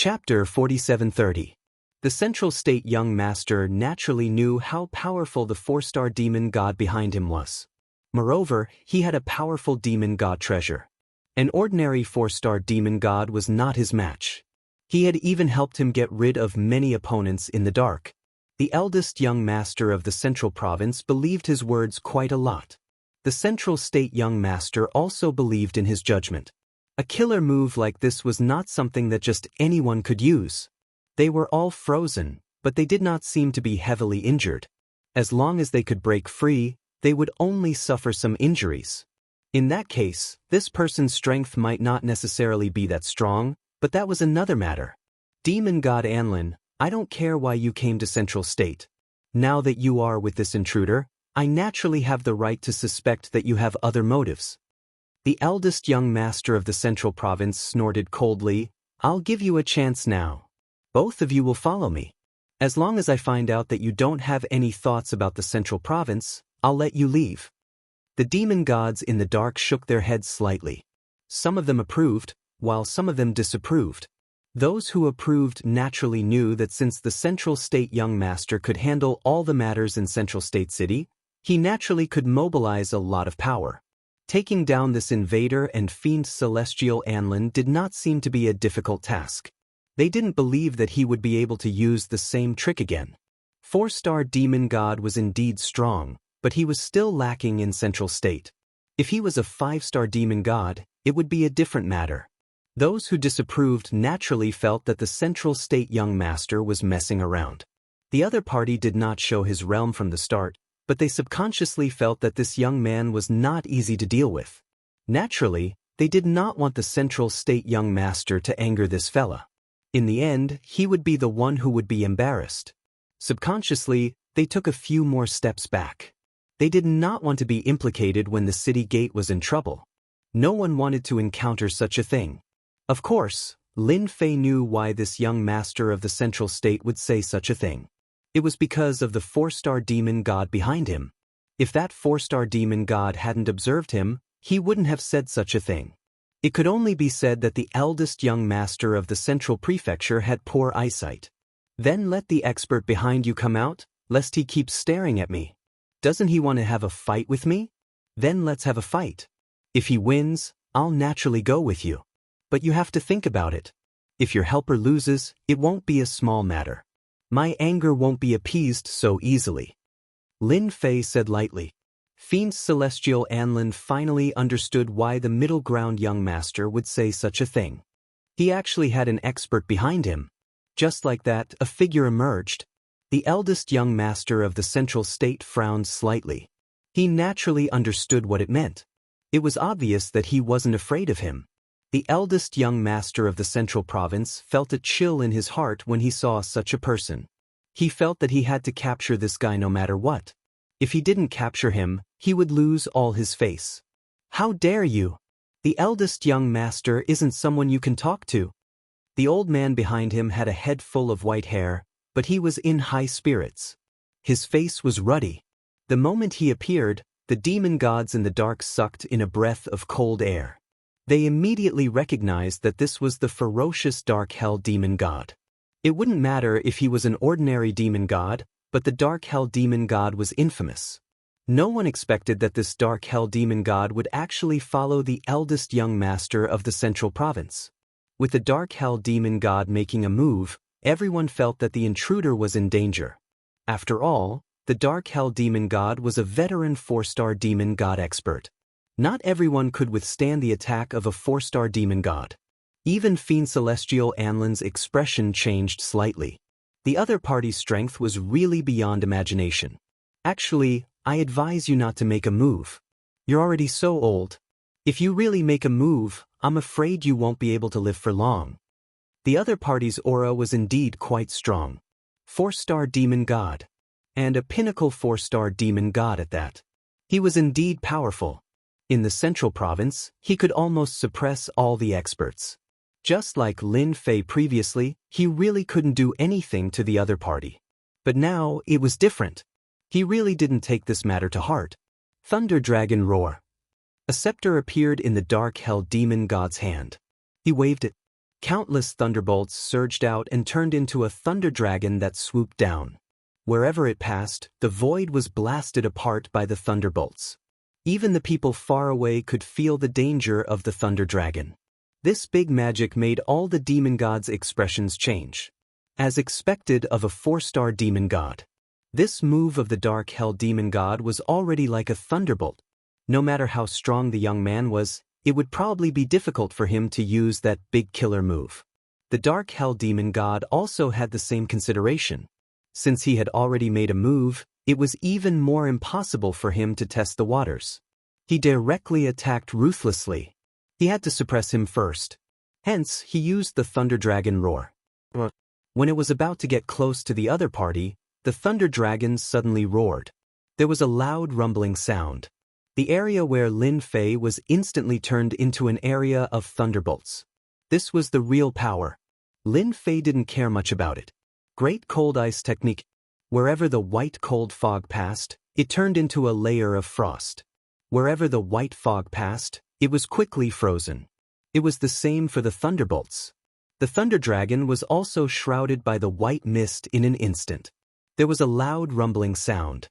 Chapter 4730. The Central State young master naturally knew how powerful the four-star demon god behind him was. Moreover, he had a powerful demon god treasure. An ordinary four-star demon god was not his match. He had even helped him get rid of many opponents in the dark. The eldest young master of the Central Province believed his words quite a lot. The Central State young master also believed in his judgment. A killer move like this was not something that just anyone could use. They were all frozen, but they did not seem to be heavily injured. As long as they could break free, they would only suffer some injuries. In that case, this person's strength might not necessarily be that strong, but that was another matter. Demon God Anlin, I don't care why you came to Central State. Now that you are with this intruder, I naturally have the right to suspect that you have other motives. The eldest young master of the Central Province snorted coldly, I'll give you a chance now. Both of you will follow me. As long as I find out that you don't have any thoughts about the Central Province, I'll let you leave. The demon gods in the dark shook their heads slightly. Some of them approved, while some of them disapproved. Those who approved naturally knew that since the Central State young master could handle all the matters in Central State City, he naturally could mobilize a lot of power. Taking down this invader and fiend celestial Anlin did not seem to be a difficult task. They didn't believe that he would be able to use the same trick again. Four-star demon god was indeed strong, but he was still lacking in Central State. If he was a five-star demon god, it would be a different matter. Those who disapproved naturally felt that the Central State young master was messing around. The other party did not show his realm from the start, but they subconsciously felt that this young man was not easy to deal with. Naturally, they did not want the Central State young master to anger this fella. In the end, he would be the one who would be embarrassed. Subconsciously, they took a few more steps back. They did not want to be implicated when the city gate was in trouble. No one wanted to encounter such a thing. Of course, Lin Fei knew why this young master of the Central State would say such a thing. It was because of the four-star demon god behind him. If that four-star demon god hadn't observed him, he wouldn't have said such a thing. It could only be said that the eldest young master of the Central Prefecture had poor eyesight. Then let the expert behind you come out, lest he keeps staring at me. Doesn't he want to have a fight with me? Then let's have a fight. If he wins, I'll naturally go with you. But you have to think about it. If your helper loses, it won't be a small matter. My anger won't be appeased so easily. Lin Fei said lightly. Fiend Celestial Anlin finally understood why the middle ground young master would say such a thing. He actually had an expert behind him. Just like that, a figure emerged. The eldest young master of the Central State frowned slightly. He naturally understood what it meant. It was obvious that he wasn't afraid of him. The eldest young master of the Central Province felt a chill in his heart when he saw such a person. He felt that he had to capture this guy no matter what. If he didn't capture him, he would lose all his face. How dare you? The eldest young master isn't someone you can talk to. The old man behind him had a head full of white hair, but he was in high spirits. His face was ruddy. The moment he appeared, the demon gods in the dark sucked in a breath of cold air. They immediately recognized that this was the ferocious dark hell demon god. It wouldn't matter if he was an ordinary demon god, but the dark hell demon god was infamous. No one expected that this dark hell demon god would actually follow the eldest young master of the Central Province. With the dark hell demon god making a move, everyone felt that the intruder was in danger. After all, the dark hell demon god was a veteran four-star demon god expert. Not everyone could withstand the attack of a four-star demon god. Even Fiend Celestial Anlin's expression changed slightly. The other party's strength was really beyond imagination. Actually, I advise you not to make a move. You're already so old. If you really make a move, I'm afraid you won't be able to live for long. The other party's aura was indeed quite strong. Four-star demon god. And a pinnacle four-star demon god at that. He was indeed powerful. In the Central Province, he could almost suppress all the experts. Just like Lin Fei previously, he really couldn't do anything to the other party. But now, it was different. He really didn't take this matter to heart. Thunder Dragon Roar. A scepter appeared in the dark hell demon god's hand. He waved it. Countless thunderbolts surged out and turned into a thunder dragon that swooped down. Wherever it passed, the void was blasted apart by the thunderbolts. Even the people far away could feel the danger of the thunder dragon. This big magic made all the demon gods' expressions change. As expected of a 4-star demon god. This move of the dark hell demon god was already like a thunderbolt. No matter how strong the young man was, it would probably be difficult for him to use that big killer move. The dark hell demon god also had the same consideration. Since he had already made a move, it was even more impossible for him to test the waters. He directly attacked ruthlessly. He had to suppress him first. Hence, he used the Thunder Dragon roar. When it was about to get close to the other party, the Thunder Dragon suddenly roared. There was a loud rumbling sound. The area where Lin Fei was instantly turned into an area of thunderbolts. This was the real power. Lin Fei didn't care much about it. Great cold ice technique. Wherever the white cold fog passed, it turned into a layer of frost. Wherever the white fog passed, it was quickly frozen. It was the same for the thunderbolts. The Thunder Dragon was also shrouded by the white mist in an instant. There was a loud rumbling sound.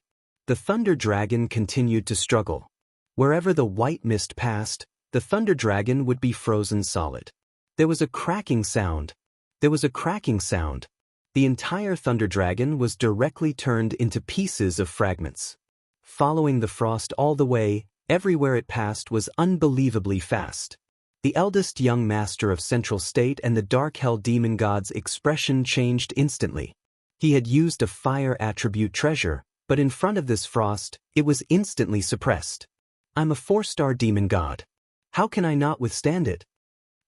The Thunder Dragon continued to struggle. Wherever the white mist passed, the Thunder Dragon would be frozen solid. There was a cracking sound. There was a cracking sound. The entire Thunder Dragon was directly turned into pieces of fragments. Following the frost all the way, everywhere it passed was unbelievably fast. The eldest young master of Central State and the Dark Hell Demon God's expression changed instantly. He had used a fire attribute treasure, but in front of this frost, it was instantly suppressed. I'm a 4-star demon god. How can I not withstand it?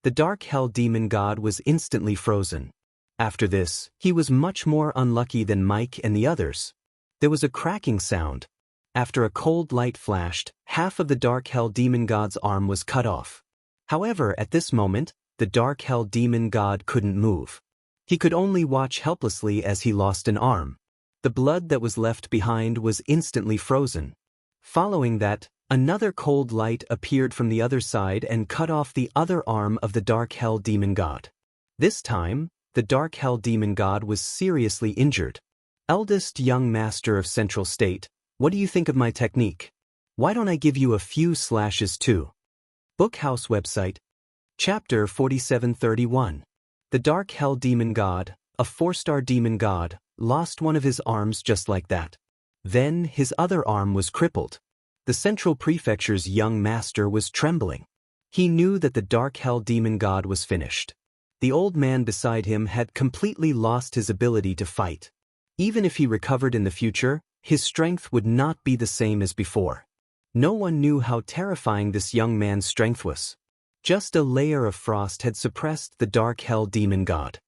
The Dark Hell Demon God was instantly frozen. After this, he was much more unlucky than Mike and the others. There was a cracking sound. After a cold light flashed, half of the Dark Hell Demon God's arm was cut off. However, at this moment, the Dark Hell Demon God couldn't move. He could only watch helplessly as he lost an arm. The blood that was left behind was instantly frozen. Following that, another cold light appeared from the other side and cut off the other arm of the Dark Hell Demon God. This time, the Dark Hell Demon God was seriously injured. Eldest young master of Central State, what do you think of my technique? Why don't I give you a few slashes too? Bookhouse website. Chapter 4731. The Dark Hell Demon God, a 4-star demon god, lost one of his arms just like that. Then his other arm was crippled. The Central Prefecture's young master was trembling. He knew that the Dark Hell Demon God was finished. The old man beside him had completely lost his ability to fight. Even if he recovered in the future, his strength would not be the same as before. No one knew how terrifying this young man's strength was. Just a layer of frost had suppressed the Dark Hell Demon God.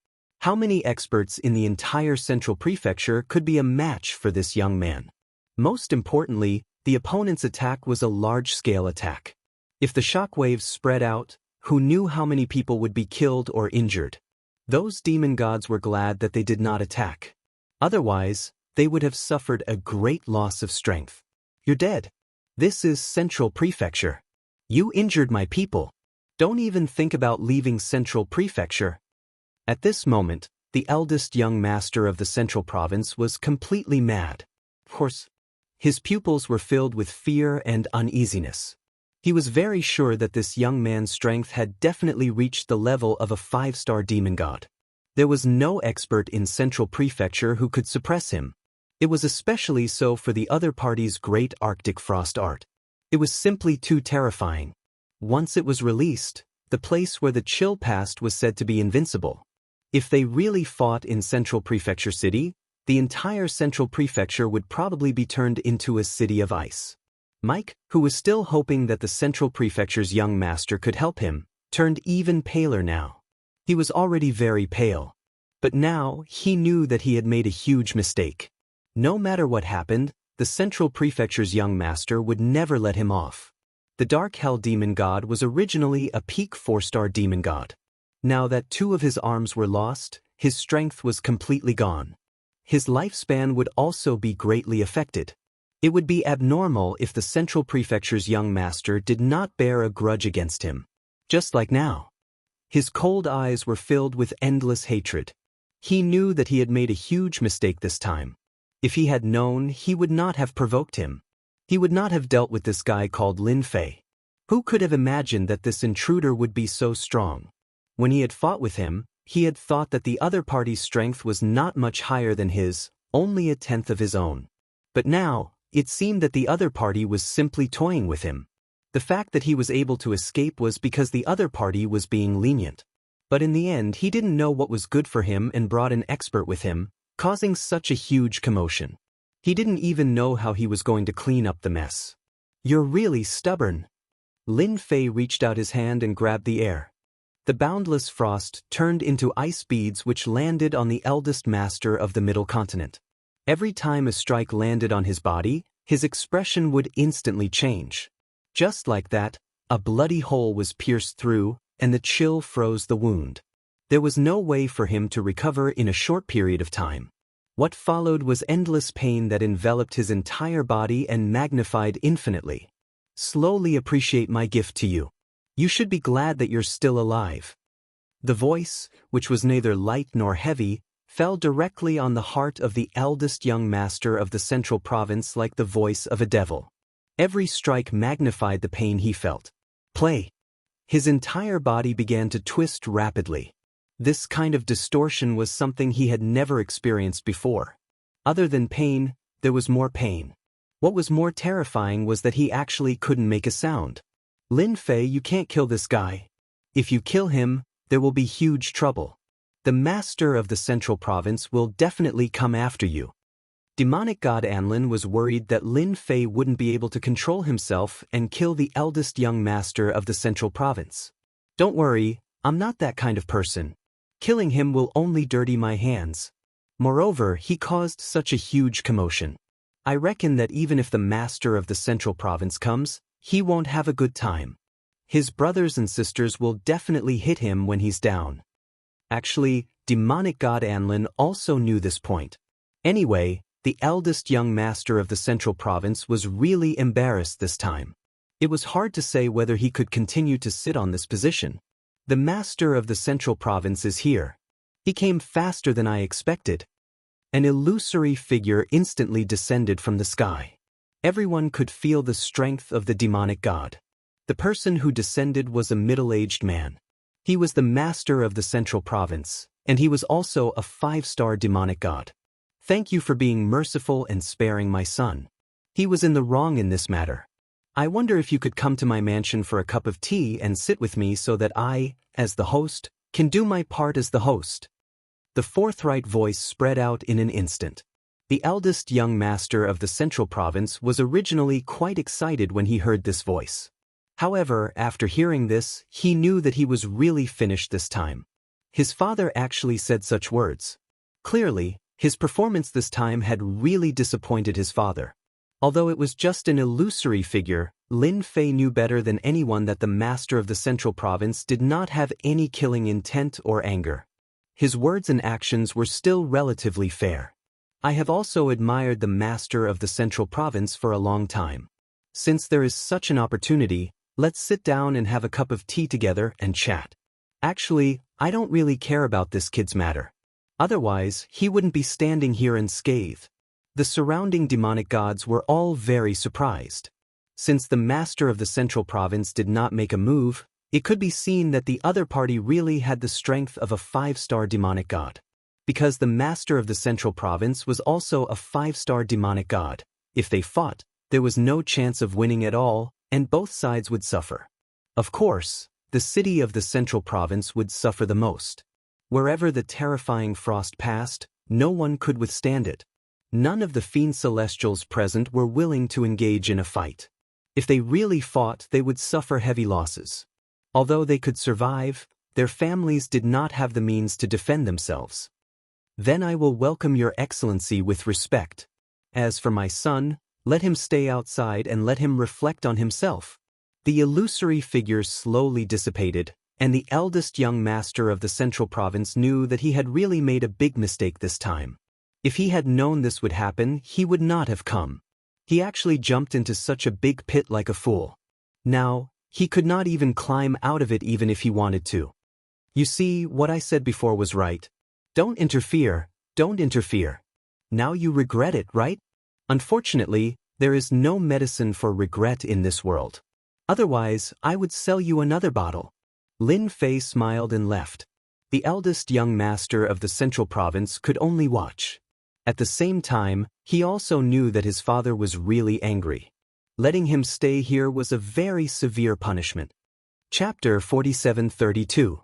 How many experts in the entire Central Prefecture could be a match for this young man? Most importantly, the opponent's attack was a large-scale attack. If the shockwaves spread out, who knew how many people would be killed or injured? Those demon gods were glad that they did not attack. Otherwise, they would have suffered a great loss of strength. You're dead. This is Central Prefecture. You injured my people. Don't even think about leaving Central Prefecture. At this moment, the eldest young master of the Central Province was completely mad. Of course, his pupils were filled with fear and uneasiness. He was very sure that this young man's strength had definitely reached the level of a 5-star demon god. There was no expert in Central Prefecture who could suppress him. It was especially so for the other party's great Arctic frost art. It was simply too terrifying. Once it was released, the place where the chill passed was said to be invincible. If they really fought in Central Prefecture City, the entire Central Prefecture would probably be turned into a city of ice. Mike, who was still hoping that the Central Prefecture's young master could help him, turned even paler now. He was already very pale. But now, he knew that he had made a huge mistake. No matter what happened, the Central Prefecture's young master would never let him off. The Dark Hell Demon God was originally a peak 4-star demon god. Now that 2 of his arms were lost, his strength was completely gone. His lifespan would also be greatly affected. It would be abnormal if the Central Prefecture's young master did not bear a grudge against him. Just like now. His cold eyes were filled with endless hatred. He knew that he had made a huge mistake this time. If he had known, he would not have provoked him. He would not have dealt with this guy called Lin Fei. Who could have imagined that this intruder would be so strong? When he had fought with him, he had thought that the other party's strength was not much higher than his, only a tenth of his own. But now, it seemed that the other party was simply toying with him. The fact that he was able to escape was because the other party was being lenient. But in the end, he didn't know what was good for him and brought an expert with him, causing such a huge commotion. He didn't even know how he was going to clean up the mess. "You're really stubborn." Lin Fei reached out his hand and grabbed the air. The boundless frost turned into ice beads which landed on the eldest master of the Middle Continent. Every time a strike landed on his body, his expression would instantly change. Just like that, a bloody hole was pierced through, and the chill froze the wound. There was no way for him to recover in a short period of time. What followed was endless pain that enveloped his entire body and magnified infinitely. "Slowly appreciate my gift to you. You should be glad that you're still alive." The voice, which was neither light nor heavy, fell directly on the heart of the eldest young master of the Central Province like the voice of a devil. Every strike magnified the pain he felt. "Play." His entire body began to twist rapidly. This kind of distortion was something he had never experienced before. Other than pain, there was more pain. What was more terrifying was that he actually couldn't make a sound. "Lin Fei, you can't kill this guy. If you kill him, there will be huge trouble. The master of the Central Province will definitely come after you." Demonic god Anlin was worried that Lin Fei wouldn't be able to control himself and kill the eldest young master of the Central Province. "Don't worry, I'm not that kind of person. Killing him will only dirty my hands. Moreover, he caused such a huge commotion. I reckon that even if the master of the Central Province comes, he won't have a good time. His brothers and sisters will definitely hit him when he's down." Actually, demonic god Anlin also knew this point. Anyway, the eldest young master of the Central Province was really embarrassed this time. It was hard to say whether he could continue to sit on this position. "The master of the Central Province is here. He came faster than I expected." An illusory figure instantly descended from the sky. Everyone could feel the strength of the demonic god. The person who descended was a middle-aged man. He was the master of the Central Province, and he was also a 5-star demonic god. "Thank you for being merciful and sparing my son. He was in the wrong in this matter. I wonder if you could come to my mansion for a cup of tea and sit with me so that I, as the host, can do my part as the host." The forthright voice spread out in an instant. The eldest young master of the Central Province was originally quite excited when he heard this voice. However, after hearing this, he knew that he was really finished this time. His father actually said such words. Clearly, his performance this time had really disappointed his father. Although it was just an illusory figure, Lin Fei knew better than anyone that the master of the Central Province did not have any killing intent or anger. His words and actions were still relatively fair. "I have also admired the master of the Central Province for a long time. Since there is such an opportunity, let's sit down and have a cup of tea together and chat. Actually, I don't really care about this kid's matter. Otherwise, he wouldn't be standing here unscathed." The surrounding demonic gods were all very surprised. Since the master of the Central Province did not make a move, it could be seen that the other party really had the strength of a 5-star demonic god. Because the master of the Central Province was also a 5-star demonic god, if they fought, there was no chance of winning at all, and both sides would suffer. Of course, the city of the Central Province would suffer the most. Wherever the terrifying frost passed, no one could withstand it. None of the fiend celestials present were willing to engage in a fight. If they really fought, they would suffer heavy losses. Although they could survive, their families did not have the means to defend themselves. "Then I will welcome your excellency with respect. As for my son, let him stay outside and let him reflect on himself." The illusory figure slowly dissipated, and the eldest young master of the Central Province knew that he had really made a big mistake this time. If he had known this would happen, he would not have come. He actually jumped into such a big pit like a fool. Now, he could not even climb out of it even if he wanted to. You see, what I said before was right. Don't interfere, don't interfere. Now you regret it, right? Unfortunately, there is no medicine for regret in this world. Otherwise, I would sell you another bottle. Lin Fei smiled and left. The eldest young master of the central province could only watch. At the same time, he also knew that his father was really angry. Letting him stay here was a very severe punishment. Chapter 4732.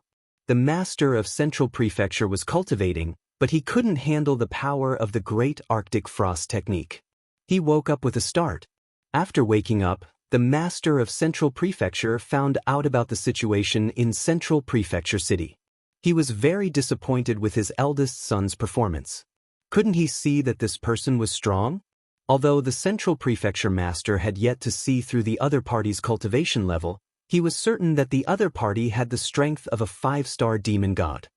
The master of Central Prefecture was cultivating, but he couldn't handle the power of the Great Arctic Frost technique. He woke up with a start. After waking up, the master of Central Prefecture found out about the situation in Central Prefecture City. He was very disappointed with his eldest son's performance. Couldn't he see that this person was strong? Although the Central Prefecture master had yet to see through the other party's cultivation level, he was certain that the other party had the strength of a 5-star demon god.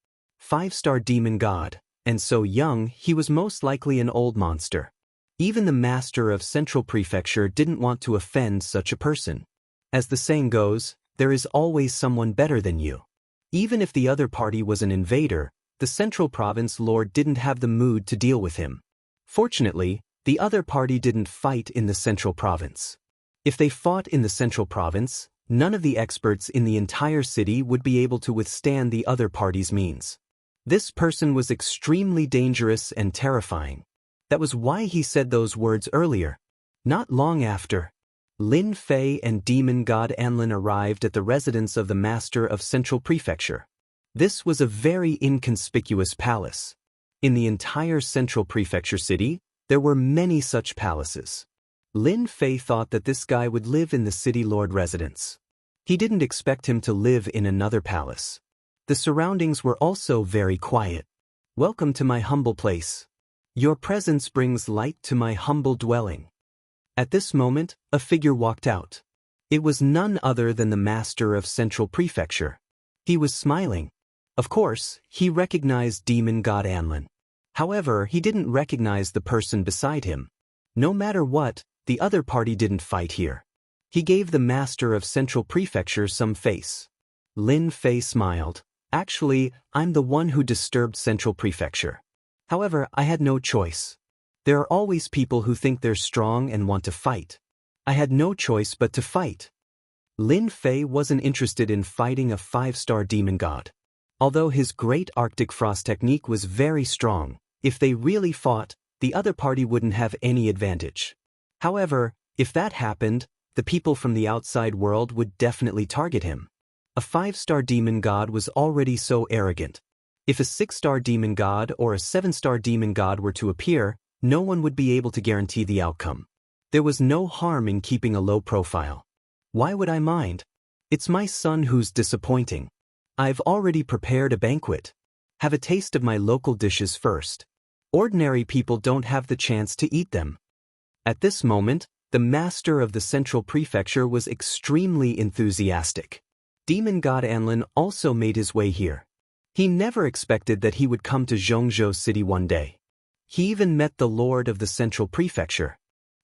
5-star demon god, and so young he was most likely an old monster. Even the master of Central Prefecture didn't want to offend such a person. As the saying goes, there is always someone better than you. Even if the other party was an invader, the Central Province Lord didn't have the mood to deal with him. Fortunately, the other party didn't fight in the Central Province. If they fought in the Central Province, none of the experts in the entire city would be able to withstand the other party's means. This person was extremely dangerous and terrifying. That was why he said those words earlier. Not long after, Lin Fei and demon god Anlin arrived at the residence of the master of Central Prefecture. This was a very inconspicuous palace. In the entire Central Prefecture city, there were many such palaces. Lin Fei thought that this guy would live in the city lord residence. He didn't expect him to live in another palace. The surroundings were also very quiet. Welcome to my humble place. Your presence brings light to my humble dwelling. At this moment, a figure walked out. It was none other than the master of Central Prefecture. He was smiling. Of course, he recognized demon god Anlin. However, he didn't recognize the person beside him. No matter what, the other party didn't fight here. He gave the master of Central Prefecture some face. Lin Fei smiled. Actually, I'm the one who disturbed Central Prefecture. However, I had no choice. There are always people who think they're strong and want to fight. I had no choice but to fight. Lin Fei wasn't interested in fighting a 5-star demon god. Although his Great Arctic Frost technique was very strong, if they really fought, the other party wouldn't have any advantage. However, if that happened, the people from the outside world would definitely target him. A 5-star demon god was already so arrogant. If a 6-star demon god or a 7-star demon god were to appear, no one would be able to guarantee the outcome. There was no harm in keeping a low profile. Why would I mind? It's my son who's disappointing. I've already prepared a banquet. Have a taste of my local dishes first. Ordinary people don't have the chance to eat them. At this moment, the master of the Central Prefecture was extremely enthusiastic. Demon god Anlin also made his way here. He never expected that he would come to Zhongzhou City one day. He even met the lord of the Central Prefecture.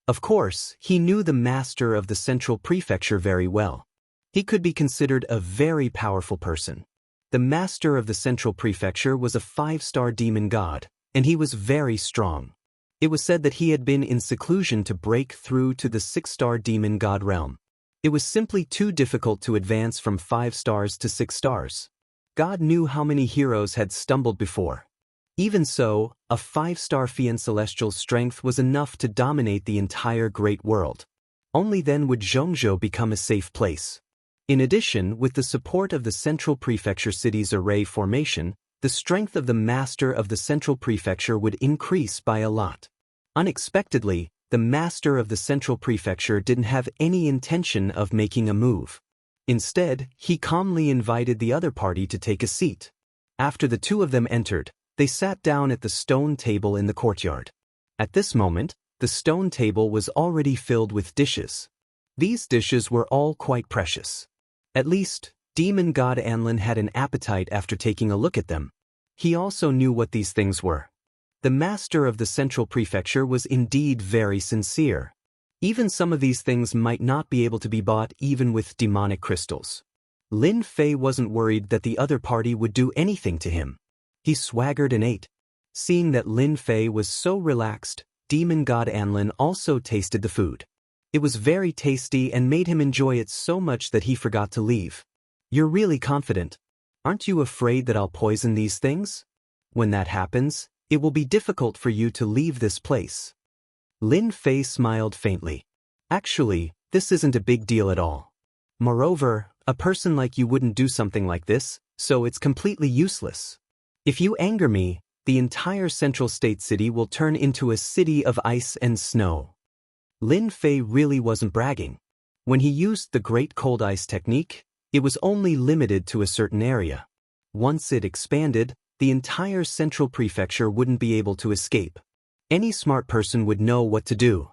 Of course, he knew the master of the Central Prefecture very well. He could be considered a very powerful person. The master of the Central Prefecture was a 5-star demon god, and he was very strong. It was said that he had been in seclusion to break through to the 6-star demon god realm. It was simply too difficult to advance from 5 stars to 6 stars. God knew how many heroes had stumbled before. Even so, a 5-star Fian celestial strength was enough to dominate the entire great world. Only then would Zhongzhou become a safe place. In addition, with the support of the Central Prefecture City's array formation, the strength of the master of the Central Prefecture would increase by a lot. Unexpectedly, the master of the Central Prefecture didn't have any intention of making a move. Instead, he calmly invited the other party to take a seat. After the two of them entered, they sat down at the stone table in the courtyard. At this moment, the stone table was already filled with dishes. These dishes were all quite precious. At least, demon god Anlin had an appetite after taking a look at them. He also knew what these things were. The master of the Central Prefecture was indeed very sincere. Even some of these things might not be able to be bought even with demonic crystals. Lin Fei wasn't worried that the other party would do anything to him. He swaggered and ate. Seeing that Lin Fei was so relaxed, demon god Anlin also tasted the food. It was very tasty and made him enjoy it so much that he forgot to leave. You're really confident. Aren't you afraid that I'll poison these things? When that happens, it will be difficult for you to leave this place. Lin Fei smiled faintly. Actually, this isn't a big deal at all. Moreover, a person like you wouldn't do something like this, so it's completely useless. If you anger me, the entire Central State City will turn into a city of ice and snow. Lin Fei really wasn't bragging. When he used the Great Cold Ice technique, it was only limited to a certain area. Once it expanded, the entire Central Prefecture wouldn't be able to escape. Any smart person would know what to do.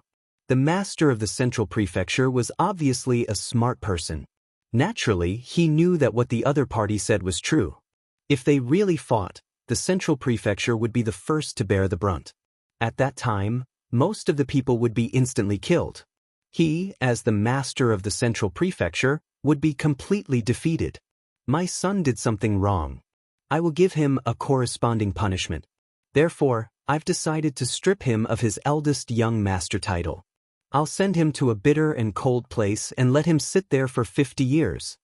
The master of the Central Prefecture was obviously a smart person. Naturally, he knew that what the other party said was true. If they really fought, the Central Prefecture would be the first to bear the brunt. At that time, most of the people would be instantly killed. He, as the master of the Central Prefecture, would be completely defeated. My son did something wrong. I will give him a corresponding punishment. Therefore, I've decided to strip him of his eldest young master title. I'll send him to a bitter and cold place and let him sit there for 50 years.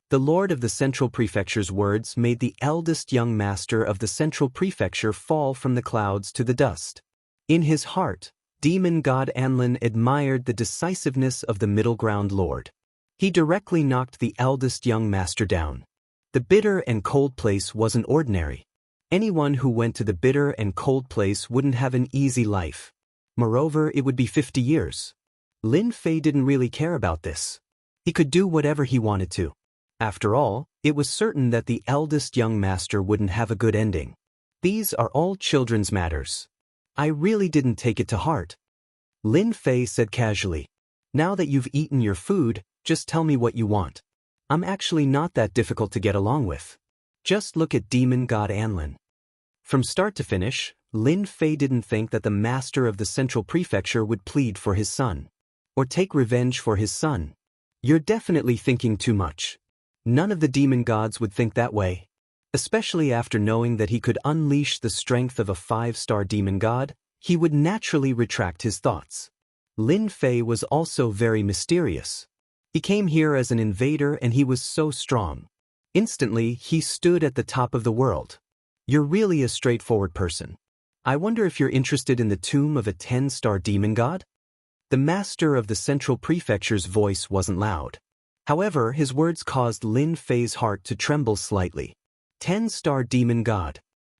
The lord of the Central Prefecture's words made the eldest young master of the Central Prefecture fall from the clouds to the dust. In his heart, demon god Anlin admired the decisiveness of the middle ground lord. He directly knocked the eldest young master down. The bitter and cold place wasn't ordinary. Anyone who went to the bitter and cold place wouldn't have an easy life. Moreover, it would be 50 years. Lin Fei didn't really care about this. He could do whatever he wanted to. After all, it was certain that the eldest young master wouldn't have a good ending. These are all children's matters. I really didn't take it to heart. Lin Fei said casually, "Now that you've eaten your food, just tell me what you want. I'm actually not that difficult to get along with. Just look at demon god Anlin." From start to finish, Lin Fei didn't think that the master of the Central Prefecture would plead for his son. Or take revenge for his son. You're definitely thinking too much. None of the demon gods would think that way. Especially after knowing that he could unleash the strength of a 5-star demon god, he would naturally retract his thoughts. Lin Fei was also very mysterious. He came here as an invader and he was so strong. Instantly, he stood at the top of the world. You're really a straightforward person. I wonder if you're interested in the tomb of a 10-star demon god? The master of the Central Prefecture's voice wasn't loud. However, his words caused Lin Fei's heart to tremble slightly. 10-star demon god.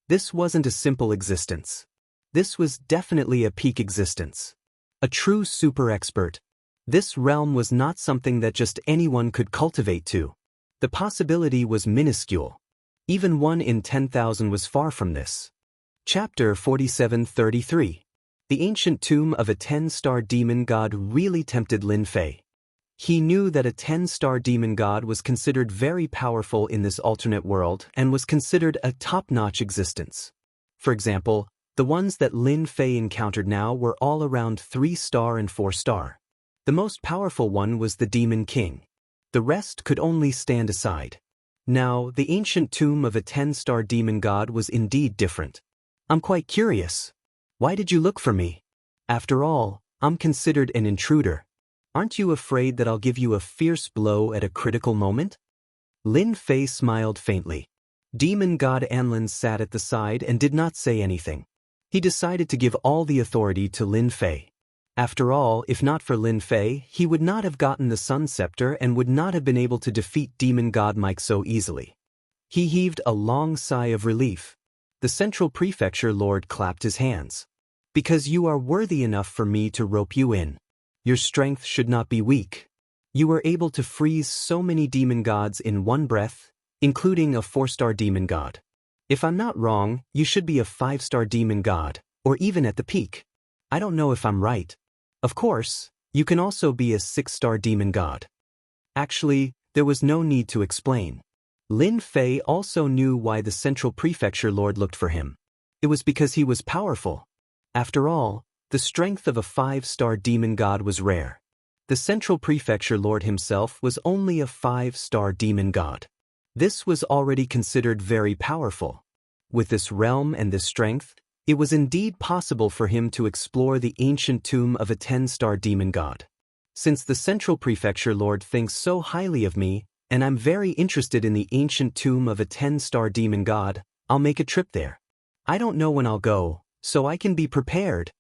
This wasn't a simple existence. This was definitely a peak existence. A true super expert. This realm was not something that just anyone could cultivate to. The possibility was minuscule. Even 1 in 10,000 was far from this. Chapter 47-33. The ancient tomb of a 10-star demon god really tempted Lin Fei. He knew that a 10-star demon god was considered very powerful in this alternate world and was considered a top-notch existence. For example, the ones that Lin Fei encountered now were all around 3-star and 4-star. The most powerful one was the Demon King. The rest could only stand aside. Now, the ancient tomb of a 10-star demon god was indeed different. I'm quite curious. Why did you look for me? After all, I'm considered an intruder. Aren't you afraid that I'll give you a fierce blow at a critical moment? Lin Fei smiled faintly. Demon god Anlin sat at the side and did not say anything. He decided to give all the authority to Lin Fei. After all, if not for Lin Fei, he would not have gotten the Sun Scepter and would not have been able to defeat Demon God Mike so easily. He heaved a long sigh of relief. The Central Prefecture Lord clapped his hands. Because you are worthy enough for me to rope you in. Your strength should not be weak. You were able to freeze so many demon gods in one breath, including a 4-star demon god. If I'm not wrong, you should be a 5-star demon god, or even at the peak. I don't know if I'm right. Of course, you can also be a 6-star demon god. Actually, there was no need to explain. Lin Fei also knew why the Central Prefecture Lord looked for him. It was because he was powerful. After all, the strength of a 5-star demon god was rare. The Central Prefecture Lord himself was only a 5-star demon god. This was already considered very powerful. With this realm and this strength, it was indeed possible for him to explore the ancient tomb of a 10-star demon god. Since the Central Prefecture Lord thinks so highly of me, and I'm very interested in the ancient tomb of a 10-star demon god, I'll make a trip there. I don't know when I'll go, so I can be prepared.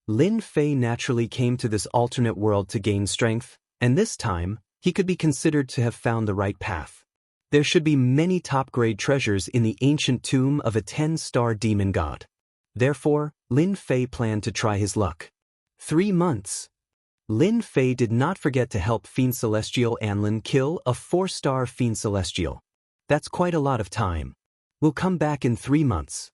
Lin Fei naturally came to this alternate world to gain strength, and this time, he could be considered to have found the right path. There should be many top-grade treasures in the ancient tomb of a 10-star demon god. Therefore, Lin Fei planned to try his luck. 3 months. Lin Fei did not forget to help Fiend Celestial Anlin kill a 4-star Fiend Celestial. That's quite a lot of time. We'll come back in 3 months.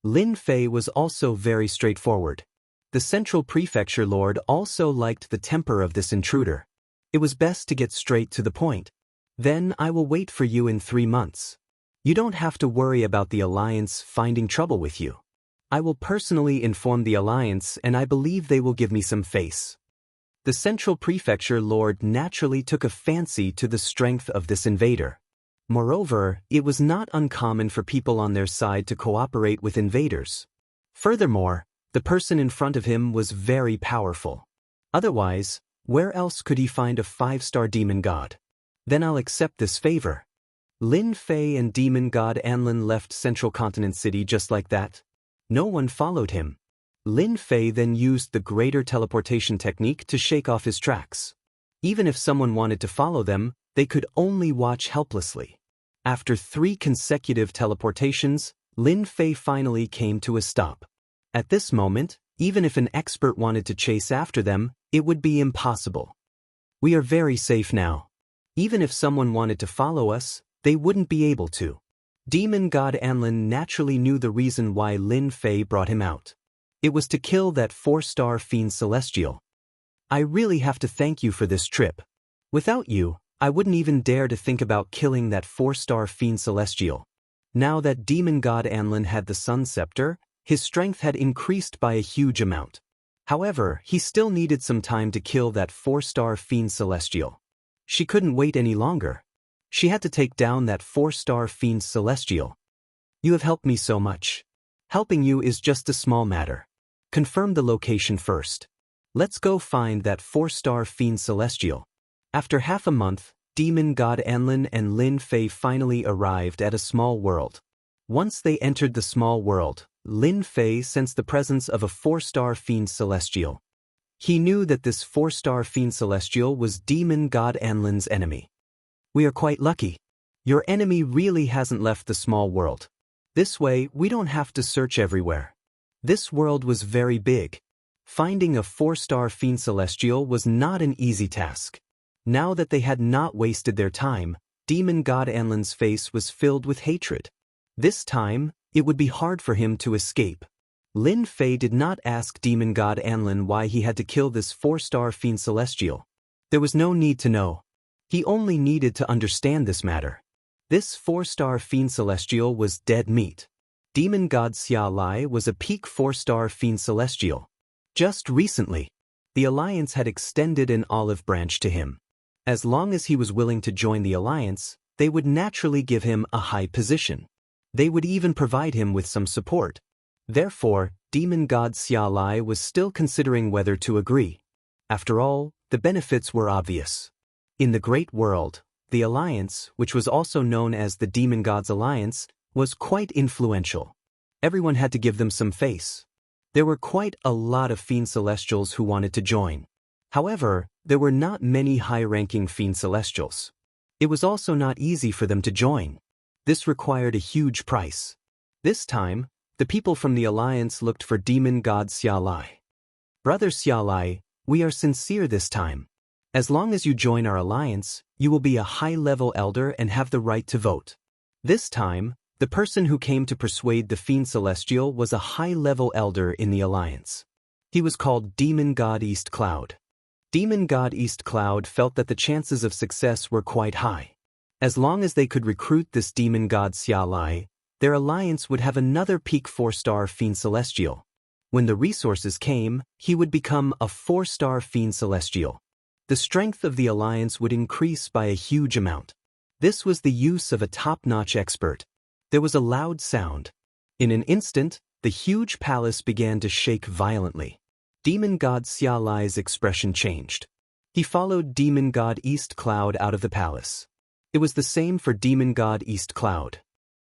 Lin Fei was also very straightforward. The Central Prefecture Lord also liked the temper of this intruder. It was best to get straight to the point. Then I will wait for you in 3 months. You don't have to worry about the Alliance finding trouble with you. I will personally inform the Alliance, and I believe they will give me some face. The Central Prefecture Lord naturally took a fancy to the strength of this invader. Moreover, it was not uncommon for people on their side to cooperate with invaders. Furthermore, the person in front of him was very powerful. Otherwise, where else could he find a 5-star demon god? Then I'll accept this favor. Lin Fei and demon god Anlin left Central Continent City just like that. No one followed him. Lin Fei then used the greater teleportation technique to shake off his tracks. Even if someone wanted to follow them, they could only watch helplessly. After 3 consecutive teleportations, Lin Fei finally came to a stop. At this moment, even if an expert wanted to chase after them, it would be impossible. We are very safe now. Even if someone wanted to follow us, they wouldn't be able to. Demon god Anlin naturally knew the reason why Lin Fei brought him out. It was to kill that 4-star Fiend Celestial. I really have to thank you for this trip. Without you, I wouldn't even dare to think about killing that 4-star Fiend Celestial. Now that demon god Anlin had the Sun Scepter, his strength had increased by a huge amount. However, he still needed some time to kill that 4-star Fiend Celestial. She couldn't wait any longer. She had to take down that 4-star Fiend Celestial. You have helped me so much. Helping you is just a small matter. Confirm the location first. Let's go find that 4-star Fiend Celestial. After half a month, demon god Anlin and Lin Fei finally arrived at a small world. Once they entered the small world, Lin Fei sensed the presence of a 4-star Fiend Celestial. He knew that this 4-star Fiend Celestial was demon god Anlin's enemy. We are quite lucky. Your enemy really hasn't left the small world. This way, we don't have to search everywhere. This world was very big. Finding a 4-star Fiend Celestial was not an easy task. Now that they had not wasted their time, demon god Anlin's face was filled with hatred. This time, it would be hard for him to escape. Lin Fei did not ask demon god Anlin why he had to kill this 4-star Fiend Celestial. There was no need to know. He only needed to understand this matter. This 4-star Fiend Celestial was dead meat. Demon god Xia Lai was a peak 4-star Fiend Celestial. Just recently, the Alliance had extended an olive branch to him. As long as he was willing to join the Alliance, they would naturally give him a high position. They would even provide him with some support. Therefore, demon god Xia Lai was still considering whether to agree. After all, the benefits were obvious. In the Great World, the Alliance, which was also known as the Demon Gods Alliance, was quite influential. Everyone had to give them some face. There were quite a lot of Fiend Celestials who wanted to join. However, there were not many high-ranking Fiend Celestials. It was also not easy for them to join. This required a huge price. This time, the people from the Alliance looked for demon god Xia Lai. Brother Xia Lai, we are sincere this time. As long as you join our alliance, you will be a high-level elder and have the right to vote. This time, the person who came to persuade the Fiend Celestial was a high-level elder in the alliance. He was called Demon God East Cloud. Demon God East Cloud felt that the chances of success were quite high. As long as they could recruit this demon god Xia Lai, their alliance would have another peak 4-star Fiend Celestial. When the resources came, he would become a 4-star Fiend Celestial. the strength of the alliance would increase by a huge amount. This was the use of a top-notch expert. There was a loud sound. In an instant, the huge palace began to shake violently. Demon God Xia Lai's expression changed. He followed Demon God East Cloud out of the palace. It was the same for Demon God East Cloud.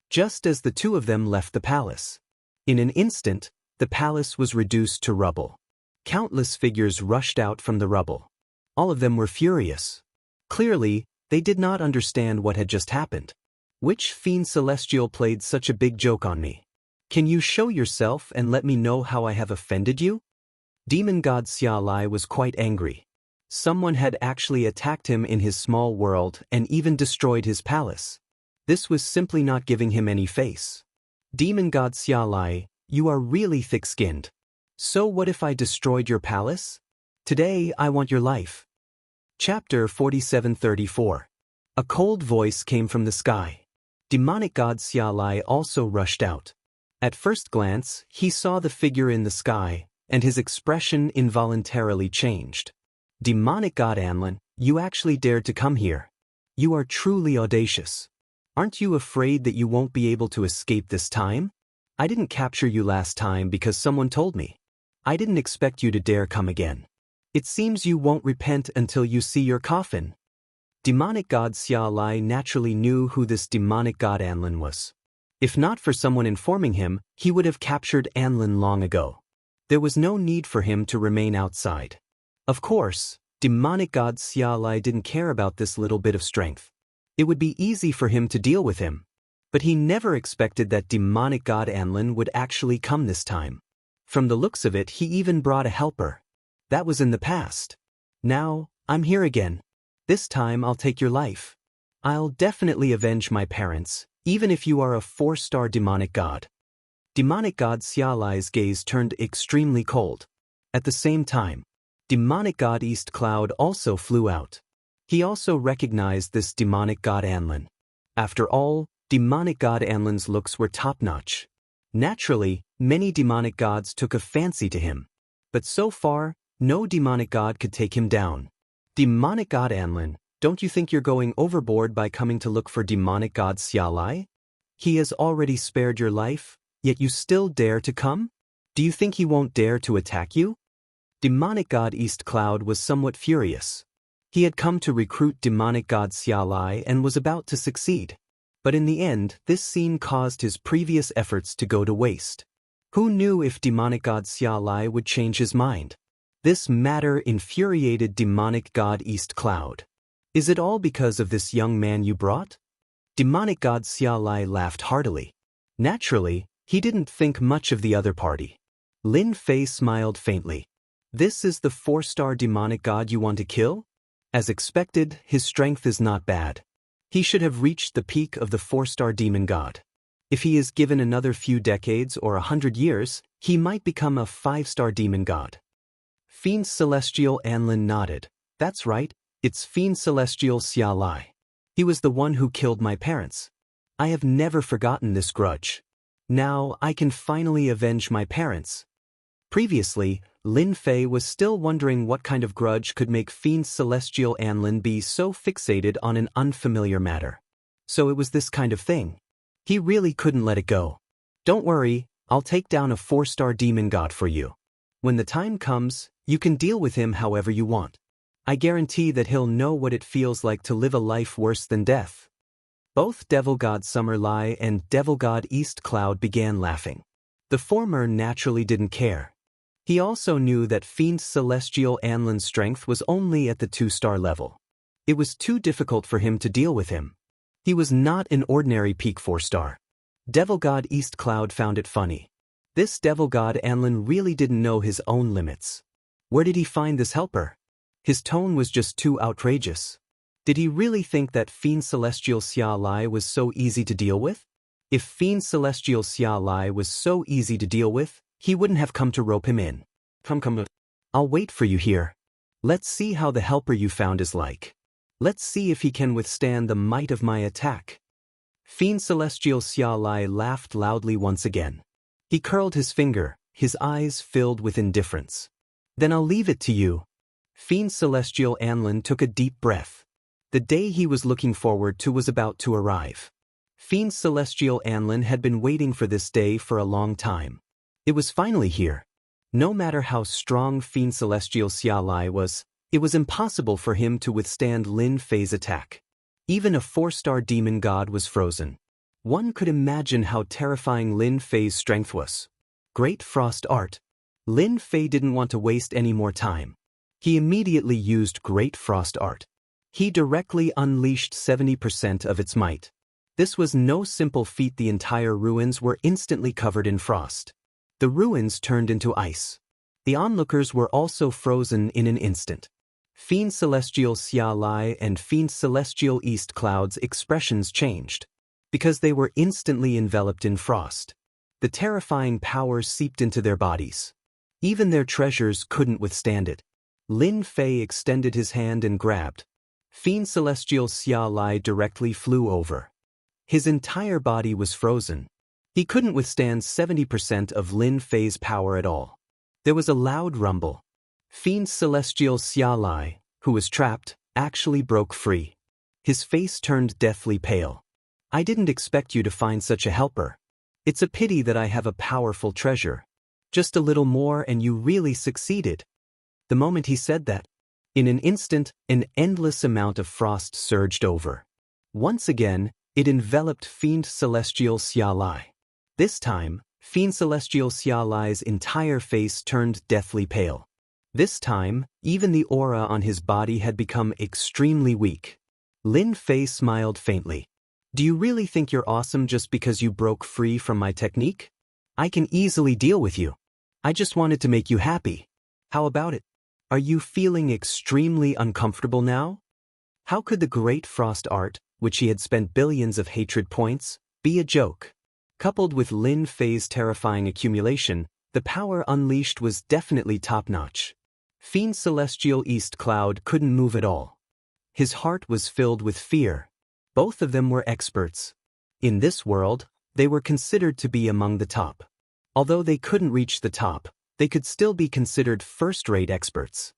Just as the two of them left the palace. In an instant, the palace was reduced to rubble. Countless figures rushed out from the rubble. All of them were furious. Clearly, they did not understand what had just happened. Which fiend celestial played such a big joke on me? Can you show yourself and let me know how I have offended you? Demon God Xia Lai was quite angry. Someone had actually attacked him in his small world and even destroyed his palace. This was simply not giving him any face. Demon God Xia Lai, you are really thick-skinned. So what if I destroyed your palace? Today I want your life. Chapter 4734. A cold voice came from the sky. Demonic God Xia Lai also rushed out. At first glance, he saw the figure in the sky, and his expression involuntarily changed. Demonic God Anlin, you actually dared to come here. You are truly audacious. Aren't you afraid that you won't be able to escape this time? I didn't capture you last time because someone told me. I didn't expect you to dare come again. It seems you won't repent until you see your coffin. Demonic God Xia Lai naturally knew who this demonic God Anlin was. If not for someone informing him, he would have captured Anlin long ago. There was no need for him to remain outside. Of course, demonic God Xia Lai didn't care about this little bit of strength. It would be easy for him to deal with him. But he never expected that demonic God Anlin would actually come this time. From the looks of it, he even brought a helper. That was in the past. Now, I'm here again. This time I'll take your life. I'll definitely avenge my parents, even if you are a 4-star demonic god. Demonic God Xia Lai's gaze turned extremely cold. At the same time, demonic God East Cloud also flew out. He also recognized this demonic god Anlin. After all, demonic god Anlin's looks were top-notch. Naturally, many demonic gods took a fancy to him. But so far, no demonic god could take him down. Demonic God Anlin, don't you think you're going overboard by coming to look for demonic God Xia Lai? He has already spared your life, yet you still dare to come? Do you think he won't dare to attack you? Demonic God East Cloud was somewhat furious. He had come to recruit demonic God Xia Lai and was about to succeed. But in the end, this scene caused his previous efforts to go to waste. Who knew if demonic God Xia Lai would change his mind? This matter infuriated demonic God East Cloud. Is it all because of this young man you brought? Demonic God Xia Lai laughed heartily. Naturally, he didn't think much of the other party. Lin Fei smiled faintly. This is the 4-star demonic god you want to kill? As expected, his strength is not bad. He should have reached the peak of the 4-star demon god. If he is given another few decades or 100 years, he might become a 5-star demon god. Fiend Celestial Anlin nodded. That's right, it's Fiend Celestial Xia Lai. He was the one who killed my parents. I have never forgotten this grudge. Now I can finally avenge my parents. Previously, Lin Fei was still wondering what kind of grudge could make Fiend Celestial Anlin be so fixated on an unfamiliar matter. So it was this kind of thing. He really couldn't let it go. Don't worry, I'll take down a 4-star demon god for you. When the time comes, you can deal with him however you want. I guarantee that he'll know what it feels like to live a life worse than death. Both Devil God Summer Lai and Devil God East Cloud began laughing. The former naturally didn't care. He also knew that Fiend Celestial Anlin's strength was only at the 2-star level. It was too difficult for him to deal with him. He was not an ordinary peak 4-star. Devil God East Cloud found it funny. This Devil God Anlin really didn't know his own limits. Where did he find this helper? His tone was just too outrageous. Did he really think that Fiend Celestial Xia Lai was so easy to deal with? If Fiend Celestial Xia Lai was so easy to deal with, he wouldn't have come to rope him in. Come. I'll wait for you here. Let's see how the helper you found is like. Let's see if he can withstand the might of my attack. Fiend Celestial Xia Lai laughed loudly once again. He curled his finger, his eyes filled with indifference. Then I'll leave it to you. Fiend Celestial Anlin took a deep breath. The day he was looking forward to was about to arrive. Fiend Celestial Anlin had been waiting for this day for a long time. It was finally here. No matter how strong Fiend Celestial Xialai was, it was impossible for him to withstand Lin Fei's attack. Even a 4-star demon god was frozen. One could imagine how terrifying Lin Fei's strength was. Great Frost Art. Lin Fei didn't want to waste any more time. He immediately used Great Frost Art. He directly unleashed 70% of its might. This was no simple feat. The entire ruins were instantly covered in frost. The ruins turned into ice. The onlookers were also frozen in an instant. Fiend Celestial Xialai and Fiend Celestial East Cloud's expressions changed. Because they were instantly enveloped in frost. The terrifying power seeped into their bodies. Even their treasures couldn't withstand it. Lin Fei extended his hand and grabbed. Fiend Celestial Xialai directly flew over. His entire body was frozen. He couldn't withstand 70% of Lin Fei's power at all. There was a loud rumble. Fiend Celestial Xialai, who was trapped, actually broke free. His face turned deathly pale. I didn't expect you to find such a helper. It's a pity that I have a powerful treasure. Just a little more and you really succeeded. The moment he said that, in an instant, an endless amount of frost surged over. Once again, it enveloped Fiend Celestial Xialai. This time, Fiend Celestial Xialai's entire face turned deathly pale. This time, even the aura on his body had become extremely weak. Lin Fei smiled faintly. Do you really think you're awesome just because you broke free from my technique? I can easily deal with you. I just wanted to make you happy. How about it? Are you feeling extremely uncomfortable now? How could the Great Frost Art, which he had spent billions of hatred points, be a joke? Coupled with Lin Fei's terrifying accumulation, the power unleashed was definitely top-notch. Fiend Celestial East Cloud couldn't move at all. His heart was filled with fear. Both of them were experts. In this world, they were considered to be among the top. Although they couldn't reach the top, they could still be considered first-rate experts.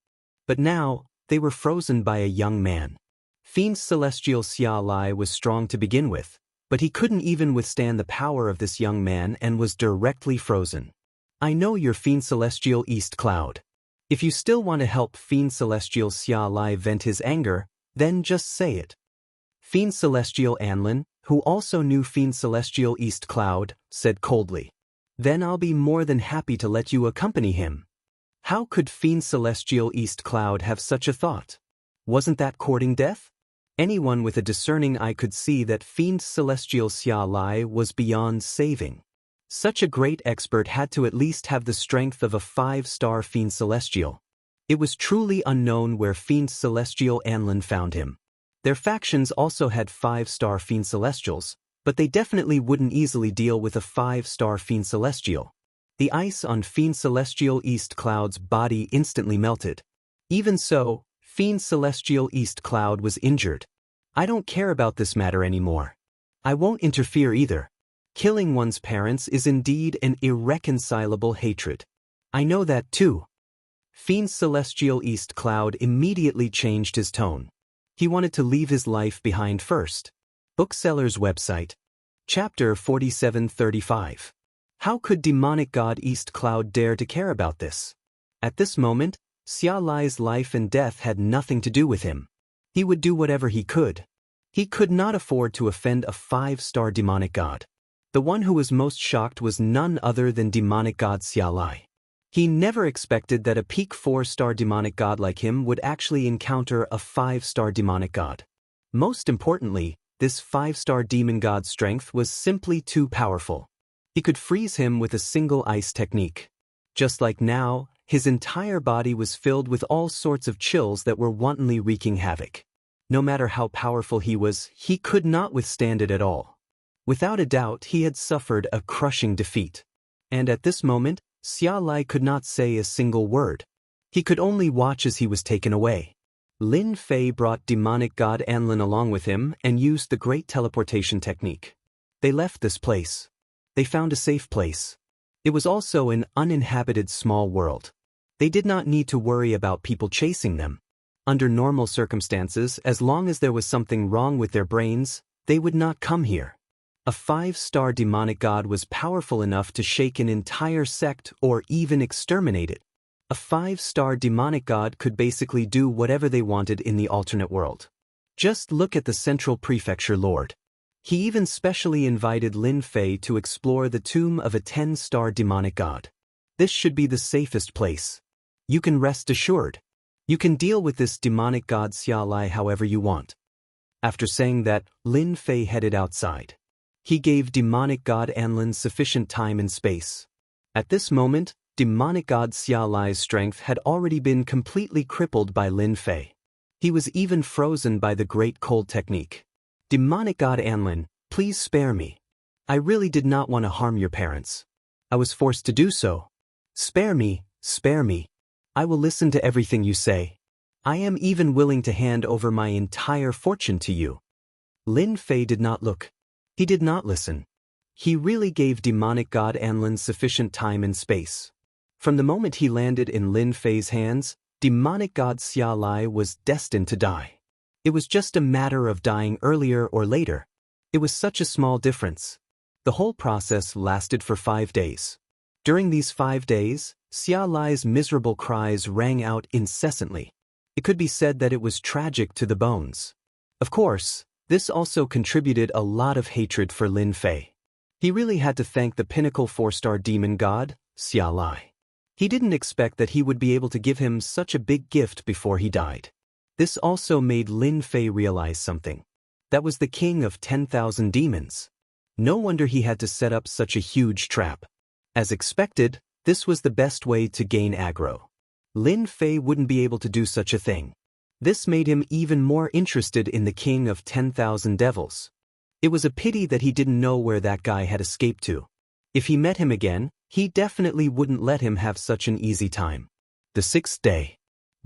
But now, they were frozen by a young man. Fiend Celestial Xialai was strong to begin with, but he couldn't even withstand the power of this young man and was directly frozen. I know you're Fiend Celestial East Cloud. If you still want to help Fiend Celestial Xialai vent his anger, then just say it. Fiend Celestial Anlin, who also knew Fiend Celestial East Cloud, said coldly. Then I'll be more than happy to let you accompany him. How could Fiend Celestial East Cloud have such a thought? Wasn't that courting death? Anyone with a discerning eye could see that Fiend Celestial Xialai was beyond saving. Such a great expert had to at least have the strength of a 5-star Fiend Celestial. It was truly unknown where Fiend Celestial Anlin found him. Their factions also had 5-star Fiend Celestials, but they definitely wouldn't easily deal with a 5-star Fiend Celestial. The ice on Fiend Celestial East Cloud's body instantly melted. Even so, Fiend Celestial East Cloud was injured. I don't care about this matter anymore. I won't interfere either. Killing one's parents is indeed an irreconcilable hatred. I know that too. Fiend Celestial East Cloud immediately changed his tone. He wanted to leave his life behind first. Bookseller's website. Chapter 4735. How could demonic god East Cloud dare to care about this? At this moment, Xialai's life and death had nothing to do with him. He would do whatever he could. He could not afford to offend a 5-star demonic god. The one who was most shocked was none other than demonic god Xialai. He never expected that a peak 4-star demonic god like him would actually encounter a 5-star demonic god. Most importantly, this 5-star demon god's strength was simply too powerful. He could freeze him with a single ice technique. Just like now, his entire body was filled with all sorts of chills that were wantonly wreaking havoc. No matter how powerful he was, he could not withstand it at all. Without a doubt, he had suffered a crushing defeat. And at this moment, Xialai could not say a single word. He could only watch as he was taken away. Lin Fei brought demonic god Anlin along with him and used the great teleportation technique. They left this place. They found a safe place. It was also an uninhabited small world. They did not need to worry about people chasing them. Under normal circumstances, as long as there was something wrong with their brains, they would not come here. A 5-star demonic god was powerful enough to shake an entire sect or even exterminate it. A 5-star demonic god could basically do whatever they wanted in the alternate world. Just look at the Central Prefecture Lord. He even specially invited Lin Fei to explore the tomb of a 10-star demonic god. This should be the safest place. You can rest assured. You can deal with this demonic god Xia Lai however you want. After saying that, Lin Fei headed outside. He gave demonic god Anlin sufficient time and space. At this moment, demonic god Xia Lai's strength had already been completely crippled by Lin Fei. He was even frozen by the Great Cold technique. Demonic god Anlin, please spare me. I really did not want to harm your parents. I was forced to do so. Spare me, spare me. I will listen to everything you say. I am even willing to hand over my entire fortune to you. Lin Fei did not look. He did not listen. He really gave demonic god Anlin sufficient time and space. From the moment he landed in Lin Fei's hands, demonic god Xia Lai was destined to die. It was just a matter of dying earlier or later. It was such a small difference. The whole process lasted for 5 days. During these 5 days, Xia Lai's miserable cries rang out incessantly. It could be said that it was tragic to the bones. Of course, this also contributed a lot of hatred for Lin Fei. He really had to thank the pinnacle 4-star demon god, Xia Lai. He didn't expect that he would be able to give him such a big gift before he died. This also made Lin Fei realize something. That was the king of 10,000 demons. No wonder he had to set up such a huge trap. As expected, this was the best way to gain aggro. Lin Fei wouldn't be able to do such a thing. This made him even more interested in the king of 10,000 devils. It was a pity that he didn't know where that guy had escaped to. If he met him again, he definitely wouldn't let him have such an easy time. The 6th day.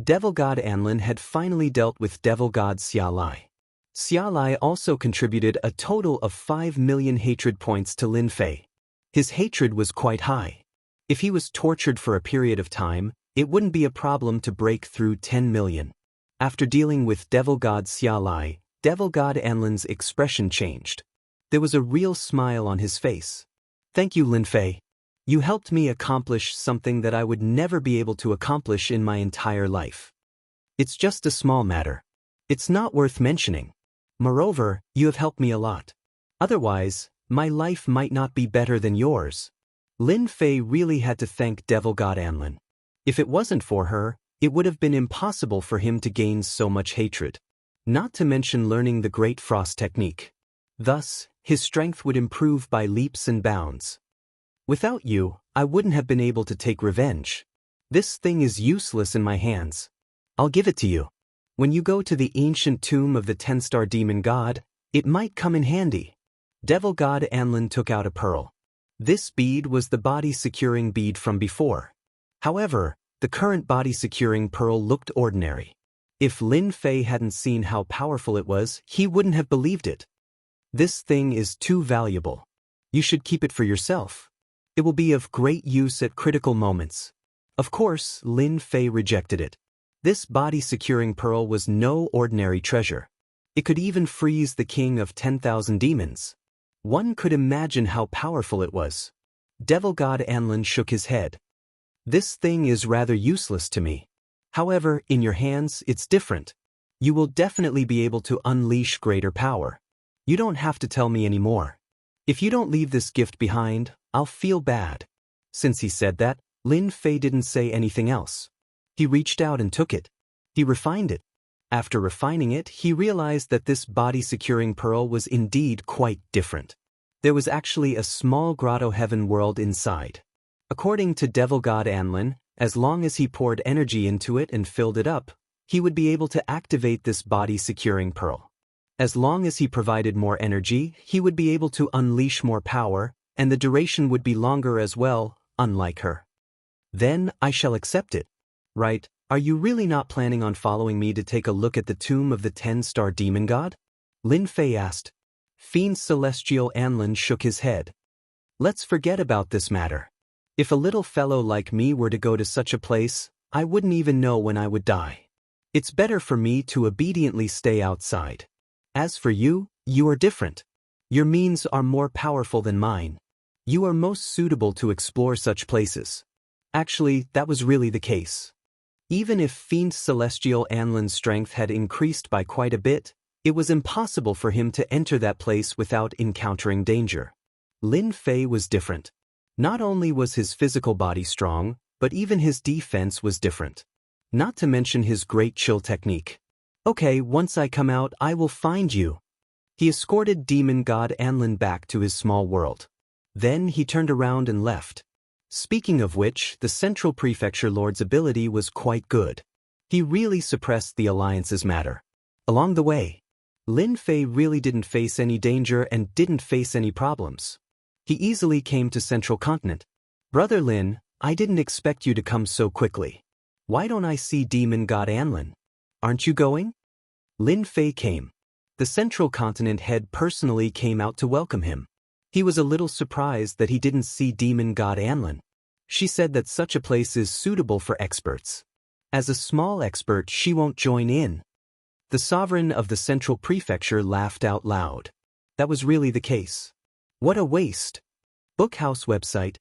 Devil god Anlin had finally dealt with devil god Xia Lai. Xia Lai also contributed a total of 5 million hatred points to Lin Fei. His hatred was quite high. If he was tortured for a period of time, it wouldn't be a problem to break through 10 million. After dealing with devil god Xia Lai, devil god Anlin's expression changed. There was a real smile on his face. Thank you, Lin Fei. You helped me accomplish something that I would never be able to accomplish in my entire life. It's just a small matter. It's not worth mentioning. Moreover, you have helped me a lot. Otherwise, my life might not be better than yours. Lin Fei really had to thank devil god Anlin. If it wasn't for her, it would have been impossible for him to gain so much hatred. Not to mention learning the Great Frost technique. Thus, his strength would improve by leaps and bounds. Without you, I wouldn't have been able to take revenge. This thing is useless in my hands. I'll give it to you. When you go to the ancient tomb of the 10-star demon god, it might come in handy. Devil god Anlin took out a pearl. This bead was the body-securing bead from before. However, the current body-securing pearl looked ordinary. If Lin Fei hadn't seen how powerful it was, he wouldn't have believed it. This thing is too valuable. You should keep it for yourself. It will be of great use at critical moments. Of course, Lin Fei rejected it. This body-securing pearl was no ordinary treasure. It could even freeze the king of 10,000 demons. One could imagine how powerful it was. Devil god Anlin shook his head. This thing is rather useless to me. However, in your hands, it's different. You will definitely be able to unleash greater power. You don't have to tell me anymore. If you don't leave this gift behind, I'll feel bad. Since he said that, Lin Fei didn't say anything else. He reached out and took it. He refined it. After refining it, he realized that this body-securing pearl was indeed quite different. There was actually a small grotto heaven world inside. According to devil god Anlin, as long as he poured energy into it and filled it up, he would be able to activate this body-securing pearl. As long as he provided more energy, he would be able to unleash more power, and the duration would be longer as well, unlike her. Then I shall accept it. Right? Are you really not planning on following me to take a look at the tomb of the 10-star demon god? Lin Fei asked. Fiend Celestial Anlin shook his head. Let's forget about this matter. If a little fellow like me were to go to such a place, I wouldn't even know when I would die. It's better for me to obediently stay outside. As for you, you are different. Your means are more powerful than mine. You are most suitable to explore such places. Actually, that was really the case. Even if Fiend Celestial Anlin's strength had increased by quite a bit, it was impossible for him to enter that place without encountering danger. Lin Fei was different. Not only was his physical body strong, but even his defense was different. Not to mention his great chill technique. Okay, once I come out, I will find you. He escorted demon god Anlin back to his small world. Then he turned around and left. Speaking of which, the Central Prefecture Lord's ability was quite good. He really suppressed the Alliance's matter. Along the way, Lin Fei really didn't face any danger and didn't face any problems. He easily came to Central Continent. Brother Lin, I didn't expect you to come so quickly. Why don't I see Demon God Anlin? Aren't you going? Lin Fei came. The Central Continent head personally came out to welcome him. He was a little surprised that he didn't see Demon God Anlin. She said that such a place is suitable for experts. As a small expert, she won't join in. The sovereign of the Central Prefecture laughed out loud. That was really the case. What a waste. Bookhouse website.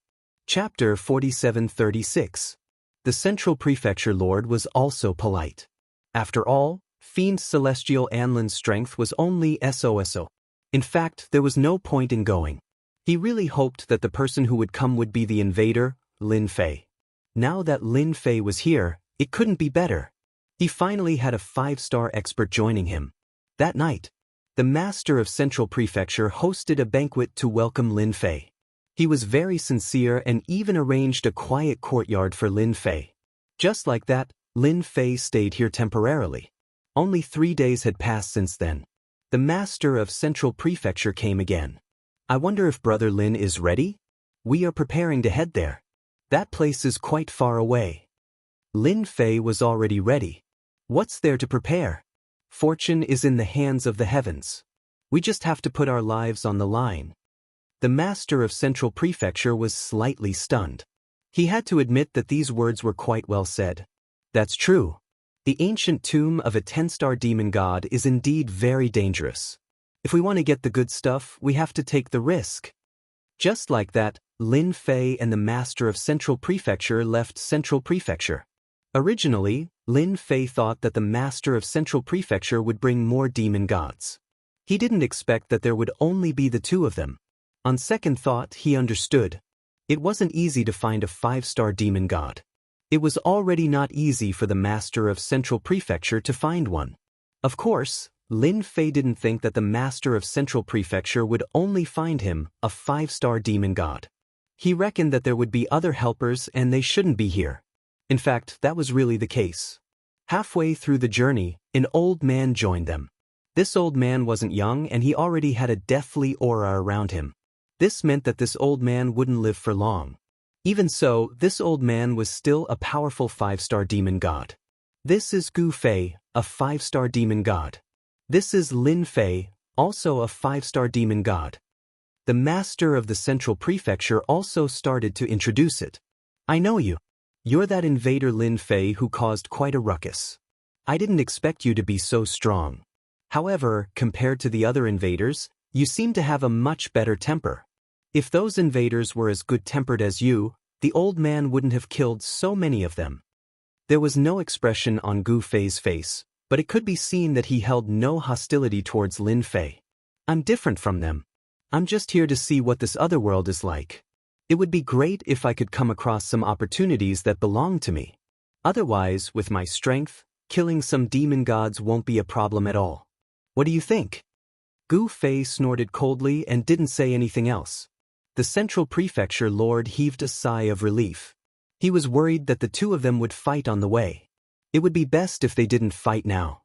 Chapter 4736. The Central Prefecture Lord was also polite. After all, Fiend Celestial Anlin's strength was only SOSO. In fact, there was no point in going. He really hoped that the person who would come would be the invader, Lin Fei. Now that Lin Fei was here, it couldn't be better. He finally had a 5-star expert joining him. That night, the master of Central Prefecture hosted a banquet to welcome Lin Fei. He was very sincere and even arranged a quiet courtyard for Lin Fei. Just like that, Lin Fei stayed here temporarily. Only 3 days had passed since then. The master of Central Prefecture came again. I wonder if Brother Lin is ready? We are preparing to head there. That place is quite far away. Lin Fei was already ready. What's there to prepare? Fortune is in the hands of the heavens. We just have to put our lives on the line. The master of Central Prefecture was slightly stunned. He had to admit that these words were quite well said. That's true. The ancient tomb of a 10-star demon god is indeed very dangerous. If we want to get the good stuff, we have to take the risk. Just like that, Lin Fei and the master of Central Prefecture left Central Prefecture. Originally, Lin Fei thought that the master of Central Prefecture would bring more demon gods. He didn't expect that there would only be the 2 of them. On second thought, he understood. It wasn't easy to find a 5-star demon god. It was already not easy for the master of Central Prefecture to find one. Of course, Lin Fei didn't think that the master of Central Prefecture would only find him, a 5-star demon god. He reckoned that there would be other helpers and they shouldn't be here. In fact, that was really the case. Halfway through the journey, an old man joined them. This old man wasn't young and he already had a deathly aura around him. This meant that this old man wouldn't live for long. Even so, this old man was still a powerful 5-star demon god. This is Gu Fei, a 5-star demon god. This is Lin Fei, also a 5-star demon god. The master of the Central Prefecture also started to introduce it. I know you. You're that invader Lin Fei who caused quite a ruckus. I didn't expect you to be so strong. However, compared to the other invaders, you seem to have a much better temper. If those invaders were as good-tempered as you, the old man wouldn't have killed so many of them. There was no expression on Gu Fei's face, but it could be seen that he held no hostility towards Lin Fei. I'm different from them. I'm just here to see what this other world is like. It would be great if I could come across some opportunities that belong to me. Otherwise, with my strength, killing some demon gods won't be a problem at all. What do you think? Gu Fei snorted coldly and didn't say anything else. The Central Prefecture Lord heaved a sigh of relief. He was worried that the 2 of them would fight on the way. It would be best if they didn't fight now.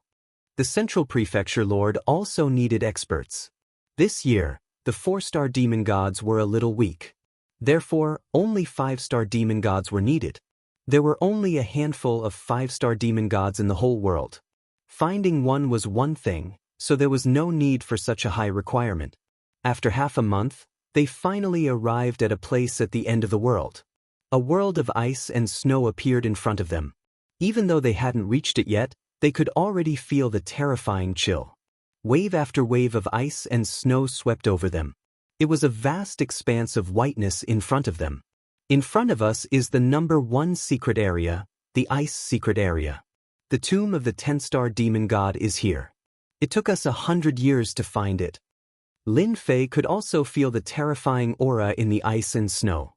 The Central Prefecture Lord also needed experts. This year, the 4-star demon gods were a little weak. Therefore, only 5-star demon gods were needed. There were only a handful of 5-star demon gods in the whole world. Finding one was one thing, so there was no need for such a high requirement. After half a month, they finally arrived at a place at the end of the world. A world of ice and snow appeared in front of them. Even though they hadn't reached it yet, they could already feel the terrifying chill. Wave after wave of ice and snow swept over them. It was a vast expanse of whiteness in front of them. In front of us is the #1 secret area, the ice secret area. The tomb of the 10-star demon god is here. It took us 100 years to find it. Lin Fei could also feel the terrifying aura in the ice and snow.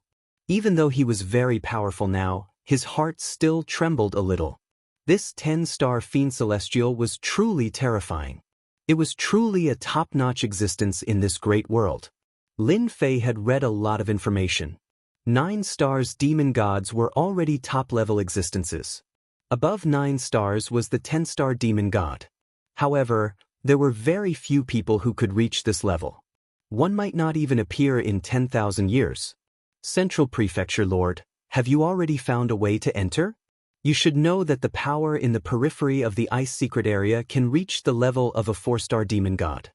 Even though he was very powerful now, his heart still trembled a little. This 10-star fiend celestial was truly terrifying. It was truly a top-notch existence in this great world. Lin Fei had read a lot of information. 9 stars demon gods were already top-level existences. Above 9 stars was the 10-star demon god. However, there were very few people who could reach this level. One might not even appear in 10,000 years. Central Prefecture Lord, have you already found a way to enter? You should know that the power in the periphery of the ice secret area can reach the level of a 4-star demon god.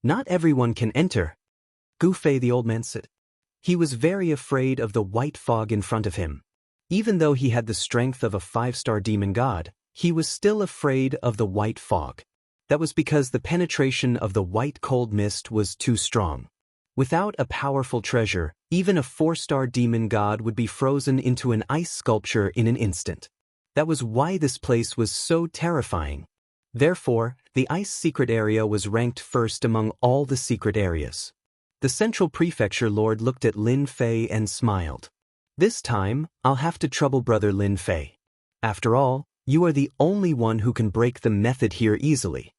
Not everyone can enter. Gu Fei, the old man, said. He was very afraid of the white fog in front of him. Even though he had the strength of a 5-star demon god, he was still afraid of the white fog. That was because the penetration of the white cold mist was too strong. Without a powerful treasure, even a 4-star demon god would be frozen into an ice sculpture in an instant. That was why this place was so terrifying. Therefore, the ice secret area was ranked first among all the secret areas. The Central Prefecture Lord looked at Lin Fei and smiled. This time, I'll have to trouble brother Lin Fei. After all, you are the only one who can break the method here easily.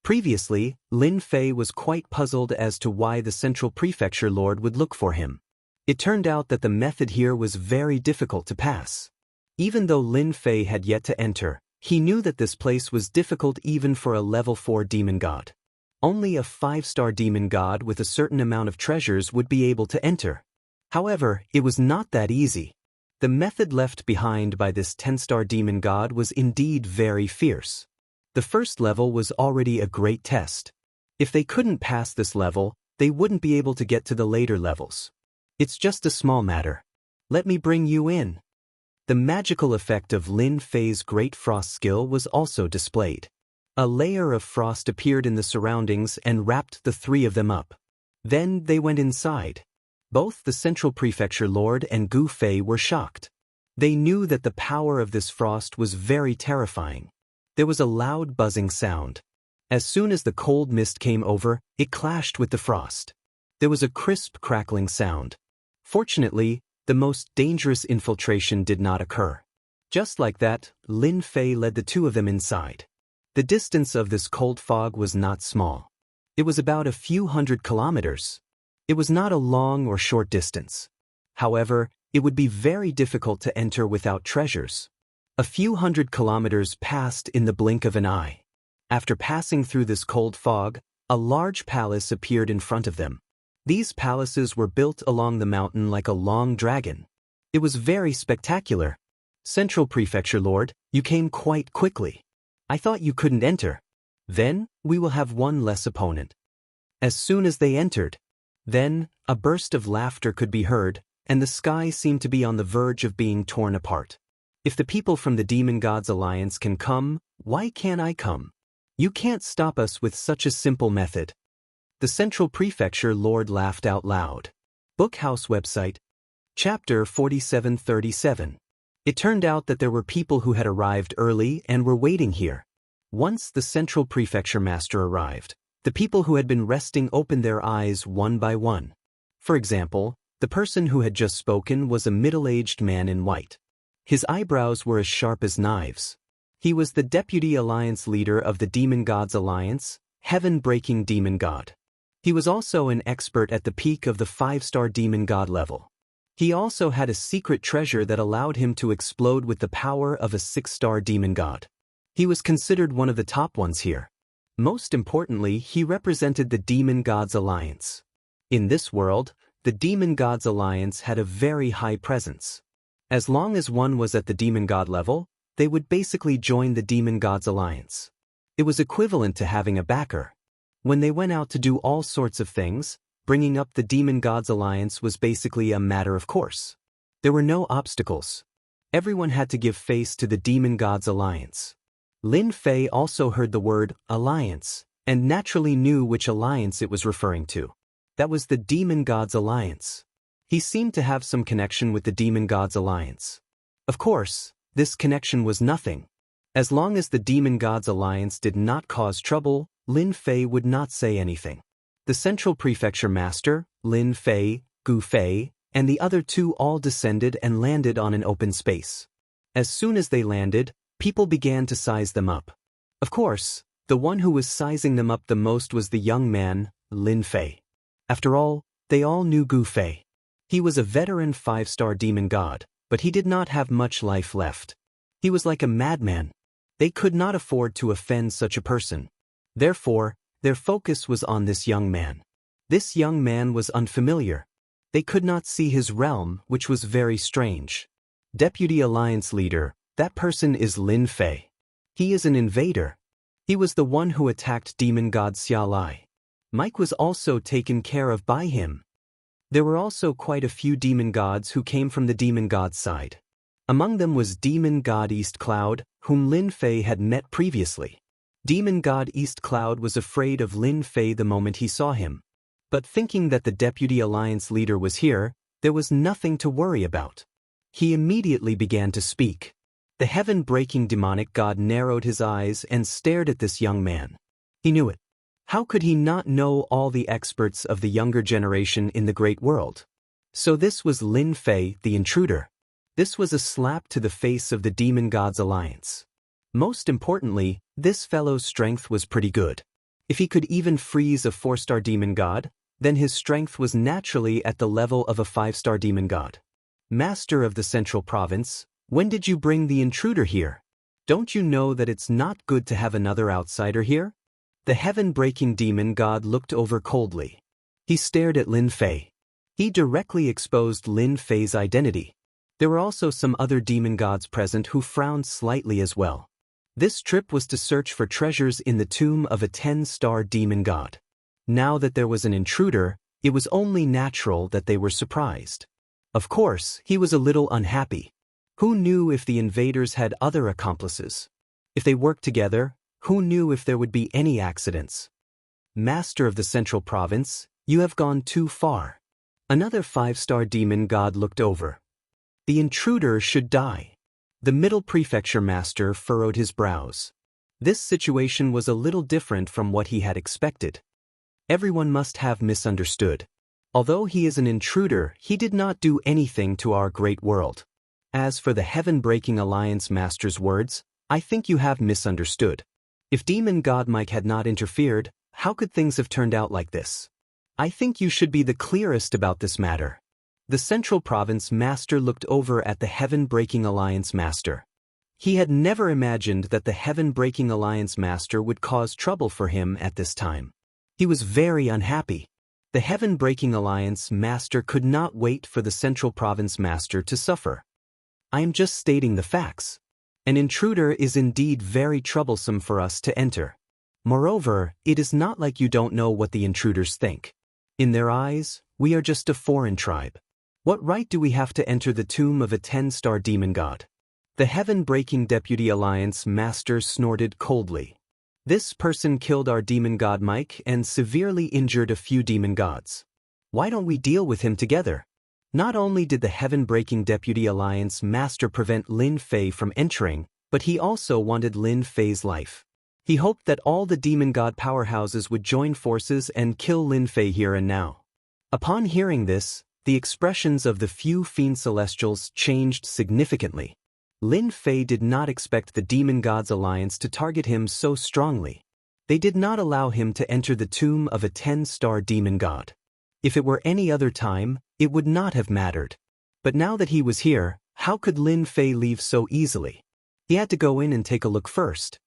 Previously, Lin Fei was quite puzzled as to why the Central Prefecture Lord would look for him. It turned out that the method here was very difficult to pass. Even though Lin Fei had yet to enter, he knew that this place was difficult even for a level 4 demon god. Only a 5-star demon god with a certain amount of treasures would be able to enter. However, it was not that easy. The method left behind by this 10-star demon god was indeed very fierce. The first level was already a great test. If they couldn't pass this level, they wouldn't be able to get to the later levels. It's just a small matter. Let me bring you in. The magical effect of Lin Fei's great frost skill was also displayed. A layer of frost appeared in the surroundings and wrapped the 3 of them up. Then they went inside. Both the Central Prefecture Lord and Gu Fei were shocked. They knew that the power of this frost was very terrifying. There was a loud buzzing sound. As soon as the cold mist came over, it clashed with the frost. There was a crisp crackling sound. Fortunately, the most dangerous infiltration did not occur. Just like that, Lin Fei led the 2 of them inside. The distance of this cold fog was not small. It was about a few hundred kilometers. It was not a long or short distance. However, it would be very difficult to enter without treasures. A few hundred kilometers passed in the blink of an eye. After passing through this cold fog, a large palace appeared in front of them. These palaces were built along the mountain like a long dragon. It was very spectacular. Central Prefecture Lord, you came quite quickly. I thought you couldn't enter. Then, we will have one less opponent. As soon as they entered, then, a burst of laughter could be heard, and the sky seemed to be on the verge of being torn apart. If the people from the Demon Gods Alliance can come, why can't I come? You can't stop us with such a simple method. The Central Prefecture Lord laughed out loud. Bookhouse website. Chapter 4737. It turned out that there were people who had arrived early and were waiting here. Once the Central Prefecture Master arrived, the people who had been resting opened their eyes one by one. For example, the person who had just spoken was a middle-aged man in white. His eyebrows were as sharp as knives. He was the Deputy Alliance Leader of the Demon Gods Alliance, Heaven-Breaking Demon God. He was also an expert at the peak of the 5-star Demon God level. He also had a secret treasure that allowed him to explode with the power of a 6-star Demon God. He was considered one of the top ones here. Most importantly, he represented the Demon Gods Alliance. In this world, the Demon Gods Alliance had a very high presence. As long as one was at the Demon God level, they would basically join the Demon Gods Alliance. It was equivalent to having a backer. When they went out to do all sorts of things, bringing up the Demon Gods Alliance was basically a matter of course. There were no obstacles. Everyone had to give face to the demon god's alliance. Lin Fei also heard the word alliance, and naturally knew which alliance it was referring to. That was the demon god's alliance. He seemed to have some connection with the demon god's alliance. Of course, this connection was nothing. As long as the demon god's alliance did not cause trouble, Lin Fei would not say anything. The central prefecture master, Lin Fei, Gu Fei, and the other two all descended and landed on an open space. As soon as they landed, people began to size them up. Of course, the one who was sizing them up the most was the young man, Lin Fei. After all, they all knew Gu Fei. He was a veteran 5-star demon god, but he did not have much life left. He was like a madman. They could not afford to offend such a person. Therefore, their focus was on this young man. This young man was unfamiliar. They could not see his realm, which was very strange. Deputy Alliance Leader, that person is Lin Fei. He is an invader. He was the one who attacked demon god Xia Lai. Mike was also taken care of by him. There were also quite a few demon gods who came from the demon god side. Among them was demon god East Cloud, whom Lin Fei had met previously. Demon god East Cloud was afraid of Lin Fei the moment he saw him. But thinking that the Deputy Alliance Leader was here, there was nothing to worry about. He immediately began to speak. The heaven-breaking demonic god narrowed his eyes and stared at this young man. He knew it. How could he not know all the experts of the younger generation in the great world? So this was Lin Fei, the intruder. This was a slap to the face of the demon god's alliance. Most importantly, this fellow's strength was pretty good. If he could even freeze a 4-star demon god, then his strength was naturally at the level of a 5-star demon god. Master of the Central Province, when did you bring the intruder here? Don't you know that it's not good to have another outsider here? The heaven-breaking demon god looked over coldly. He stared at Lin Fei. He directly exposed Lin Fei's identity. There were also some other demon gods present who frowned slightly as well. This trip was to search for treasures in the tomb of a 10-star demon god. Now that there was an intruder, it was only natural that they were surprised. Of course, he was a little unhappy. Who knew if the invaders had other accomplices? If they worked together, who knew if there would be any accidents? Master of the Central Province, you have gone too far. Another 5-star demon god looked over. The intruder should die. The middle prefecture master furrowed his brows. This situation was a little different from what he had expected. Everyone must have misunderstood. Although he is an intruder, he did not do anything to our great world. As for the heaven-breaking alliance master's words, I think you have misunderstood. If Demon God Mike had not interfered, how could things have turned out like this? I think you should be the clearest about this matter. The Central Province Master looked over at the Heaven-Breaking Alliance Master. He had never imagined that the Heaven-Breaking Alliance Master would cause trouble for him at this time. He was very unhappy. The Heaven-Breaking Alliance Master could not wait for the Central Province Master to suffer. I am just stating the facts. An intruder is indeed very troublesome for us to enter. Moreover, it is not like you don't know what the intruders think. In their eyes, we are just a foreign tribe. What right do we have to enter the tomb of a 10-star demon god? The Heaven-Breaking Deputy Alliance Master snorted coldly. This person killed our demon god Mike and severely injured a few demon gods. Why don't we deal with him together? Not only did the Heaven-Breaking Deputy Alliance Master prevent Lin Fei from entering, but he also wanted Lin Fei's life. He hoped that all the demon god powerhouses would join forces and kill Lin Fei here and now. Upon hearing this, the expressions of the few fiend celestials changed significantly. Lin Fei did not expect the Demon Gods Alliance to target him so strongly. They did not allow him to enter the tomb of a 10-star demon god. If it were any other time, it would not have mattered. But now that he was here, how could Lin Fei leave so easily? He had to go in and take a look first.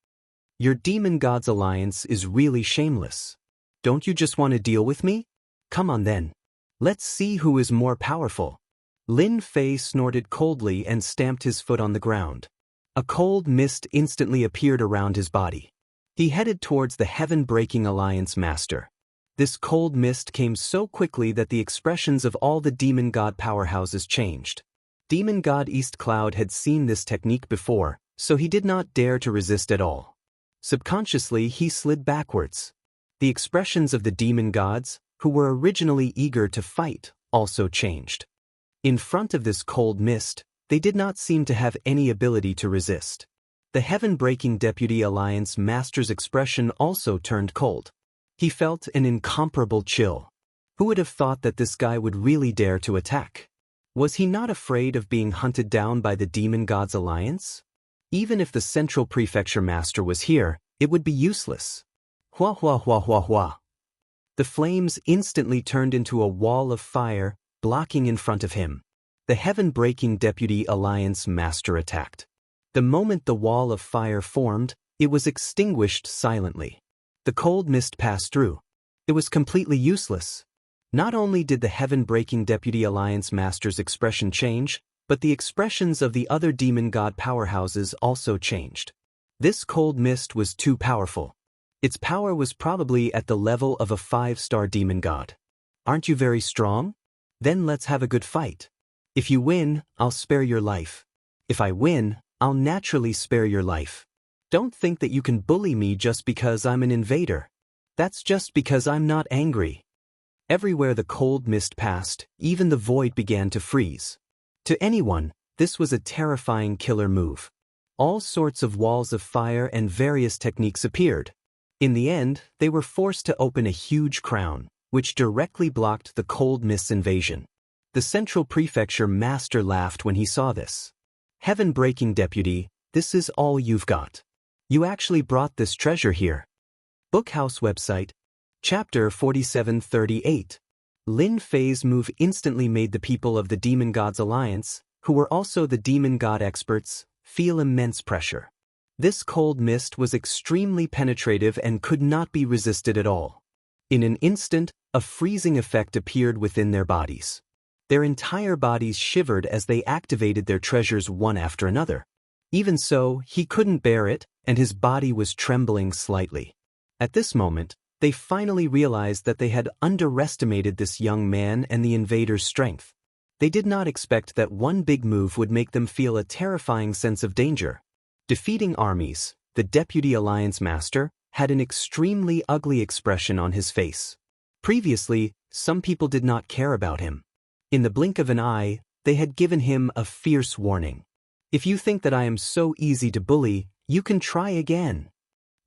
Your Demon Gods Alliance is really shameless. Don't you just want to deal with me? Come on then. Let's see who is more powerful. Lin Fei snorted coldly and stamped his foot on the ground. A cold mist instantly appeared around his body. He headed towards the Heaven-Breaking Alliance Master. This cold mist came so quickly that the expressions of all the demon god powerhouses changed. Demon God East Cloud had seen this technique before, so he did not dare to resist at all. Subconsciously, he slid backwards. The expressions of the demon gods, who were originally eager to fight, also changed. In front of this cold mist, they did not seem to have any ability to resist. The heaven-breaking Deputy Alliance Master's expression also turned cold. He felt an incomparable chill. Who would have thought that this guy would really dare to attack? Was he not afraid of being hunted down by the Demon Gods Alliance? Even if the Central Prefecture Master was here, it would be useless. Hua hua hua hua hua. The flames instantly turned into a wall of fire, blocking in front of him. The heaven-breaking Deputy Alliance Master attacked. The moment the wall of fire formed, it was extinguished silently. The cold mist passed through. It was completely useless. Not only did the heaven-breaking Deputy Alliance Master's expression change, but the expressions of the other demon god powerhouses also changed. This cold mist was too powerful. Its power was probably at the level of a 5-star demon god. Aren't you very strong? Then let's have a good fight. If you win, I'll spare your life. If I win, I'll naturally spare your life. Don't think that you can bully me just because I'm an invader. That's just because I'm not angry. Everywhere the cold mist passed, even the void began to freeze. To anyone, this was a terrifying killer move. All sorts of walls of fire and various techniques appeared. In the end, they were forced to open a huge crown, which directly blocked the cold mist's invasion. The Central Prefecture Master laughed when he saw this. Heaven-breaking Deputy, this is all you've got. You actually brought this treasure here. Bookhouse website. Chapter 4738. Lin Fei's move instantly made the people of the Demon Gods Alliance, who were also the demon god experts, feel immense pressure. This cold mist was extremely penetrative and could not be resisted at all. In an instant, a freezing effect appeared within their bodies. Their entire bodies shivered as they activated their treasures one after another. Even so, he couldn't bear it, and his body was trembling slightly. At this moment, they finally realized that they had underestimated this young man and the invader's strength. They did not expect that one big move would make them feel a terrifying sense of danger. Defeating armies, the Deputy Alliance Master had an extremely ugly expression on his face. Previously, some people did not care about him. In the blink of an eye, they had given him a fierce warning. If you think that I am so easy to bully, you can try again.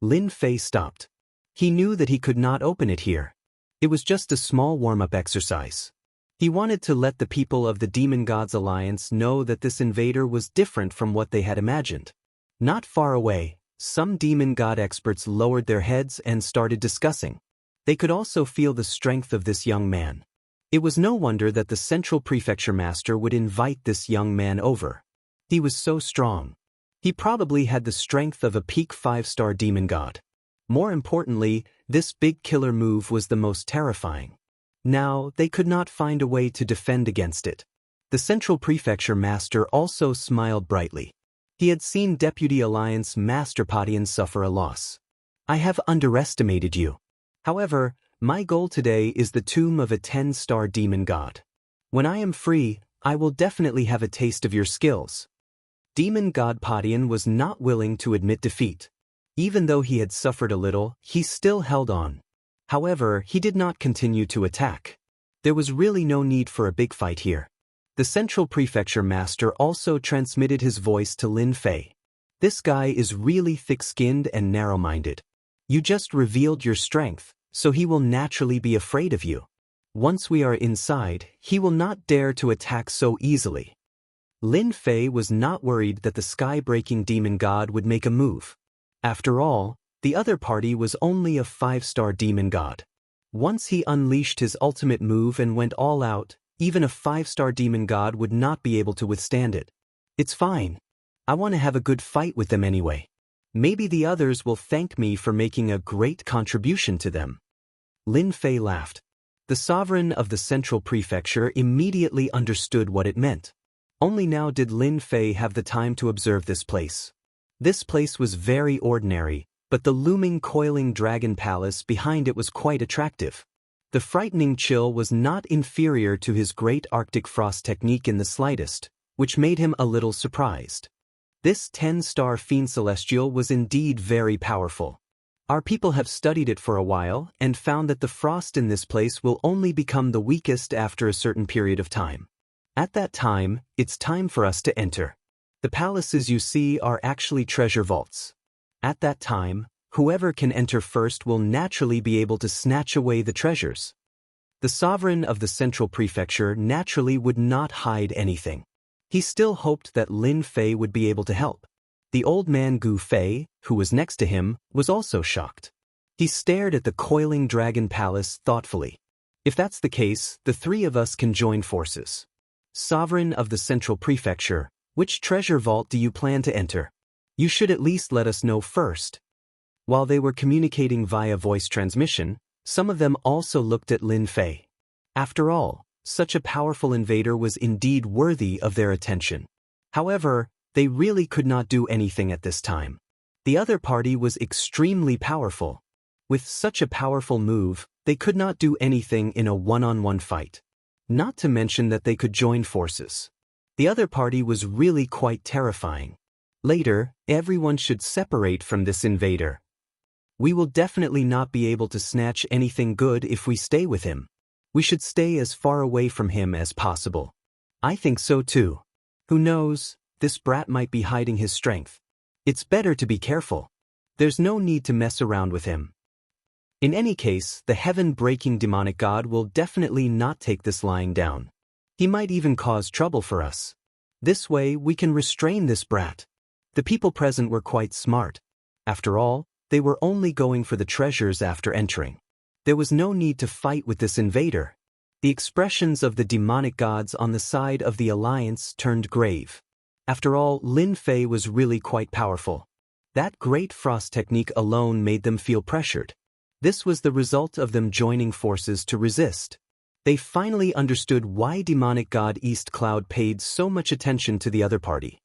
Lin Fei stopped. He knew that he could not open it here. It was just a small warm-up exercise. He wanted to let the people of the Demon Gods Alliance know that this invader was different from what they had imagined. Not far away, some demon god experts lowered their heads and started discussing. They could also feel the strength of this young man. It was no wonder that the Central Prefecture Master would invite this young man over. He was so strong. He probably had the strength of a peak 5-star demon god. More importantly, this big killer move was the most terrifying. Now, they could not find a way to defend against it. The Central Prefecture Master also smiled brightly. He had seen Deputy Alliance Master Patian suffer a loss. I have underestimated you. However, my goal today is the tomb of a 10-star demon god. When I am free, I will definitely have a taste of your skills. Demon God Patian was not willing to admit defeat. Even though he had suffered a little, he still held on. However, he did not continue to attack. There was really no need for a big fight here. The Central Prefecture Master also transmitted his voice to Lin Fei. This guy is really thick-skinned and narrow-minded. You just revealed your strength, so he will naturally be afraid of you. Once we are inside, he will not dare to attack so easily. Lin Fei was not worried that the sky-breaking demon god would make a move. After all, the other party was only a 5-star demon god. Once he unleashed his ultimate move and went all out, even a 5-star demon god would not be able to withstand it. It's fine. I want to have a good fight with them anyway. Maybe the others will thank me for making a great contribution to them. Lin Fei laughed. The sovereign of the Central Prefecture immediately understood what it meant. Only now did Lin Fei have the time to observe this place. This place was very ordinary, but the looming coiling dragon palace behind it was quite attractive. The frightening chill was not inferior to his great Arctic frost technique in the slightest, which made him a little surprised. This 10-star fiend celestial was indeed very powerful. Our people have studied it for a while and found that the frost in this place will only become the weakest after a certain period of time. At that time, it's time for us to enter. The palaces you see are actually treasure vaults. At that time, whoever can enter first will naturally be able to snatch away the treasures. The sovereign of the central prefecture naturally would not hide anything. He still hoped that Lin Fei would be able to help. The old man Gu Fei, who was next to him, was also shocked. He stared at the coiling dragon palace thoughtfully. If that's the case, the three of us can join forces. Sovereign of the central prefecture, which treasure vault do you plan to enter? You should at least let us know first. While they were communicating via voice transmission, some of them also looked at Lin Fei. After all, such a powerful invader was indeed worthy of their attention. However, they really could not do anything at this time. The other party was extremely powerful. With such a powerful move, they could not do anything in a one-on-one fight. Not to mention that they could join forces. The other party was really quite terrifying. Later, everyone should separate from this invader. We will definitely not be able to snatch anything good if we stay with him. We should stay as far away from him as possible. I think so too. Who knows, this brat might be hiding his strength. It's better to be careful. There's no need to mess around with him. In any case, the heaven-breaking demonic god will definitely not take this lying down. He might even cause trouble for us. This way, we can restrain this brat. The people present were quite smart. After all, they were only going for the treasures after entering. There was no need to fight with this invader. The expressions of the demonic gods on the side of the alliance turned grave. After all, Lin Fei was really quite powerful. That great frost technique alone made them feel pressured. This was the result of them joining forces to resist. They finally understood why demonic god East Cloud paid so much attention to the other party.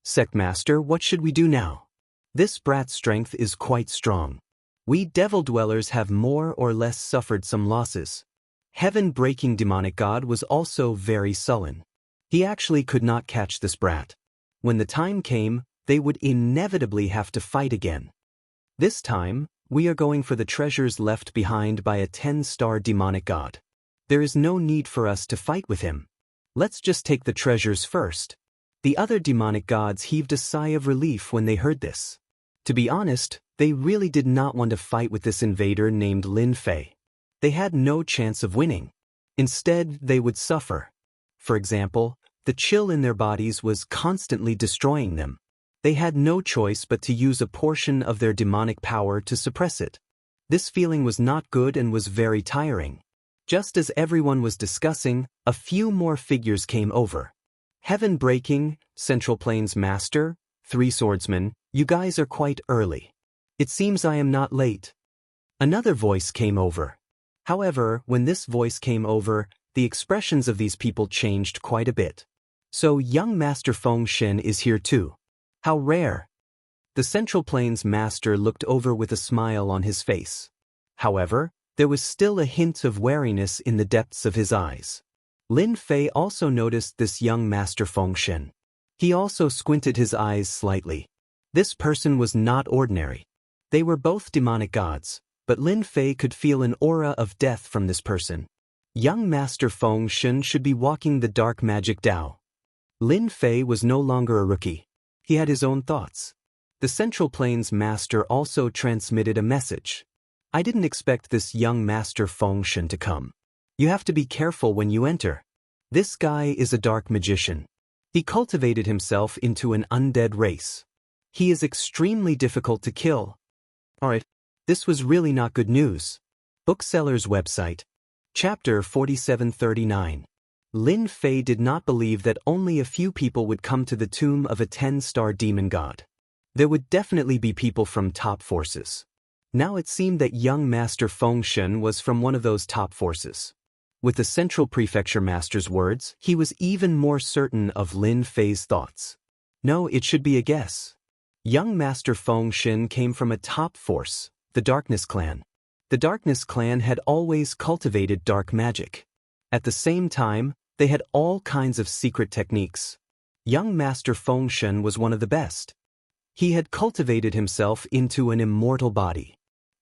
Sectmaster, what should we do now? This brat's strength is quite strong. We devil dwellers have more or less suffered some losses. Heaven-breaking demonic god was also very sullen. He actually could not catch this brat. When the time came, they would inevitably have to fight again. This time, we are going for the treasures left behind by a 10-star demonic god. There is no need for us to fight with him. Let's just take the treasures first. The other demonic gods heaved a sigh of relief when they heard this. To be honest, they really did not want to fight with this invader named Lin Fei. They had no chance of winning. Instead, they would suffer. For example, the chill in their bodies was constantly destroying them. They had no choice but to use a portion of their demonic power to suppress it. This feeling was not good and was very tiring. Just as everyone was discussing, a few more figures came over. Heaven-breaking, Central Plains Master, 3 swordsmen, you guys are quite early. It seems I am not late. Another voice came over. However, when this voice came over, the expressions of these people changed quite a bit. So young Master Feng Shen is here too. How rare. The Central Plains Master looked over with a smile on his face. However, there was still a hint of wariness in the depths of his eyes. Lin Fei also noticed this young Master Feng Shen. He also squinted his eyes slightly. This person was not ordinary. They were both demonic gods, but Lin Fei could feel an aura of death from this person. Young Master Feng Shen should be walking the dark magic Dao. Lin Fei was no longer a rookie. He had his own thoughts. The Central Plains Master also transmitted a message. I didn't expect this young Master Feng Shen to come. You have to be careful when you enter. This guy is a dark magician. He cultivated himself into an undead race. He is extremely difficult to kill. Alright, this was really not good news. Bookseller's website. Chapter 4739. Lin Fei did not believe that only a few people would come to the tomb of a 10-star demon god. There would definitely be people from top forces. Now it seemed that young Master Feng Shen was from one of those top forces. With the Central Prefecture Master's words, he was even more certain of Lin Fei's thoughts. No, it should be a guess. Young Master Feng Shen came from a top force, the Darkness Clan. The Darkness Clan had always cultivated dark magic. At the same time, they had all kinds of secret techniques. Young Master Fengshen was one of the best. He had cultivated himself into an immortal body.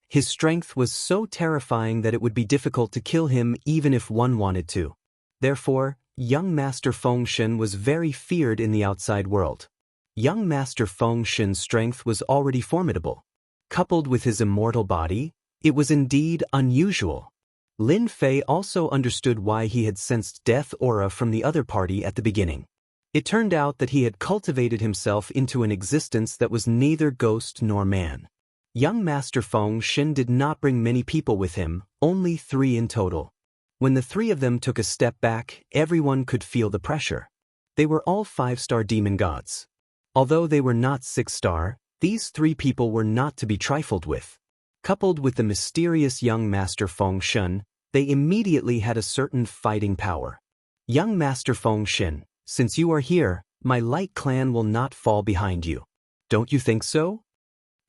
His strength was so terrifying that it would be difficult to kill him even if one wanted to. Therefore, young Master Fengshen was very feared in the outside world. Young Master Fengshen's strength was already formidable. Coupled with his immortal body, it was indeed unusual. Lin Fei also understood why he had sensed death aura from the other party at the beginning. It turned out that he had cultivated himself into an existence that was neither ghost nor man. Young Master Fengshen did not bring many people with him, only 3 in total. When the 3 of them took a step back, everyone could feel the pressure. They were all 5-star demon gods. Although they were not 6-star, these 3 people were not to be trifled with. Coupled with the mysterious young Master Fengshen, they immediately had a certain fighting power. Young Master Fengshen, since you are here, my light clan will not fall behind you. Don't you think so?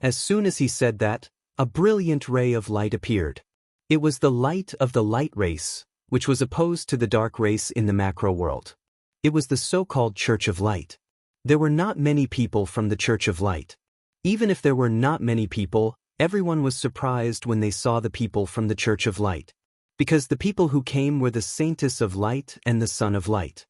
As soon as he said that, a brilliant ray of light appeared. It was the light of the light race, which was opposed to the dark race in the macro world. It was the so-called Church of Light. There were not many people from the Church of Light. Even if there were not many people, everyone was surprised when they saw the people from the Church of Light. Because the people who came were the Saintess of Light and the Son of Light.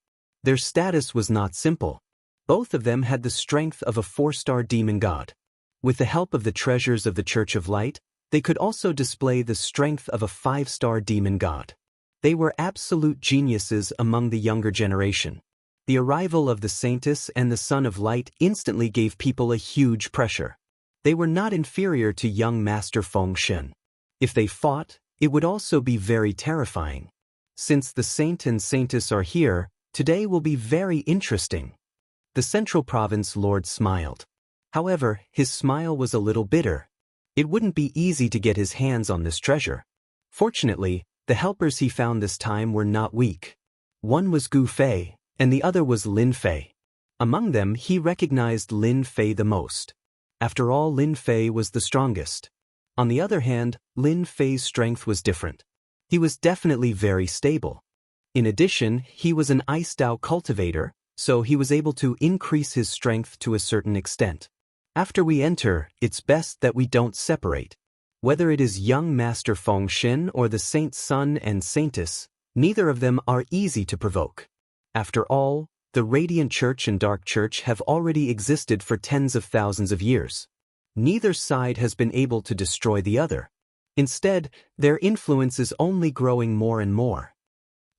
Their status was not simple. Both of them had the strength of a 4-star demon god. With the help of the treasures of the Church of Light, they could also display the strength of a 5-star demon god. They were absolute geniuses among the younger generation. The arrival of the Saintess and the Son of Light instantly gave people a huge pressure. They were not inferior to young Master Fengshen. If they fought, it would also be very terrifying. Since the Saint and Saintess are here, today will be very interesting. The Central Province Lord smiled. However, his smile was a little bitter. It wouldn't be easy to get his hands on this treasure. Fortunately, the helpers he found this time were not weak. One was Gu Fei, and the other was Lin Fei. Among them, he recognized Lin Fei the most. After all, Lin Fei was the strongest. On the other hand, Lin Fei's strength was different. He was definitely very stable. In addition, he was an Ice Dao cultivator, so he was able to increase his strength to a certain extent. After we enter, it's best that we don't separate. Whether it is young Master Fengshen or the Saint's son and Saintess, neither of them are easy to provoke. After all, the Radiant Church and Dark Church have already existed for tens of thousands of years. Neither side has been able to destroy the other. Instead, their influence is only growing more and more.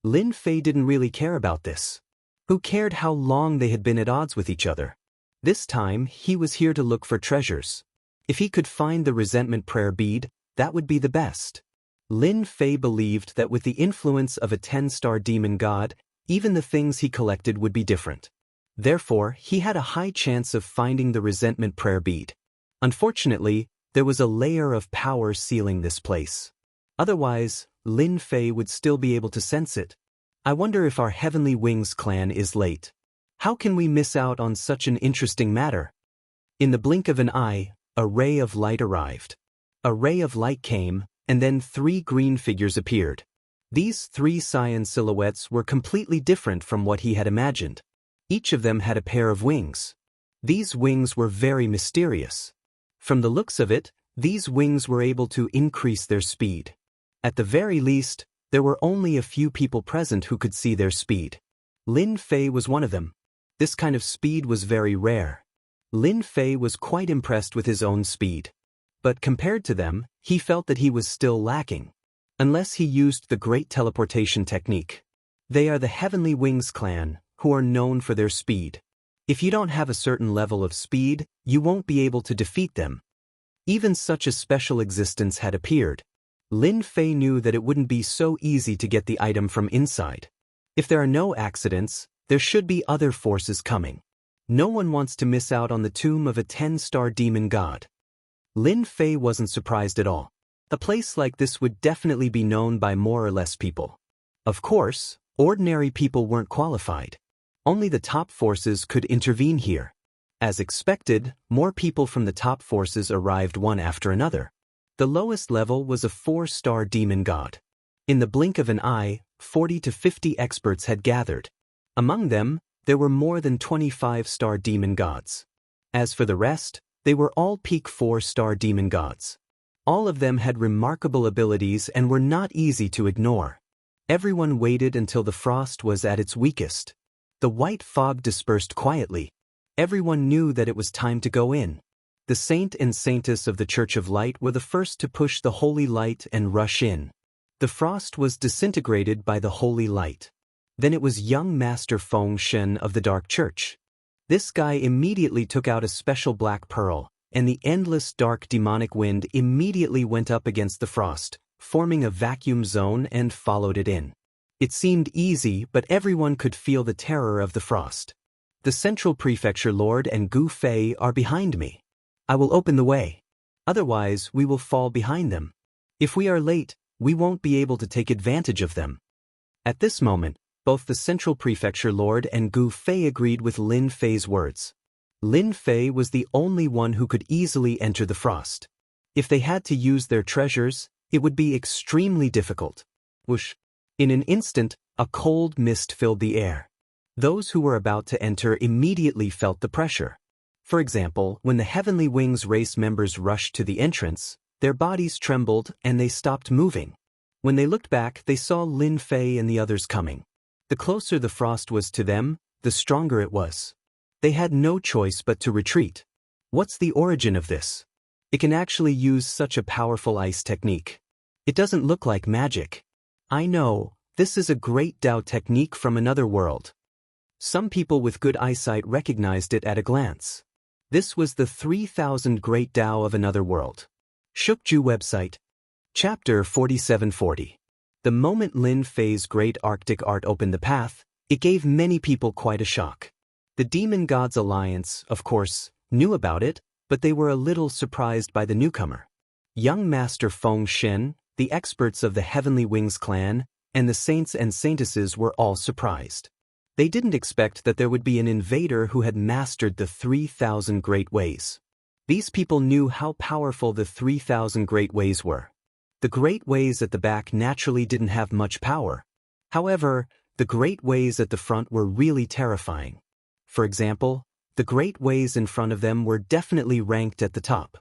Lin Fei didn't really care about this. Who cared how long they had been at odds with each other? This time, he was here to look for treasures. If he could find the resentment prayer bead, that would be the best. Lin Fei believed that with the influence of a 10-star demon god, even the things he collected would be different. Therefore, he had a high chance of finding the resentment prayer bead. Unfortunately, there was a layer of power sealing this place. Otherwise, Lin Fei would still be able to sense it. I wonder if our Heavenly Wings clan is late. How can we miss out on such an interesting matter? In the blink of an eye, a ray of light arrived. A ray of light came, and then 3 green figures appeared. These 3 cyan silhouettes were completely different from what he had imagined. Each of them had a pair of wings. These wings were very mysterious. From the looks of it, these wings were able to increase their speed. At the very least, there were only a few people present who could see their speed. Lin Fei was one of them. This kind of speed was very rare. Lin Fei was quite impressed with his own speed. But compared to them, he felt that he was still lacking. Unless he used the great teleportation technique. They are the Heavenly Wings clan, who are known for their speed. If you don't have a certain level of speed, you won't be able to defeat them. Even such a special existence had appeared. Lin Fei knew that it wouldn't be so easy to get the item from inside. If there are no accidents, there should be other forces coming. No one wants to miss out on the tomb of a 10-star demon god. Lin Fei wasn't surprised at all. A place like this would definitely be known by more or less people. Of course, ordinary people weren't qualified. Only the top forces could intervene here. As expected, more people from the top forces arrived one after another. The lowest level was a 4-star demon god. In the blink of an eye, 40 to 50 experts had gathered. Among them, There were more than 25-star demon gods. As for the rest, they were all peak 4-star demon gods. All of them had remarkable abilities and were not easy to ignore. Everyone waited until the frost was at its weakest. The white fog dispersed quietly. Everyone knew that it was time to go in. The saint and saintess of the Church of Light were the first to push the holy light and rush in. The frost was disintegrated by the holy light. Then it was young Master Feng Shen of the Dark Church. This guy immediately took out a special black pearl, and the endless dark demonic wind immediately went up against the frost, forming a vacuum zone and followed it in. It seemed easy, but everyone could feel the terror of the frost. The Central Prefecture Lord and Gu Fei are behind me. I will open the way. Otherwise, we will fall behind them. If we are late, we won't be able to take advantage of them. At this moment, both the Central Prefecture Lord and Gu Fei agreed with Lin Fei's words. Lin Fei was the only one who could easily enter the frost. If they had to use their treasures, it would be extremely difficult. Whoosh! In an instant, a cold mist filled the air. Those who were about to enter immediately felt the pressure. For example, when the Heavenly Wings race members rushed to the entrance, their bodies trembled and they stopped moving. When they looked back, they saw Lin Fei and the others coming. The closer the frost was to them, the stronger it was. They had no choice but to retreat. What's the origin of this? It can actually use such a powerful ice technique. It doesn't look like magic. I know, this is a great Dao technique from another world. Some people with good eyesight recognized it at a glance. This was the 3000 Great Dao of Another World. Shukju website. Chapter 4740. The moment Lin Fei's great Arctic art opened the path, it gave many people quite a shock. The Demon Gods Alliance, of course, knew about it, but they were a little surprised by the newcomer. Young Master Feng Shen, the experts of the Heavenly Wings clan, and the saints and saintesses were all surprised. They didn't expect that there would be an invader who had mastered the 3000 Great Ways. These people knew how powerful the 3000 Great Ways were. The Great Ways at the back naturally didn't have much power. However, the Great Ways at the front were really terrifying. For example, the Great Ways in front of them were definitely ranked at the top.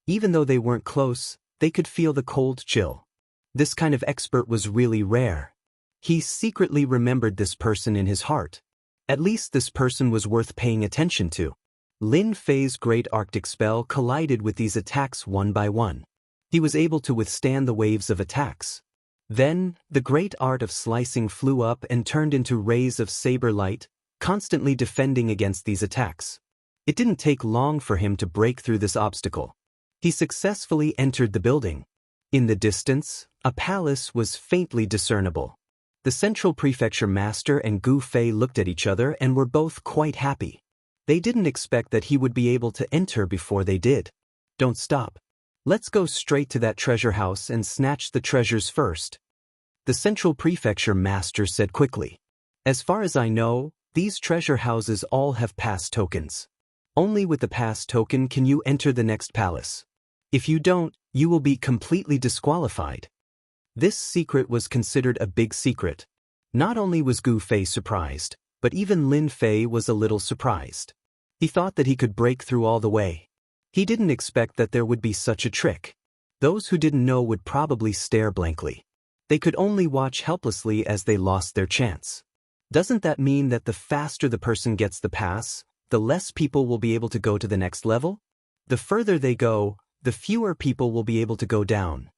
Even though they weren't close, they could feel the cold chill. This kind of expert was really rare. He secretly remembered this person in his heart. At least this person was worth paying attention to. Lin Fei's great Arctic spell collided with these attacks one by one. He was able to withstand the waves of attacks. Then, the great art of slicing flew up and turned into rays of saber light, constantly defending against these attacks. It didn't take long for him to break through this obstacle. He successfully entered the building. In the distance, a palace was faintly discernible. The Central Prefecture Master and Gu Fei looked at each other and were both quite happy. They didn't expect that he would be able to enter before they did. Don't stop. Let's go straight to that treasure house and snatch the treasures first. The Central Prefecture Master said quickly. As far as I know, these treasure houses all have pass tokens. Only with the pass token can you enter the next palace. If you don't, you will be completely disqualified. This secret was considered a big secret. Not only was Gu Fei surprised, but even Lin Fei was a little surprised. He thought that he could break through all the way. He didn't expect that there would be such a trick. Those who didn't know would probably stare blankly. They could only watch helplessly as they lost their chance. Doesn't that mean that the faster the person gets the pass, the less people will be able to go to the next level? The further they go, the fewer people will be able to go down.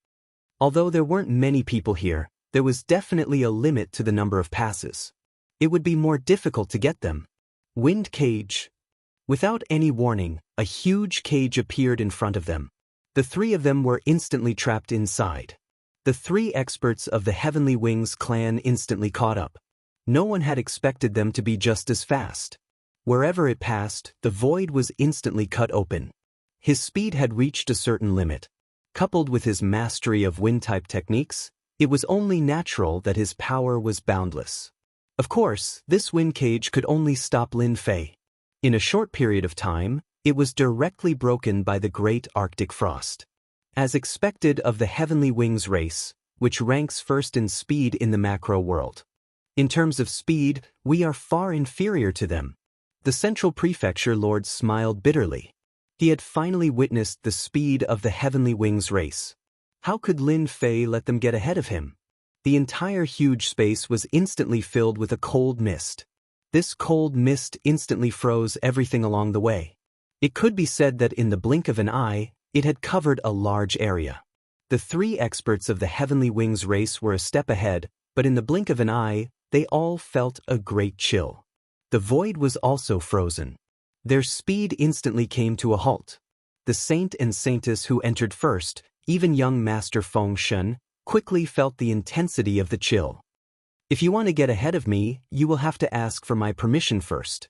Although there weren't many people here, there was definitely a limit to the number of passes. It would be more difficult to get them. Wind cage. Without any warning, a huge cage appeared in front of them. The three of them were instantly trapped inside. The three experts of the Heavenly Wings clan instantly caught up. No one had expected them to be just as fast. Wherever it passed, the void was instantly cut open. His speed had reached a certain limit. Coupled with his mastery of wind-type techniques, it was only natural that his power was boundless. Of course, this wind cage could only stop Lin Fei. In a short period of time, it was directly broken by the great Arctic frost. As expected of the Heavenly Wings race, which ranks first in speed in the macro world. In terms of speed, we are far inferior to them. The Central Prefecture Lord smiled bitterly. He had finally witnessed the speed of the Heavenly Wings race. How could Lin Fei let them get ahead of him? The entire huge space was instantly filled with a cold mist. This cold mist instantly froze everything along the way. It could be said that in the blink of an eye, it had covered a large area. The three experts of the Heavenly Wings race were a step ahead, but in the blink of an eye, they all felt a great chill. The void was also frozen. Their speed instantly came to a halt. The saint and saintess who entered first, even young Master Feng Shen, quickly felt the intensity of the chill. If you want to get ahead of me, you will have to ask for my permission first.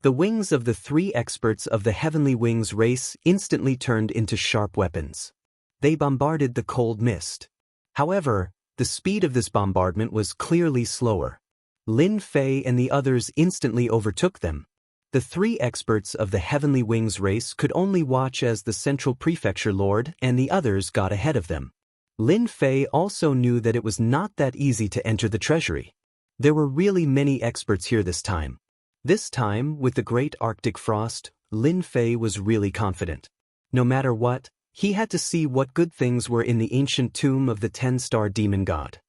The wings of the three experts of the Heavenly Wings race instantly turned into sharp weapons. They bombarded the cold mist. However, the speed of this bombardment was clearly slower. Lin Fei and the others instantly overtook them. The three experts of the Heavenly Wings race could only watch as the Central Prefecture Lord and the others got ahead of them. Lin Fei also knew that it was not that easy to enter the treasury. There were really many experts here this time. This time, with the great Arctic frost, Lin Fei was really confident. No matter what, he had to see what good things were in the ancient tomb of the 10-star demon god.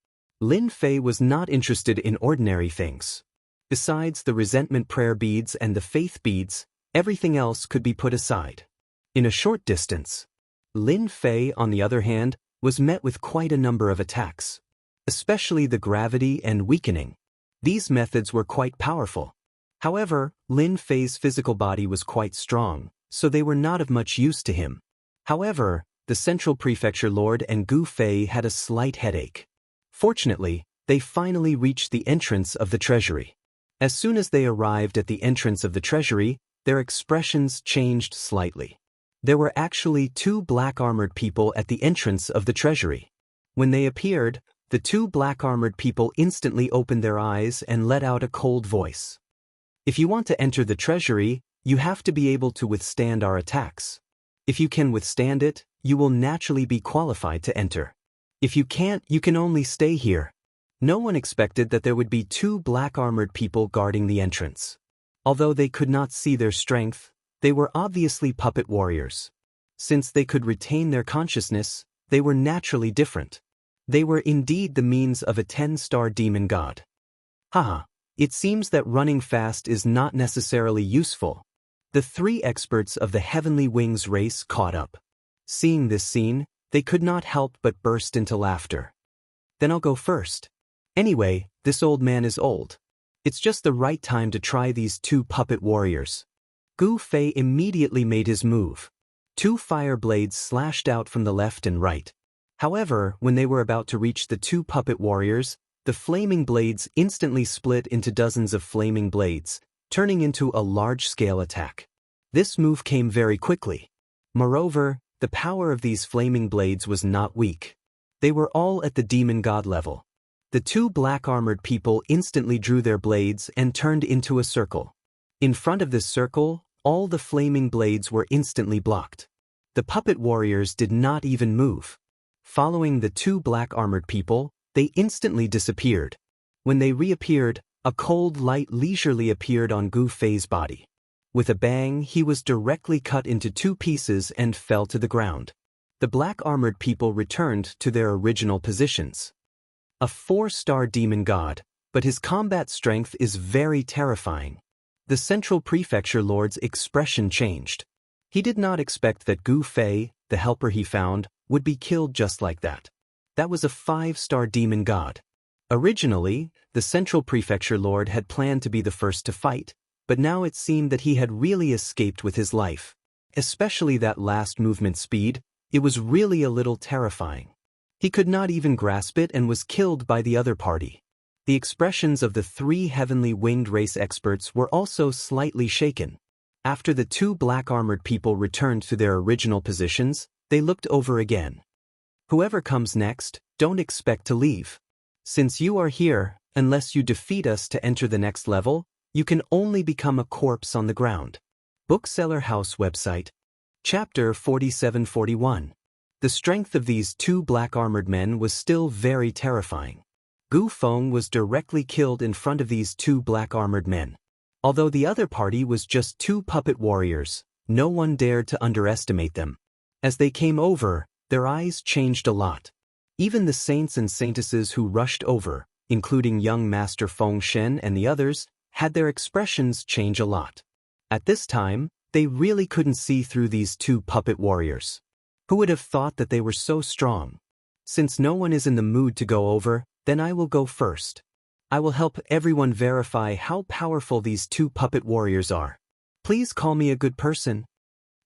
Lin Fei was not interested in ordinary things. Besides the resentment prayer beads and the faith beads, everything else could be put aside. In a short distance, Lin Fei, on the other hand, was met with quite a number of attacks. Especially the gravity and weakening. These methods were quite powerful. However, Lin Fei's physical body was quite strong, so they were not of much use to him. However, the Central Prefecture Lord and Gu Fei had a slight headache. Fortunately, they finally reached the entrance of the treasury. As soon as they arrived at the entrance of the treasury, their expressions changed slightly. There were actually two black-armored people at the entrance of the treasury. When they appeared, the two black-armored people instantly opened their eyes and let out a cold voice. If you want to enter the treasury, you have to be able to withstand our attacks. If you can withstand it, you will naturally be qualified to enter. If you can't, you can only stay here. No one expected that there would be two black-armored people guarding the entrance. Although they could not see their strength, they were obviously puppet warriors. Since they could retain their consciousness, they were naturally different. They were indeed the means of a 10-star demon god. Haha, it seems that running fast is not necessarily useful. The three experts of the Heavenly Wings race caught up. Seeing this scene, they could not help but burst into laughter. Then I'll go first. Anyway, this old man is old. It's just the right time to try these two puppet warriors. Gu Fei immediately made his move. Two fire blades slashed out from the left and right. However, when they were about to reach the two puppet warriors, the flaming blades instantly split into dozens of flaming blades, turning into a large-scale attack. This move came very quickly. Moreover, the power of these flaming blades was not weak. They were all at the demon god level. The two black-armored people instantly drew their blades and turned into a circle. In front of this circle, all the flaming blades were instantly blocked. The puppet warriors did not even move. Following the two black-armored people, they instantly disappeared. When they reappeared, a cold light leisurely appeared on Gu Fei's body. With a bang, he was directly cut into two pieces and fell to the ground. The black-armored people returned to their original positions. A 4-star demon god, but his combat strength is very terrifying. The Central Prefecture Lord's expression changed. He did not expect that Gu Fei, the helper he found, would be killed just like that. That was a 5-star demon god. Originally, the Central Prefecture Lord had planned to be the first to fight, but now it seemed that he had really escaped with his life. Especially that last movement speed, it was really a little terrifying. He could not even grasp it and was killed by the other party. The expressions of the three heavenly winged race experts were also slightly shaken. After the two black-armored people returned to their original positions, they looked over again. Whoever comes next, don't expect to leave. Since you are here, unless you defeat us to enter the next level, you can only become a corpse on the ground. Bookseller House website. Chapter 4741. The strength of these two black-armored men was still very terrifying. Gu Feng was directly killed in front of these two black-armored men. Although the other party was just two puppet warriors, no one dared to underestimate them. As they came over, their eyes changed a lot. Even the saints and saintesses who rushed over, including young Master Feng Shen and the others, had their expressions change a lot. At this time, they really couldn't see through these two puppet warriors. Who would have thought that they were so strong? Since no one is in the mood to go over, then I will go first. I will help everyone verify how powerful these two puppet warriors are. Please call me a good person.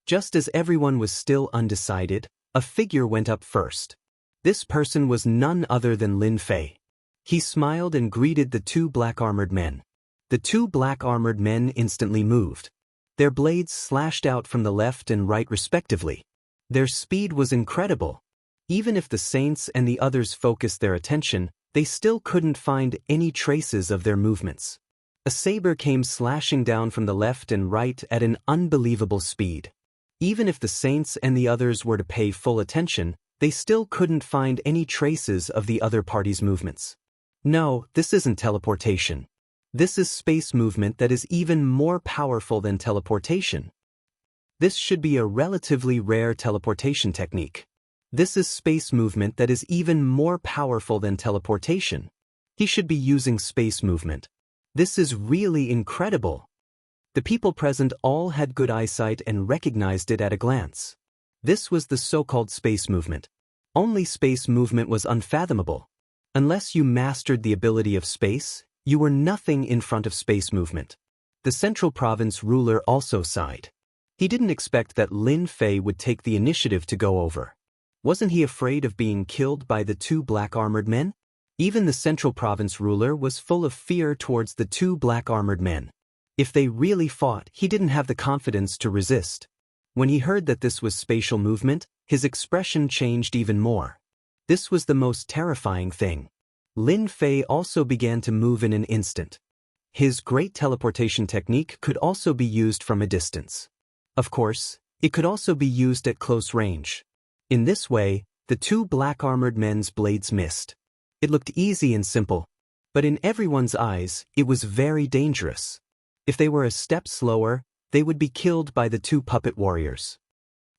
Just as everyone was still undecided, a figure went up first. This person was none other than Lin Fei. He smiled and greeted the two black-armored men. The two black-armored men instantly moved. Their blades slashed out from the left and right respectively. Their speed was incredible. Even if the saints and the others focused their attention, they still couldn't find any traces of their movements. A saber came slashing down from the left and right at an unbelievable speed. Even if the saints and the others were to pay full attention, they still couldn't find any traces of the other party's movements. No, this isn't teleportation. This is space movement that is even more powerful than teleportation. This should be a relatively rare teleportation technique. This is space movement that is even more powerful than teleportation. He should be using space movement. This is really incredible. The people present all had good eyesight and recognized it at a glance. This was the so-called space movement. Only space movement was unfathomable. Unless you mastered the ability of space, you were nothing in front of space movement. The Central Province ruler also sighed. He didn't expect that Lin Fei would take the initiative to go over. Wasn't he afraid of being killed by the two black-armored men? Even the Central Province ruler was full of fear towards the two black-armored men. If they really fought, he didn't have the confidence to resist. When he heard that this was spatial movement, his expression changed even more. This was the most terrifying thing. Lin Fei also began to move in an instant. His great teleportation technique could also be used from a distance. Of course, it could also be used at close range. In this way, the two black-armored men's blades missed. It looked easy and simple, but in everyone's eyes, it was very dangerous. If they were a step slower, they would be killed by the two puppet warriors.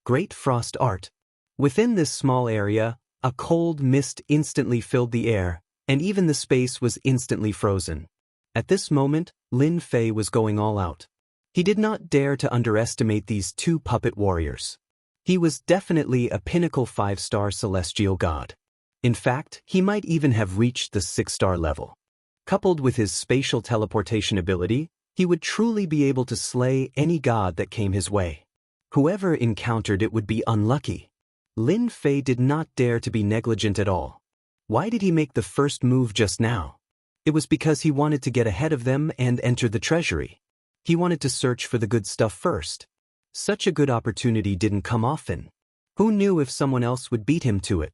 Great Frost Art. Within this small area, a cold mist instantly filled the air, and even the space was instantly frozen. At this moment, Lin Fei was going all out. He did not dare to underestimate these two puppet warriors. He was definitely a pinnacle 5-star celestial god. In fact, he might even have reached the 6-star level. Coupled with his spatial teleportation ability, he would truly be able to slay any god that came his way. Whoever encountered it would be unlucky. Lin Fei did not dare to be negligent at all. Why did he make the first move just now? It was because he wanted to get ahead of them and enter the treasury. He wanted to search for the good stuff first. Such a good opportunity didn't come often. Who knew if someone else would beat him to it?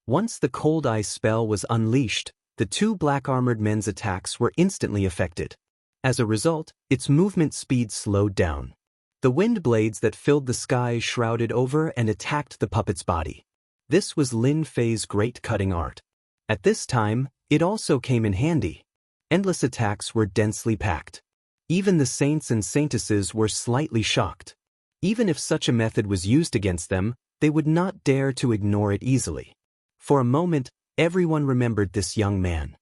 Once the cold ice spell was unleashed, the two black-armored men's attacks were instantly affected. As a result, its movement speed slowed down. The wind blades that filled the sky shrouded over and attacked the puppet's body. This was Lin Fei's great cutting art. At this time, it also came in handy. Endless attacks were densely packed. Even the saints and saintesses were slightly shocked. Even if such a method was used against them, they would not dare to ignore it easily. For a moment, everyone remembered this young man.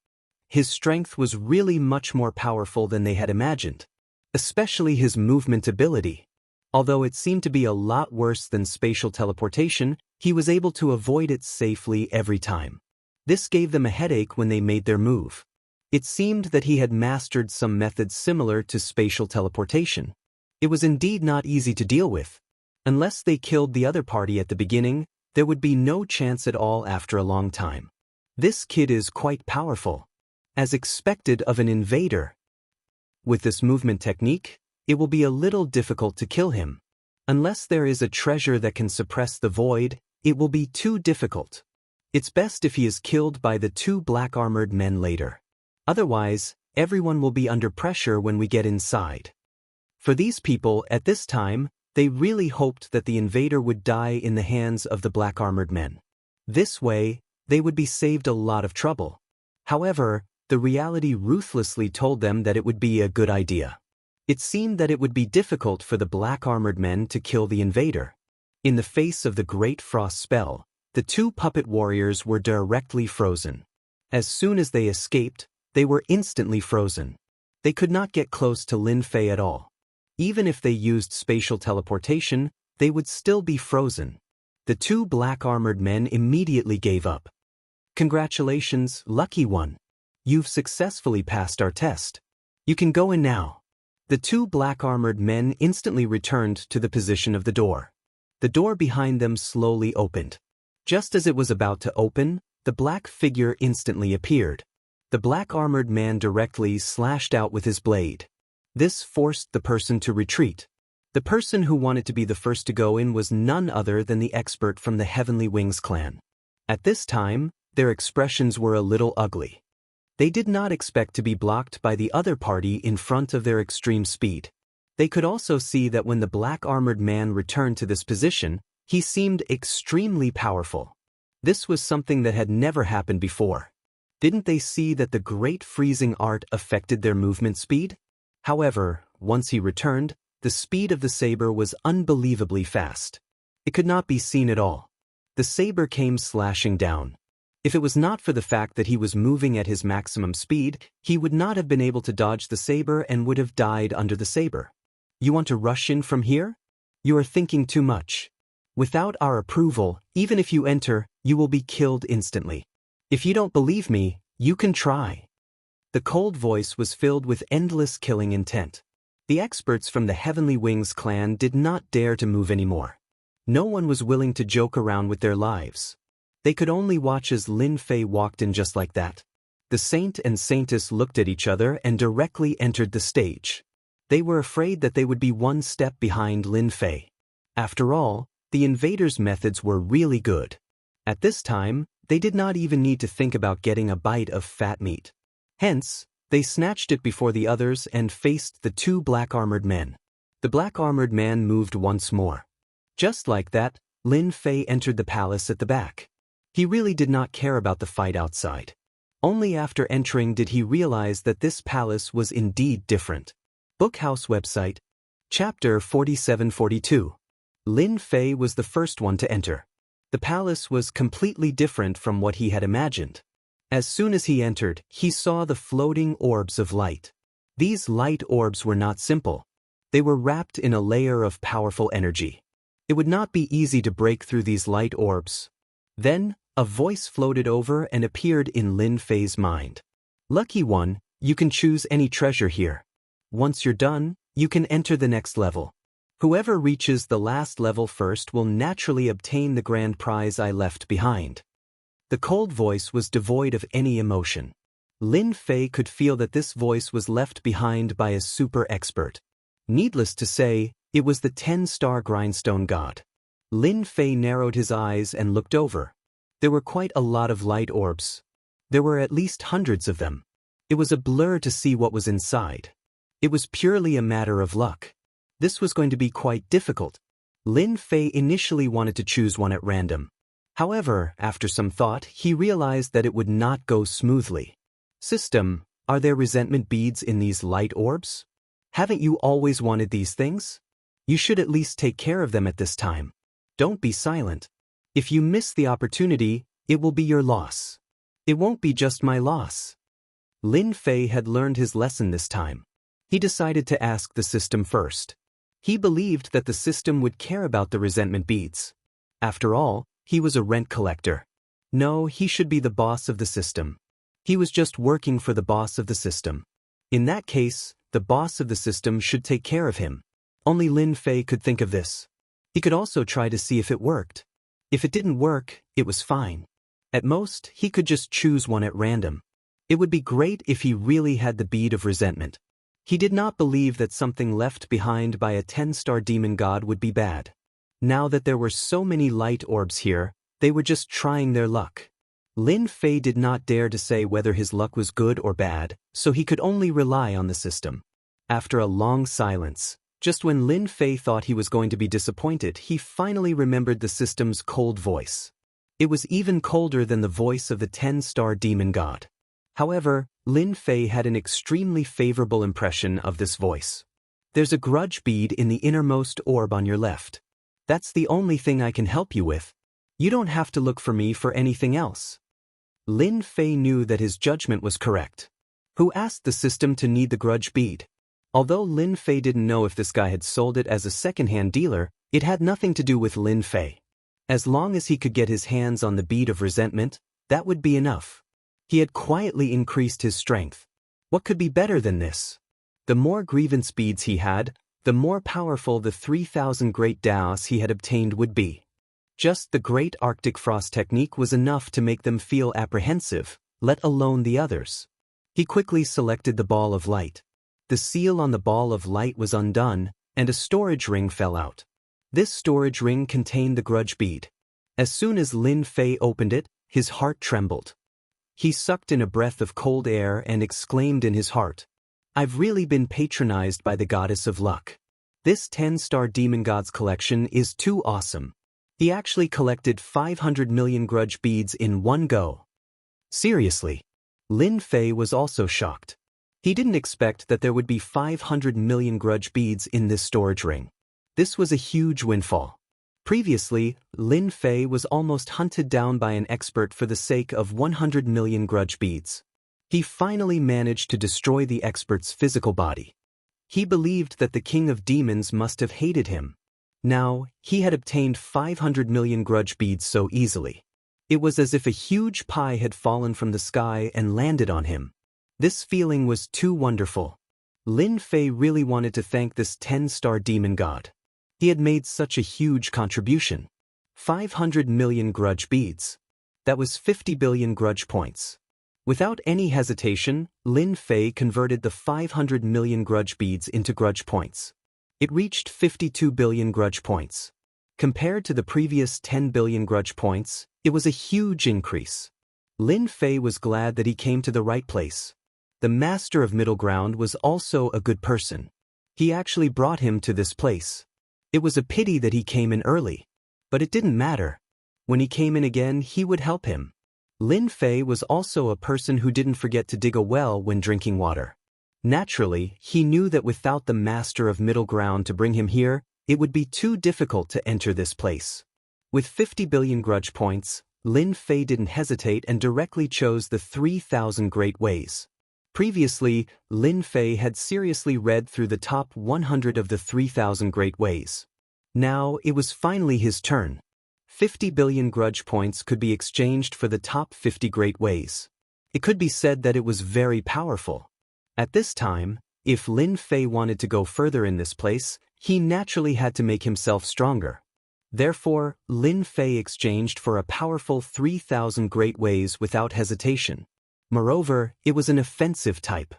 His strength was really much more powerful than they had imagined, especially his movement ability. Although it seemed to be a lot worse than spatial teleportation, he was able to avoid it safely every time. This gave them a headache when they made their move. It seemed that he had mastered some methods similar to spatial teleportation. It was indeed not easy to deal with. Unless they killed the other party at the beginning, there would be no chance at all after a long time. This kid is quite powerful. As expected of an invader. With this movement technique, it will be a little difficult to kill him. Unless there is a treasure that can suppress the void, it will be too difficult. It's best if he is killed by the two black-armored men later. Otherwise, everyone will be under pressure when we get inside. For these people, at this time, they really hoped that the invader would die in the hands of the black-armored men. This way, they would be saved a lot of trouble. However, the reality ruthlessly told them that it would be a good idea. It seemed that it would be difficult for the black-armored men to kill the invader. In the face of the Great Frost spell, the two puppet warriors were directly frozen. As soon as they escaped, they were instantly frozen. They could not get close to Lin Fei at all. Even if they used spatial teleportation, they would still be frozen. The two black-armored men immediately gave up. "Congratulations, lucky one. You've successfully passed our test. You can go in now." The two black-armored men instantly returned to the position of the door. The door behind them slowly opened. Just as it was about to open, the black figure instantly appeared. The black-armored man directly slashed out with his blade. This forced the person to retreat. The person who wanted to be the first to go in was none other than the expert from the Heavenly Wings clan. At this time, their expressions were a little ugly. They did not expect to be blocked by the other party in front of their extreme speed. They could also see that when the black-armored man returned to this position, he seemed extremely powerful. This was something that had never happened before. Didn't they see that the great freezing art affected their movement speed? However, once he returned, the speed of the saber was unbelievably fast. It could not be seen at all. The saber came slashing down. If it was not for the fact that he was moving at his maximum speed, he would not have been able to dodge the saber and would have died under the saber. "You want to rush in from here? You are thinking too much. Without our approval, even if you enter, you will be killed instantly. If you don't believe me, you can try." The cold voice was filled with endless killing intent. The experts from the Heavenly Wings clan did not dare to move anymore. No one was willing to joke around with their lives. They could only watch as Lin Fei walked in just like that. The saint and saintess looked at each other and directly entered the stage. They were afraid that they would be one step behind Lin Fei. After all, the invaders' methods were really good. At this time, they did not even need to think about getting a bite of fat meat. Hence, they snatched it before the others and faced the two black-armored men. The black-armored man moved once more. Just like that, Lin Fei entered the palace at the back. He really did not care about the fight outside. Only after entering did he realize that this palace was indeed different. Bookhouse website. Chapter 4742. Lin Fei was the first one to enter. The palace was completely different from what he had imagined. As soon as he entered, he saw the floating orbs of light. These light orbs were not simple. They were wrapped in a layer of powerful energy. It would not be easy to break through these light orbs. Then, a voice floated over and appeared in Lin Fei's mind. "Lucky one, you can choose any treasure here. Once you're done, you can enter the next level. Whoever reaches the last level first will naturally obtain the grand prize I left behind." The cold voice was devoid of any emotion. Lin Fei could feel that this voice was left behind by a super expert. Needless to say, it was the 10-star grindstone god. Lin Fei narrowed his eyes and looked over. There were quite a lot of light orbs. There were at least hundreds of them. It was a blur to see what was inside. It was purely a matter of luck. This was going to be quite difficult. Lin Fei initially wanted to choose one at random. However, after some thought, he realized that it would not go smoothly. "System, are there resentment beads in these light orbs? Haven't you always wanted these things? You should at least take care of them at this time. Don't be silent. If you miss the opportunity, it will be your loss. It won't be just my loss." Lin Fei had learned his lesson this time. He decided to ask the system first. He believed that the system would care about the resentment beads. After all, he was a rent collector. No, he should be the boss of the system. He was just working for the boss of the system. In that case, the boss of the system should take care of him. Only Lin Fei could think of this. He could also try to see if it worked. If it didn't work, it was fine. At most, he could just choose one at random. It would be great if he really had the bead of resentment. He did not believe that something left behind by a 10-star demon god would be bad. Now that there were so many light orbs here, they were just trying their luck. Lin Fei did not dare to say whether his luck was good or bad, so he could only rely on the system. After a long silence, just when Lin Fei thought he was going to be disappointed, he finally remembered the system's cold voice. It was even colder than the voice of the 10-star demon god. However, Lin Fei had an extremely favorable impression of this voice. There's a grudge bead in the innermost orb on your left. That's the only thing I can help you with. You don't have to look for me for anything else. Lin Fei knew that his judgment was correct. Who asked the system to need the grudge bead? Although Lin Fei didn't know if this guy had sold it as a second-hand dealer, it had nothing to do with Lin Fei. As long as he could get his hands on the bead of resentment, that would be enough. He had quietly increased his strength. What could be better than this? The more grievance beads he had, the more powerful the 3,000 great Daos he had obtained would be. Just the Great Arctic Frost technique was enough to make them feel apprehensive, let alone the others. He quickly selected the ball of light. The seal on the ball of light was undone, and a storage ring fell out. This storage ring contained the grudge bead. As soon as Lin Fei opened it, his heart trembled. He sucked in a breath of cold air and exclaimed in his heart, "I've really been patronized by the goddess of luck. This 10-star demon gods collection is too awesome." He actually collected 500 million grudge beads in one go. Seriously. Lin Fei was also shocked. He didn't expect that there would be 500 million grudge beads in this storage ring. This was a huge windfall. Previously, Lin Fei was almost hunted down by an expert for the sake of 100 million grudge beads. He finally managed to destroy the expert's physical body. He believed that the king of demons must have hated him. Now, he had obtained 500 million grudge beads so easily. It was as if a huge pie had fallen from the sky and landed on him. This feeling was too wonderful. Lin Fei really wanted to thank this 10-star demon god. He had made such a huge contribution. 500 million grudge beads. That was 50 billion grudge points. Without any hesitation, Lin Fei converted the 500 million grudge beads into grudge points. It reached 52 billion grudge points. Compared to the previous 10 billion grudge points, it was a huge increase. Lin Fei was glad that he came to the right place. The Master of Middle Ground was also a good person. He actually brought him to this place. It was a pity that he came in early. But it didn't matter. When he came in again, he would help him. Lin Fei was also a person who didn't forget to dig a well when drinking water. Naturally, he knew that without the Master of Middle Ground to bring him here, it would be too difficult to enter this place. With 50 billion grudge points, Lin Fei didn't hesitate and directly chose the 3,000 Great Ways. Previously, Lin Fei had seriously read through the top 100 of the 3,000 Great Ways. Now, it was finally his turn. 50 billion grudge points could be exchanged for the top 50 Great Ways. It could be said that it was very powerful. At this time, if Lin Fei wanted to go further in this place, he naturally had to make himself stronger. Therefore, Lin Fei exchanged for a powerful 3,000 Great Ways without hesitation. Moreover, it was an offensive type.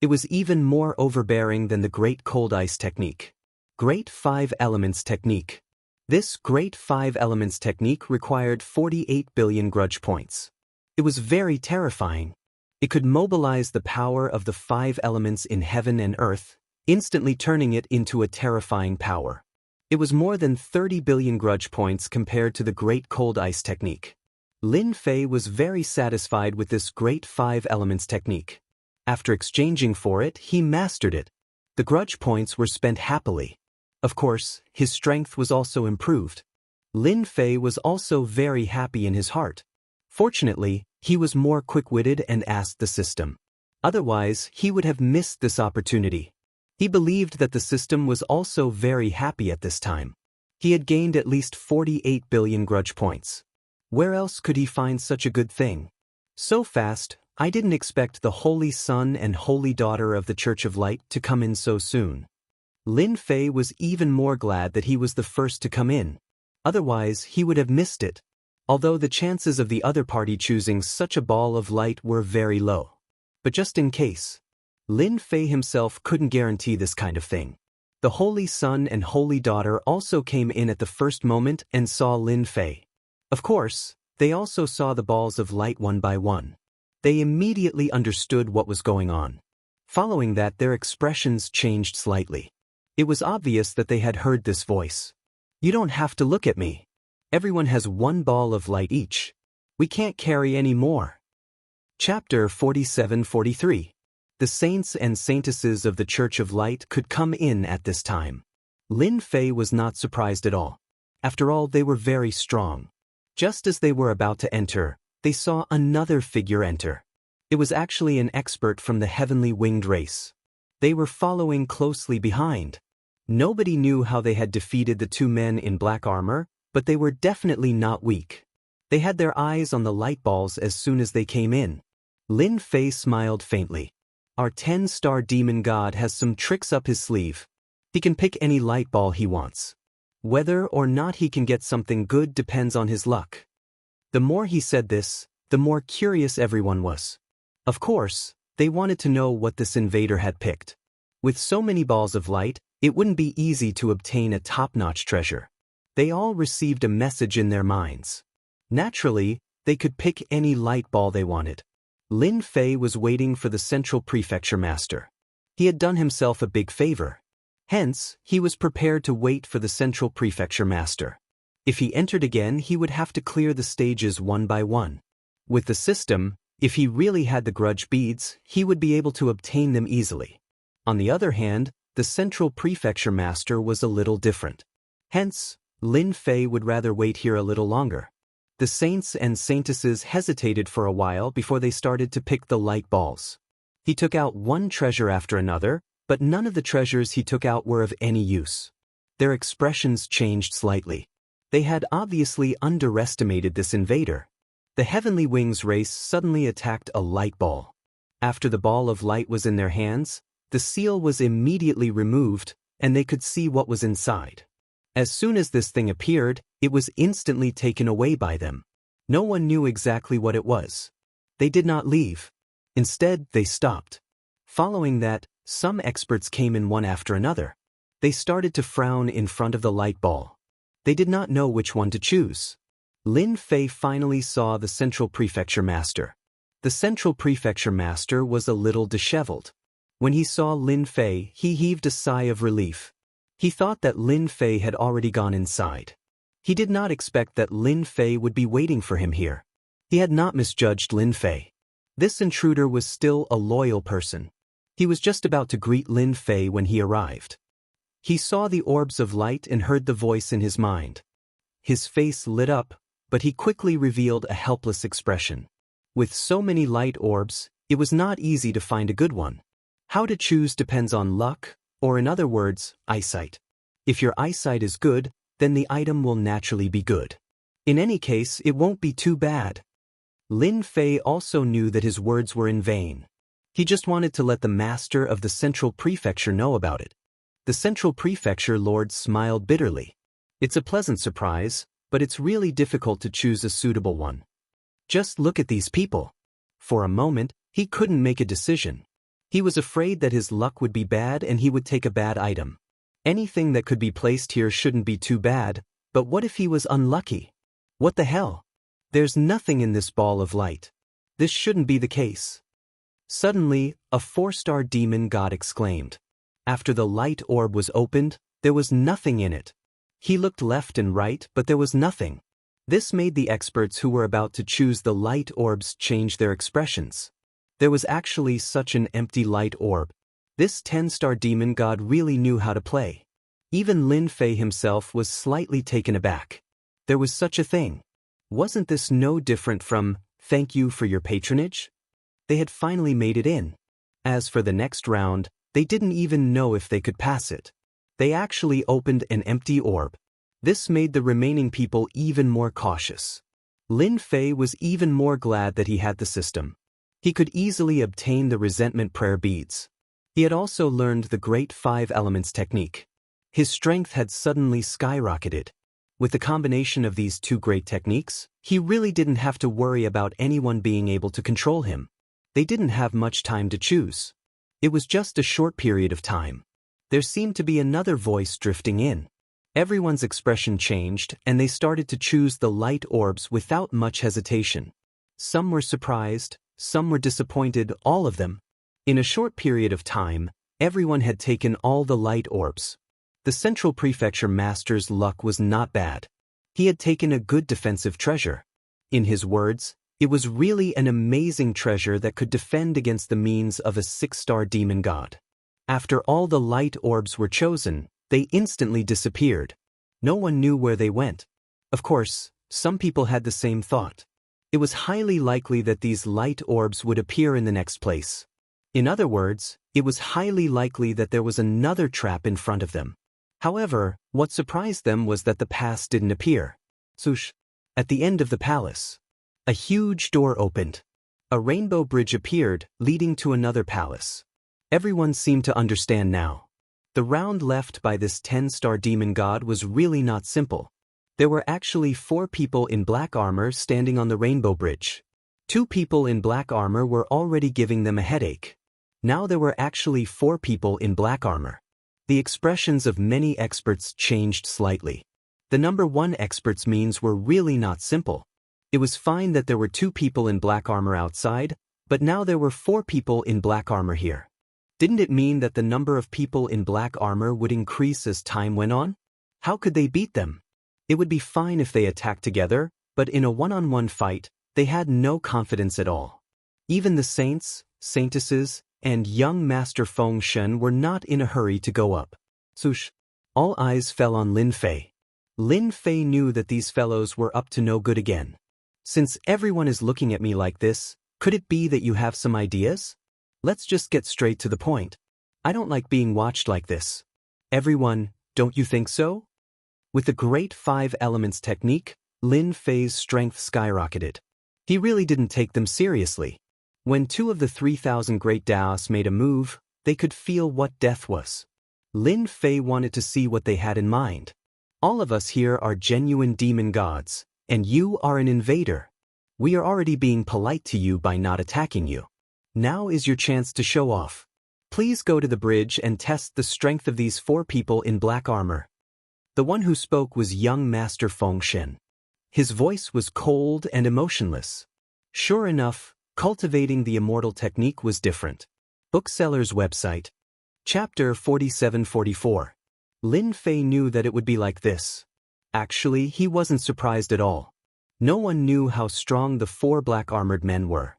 It was even more overbearing than the Great Cold Ice technique. Great 5 Elements technique. This Great 5 Elements technique required 48 billion grudge points. It was very terrifying. It could mobilize the power of the 5 elements in heaven and earth, instantly turning it into a terrifying power. It was more than 30 billion grudge points compared to the Great Cold Ice technique. Lin Fei was very satisfied with this Great 5 Elements technique. After exchanging for it, he mastered it. The grudge points were spent happily. Of course, his strength was also improved. Lin Fei was also very happy in his heart. Fortunately, he was more quick-witted and asked the system. Otherwise, he would have missed this opportunity. He believed that the system was also very happy at this time. He had gained at least 48 billion grudge points. Where else could he find such a good thing? So fast, I didn't expect the Holy Son and Holy Daughter of the Church of Light to come in so soon. Lin Fei was even more glad that he was the first to come in. Otherwise, he would have missed it. Although the chances of the other party choosing such a ball of light were very low. But just in case, Lin Fei himself couldn't guarantee this kind of thing. The Holy Son and Holy Daughter also came in at the first moment and saw Lin Fei. Of course, they also saw the balls of light one by one. They immediately understood what was going on. Following that, their expressions changed slightly. It was obvious that they had heard this voice. "You don't have to look at me. Everyone has one ball of light each. We can't carry any more." Chapter 47-43. The saints and saintesses of the Church of Light could come in at this time. Lin Fei was not surprised at all. After all, they were very strong. Just as they were about to enter, they saw another figure enter. It was actually an expert from the heavenly winged race. They were following closely behind. Nobody knew how they had defeated the two men in black armor, but they were definitely not weak. They had their eyes on the light balls as soon as they came in. Lin Fei smiled faintly. Our 10-star demon god has some tricks up his sleeve. He can pick any light ball he wants. Whether or not he can get something good depends on his luck. The more he said this, the more curious everyone was. Of course, they wanted to know what this invader had picked. With so many balls of light, it wouldn't be easy to obtain a top-notch treasure. They all received a message in their minds. Naturally, they could pick any light ball they wanted. Lin Fei was waiting for the Central Prefecture Master. He had done himself a big favor. Hence, he was prepared to wait for the Central Prefecture Master. If he entered again, he would have to clear the stages one by one. With the system, if he really had the grudge beads, he would be able to obtain them easily. On the other hand, the Central Prefecture Master was a little different. Hence, Lin Fei would rather wait here a little longer. The saints and saintesses hesitated for a while before they started to pick the light balls. He took out one treasure after another, but none of the treasures he took out were of any use. Their expressions changed slightly. They had obviously underestimated this invader. The Heavenly Wings race suddenly attacked a light ball. After the ball of light was in their hands, the seal was immediately removed, and they could see what was inside. As soon as this thing appeared, it was instantly taken away by them. No one knew exactly what it was. They did not leave. Instead, they stopped. Following that, some experts came in one after another. They started to frown in front of the light ball. They did not know which one to choose. Lin Fei finally saw the Central Prefecture Master. The Central Prefecture Master was a little disheveled. When he saw Lin Fei, he heaved a sigh of relief. He thought that Lin Fei had already gone inside. He did not expect that Lin Fei would be waiting for him here. He had not misjudged Lin Fei. This intruder was still a loyal person. He was just about to greet Lin Fei when he arrived. He saw the orbs of light and heard the voice in his mind. His face lit up, but he quickly revealed a helpless expression. With so many light orbs, it was not easy to find a good one. How to choose depends on luck, or in other words, eyesight. If your eyesight is good, then the item will naturally be good. In any case, it won't be too bad. Lin Fei also knew that his words were in vain. He just wanted to let the master of the Central Prefecture know about it. The Central Prefecture Lord smiled bitterly. It's a pleasant surprise, but it's really difficult to choose a suitable one. Just look at these people. For a moment, he couldn't make a decision. He was afraid that his luck would be bad and he would take a bad item. Anything that could be placed here shouldn't be too bad, but what if he was unlucky? What the hell? There's nothing in this ball of light. This shouldn't be the case. Suddenly, a 4-star demon god exclaimed. After the light orb was opened, there was nothing in it. He looked left and right, but there was nothing. This made the experts who were about to choose the light orbs change their expressions. There was actually such an empty light orb. This 10-star demon god really knew how to play. Even Lin Fei himself was slightly taken aback. There was such a thing. Wasn't this no different from, "Thank you for your patronage"? They had finally made it in. As for the next round, they didn't even know if they could pass it. They actually opened an empty orb. This made the remaining people even more cautious. Lin Fei was even more glad that he had the system. He could easily obtain the resentment prayer beads. He had also learned the Great 5 Elements technique. His strength had suddenly skyrocketed. With the combination of these two great techniques, he really didn't have to worry about anyone being able to control him. They didn't have much time to choose. It was just a short period of time. There seemed to be another voice drifting in. Everyone's expression changed, and they started to choose the light orbs without much hesitation. Some were surprised, some were disappointed, all of them. In a short period of time, everyone had taken all the light orbs. The Central Prefecture Master's luck was not bad. He had taken a good defensive treasure. In his words, It was really an amazing treasure that could defend against the means of a 6-star demon god. After all the light orbs were chosen, they instantly disappeared. No one knew where they went. Of course, some people had the same thought. It was highly likely that these light orbs would appear in the next place. In other words, it was highly likely that there was another trap in front of them. However, what surprised them was that the pass didn't appear. Swoosh! At the end of the palace, a huge door opened. A rainbow bridge appeared, leading to another palace. Everyone seemed to understand now. The round left by this 10-star demon god was really not simple. There were actually 4 people in black armor standing on the rainbow bridge. 2 people in black armor were already giving them a headache. Now there were actually 4 people in black armor. The expressions of many experts changed slightly. The number 1 expert's means were really not simple. It was fine that there were 2 people in black armor outside, but now there were 4 people in black armor here. Didn't it mean that the number of people in black armor would increase as time went on? How could they beat them? It would be fine if they attacked together, but in a one-on-one fight, they had no confidence at all. Even the saints, saintesses, and young Master Feng Shen were not in a hurry to go up. Swoosh! All eyes fell on Lin Fei. Lin Fei knew that these fellows were up to no good again. Since everyone is looking at me like this, could it be that you have some ideas? Let's just get straight to the point. I don't like being watched like this. Everyone, don't you think so? With the great 5 elements technique, Lin Fei's strength skyrocketed. He really didn't take them seriously. When 2 of the 3,000 great Daos made a move, they could feel what death was. Lin Fei wanted to see what they had in mind. All of us here are genuine demon gods, and you are an invader. We are already being polite to you by not attacking you. Now is your chance to show off. Please go to the bridge and test the strength of these 4 people in black armor. The one who spoke was young Master Feng Shen. His voice was cold and emotionless. Sure enough, cultivating the immortal technique was different. Bookseller's website. Chapter 47-44. Lin Fei knew that it would be like this. Actually, he wasn't surprised at all. No one knew how strong the 4 black-armored men were.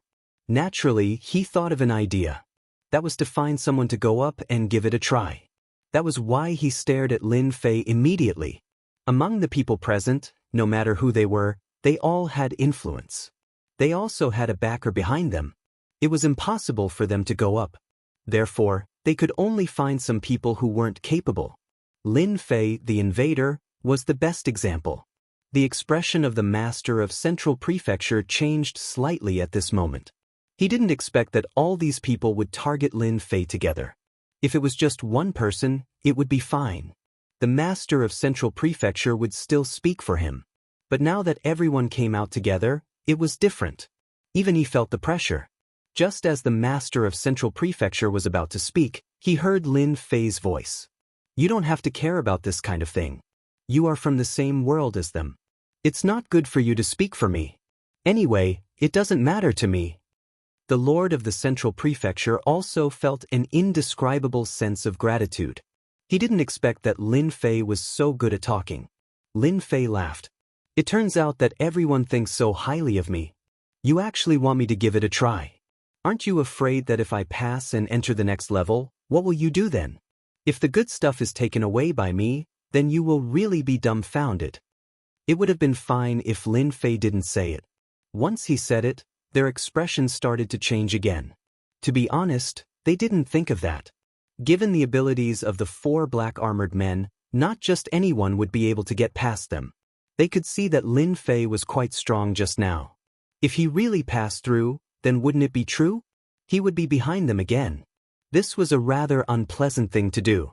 Naturally, he thought of an idea. That was to find someone to go up and give it a try. That was why he stared at Lin Fei immediately. Among the people present, no matter who they were, they all had influence. They also had a backer behind them. It was impossible for them to go up. Therefore, they could only find some people who weren't capable. Lin Fei, the invader, was the best example. The expression of the master of Central Prefecture changed slightly at this moment. He didn't expect that all these people would target Lin Fei together. If it was just one person, it would be fine. The master of Central Prefecture would still speak for him. But now that everyone came out together, it was different. Even he felt the pressure. Just as the master of Central Prefecture was about to speak, he heard Lin Fei's voice. You don't have to care about this kind of thing. You are from the same world as them. It's not good for you to speak for me. Anyway, it doesn't matter to me. The Lord of the Central Prefecture also felt an indescribable sense of gratitude. He didn't expect that Lin Fei was so good at talking. Lin Fei laughed. It turns out that everyone thinks so highly of me. You actually want me to give it a try. Aren't you afraid that if I pass and enter the next level, what will you do then? If the good stuff is taken away by me, then you will really be dumbfounded. It would have been fine if Lin Fei didn't say it. Once he said it, their expressions started to change again. To be honest, they didn't think of that. Given the abilities of the 4 black-armored men, not just anyone would be able to get past them. They could see that Lin Fei was quite strong just now. If he really passed through, then wouldn't it be true? He would be behind them again. This was a rather unpleasant thing to do.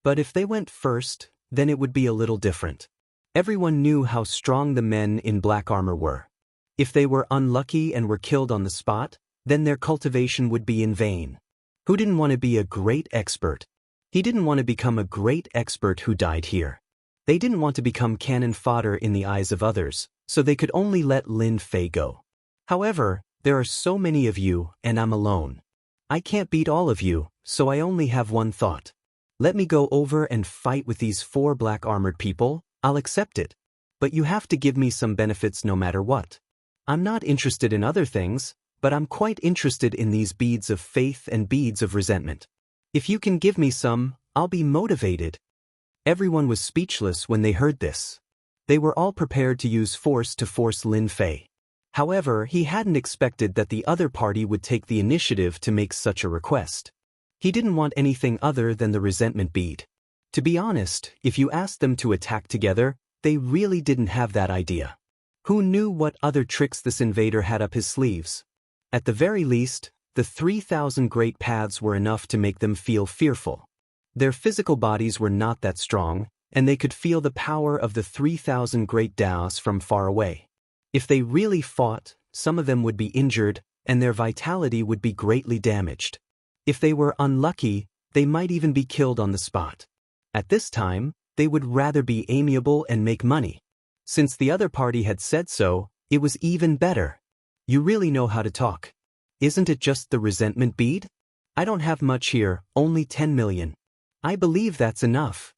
But if they went first, then it would be a little different. Everyone knew how strong the men in black armor were. If they were unlucky and were killed on the spot, then their cultivation would be in vain. Who didn't want to be a great expert? He didn't want to become a great expert who died here. They didn't want to become cannon fodder in the eyes of others, so they could only let Lin Fei go. However, there are so many of you, and I'm alone. I can't beat all of you, so I only have one thought. Let me go over and fight with these 4 black-armored people, I'll accept it. But you have to give me some benefits no matter what. I'm not interested in other things, but I'm quite interested in these beads of faith and beads of resentment. If you can give me some, I'll be motivated." Everyone was speechless when they heard this. They were all prepared to use force to force Lin Fei. However, he hadn't expected that the other party would take the initiative to make such a request. He didn't want anything other than the resentment bead. To be honest, if you asked them to attack together, they really didn't have that idea. Who knew what other tricks this invader had up his sleeves? At the very least, the 3,000 great paths were enough to make them feel fearful. Their physical bodies were not that strong, and they could feel the power of the 3,000 great Daos from far away. If they really fought, some of them would be injured, and their vitality would be greatly damaged. If they were unlucky, they might even be killed on the spot. At this time, they would rather be amiable and make money. Since the other party had said so, it was even better. "You really know how to talk. Isn't it just the resentment bead? I don't have much here, only 10 million. I believe that's enough."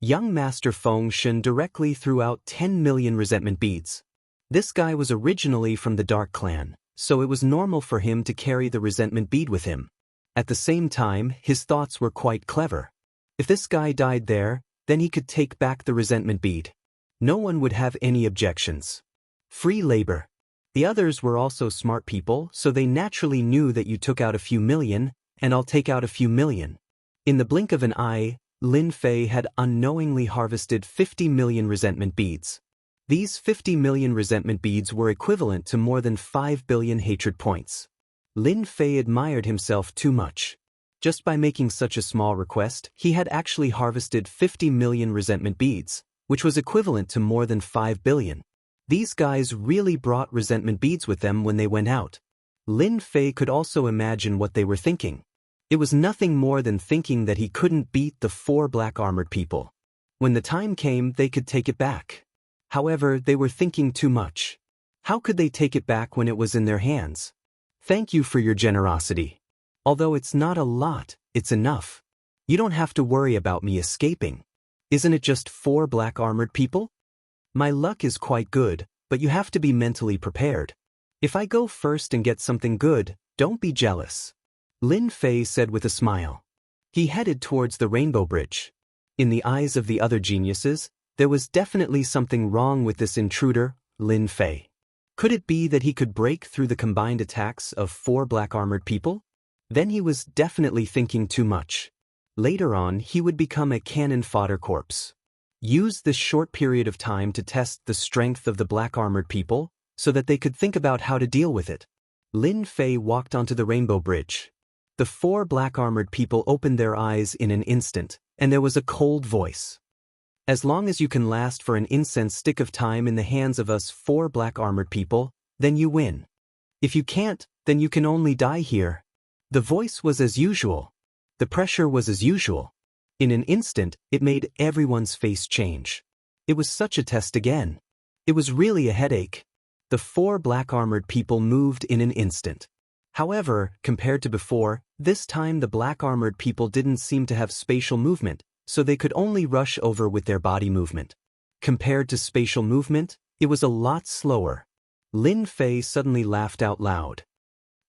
Young Master Feng Shen directly threw out 10 million resentment beads. This guy was originally from the Dark Clan, so it was normal for him to carry the resentment bead with him. At the same time, his thoughts were quite clever. If this guy died there, then he could take back the resentment bead. No one would have any objections. Free labor. The others were also smart people, so they naturally knew that you took out a few million, and I'll take out a few million. In the blink of an eye, Lin Fei had unknowingly harvested 50 million resentment beads. These 50 million resentment beads were equivalent to more than 5 billion hatred points. Lin Fei admired himself too much. Just by making such a small request, he had actually harvested 50 million resentment beads, which was equivalent to more than 5 billion. These guys really brought resentment beads with them when they went out. Lin Fei could also imagine what they were thinking. It was nothing more than thinking that he couldn't beat the 4 black-armored people. When the time came, they could take it back. However, they were thinking too much. How could they take it back when it was in their hands? "Thank you for your generosity. Although it's not a lot, it's enough. You don't have to worry about me escaping. Isn't it just 4 black-armored people? My luck is quite good, but you have to be mentally prepared. If I go first and get something good, don't be jealous." Lin Fei said with a smile. He headed towards the Rainbow Bridge. In the eyes of the other geniuses, there was definitely something wrong with this intruder, Lin Fei. Could it be that he could break through the combined attacks of 4 black-armored people? Then he was definitely thinking too much. Later on, he would become a cannon fodder corpse. Use this short period of time to test the strength of the black-armored people, so that they could think about how to deal with it. Lin Fei walked onto the Rainbow Bridge. The 4 black-armored people opened their eyes in an instant, and there was a cold voice. "As long as you can last for an incense stick of time in the hands of us 4 black-armored people, then you win. If you can't, then you can only die here." The voice was as usual. The pressure was as usual. In an instant, it made everyone's face change. It was such a test again. It was really a headache. The 4 black-armored people moved in an instant. However, compared to before, this time the black-armored people didn't seem to have spatial movement, so they could only rush over with their body movement. Compared to spatial movement, it was a lot slower. Lin Fei suddenly laughed out loud.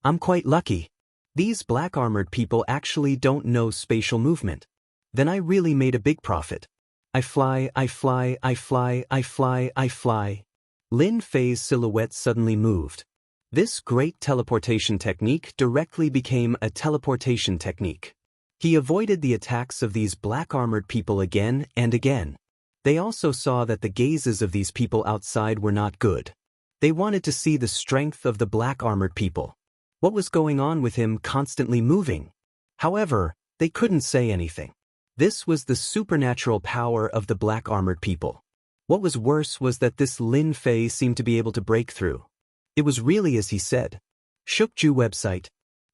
"I'm quite lucky. These black-armored people actually don't know spatial movement. Then I really made a big profit. I fly, I fly, I fly, I fly, I fly." Lin Fei's silhouette suddenly moved. This great teleportation technique directly became a teleportation technique. He avoided the attacks of these black-armored people again and again. They also saw that the gazes of these people outside were not good. They wanted to see the strength of the black-armored people. What was going on with him constantly moving? However, they couldn't say anything. This was the supernatural power of the black-armored people. What was worse was that this Lin Fei seemed to be able to break through. It was really as he said. Shukju website.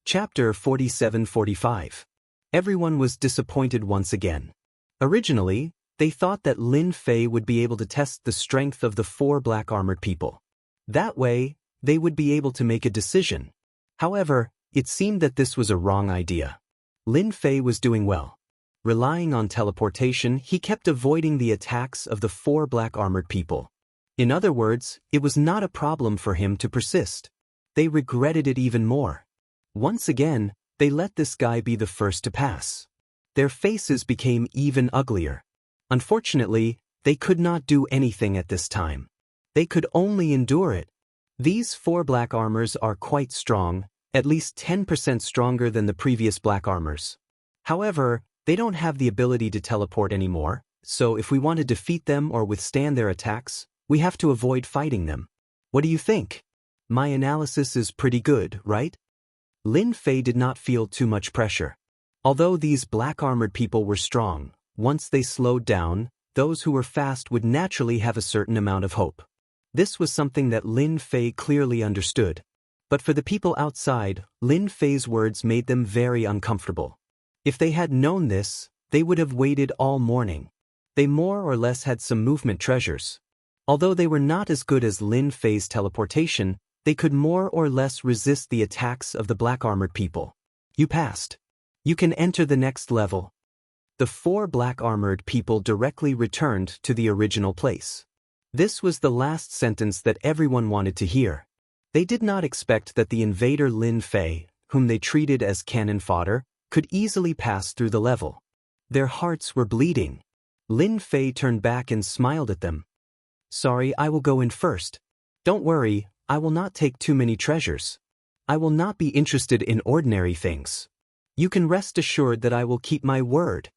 Chapter 47-45. Everyone was disappointed once again. Originally, they thought that Lin Fei would be able to test the strength of the 4 black-armored people. That way, they would be able to make a decision. However, it seemed that this was a wrong idea. Lin Fei was doing well. Relying on teleportation, he kept avoiding the attacks of the 4 black-armored people. In other words, it was not a problem for him to persist. They regretted it even more. Once again, they let this guy be the first to pass. Their faces became even uglier. Unfortunately, they could not do anything at this time. They could only endure it. These 4 black armors are quite strong, at least 10% stronger than the previous black armors. However, they don't have the ability to teleport anymore, so if we want to defeat them or withstand their attacks, we have to avoid fighting them. What do you think? My analysis is pretty good, right? Lin Fei did not feel too much pressure. Although these black-armored people were strong, once they slowed down, those who were fast would naturally have a certain amount of hope. This was something that Lin Fei clearly understood. But for the people outside, Lin Fei's words made them very uncomfortable. If they had known this, they would have waited all morning. They more or less had some movement treasures. Although they were not as good as Lin Fei's teleportation, they could more or less resist the attacks of the black-armored people. You passed. You can enter the next level. The 4 black-armored people directly returned to the original place. This was the last sentence that everyone wanted to hear. They did not expect that the invader Lin Fei, whom they treated as cannon fodder, could easily pass through the level. Their hearts were bleeding. Lin Fei turned back and smiled at them. Sorry, I will go in first. Don't worry, I will not take too many treasures. I will not be interested in ordinary things. You can rest assured that I will keep my word.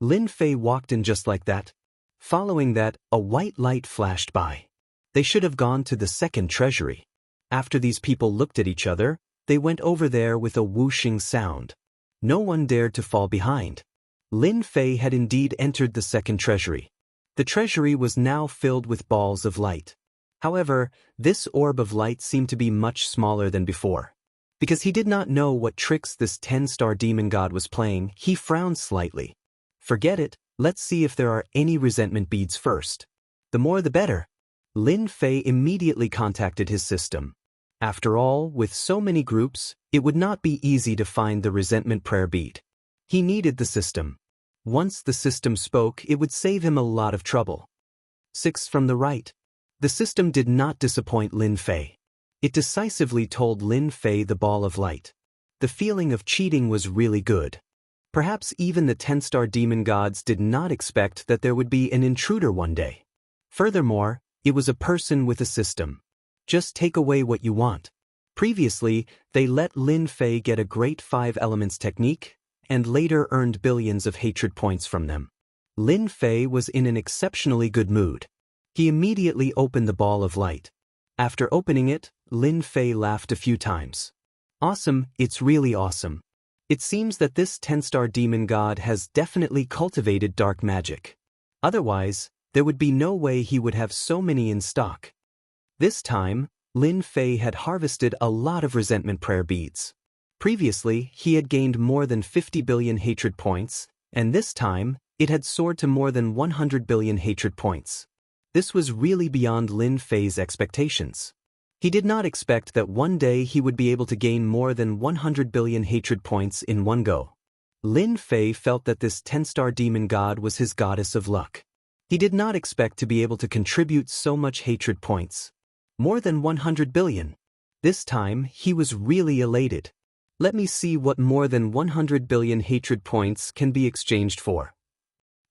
Lin Fei walked in just like that. Following that, a white light flashed by. They should have gone to the second treasury. After these people looked at each other, they went over there with a whooshing sound. No one dared to fall behind. Lin Fei had indeed entered the second treasury. The treasury was now filled with balls of light. However, this orb of light seemed to be much smaller than before. Because he did not know what tricks this 10-star demon god was playing, he frowned slightly. Forget it, let's see if there are any resentment beads first. The more the better. Lin Fei immediately contacted his system. After all, with so many groups, it would not be easy to find the resentment prayer bead. He needed the system. Once the system spoke, it would save him a lot of trouble. 6 from the right. The system did not disappoint Lin Fei. It decisively told Lin Fei the ball of light. The feeling of cheating was really good. Perhaps even the 10-star demon gods did not expect that there would be an intruder one day. Furthermore, it was a person with a system. Just take away what you want. Previously, they let Lin Fei get a great 5 elements technique, and later earned billions of hatred points from them. Lin Fei was in an exceptionally good mood. He immediately opened the ball of light. After opening it, Lin Fei laughed a few times. Awesome, it's really awesome. It seems that this 10-star demon god has definitely cultivated dark magic. Otherwise, there would be no way he would have so many in stock. This time, Lin Fei had harvested a lot of resentment prayer beads. Previously, he had gained more than 50 billion hatred points, and this time, it had soared to more than 100 billion hatred points. This was really beyond Lin Fei's expectations. He did not expect that one day he would be able to gain more than 100 billion hatred points in one go. Lin Fei felt that this 10-star demon god was his goddess of luck. He did not expect to be able to contribute so much hatred points. More than 100 billion. This time, he was really elated. Let me see what more than 100 billion hatred points can be exchanged for.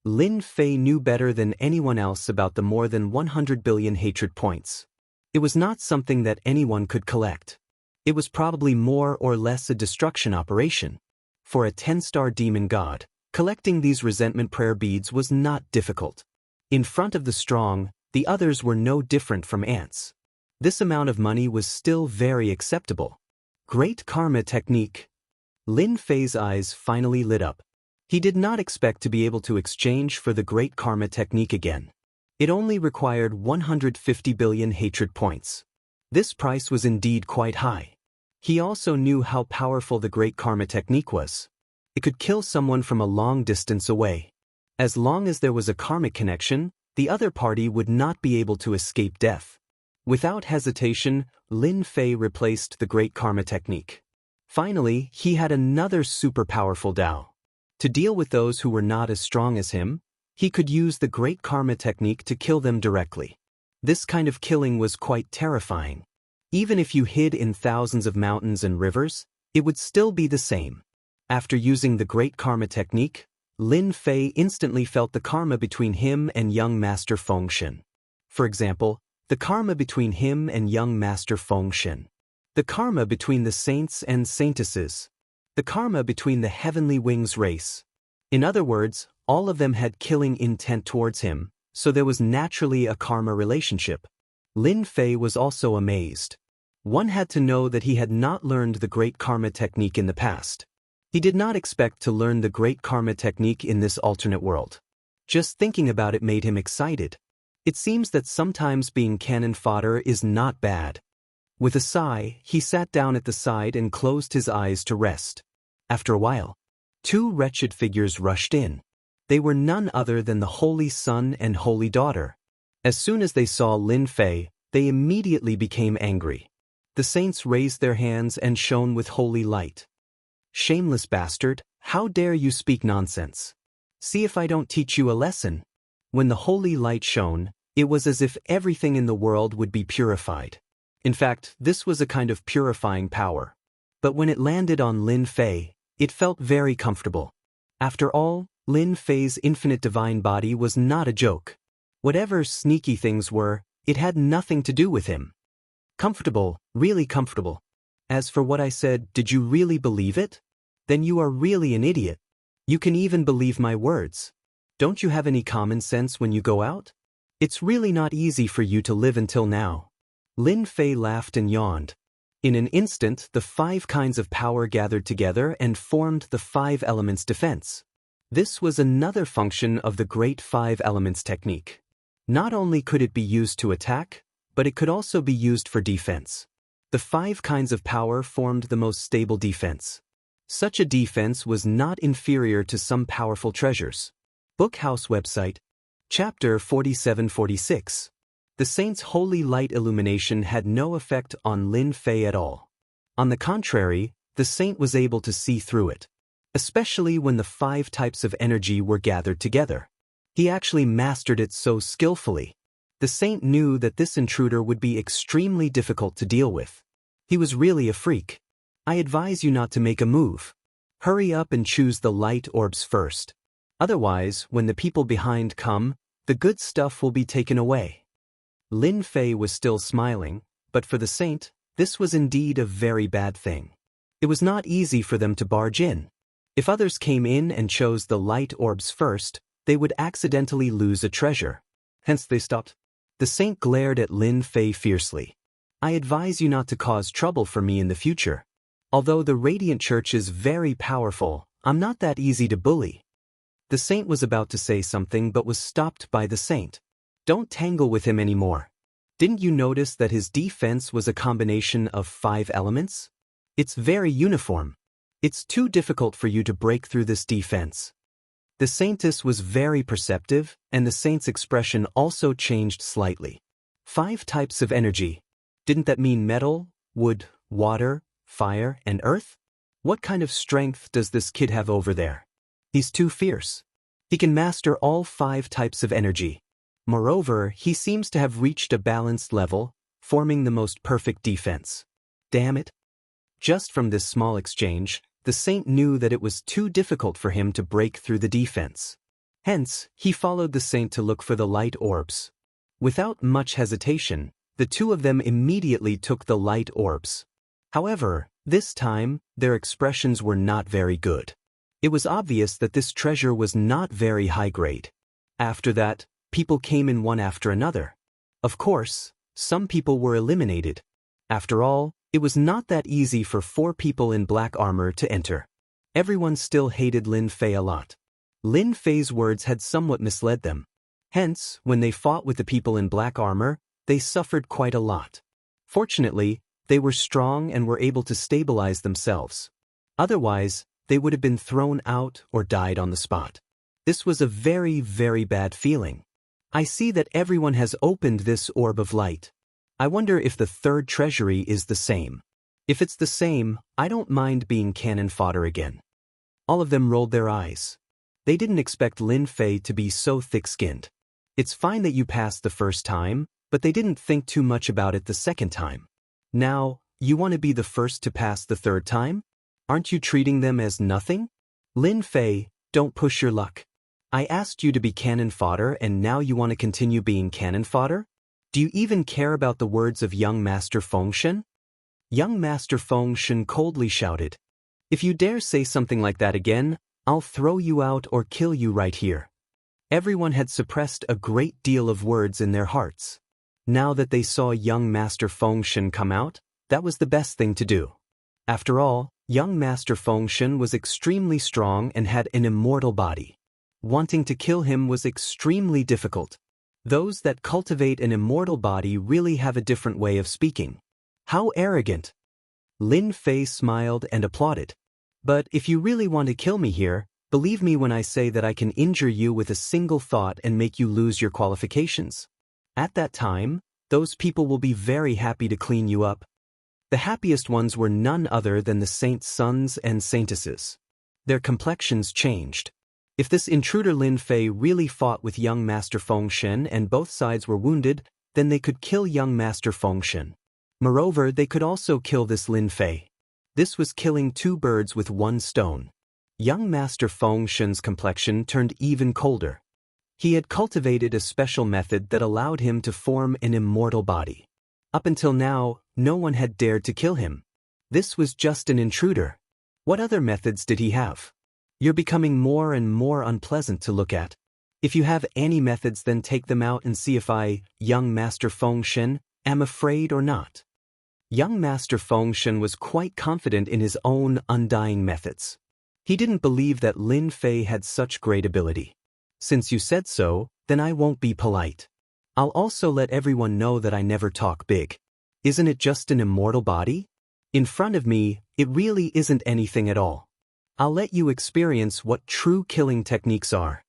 Lin Fei knew better than anyone else about the more than 100 billion hatred points. It was not something that anyone could collect. It was probably more or less a destruction operation. For a 10-star demon god, collecting these resentment prayer beads was not difficult. In front of the strong, the others were no different from ants. This amount of money was still very acceptable. Great karma technique. Lin Fei's eyes finally lit up. He did not expect to be able to exchange for the great karma technique again. It only required 150 billion hatred points. This price was indeed quite high. He also knew how powerful the great karma technique was. It could kill someone from a long distance away. As long as there was a karmic connection, the other party would not be able to escape death. Without hesitation, Lin Fei replaced the great karma technique. Finally, he had another super powerful Dao. To deal with those who were not as strong as him, he could use the great karma technique to kill them directly. This kind of killing was quite terrifying. Even if you hid in thousands of mountains and rivers, it would still be the same. After using the Great Karma technique, Lin Fei instantly felt the karma between him and young Master Feng Shen. For example, the karma between him and young Master Feng Shen. The karma between the saints and saintesses. The karma between the heavenly wings race. In other words, all of them had killing intent towards him, so there was naturally a karma relationship. Lin Fei was also amazed. One had to know that he had not learned the Great Karma technique in the past. He did not expect to learn the Great Karma technique in this alternate world. Just thinking about it made him excited. It seems that sometimes being cannon fodder is not bad. With a sigh, he sat down at the side and closed his eyes to rest. After a while, two wretched figures rushed in. They were none other than the Holy Son and Holy Daughter. As soon as they saw Lin Fei, they immediately became angry. The saints raised their hands and shone with holy light. "Shameless bastard, how dare you speak nonsense? See if I don't teach you a lesson." When the holy light shone, it was as if everything in the world would be purified. In fact, this was a kind of purifying power. But when it landed on Lin Fei, it felt very comfortable. After all, Lin Fei's infinite divine body was not a joke. Whatever sneaky things were, it had nothing to do with him. Comfortable, really comfortable. As for what I said, did you really believe it? Then you are really an idiot. You can even believe my words. Don't you have any common sense when you go out? It's really not easy for you to live until now. Lin Fei laughed and yawned. In an instant, the 5 kinds of power gathered together and formed the 5 elements defense. This was another function of the Great 5 Elements technique. Not only could it be used to attack, but it could also be used for defense. The 5 kinds of power formed the most stable defense. Such a defense was not inferior to some powerful treasures. Bookhouse website. Chapter 47-46. The saint's holy light illumination had no effect on Lin Fei at all. On the contrary, the saint was able to see through it. Especially when the 5 types of energy were gathered together. He actually mastered it so skillfully. The saint knew that this intruder would be extremely difficult to deal with. He was really a freak. I advise you not to make a move. Hurry up and choose the light orbs first. Otherwise, when the people behind come, the good stuff will be taken away. Lin Fei was still smiling, but for the saint, this was indeed a very bad thing. It was not easy for them to barge in. If others came in and chose the light orbs first, they would accidentally lose a treasure. Hence they stopped. The saint glared at Lin Fei fiercely. I advise you not to cause trouble for me in the future. Although the Radiant Church is very powerful, I'm not that easy to bully. The saint was about to say something but was stopped by the saint. Don't tangle with him anymore. Didn't you notice that his defense was a combination of 5 elements? It's very uniform. It's too difficult for you to break through this defense. The saintess was very perceptive, and the saint's expression also changed slightly. 5 types of energy. Didn't that mean metal, wood, water, fire, and earth? What kind of strength does this kid have over there? He's too fierce. He can master all 5 types of energy. Moreover, he seems to have reached a balanced level, forming the most perfect defense. Damn it. Just from this small exchange, the saint knew that it was too difficult for him to break through the defense. Hence, he followed the saint to look for the light orbs. Without much hesitation, the 2 of them immediately took the light orbs. However, this time, their expressions were not very good. It was obvious that this treasure was not very high grade. After that, people came in one after another. Of course, some people were eliminated. After all, it was not that easy for 4 people in black armor to enter. Everyone still hated Lin Fei a lot. Lin Fei's words had somewhat misled them. Hence, when they fought with the people in black armor, they suffered quite a lot. Fortunately, they were strong and were able to stabilize themselves. Otherwise, they would have been thrown out or died on the spot. This was a very, very bad feeling. I see that everyone has opened this orb of light. I wonder if the 3rd treasury is the same. If it's the same, I don't mind being cannon fodder again. All of them rolled their eyes. They didn't expect Lin Fei to be so thick-skinned. It's fine that you passed the first time, But they didn't think too much about it the second time. Now, you want to be the first to pass the third time? Aren't you treating them as nothing? Lin Fei, don't push your luck. I asked you to be cannon fodder and now you want to continue being cannon fodder? Do you even care about the words of young Master Fengshen? Young Master Fengshen coldly shouted. If you dare say something like that again, I'll throw you out or kill you right here. Everyone had suppressed a great deal of words in their hearts. Now that they saw young Master Fengshen come out, that was the best thing to do. After all, young Master Fengshen was extremely strong and had an immortal body. Wanting to kill him was extremely difficult. Those that cultivate an immortal body really have a different way of speaking. How arrogant! Lin Fei smiled and applauded. But if you really want to kill me here, believe me when I say that I can injure you with a single thought and make you lose your qualifications. At that time, those people will be very happy to clean you up. The happiest ones were none other than the saints' sons and saintesses. Their complexions changed. If this intruder Lin Fei really fought with young Master Fengshen and both sides were wounded, then they could kill young Master Fengshen. Moreover, they could also kill this Lin Fei. This was killing two birds with one stone. Young Master Fengshen's complexion turned even colder. He had cultivated a special method that allowed him to form an immortal body. Up until now, no one had dared to kill him. This was just an intruder. What other methods did he have? You're becoming more and more unpleasant to look at. If you have any methods, then take them out and see if I, young Master Fengshen, am afraid or not. Young Master Fengshen was quite confident in his own undying methods. He didn't believe that Lin Fei had such great ability. Since you said so, then I won't be polite. I'll also let everyone know that I never talk big. Isn't it just an immortal body? In front of me, it really isn't anything at all. I'll let you experience what true killing techniques are.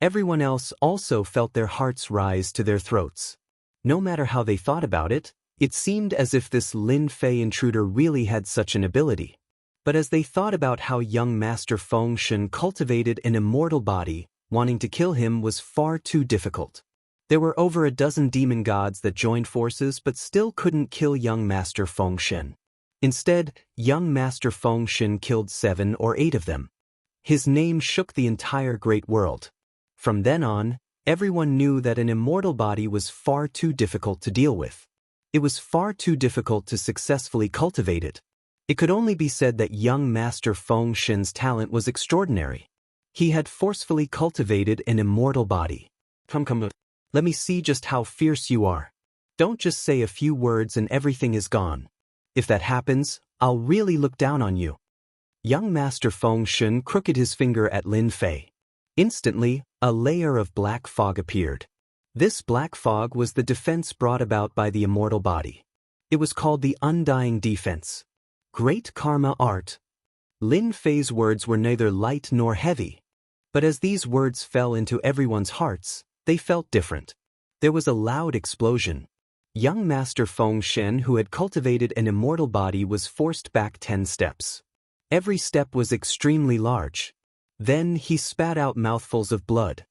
Everyone else also felt their hearts rise to their throats. No matter how they thought about it, it seemed as if this Lin Fei intruder really had such an ability. But as they thought about how young Master Fengshen cultivated an immortal body, wanting to kill him was far too difficult. There were over a dozen demon gods that joined forces but still couldn't kill young Master Fengshen. Instead, young Master Fengshen killed 7 or 8 of them. His name shook the entire great world. From then on, everyone knew that an immortal body was far too difficult to deal with. It was far too difficult to successfully cultivate it. It could only be said that young Master Fengshen's talent was extraordinary. He had forcefully cultivated an immortal body. Come, let me see just how fierce you are. Don't just say a few words and everything is gone. If that happens, I'll really look down on you. Young Master Fengshen crooked his finger at Lin Fei. Instantly, a layer of black fog appeared. This black fog was the defense brought about by the immortal body. It was called the Undying Defense. Great Karma Art. Lin Fei's words were neither light nor heavy. But as these words fell into everyone's hearts, they felt different. There was a loud explosion. Young Master Fengshen, who had cultivated an immortal body, was forced back 10 steps. Every step was extremely large. Then he spat out mouthfuls of blood.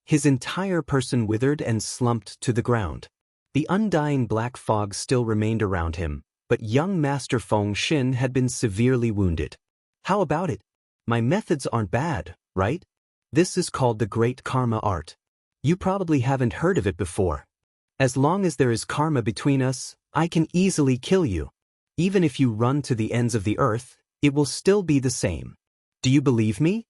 His entire person withered and slumped to the ground. The undying black fog still remained around him, but young Master Fengshen had been severely wounded. How about it? My methods aren't bad, right? This is called the Great Karma Art. You probably haven't heard of it before. As long as there is karma between us, I can easily kill you. Even if you run to the ends of the earth, it will still be the same. Do you believe me?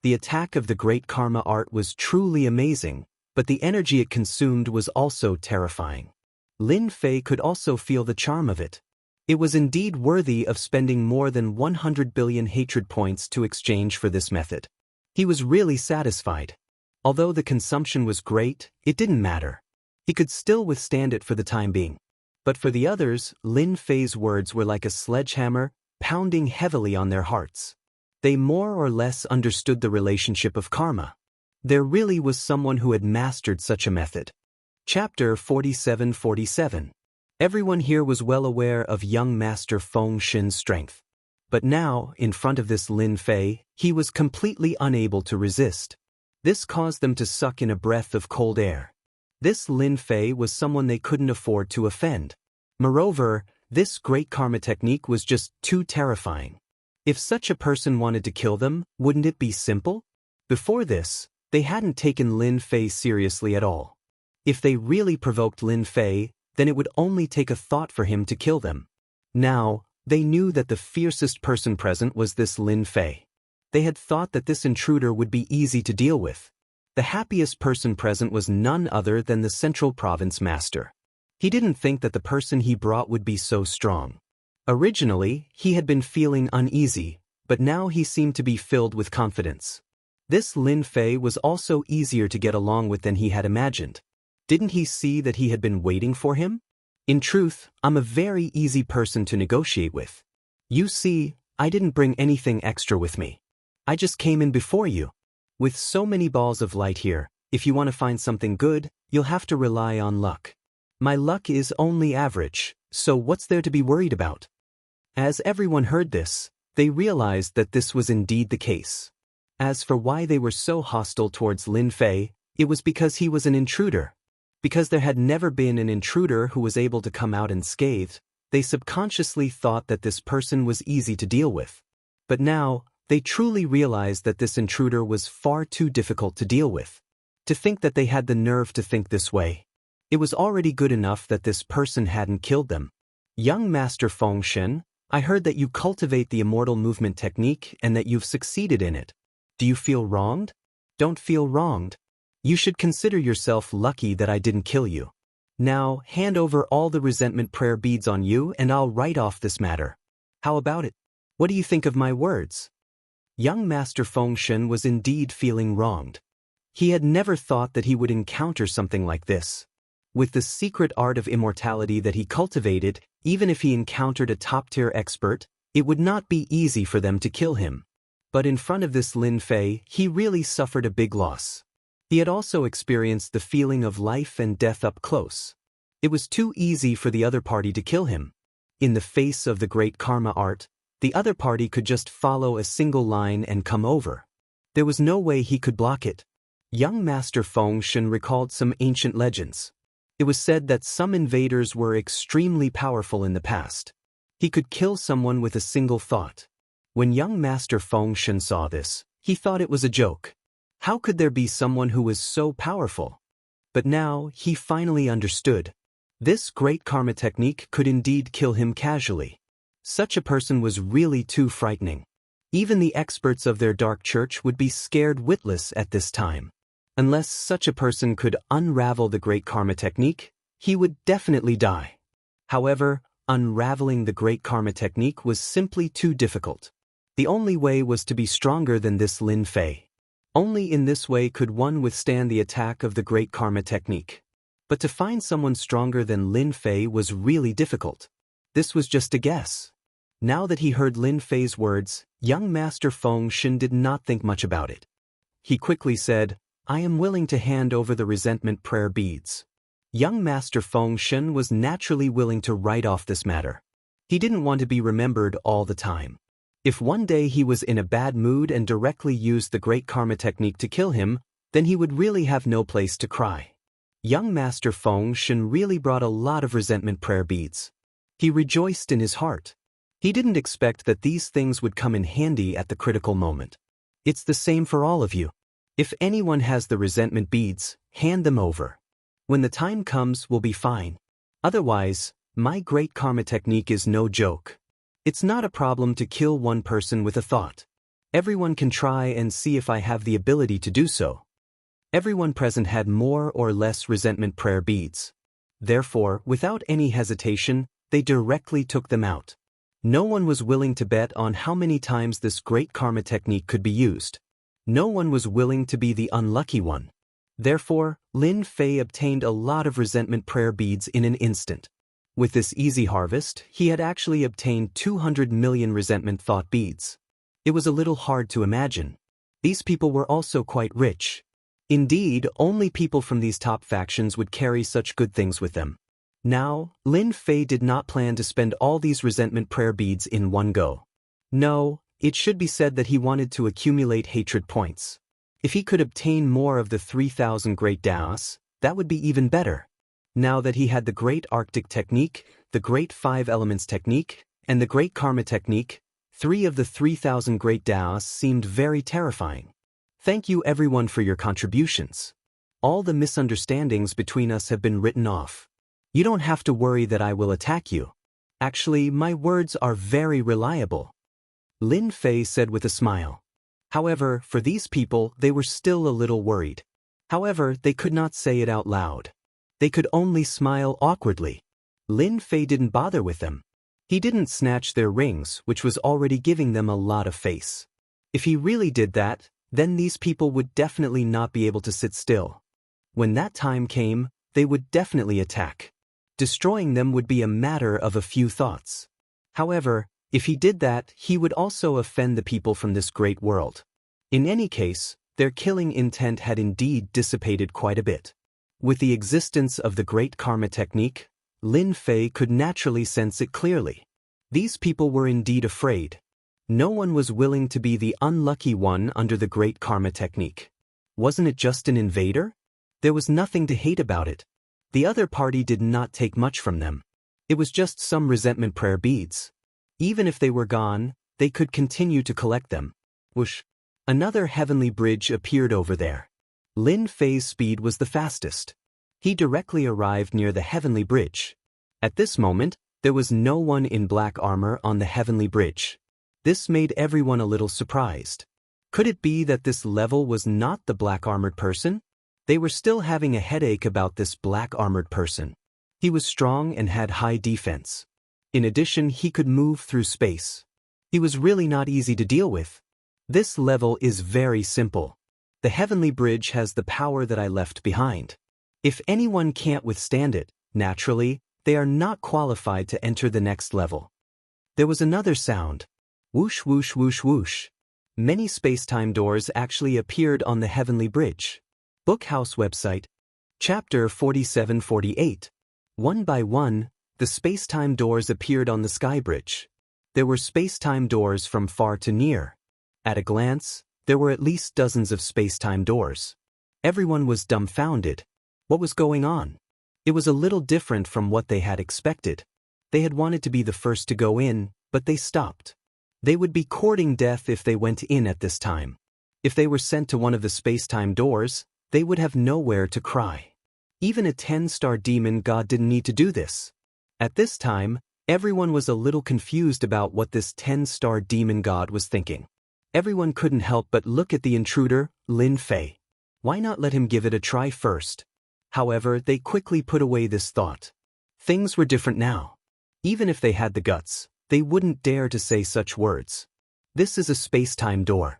The attack of the Great Karma Art was truly amazing, but the energy it consumed was also terrifying. Lin Fei could also feel the charm of it. It was indeed worthy of spending more than 100 billion hatred points to exchange for this method. He was really satisfied. Although the consumption was great, it didn't matter. He could still withstand it for the time being. But for the others, Lin Fei's words were like a sledgehammer, pounding heavily on their hearts. They more or less understood the relationship of karma. There really was someone who had mastered such a method. Chapter 4747. Everyone here was well aware of young Master Fengshen's strength. But now, in front of this Lin Fei, he was completely unable to resist. This caused them to suck in a breath of cold air. This Lin Fei was someone they couldn't afford to offend. Moreover, this great karma technique was just too terrifying. If such a person wanted to kill them, wouldn't it be simple? Before this, they hadn't taken Lin Fei seriously at all. If they really provoked Lin Fei, then it would only take a thought for him to kill them. Now, they knew that the fiercest person present was this Lin Fei. They had thought that this intruder would be easy to deal with. The happiest person present was none other than the Central Province Master. He didn't think that the person he brought would be so strong. Originally, he had been feeling uneasy, but now he seemed to be filled with confidence. This Lin Fei was also easier to get along with than he had imagined. Didn't he see that he had been waiting for him? In truth, I'm a very easy person to negotiate with. You see, I didn't bring anything extra with me. I just came in before you. With so many balls of light here, if you want to find something good, you'll have to rely on luck. My luck is only average, so what's there to be worried about? As everyone heard this, they realized that this was indeed the case. As for why they were so hostile towards Lin Fei, it was because he was an intruder. Because there had never been an intruder who was able to come out unscathed, they subconsciously thought that this person was easy to deal with. But now, they truly realized that this intruder was far too difficult to deal with. To think that they had the nerve to think this way. It was already good enough that this person hadn't killed them. Young Master Feng Shen, I heard that you cultivate the immortal movement technique and that you've succeeded in it. Do you feel wronged? Don't feel wronged. You should consider yourself lucky that I didn't kill you. Now, hand over all the resentment prayer beads on you and I'll write off this matter. How about it? What do you think of my words? Young Master Feng Shen was indeed feeling wronged. He had never thought that he would encounter something like this. With the secret art of immortality that he cultivated, even if he encountered a top-tier expert, it would not be easy for them to kill him. But in front of this Lin Fei, he really suffered a big loss. He had also experienced the feeling of life and death up close. It was too easy for the other party to kill him. In the face of the great karma art, the other party could just follow a single line and come over. There was no way he could block it. Young Master Feng Shen recalled some ancient legends. It was said that some invaders were extremely powerful in the past. He could kill someone with a single thought. When young Master Feng Shen saw this, he thought it was a joke. How could there be someone who was so powerful? But now, he finally understood. This great karma technique could indeed kill him casually. Such a person was really too frightening. Even the experts of their dark church would be scared witless at this time. Unless such a person could unravel the great karma technique, he would definitely die. However, unraveling the great karma technique was simply too difficult. The only way was to be stronger than this Lin Fei. Only in this way could one withstand the attack of the great karma technique. But to find someone stronger than Lin Fei was really difficult. This was just a guess. Now that he heard Lin Fei's words, young Master Feng Shen did not think much about it. He quickly said, I am willing to hand over the resentment prayer beads. Young Master Feng Shen was naturally willing to write off this matter. He didn't want to be remembered all the time. If one day he was in a bad mood and directly used the great karma technique to kill him, then he would really have no place to cry. Young Master Feng Shen really brought a lot of resentment prayer beads. He rejoiced in his heart. He didn't expect that these things would come in handy at the critical moment. It's the same for all of you. If anyone has the resentment beads, hand them over. When the time comes, we'll be fine. Otherwise, my great karma technique is no joke. It's not a problem to kill one person with a thought. Everyone can try and see if I have the ability to do so. Everyone present had more or less resentment prayer beads. Therefore, without any hesitation, they directly took them out. No one was willing to bet on how many times this great karma technique could be used. No one was willing to be the unlucky one. Therefore, Lin Fei obtained a lot of resentment prayer beads in an instant. With this easy harvest, he had actually obtained 200 million resentment thought beads. It was a little hard to imagine. These people were also quite rich. Indeed, only people from these top factions would carry such good things with them. Now, Lin Fei did not plan to spend all these resentment prayer beads in one go. No, it should be said that he wanted to accumulate hatred points. If he could obtain more of the 3,000 great Daos, That would be even better. Now that he had the Great Arctic Technique, the Great Five Elements Technique, and the Great Karma Technique, 3 of the 3,000 Great Taoists seemed very terrifying. Thank you everyone for your contributions. All the misunderstandings between us have been written off. You don't have to worry that I will attack you. Actually, my words are very reliable. Lin Fei said with a smile. However, for these people, they were still a little worried. However, they could not say it out loud. They could only smile awkwardly. Lin Fei didn't bother with them. He didn't snatch their rings, which was already giving them a lot of face. If he really did that, then these people would definitely not be able to sit still. When that time came, they would definitely attack. Destroying them would be a matter of a few thoughts. However, if he did that, he would also offend the people from this great world. In any case, their killing intent had indeed dissipated quite a bit. With the existence of the Great Karma Technique, Lin Fei could naturally sense it clearly. These people were indeed afraid. No one was willing to be the unlucky one under the Great Karma Technique. Wasn't it just an invader? There was nothing to hate about it. The other party did not take much from them. It was just some resentment prayer beads. Even if they were gone, they could continue to collect them. Whoosh! Another heavenly bridge appeared over there. Lin Fei's speed was the fastest. He directly arrived near the heavenly bridge. At this moment, there was no one in black armor on the heavenly bridge. This made everyone a little surprised. Could it be that this level was not the black-armored person? They were still having a headache about this black-armored person. He was strong and had high defense. In addition, he could move through space. He was really not easy to deal with. This level is very simple. The heavenly bridge has the power that I left behind. If anyone can't withstand it, naturally, they are not qualified to enter the next level. There was another sound. Whoosh whoosh whoosh whoosh. Many space-time doors actually appeared on the heavenly bridge. Bookhouse website. Chapter 47-48. One by one, the space-time doors appeared on the sky bridge. There were space-time doors from far to near. At a glance, there were at least dozens of space-time doors. Everyone was dumbfounded. What was going on? It was a little different from what they had expected. They had wanted to be the first to go in, but they stopped. They would be courting death if they went in at this time. If they were sent to one of the space-time doors, they would have nowhere to cry. Even a 10-star demon god didn't need to do this. At this time, everyone was a little confused about what this 10-star demon god was thinking. Everyone couldn't help but look at the intruder, Lin Fei. Why not let him give it a try first? However, they quickly put away this thought. Things were different now. Even if they had the guts, they wouldn't dare to say such words. This is a space-time door.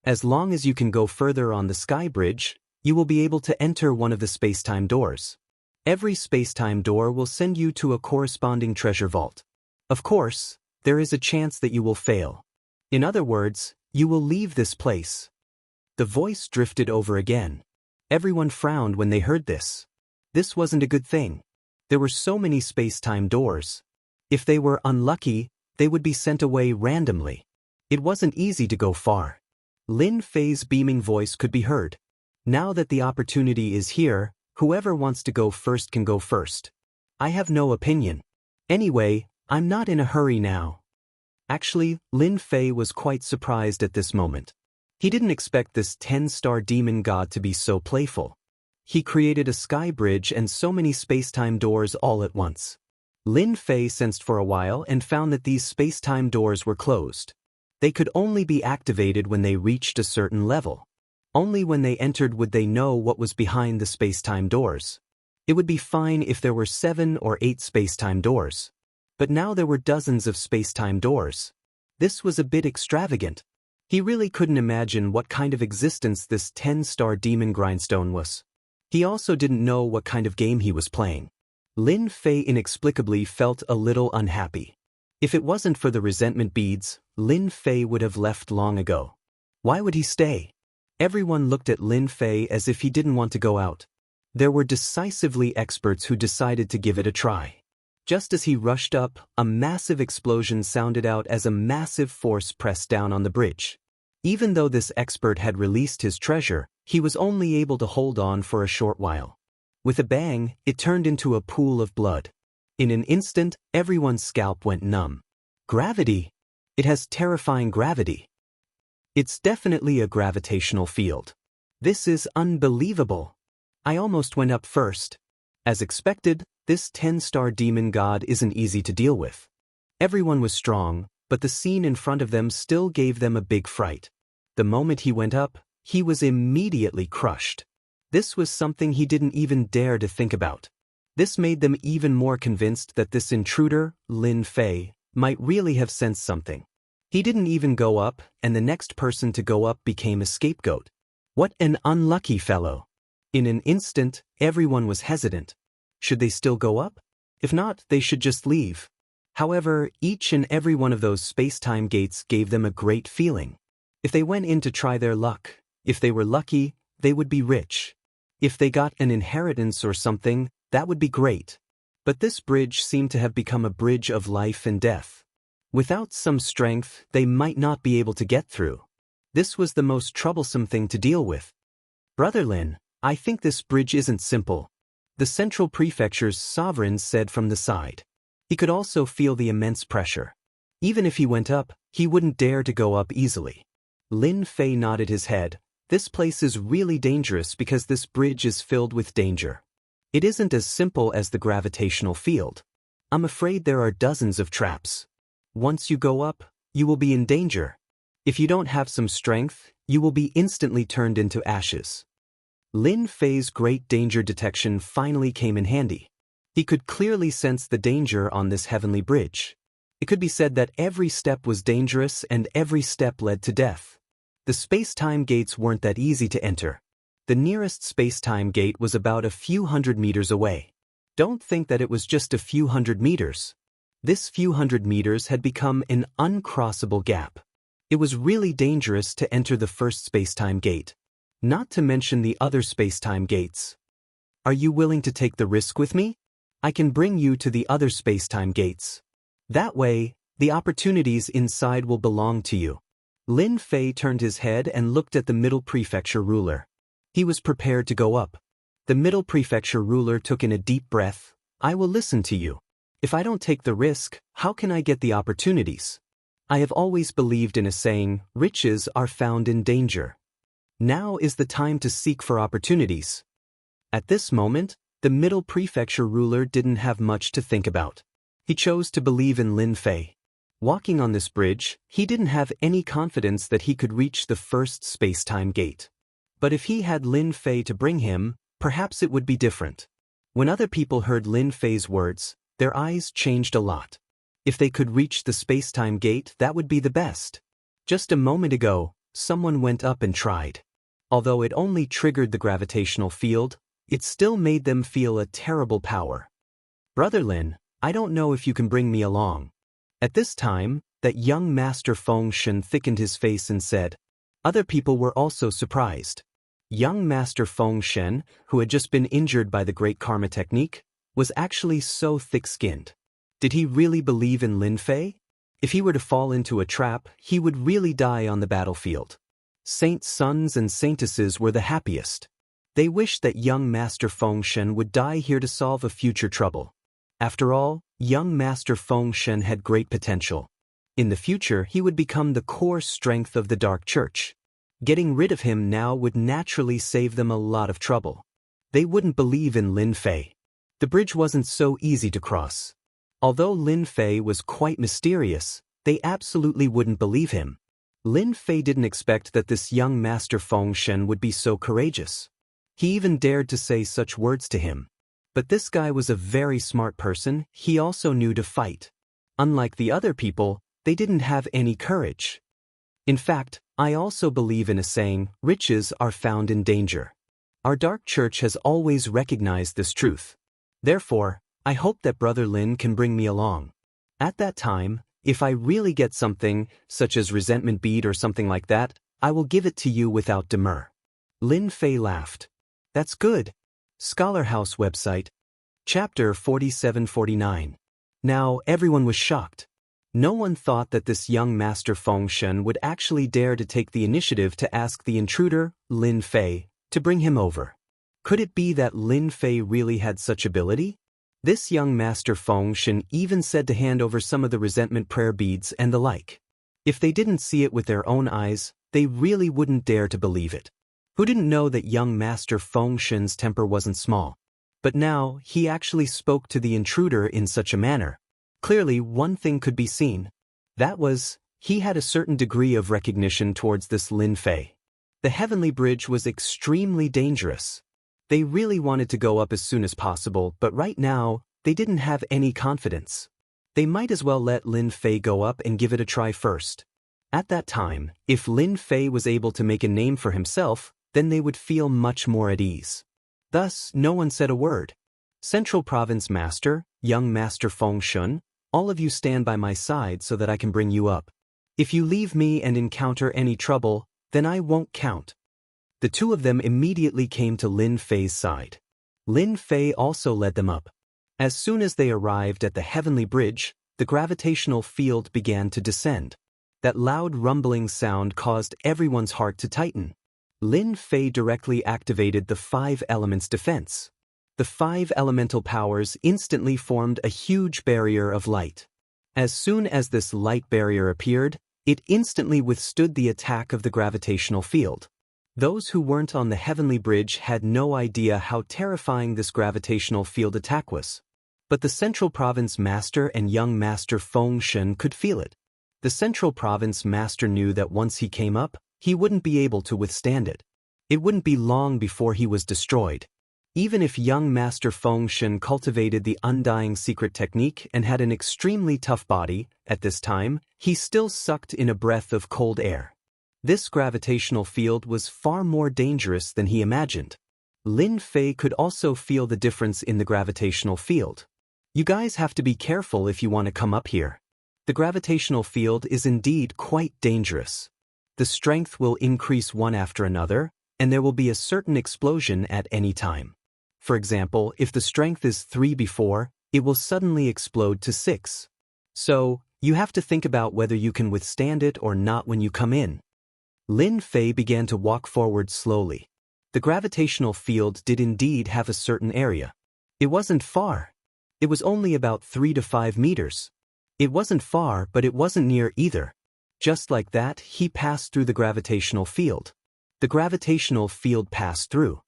As long as you can go further on the sky bridge, you will be able to enter one of the space-time doors. Every space-time door will send you to a corresponding treasure vault. Of course, there is a chance that you will fail. In other words, you will leave this place. The voice drifted over again. Everyone frowned when they heard this. This wasn't a good thing. There were so many space-time doors. If they were unlucky, they would be sent away randomly. It wasn't easy to go far. Lin Fei's beaming voice could be heard. Now that the opportunity is here, whoever wants to go first can go first. I have no opinion. Anyway, I'm not in a hurry now. Actually, Lin Fei was quite surprised at this moment. He didn't expect this 10-star demon god to be so playful. He created a sky bridge and so many space-time doors all at once. Lin Fei sensed for a while and found that these space-time doors were closed. They could only be activated when they reached a certain level. Only when they entered would they know what was behind the space-time doors. It would be fine if there were 7 or 8 space-time doors. But now there were dozens of space-time doors. This was a bit extravagant. He really couldn't imagine what kind of existence this 10-star demon grindstone was. He also didn't know what kind of game he was playing. Lin Fei inexplicably felt a little unhappy. If it wasn't for the resentment beads, Lin Fei would have left long ago. Why would he stay? Everyone looked at Lin Fei as if he didn't want to go out. There were decisively experts who decided to give it a try. Just as he rushed up, a massive explosion sounded out as a massive force pressed down on the bridge. Even though this expert had released his treasure, he was only able to hold on for a short while. With a bang, it turned into a pool of blood. In an instant, everyone's scalp went numb. Gravity. It has terrifying gravity. It's definitely a gravitational field. This is unbelievable. I almost went up first. As expected, this 10-star demon god isn't easy to deal with. Everyone was strong, but the scene in front of them still gave them a big fright. The moment he went up, he was immediately crushed. This was something he didn't even dare to think about. This made them even more convinced that this intruder, Lin Fei, might really have sensed something. He didn't even go up, and the next person to go up became a scapegoat. What an unlucky fellow. In an instant, everyone was hesitant. Should they still go up? If not, they should just leave. However, each and every one of those space-time gates gave them a great feeling. If they went in to try their luck, if they were lucky, they would be rich. If they got an inheritance or something, that would be great. But this bridge seemed to have become a bridge of life and death. Without some strength, they might not be able to get through. This was the most troublesome thing to deal with. Brother Lin, I think this bridge isn't simple. The Central Prefecture's sovereign said from the side. He could also feel the immense pressure. Even if he went up, he wouldn't dare to go up easily. Lin Fei nodded his head. This place is really dangerous because this bridge is filled with danger. It isn't as simple as the gravitational field. I'm afraid there are dozens of traps. Once you go up, you will be in danger. If you don't have some strength, you will be instantly turned into ashes. Lin Fei's great danger detection finally came in handy. He could clearly sense the danger on this heavenly bridge. It could be said that every step was dangerous and every step led to death. The space-time gates weren't that easy to enter. The nearest space-time gate was about a few hundred meters away. Don't think that it was just a few hundred meters. This few hundred meters had become an uncrossable gap. It was really dangerous to enter the first space-time gate, not to mention the other space-time gates. Are you willing to take the risk with me? I can bring you to the other space-time gates. That way, the opportunities inside will belong to you. Lin Fei turned his head and looked at the Middle Prefecture ruler. He was prepared to go up. The Middle Prefecture ruler took in a deep breath. I will listen to you. If I don't take the risk, how can I get the opportunities? I have always believed in a saying, riches are found in danger. Now is the time to seek for opportunities. At this moment, the Middle Prefecture ruler didn't have much to think about. He chose to believe in Lin Fei. Walking on this bridge, he didn't have any confidence that he could reach the first space-time gate. But if he had Lin Fei to bring him, perhaps it would be different. When other people heard Lin Fei's words, their eyes changed a lot. If they could reach the space-time gate, that would be the best. Just a moment ago, someone went up and tried. Although it only triggered the gravitational field, it still made them feel a terrible power. Brother Lin, I don't know if you can bring me along. At this time, that young Master Feng Shen thickened his face and said. Other people were also surprised. Young Master Feng Shen, who had just been injured by the Great Karma Technique, was actually so thick-skinned. Did he really believe in Lin Fei? If he were to fall into a trap, he would really die on the battlefield. Saints' sons and saintesses were the happiest. They wished that young Master Feng Shen would die here to solve a future trouble. After all, young Master Feng Shen had great potential. In the future, he would become the core strength of the Dark Church. Getting rid of him now would naturally save them a lot of trouble. They wouldn't believe in Lin Fei. The bridge wasn't so easy to cross. Although Lin Fei was quite mysterious, they absolutely wouldn't believe him. Lin Fei didn't expect that this young Master Feng Shen would be so courageous. He even dared to say such words to him. But this guy was a very smart person. He also knew to fight. Unlike the other people, they didn't have any courage. In fact, I also believe in a saying, riches are found in danger. Our Dark Church has always recognized this truth. Therefore, I hope that Brother Lin can bring me along. At that time, if I really get something, such as resentment bead or something like that, I will give it to you without demur. Lin Fei laughed. That's good. Scholar House website. Chapter 4749. Now everyone was shocked. No one thought that this young Master Feng Shen would actually dare to take the initiative to ask the intruder, Lin Fei, to bring him over. Could it be that Lin Fei really had such ability? This young master Feng Shen even said to hand over some of the resentment prayer beads and the like. If they didn't see it with their own eyes, they really wouldn't dare to believe it. Who didn't know that young master Feng Shen's temper wasn't small? But now, he actually spoke to the intruder in such a manner. Clearly, one thing could be seen. That was, he had a certain degree of recognition towards this Lin Fei. The heavenly bridge was extremely dangerous. They really wanted to go up as soon as possible, but right now, they didn't have any confidence. They might as well let Lin Fei go up and give it a try first. At that time, if Lin Fei was able to make a name for himself, then they would feel much more at ease. Thus, no one said a word. Central Province Master, young Master Feng Shen, all of you stand by my side so that I can bring you up. If you leave me and encounter any trouble, then I won't count. The two of them immediately came to Lin Fei's side. Lin Fei also led them up. As soon as they arrived at the heavenly bridge, the gravitational field began to descend. That loud rumbling sound caused everyone's heart to tighten. Lin Fei directly activated the 5 elements defense. The 5 elemental powers instantly formed a huge barrier of light. As soon as this light barrier appeared, it instantly withstood the attack of the gravitational field. Those who weren't on the heavenly bridge had no idea how terrifying this gravitational field attack was. But the Central Province Master and young Master Feng Shen could feel it. The Central Province Master knew that once he came up, he wouldn't be able to withstand it. It wouldn't be long before he was destroyed. Even if young Master Feng Shen cultivated the undying secret technique and had an extremely tough body, at this time, he still sucked in a breath of cold air. This gravitational field was far more dangerous than he imagined. Lin Fei could also feel the difference in the gravitational field. You guys have to be careful if you want to come up here. The gravitational field is indeed quite dangerous. The strength will increase one after another, and there will be a certain explosion at any time. For example, if the strength is 3 before, it will suddenly explode to 6. So, you have to think about whether you can withstand it or not when you come in. Lin Fei began to walk forward slowly. The gravitational field did indeed have a certain area. It wasn't far. It was only about 3 to 5 meters. It wasn't far, but it wasn't near either. Just like that, he passed through the gravitational field. The gravitational field passed through.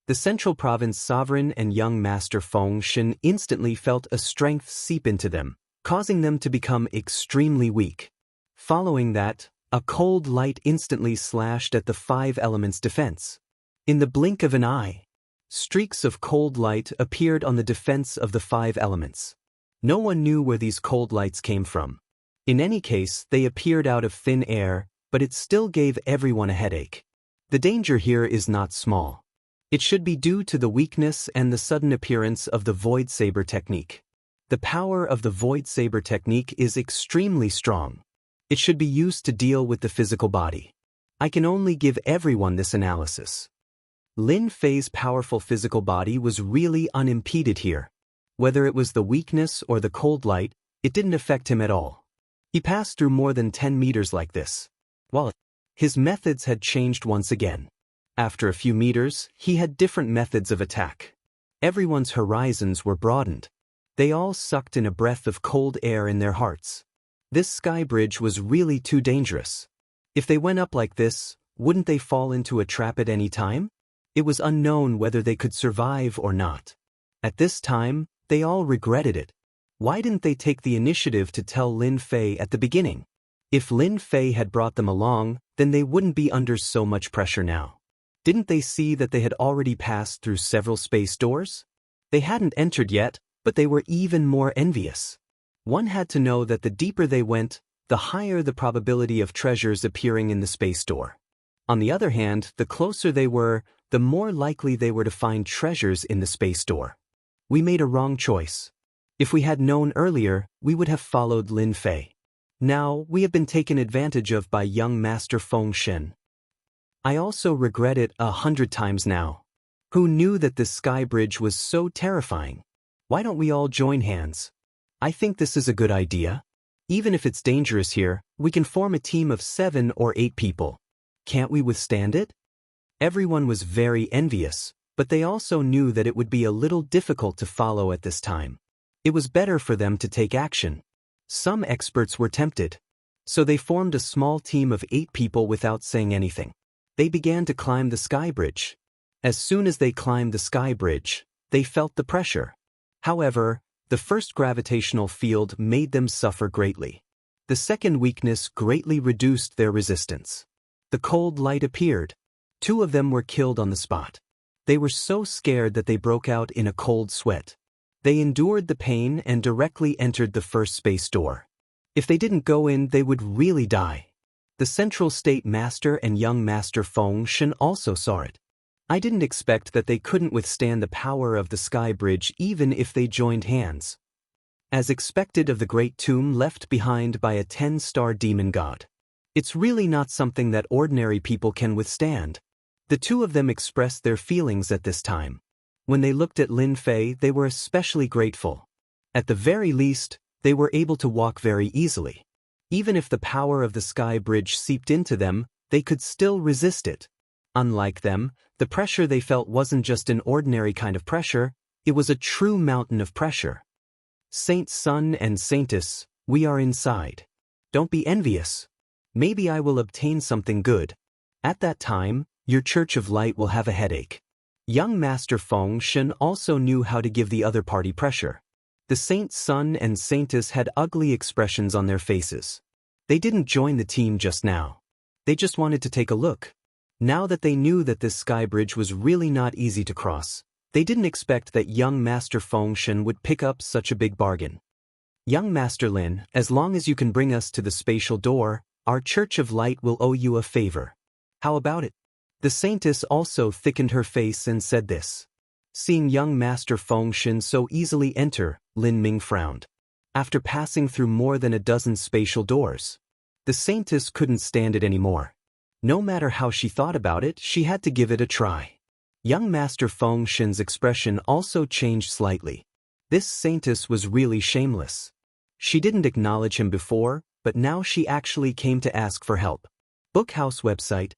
The Central Province Sovereign and young Master Feng Shen instantly felt a strength seep into them, causing them to become extremely weak. Following that, a cold light instantly slashed at the 5 elements defense. In the blink of an eye, streaks of cold light appeared on the defense of the 5 elements. No one knew where these cold lights came from. In any case, they appeared out of thin air, but it still gave everyone a headache. The danger here is not small. It should be due to the weakness and the sudden appearance of the Void Saber technique. The power of the Void Saber technique is extremely strong. It should be used to deal with the physical body. I can only give everyone this analysis. Lin Fei's powerful physical body was really unimpeded here. Whether it was the weakness or the cold light, it didn't affect him at all. He passed through more than 10 meters like this. While his methods had changed once again. After a few meters, he had different methods of attack. Everyone's horizons were broadened. They all sucked in a breath of cold air in their hearts. This sky bridge was really too dangerous. If they went up like this, wouldn't they fall into a trap at any time? It was unknown whether they could survive or not. At this time, they all regretted it. Why didn't they take the initiative to tell Lin Fei at the beginning? If Lin Fei had brought them along, then they wouldn't be under so much pressure now. Didn't they see that they had already passed through several space doors? They hadn't entered yet, but they were even more envious. One had to know that the deeper they went, the higher the probability of treasures appearing in the space door. On the other hand, the closer they were, the more likely they were to find treasures in the space door. We made a wrong choice. If we had known earlier, we would have followed Lin Fei. Now, we have been taken advantage of by young Master Feng Shen. I also regret it 100 times now. Who knew that this sky bridge was so terrifying? Why don't we all join hands? I think this is a good idea. Even if it's dangerous here, we can form a team of 7 or 8 people. Can't we withstand it? Everyone was very envious, but they also knew that it would be a little difficult to follow at this time. It was better for them to take action. Some experts were tempted. So they formed a small team of 8 people without saying anything. They began to climb the sky bridge. As soon as they climbed the sky bridge, they felt the pressure. However, the first gravitational field made them suffer greatly. The second weakness greatly reduced their resistance. The cold light appeared. 2 of them were killed on the spot. They were so scared that they broke out in a cold sweat. They endured the pain and directly entered the first space door. If they didn't go in, they would really die. The Central State Master and young Master Feng Shen also saw it. I didn't expect that they couldn't withstand the power of the sky bridge even if they joined hands. As expected of the great tomb left behind by a 10-star demon god. It's really not something that ordinary people can withstand. The 2 of them expressed their feelings at this time. When they looked at Lin Fei, they were especially grateful. At the very least, they were able to walk very easily. Even if the power of the sky bridge seeped into them, they could still resist it. Unlike them, the pressure they felt wasn't just an ordinary kind of pressure, it was a true mountain of pressure. Saint Sun and Saintess, we are inside. Don't be envious. Maybe I will obtain something good. At that time, your Church of Light will have a headache. Young Master Feng Shen also knew how to give the other party pressure. The Saint Sun and Saintess had ugly expressions on their faces. They didn't join the team just now. They just wanted to take a look. Now that they knew that this sky bridge was really not easy to cross, they didn't expect that young Master Feng Shen would pick up such a big bargain. Young Master Lin, as long as you can bring us to the spatial door, our Church of Light will owe you a favor. How about it? The Saintess also thickened her face and said this. Seeing young Master Feng Shen so easily enter, Lin Ming frowned. After passing through more than a dozen spatial doors, the Saintess couldn't stand it anymore. No matter how she thought about it, she had to give it a try. Young Master Feng Shen's expression also changed slightly. This Saintess was really shameless. She didn't acknowledge him before, but now she actually came to ask for help. Bookhouse website.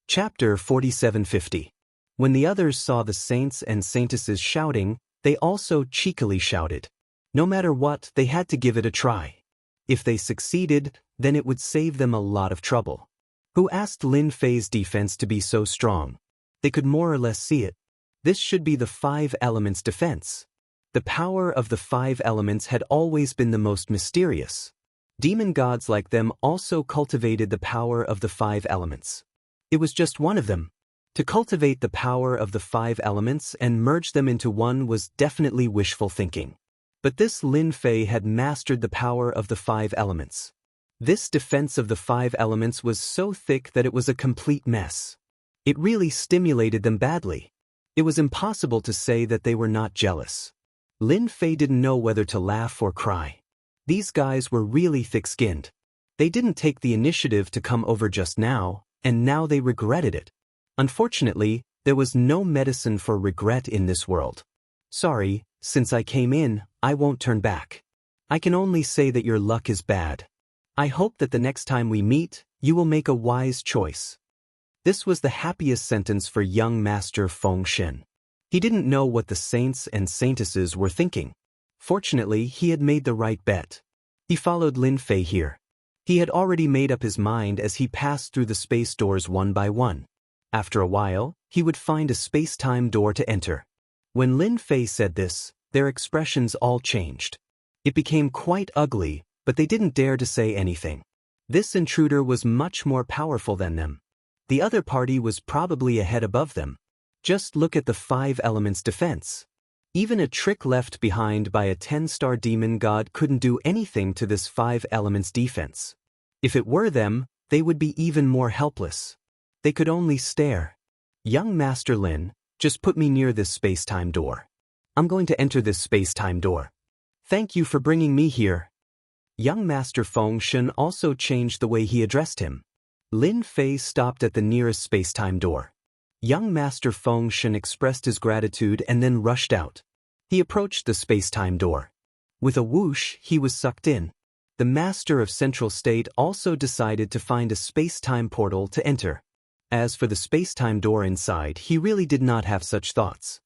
Chapter 4750. When the others saw the saints and saintesses shouting, they also cheekily shouted. No matter what, they had to give it a try. If they succeeded, then it would save them a lot of trouble. Who asked Lin Fei's defense to be so strong? They could more or less see it. This should be the 5 elements defense. The power of the 5 elements had always been the most mysterious. Demon gods like them also cultivated the power of the 5 elements. It was just one of them. To cultivate the power of the 5 elements and merge them into one was definitely wishful thinking. But this Lin Fei had mastered the power of the 5 elements. This defense of the 5 elements was so thick that it was a complete mess. It really stimulated them badly. It was impossible to say that they were not jealous. Lin Fei didn't know whether to laugh or cry. These guys were really thick-skinned. They didn't take the initiative to come over just now, and now they regretted it. Unfortunately, there was no medicine for regret in this world. Sorry, since I came in, I won't turn back. I can only say that your luck is bad. I hope that the next time we meet, you will make a wise choice. This was the happiest sentence for young Master Feng Shen. He didn't know what the saints and saintesses were thinking. Fortunately, he had made the right bet. He followed Lin Fei here. He had already made up his mind as he passed through the space doors one by one. After a while, he would find a space-time door to enter. When Lin Fei said this, their expressions all changed. It became quite ugly, but they didn't dare to say anything. This intruder was much more powerful than them. The other party was probably a head above them. Just look at the 5 elements defense. Even a trick left behind by a 10-star demon god couldn't do anything to this 5 elements defense. If it were them, they would be even more helpless. They could only stare. Young Master Lin, just put me near this space-time door. I'm going to enter this space-time door. Thank you for bringing me here. Young Master Feng Shen also changed the way he addressed him. Lin Fei stopped at the nearest space-time door. Young Master Feng Shen expressed his gratitude and then rushed out. He approached the space-time door. With a whoosh, he was sucked in. The Master of Central State also decided to find a space-time portal to enter. As for the space-time door inside, he really did not have such thoughts.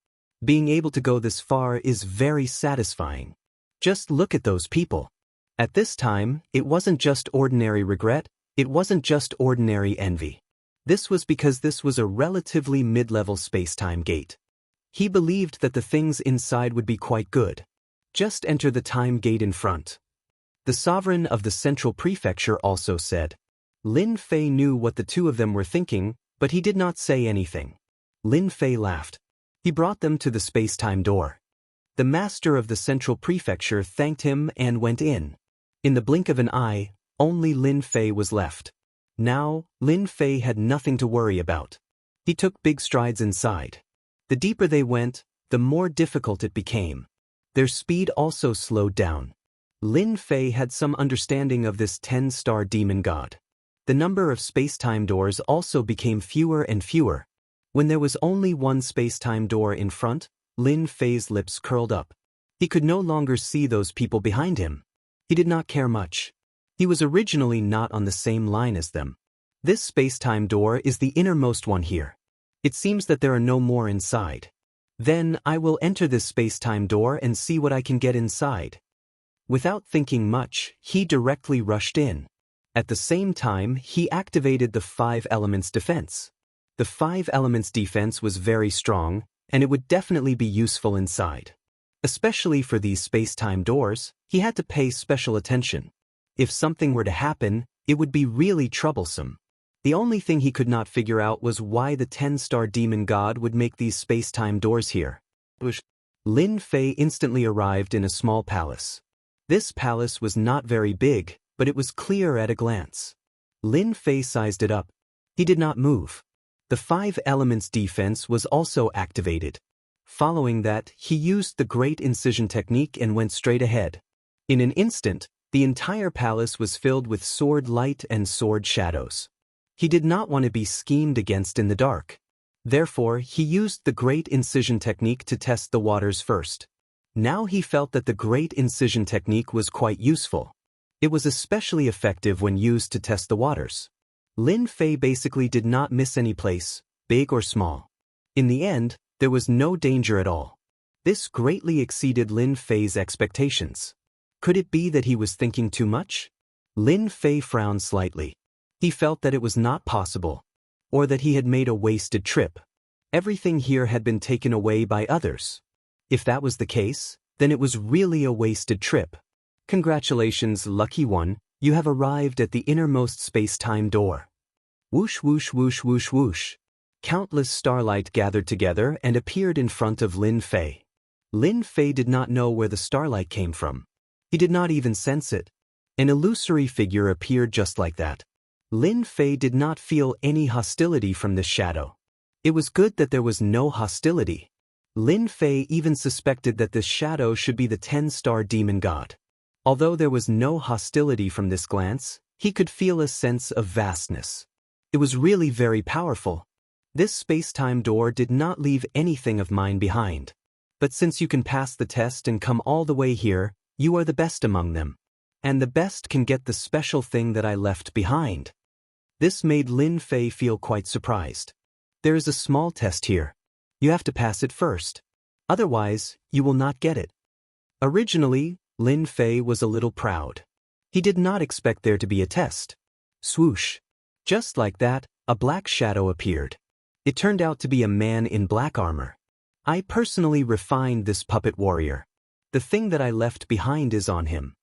Being able to go this far is very satisfying. Just look at those people. At this time, it wasn't just ordinary regret, it wasn't just ordinary envy. This was because this was a relatively mid-level space-time gate. He believed that the things inside would be quite good. Just enter the time gate in front. The sovereign of the central prefecture also said. Lin Fei knew what the two of them were thinking, but he did not say anything. Lin Fei laughed. He brought them to the space-time door. The master of the central prefecture thanked him and went in. In the blink of an eye, only Lin Fei was left. Now, Lin Fei had nothing to worry about. He took big strides inside. The deeper they went, the more difficult it became. Their speed also slowed down. Lin Fei had some understanding of this 10-star demon god. The number of space-time doors also became fewer and fewer. When there was only one space-time door in front, Lin Fei's lips curled up. He could no longer see those people behind him. He did not care much. He was originally not on the same line as them. This space-time door is the innermost one here. It seems that there are no more inside. Then I will enter this space-time door and see what I can get inside. Without thinking much, he directly rushed in. At the same time, he activated the 5 elements defense. The 5 elements defense was very strong, and it would definitely be useful inside. Especially for these space-time doors, he had to pay special attention. If something were to happen, it would be really troublesome. The only thing he could not figure out was why the 10-star demon god would make these space-time doors here. Lin Fei instantly arrived in a small palace. This palace was not very big, but it was clear at a glance. Lin Fei sized it up. He did not move. The 5 elements defense was also activated. Following that, he used the great incision technique and went straight ahead. In an instant, the entire palace was filled with sword light and sword shadows. He did not want to be schemed against in the dark. Therefore, he used the great incision technique to test the waters first. Now he felt that the great incision technique was quite useful. It was especially effective when used to test the waters. Lin Fei basically did not miss any place, big or small. In the end, there was no danger at all. This greatly exceeded Lin Fei's expectations. Could it be that he was thinking too much? Lin Fei frowned slightly. He felt that it was not possible, or that he had made a wasted trip. Everything here had been taken away by others. If that was the case, then it was really a wasted trip. Congratulations, lucky one, you have arrived at the innermost space-time door. Whoosh whoosh whoosh whoosh whoosh. Countless starlight gathered together and appeared in front of Lin Fei. Lin Fei did not know where the starlight came from. He did not even sense it. An illusory figure appeared just like that. Lin Fei did not feel any hostility from this shadow. It was good that there was no hostility. Lin Fei even suspected that this shadow should be the 10-star demon god. Although there was no hostility from this glance, he could feel a sense of vastness. It was really very powerful. This space-time door did not leave anything of mine behind. But since you can pass the test and come all the way here, you are the best among them. And the best can get the special thing that I left behind. This made Lin Fei feel quite surprised. There is a small test here. You have to pass it first. Otherwise, you will not get it. Originally, Lin Fei was a little proud. He did not expect there to be a test. Swoosh. Just like that, a black shadow appeared. It turned out to be a man in black armor. I personally refined this puppet warrior. The thing that I left behind is on him.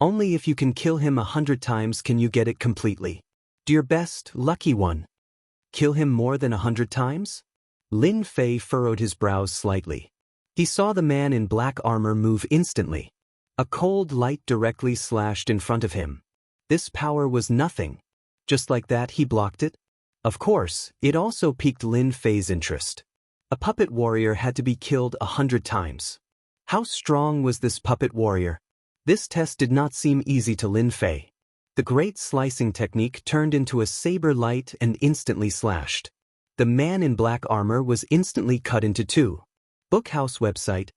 Only if you can kill him 100 times can you get it completely. Do your best, lucky one. Kill him more than 100 times? Lin Fei furrowed his brows slightly. He saw the man in black armor move instantly. A cold light directly slashed in front of him. This power was nothing. Just like that, he blocked it. Of course, it also piqued Lin Fei's interest. A puppet warrior had to be killed 100 times. How strong was this puppet warrior? This test did not seem easy to Lin Fei. The great slicing technique turned into a saber light and instantly slashed. The man in black armor was instantly cut into 2. Bookhouse website.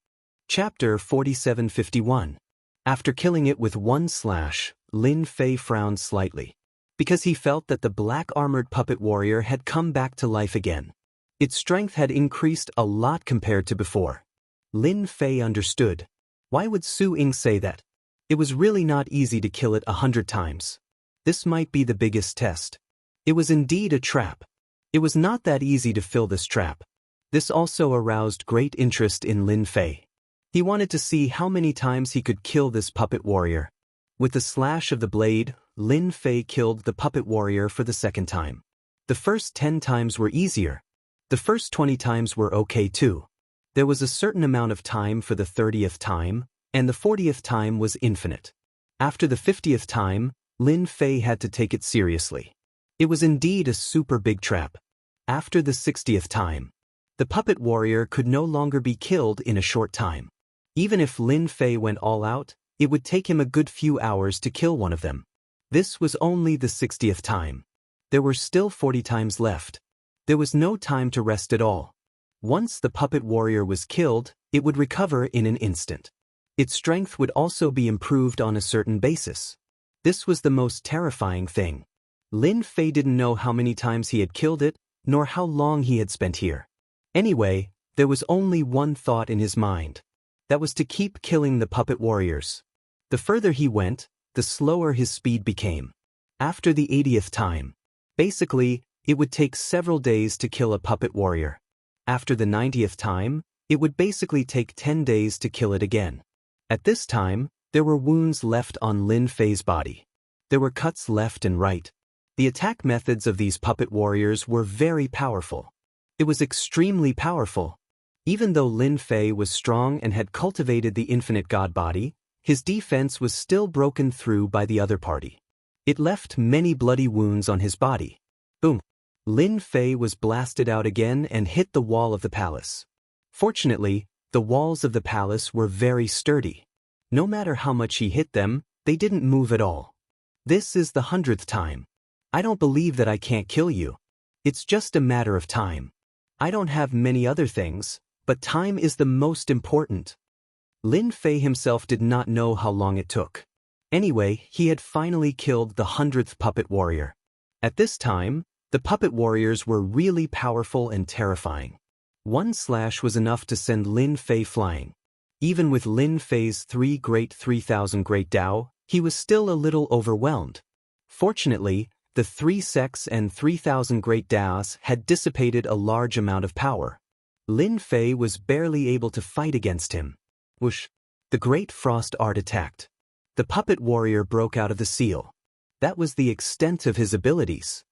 Chapter 4751. After killing it with one slash, Lin Fei frowned slightly. because he felt that the black-armored puppet warrior had come back to life again. Its strength had increased a lot compared to before. Lin Fei understood. Why would Su Ying say that? It was really not easy to kill it 100 times. This might be the biggest test. It was indeed a trap. It was not that easy to fill this trap. This also aroused great interest in Lin Fei. He wanted to see how many times he could kill this puppet warrior. With the slash of the blade, Lin Fei killed the puppet warrior for the second time. The first 10 times were easier. The first 20 times were okay too. There was a certain amount of time for the 30th time, and the 40th time was infinite. After the 50th time, Lin Fei had to take it seriously. It was indeed a super big trap. After the 60th time, the puppet warrior could no longer be killed in a short time. Even if Lin Fei went all out, it would take him a good few hours to kill one of them. This was only the 60th time. There were still 40 times left. There was no time to rest at all. Once the puppet warrior was killed, it would recover in an instant. Its strength would also be improved on a certain basis. This was the most terrifying thing. Lin Fei didn't know how many times he had killed it, nor how long he had spent here. Anyway, there was only one thought in his mind. That was to keep killing the puppet warriors. The further he went, the slower his speed became. After the 80th time, basically, it would take several days to kill a puppet warrior. After the 90th time, it would basically take 10 days to kill it again. At this time, there were wounds left on Lin Fei's body. There were cuts left and right. The attack methods of these puppet warriors were very powerful. It was extremely powerful. Even though Lin Fei was strong and had cultivated the infinite god body, his defense was still broken through by the other party. It left many bloody wounds on his body. Boom! Lin Fei was blasted out again and hit the wall of the palace. Fortunately, the walls of the palace were very sturdy. No matter how much he hit them, they didn't move at all. This is the 100th time. I don't believe that I can't kill you. It's just a matter of time. I don't have many other things, but time is the most important. Lin Fei himself did not know how long it took. Anyway, he had finally killed the 100th puppet warrior. At this time, the puppet warriors were really powerful and terrifying. One slash was enough to send Lin Fei flying. Even with Lin Fei's 3,000 great Dao, he was still a little overwhelmed. Fortunately, the 3 sects and 3,000 great Daos had dissipated a large amount of power. Lin Fei was barely able to fight against him. Whoosh! The great frost art attacked. The puppet warrior broke out of the seal. That was the extent of his abilities.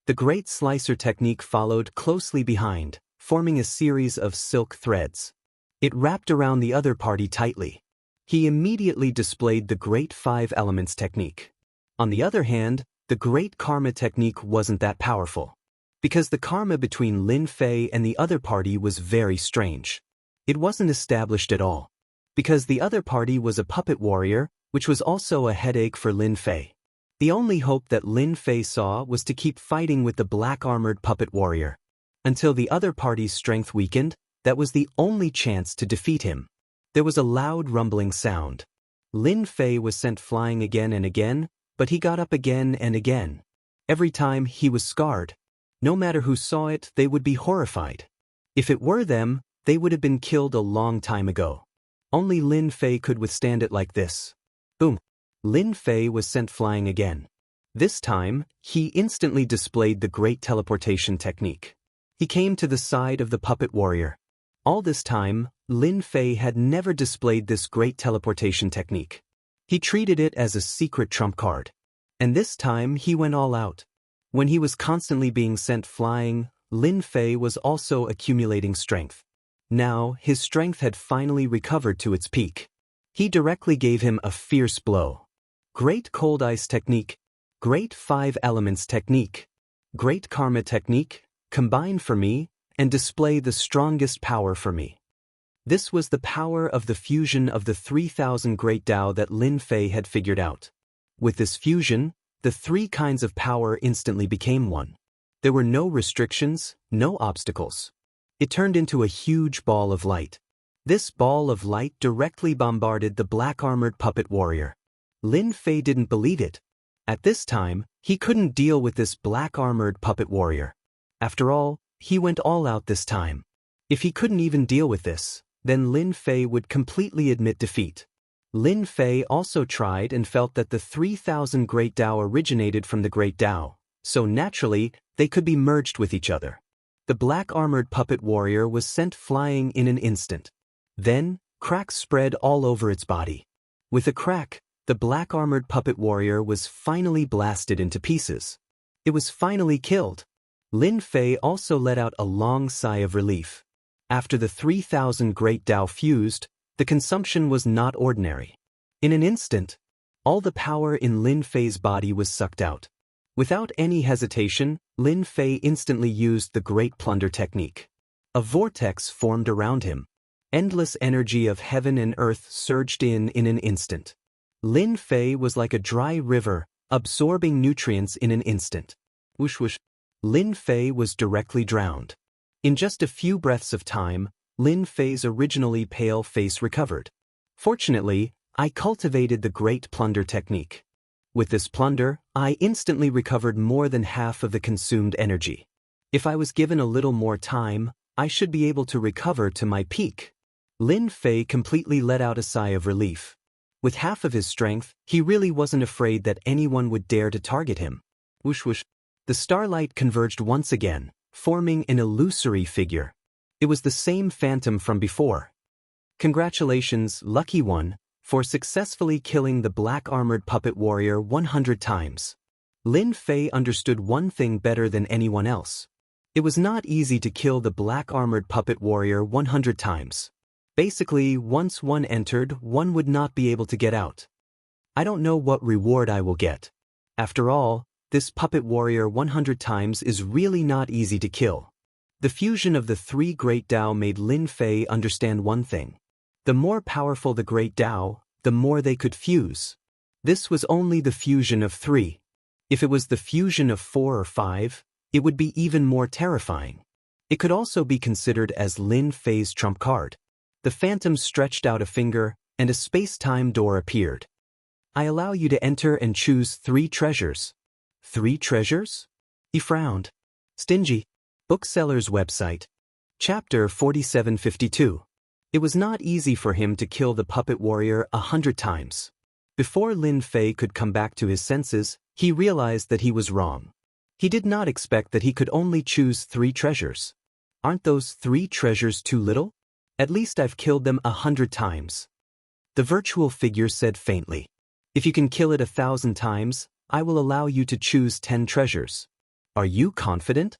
The great slicer technique followed closely behind, forming a series of silk threads. It wrapped around the other party tightly. He immediately displayed the great 5 elements technique. On the other hand, the great karma technique wasn't that powerful. Because the karma between Lin Fei and the other party was very strange. It wasn't established at all. Because the other party was a puppet warrior, which was also a headache for Lin Fei. The only hope that Lin Fei saw was to keep fighting with the black-armored puppet warrior. Until the other party's strength weakened, that was the only chance to defeat him. There was a loud rumbling sound. Lin Fei was sent flying again and again, but he got up again and again. Every time he was scarred. No matter who saw it, they would be horrified. If it were them, they would have been killed a long time ago. Only Lin Fei could withstand it like this. Boom! Lin Fei was sent flying again. This time, he instantly displayed the great teleportation technique. He came to the side of the puppet warrior. All this time, Lin Fei had never displayed this great teleportation technique. He treated it as a secret trump card. And this time he went all out. When he was constantly being sent flying, Lin Fei was also accumulating strength. Now, his strength had finally recovered to its peak. He directly gave him a fierce blow. Great cold ice technique, great 5 elements technique, great karma technique, combine for me, and display the strongest power for me. This was the power of the fusion of the 3,000 great Dao that Lin Fei had figured out. With this fusion, the 3 kinds of power instantly became one. There were no restrictions, no obstacles. It turned into a huge ball of light. This ball of light directly bombarded the black-armored puppet warrior. Lin Fei didn't believe it. At this time, He couldn't deal with this black-armored puppet warrior. After all, he went all out this time. If he couldn't even deal with this, then Lin Fei would completely admit defeat. Lin Fei also tried and felt that the 3,000 Great Tao originated from the Great Tao, so naturally, they could be merged with each other. The black-armored puppet warrior was sent flying in an instant. Then, cracks spread all over its body. With a crack, the black-armored puppet warrior was finally blasted into pieces. It was finally killed. Lin Fei also let out a long sigh of relief. After the 3,000 Great Tao fused, the consumption was not ordinary. In an instant, all the power in Lin Fei's body was sucked out. Without any hesitation, Lin Fei instantly used the Great Plunder technique. A vortex formed around him. Endless energy of heaven and earth surged in an instant. Lin Fei was like a dry river, absorbing nutrients in an instant. Whoosh whoosh. Lin Fei was directly drowned. In just a few breaths of time, Lin Fei's originally pale face recovered. Fortunately, I cultivated the Great Plunder technique. With this plunder, I instantly recovered more than half of the consumed energy. If I was given a little more time, I should be able to recover to my peak. Lin Fei completely let out a sigh of relief. With half of his strength, he really wasn't afraid that anyone would dare to target him. Whoosh whoosh. The starlight converged once again, forming an illusory figure. It was the same phantom from before. Congratulations, lucky one, for successfully killing the black-armored puppet warrior 100 times. Lin Fei understood one thing better than anyone else. It was not easy to kill the black-armored puppet warrior 100 times. Basically, once one entered, one would not be able to get out. I don't know what reward I will get. After all, this puppet warrior 100 times is really not easy to kill. The fusion of the 3 Great Tao made Lin Fei understand one thing. The more powerful the Great Tao, the more they could fuse. This was only the fusion of 3. If it was the fusion of 4 or 5, it would be even more terrifying. It could also be considered as Lin Fei's trump card. The phantom stretched out a finger, and a space-time door appeared. I allow you to enter and choose 3 treasures. 3 treasures? He frowned. Stingy. Bookseller's website. Chapter 4752. It was not easy for him to kill the puppet warrior 100 times. Before Lin Fei could come back to his senses, he realized that he was wrong. He did not expect that he could only choose 3 treasures. Aren't those 3 treasures too little? At least I've killed them 100 times. The virtual figure said faintly. If you can kill it 1,000 times, I will allow you to choose 10 treasures. Are you confident?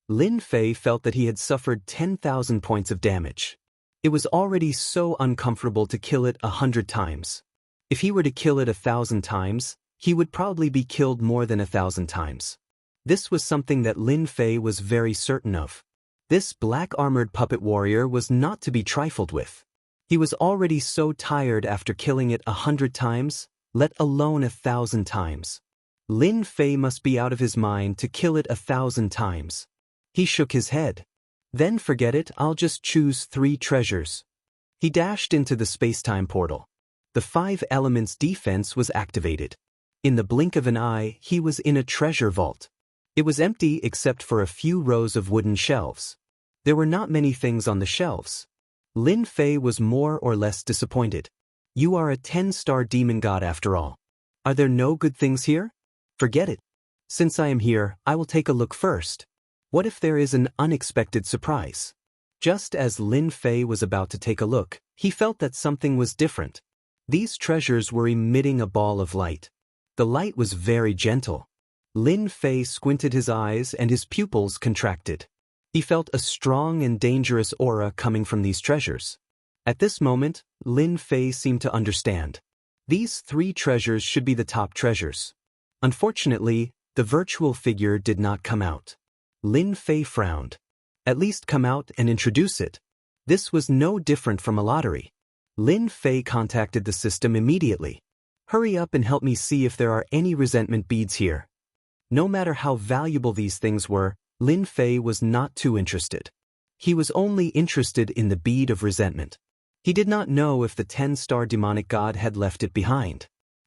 Lin Fei felt that he had suffered 10,000 points of damage. It was already so uncomfortable to kill it 100 times. If he were to kill it 1,000 times, he would probably be killed more than 1,000 times. This was something that Lin Fei was very certain of. This black-armored puppet warrior was not to be trifled with. He was already so tired after killing it 100 times, let alone 1,000 times. Lin Fei must be out of his mind to kill it 1,000 times. He shook his head. Then forget it, I'll just choose 3 treasures. He dashed into the space-time portal. The 5 elements defense was activated. In the blink of an eye, he was in a treasure vault. It was empty except for a few rows of wooden shelves. There were not many things on the shelves. Lin Fei was more or less disappointed. You are a 10-star demon god after all. Are there no good things here? Forget it. Since I am here, I will take a look first. What if there is an unexpected surprise? Just as Lin Fei was about to take a look, he felt that something was different. These treasures were emitting a ball of light. The light was very gentle. Lin Fei squinted his eyes and his pupils contracted. He felt a strong and dangerous aura coming from these treasures. At this moment, Lin Fei seemed to understand. These 3 treasures should be the top treasures. Unfortunately, the virtual figure did not come out. Lin Fei frowned. At least come out and introduce it. This was no different from a lottery. Lin Fei contacted the system immediately. Hurry up and help me see if there are any resentment beads here. No matter how valuable these things were, Lin Fei was not too interested. He was only interested in the bead of resentment. He did not know if the 10-star demonic god had left it behind.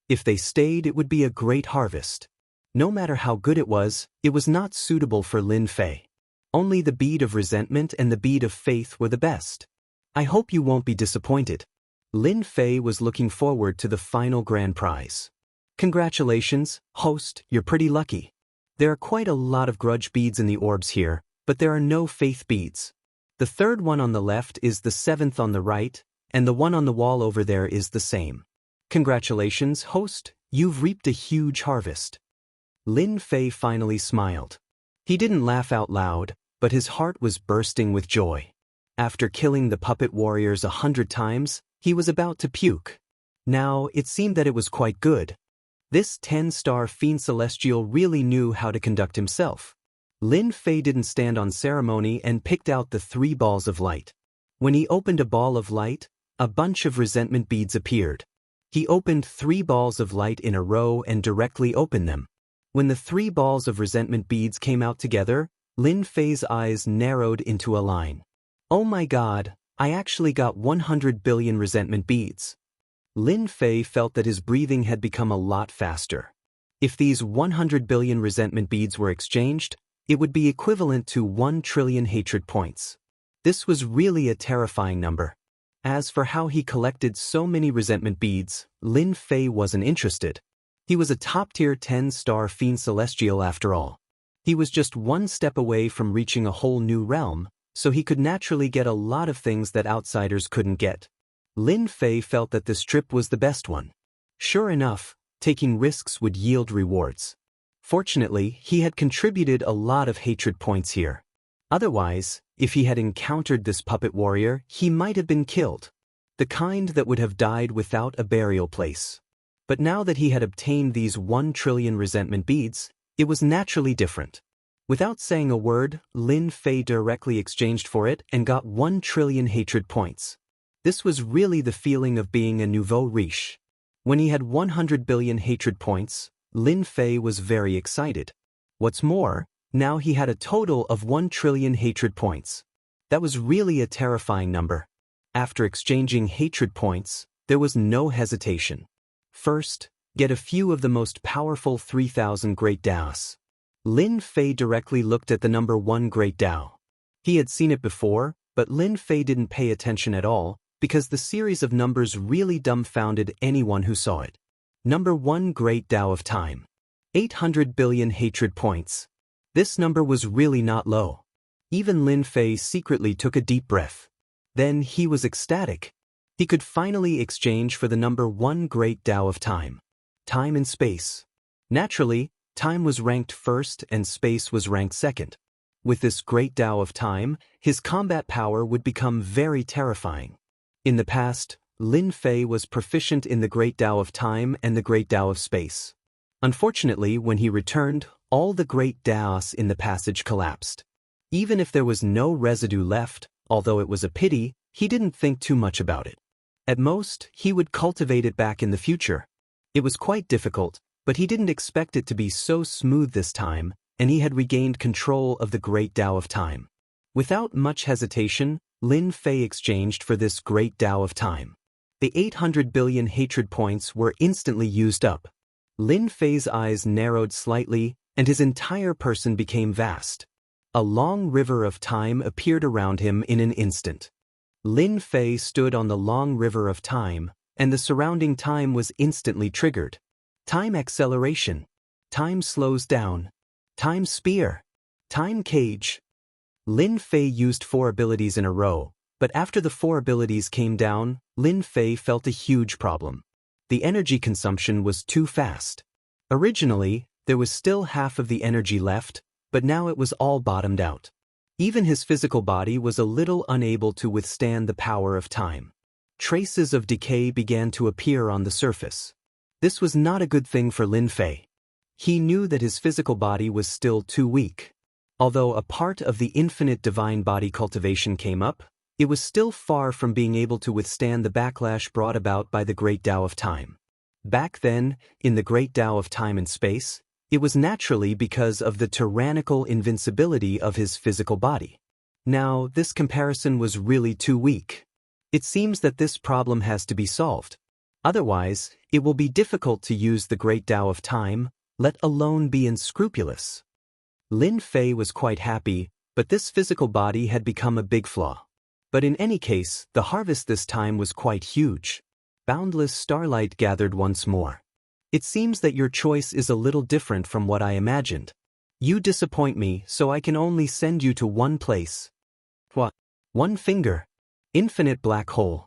If they stayed, it would be a great harvest. No matter how good it was not suitable for Lin Fei. Only the bead of resentment and the bead of faith were the best. I hope you won't be disappointed. Lin Fei was looking forward to the final grand prize. Congratulations, host, you're pretty lucky. There are quite a lot of grudge beads in the orbs here, but there are no faith beads. The third one on the left is the seventh on the right, and the one on the wall over there is the same. Congratulations, host, you've reaped a huge harvest. Lin Fei finally smiled. He didn't laugh out loud, but his heart was bursting with joy. After killing the puppet warriors 100 times, he was about to puke. Now, it seemed that it was quite good. This 10-star fiend celestial really knew how to conduct himself. Lin Fei didn't stand on ceremony and picked out the 3 balls of light. When he opened a ball of light, a bunch of resentment beads appeared. He opened 3 balls of light in a row and directly opened them. When the 3 balls of resentment beads came out together, Lin Fei's eyes narrowed into a line. Oh my god, I actually got 100 billion resentment beads. Lin Fei felt that his breathing had become a lot faster. If these 100 billion resentment beads were exchanged, it would be equivalent to 1 trillion hatred points. This was really a terrifying number. As for how he collected so many resentment beads, Lin Fei wasn't interested. He was a top-tier 10-star fiend celestial after all. He was just one step away from reaching a whole new realm, so he could naturally get a lot of things that outsiders couldn't get. Lin Fei felt that this trip was the best one. Sure enough, taking risks would yield rewards. Fortunately, he had contributed a lot of hatred points here. Otherwise, if he had encountered this puppet warrior, he might have been killed. The kind that would have died without a burial place. But now that he had obtained these 1 trillion resentment beads, it was naturally different. Without saying a word, Lin Fei directly exchanged for it and got 1 trillion hatred points. This was really the feeling of being a nouveau riche. When he had 100 billion hatred points, Lin Fei was very excited. What's more, now he had a total of 1 trillion hatred points. That was really a terrifying number. After exchanging hatred points, there was no hesitation. First, get a few of the most powerful 3,000 Great Daos. Lin Fei directly looked at the number 1 Great Dao. He had seen it before, but Lin Fei didn't pay attention at all, because the series of numbers really dumbfounded anyone who saw it. Number 1 Great Dao of Time. 800 billion hatred points. This number was really not low. Even Lin Fei secretly took a deep breath. Then he was ecstatic. He could finally exchange for the number 1 Great Dao of Time. Time and space. Naturally, time was ranked first and space was ranked second. With this Great Dao of Time, his combat power would become very terrifying. In the past, Lin Fei was proficient in the Great Dao of Time and the Great Dao of Space. Unfortunately, when he returned, all the Great Daos in the passage collapsed. Even if there was no residue left, although it was a pity, he didn't think too much about it. At most, he would cultivate it back in the future. It was quite difficult, but he didn't expect it to be so smooth this time, and he had regained control of the Great Dao of Time. Without much hesitation, Lin Fei exchanged for this Great Dao of Time. The 800 billion hatred points were instantly used up. Lin Fei's eyes narrowed slightly, and his entire person became vast. A long river of time appeared around him in an instant. Lin Fei stood on the long river of time, and the surrounding time was instantly triggered. Time acceleration. Time slows down. Time spear. Time cage. Lin Fei used 4 abilities in a row, but after the 4 abilities came down, Lin Fei felt a huge problem. The energy consumption was too fast. Originally, there was still half of the energy left, but now it was all bottomed out. Even his physical body was a little unable to withstand the power of time. Traces of decay began to appear on the surface. This was not a good thing for Lin Fei. He knew that his physical body was still too weak. Although a part of the infinite divine body cultivation came up, it was still far from being able to withstand the backlash brought about by the Great Dao of Time. Back then, in the Great Dao of Time and Space, it was naturally because of the tyrannical invincibility of his physical body. Now, this comparison was really too weak. It seems that this problem has to be solved. Otherwise, it will be difficult to use the Great Dao of Time, let alone be unscrupulous. Lin Fei was quite happy, but this physical body had become a big flaw. But in any case, the harvest this time was quite huge. Boundless starlight gathered once more. It seems that your choice is a little different from what I imagined. You disappoint me, so I can only send you to one place. What? One finger. Infinite black hole.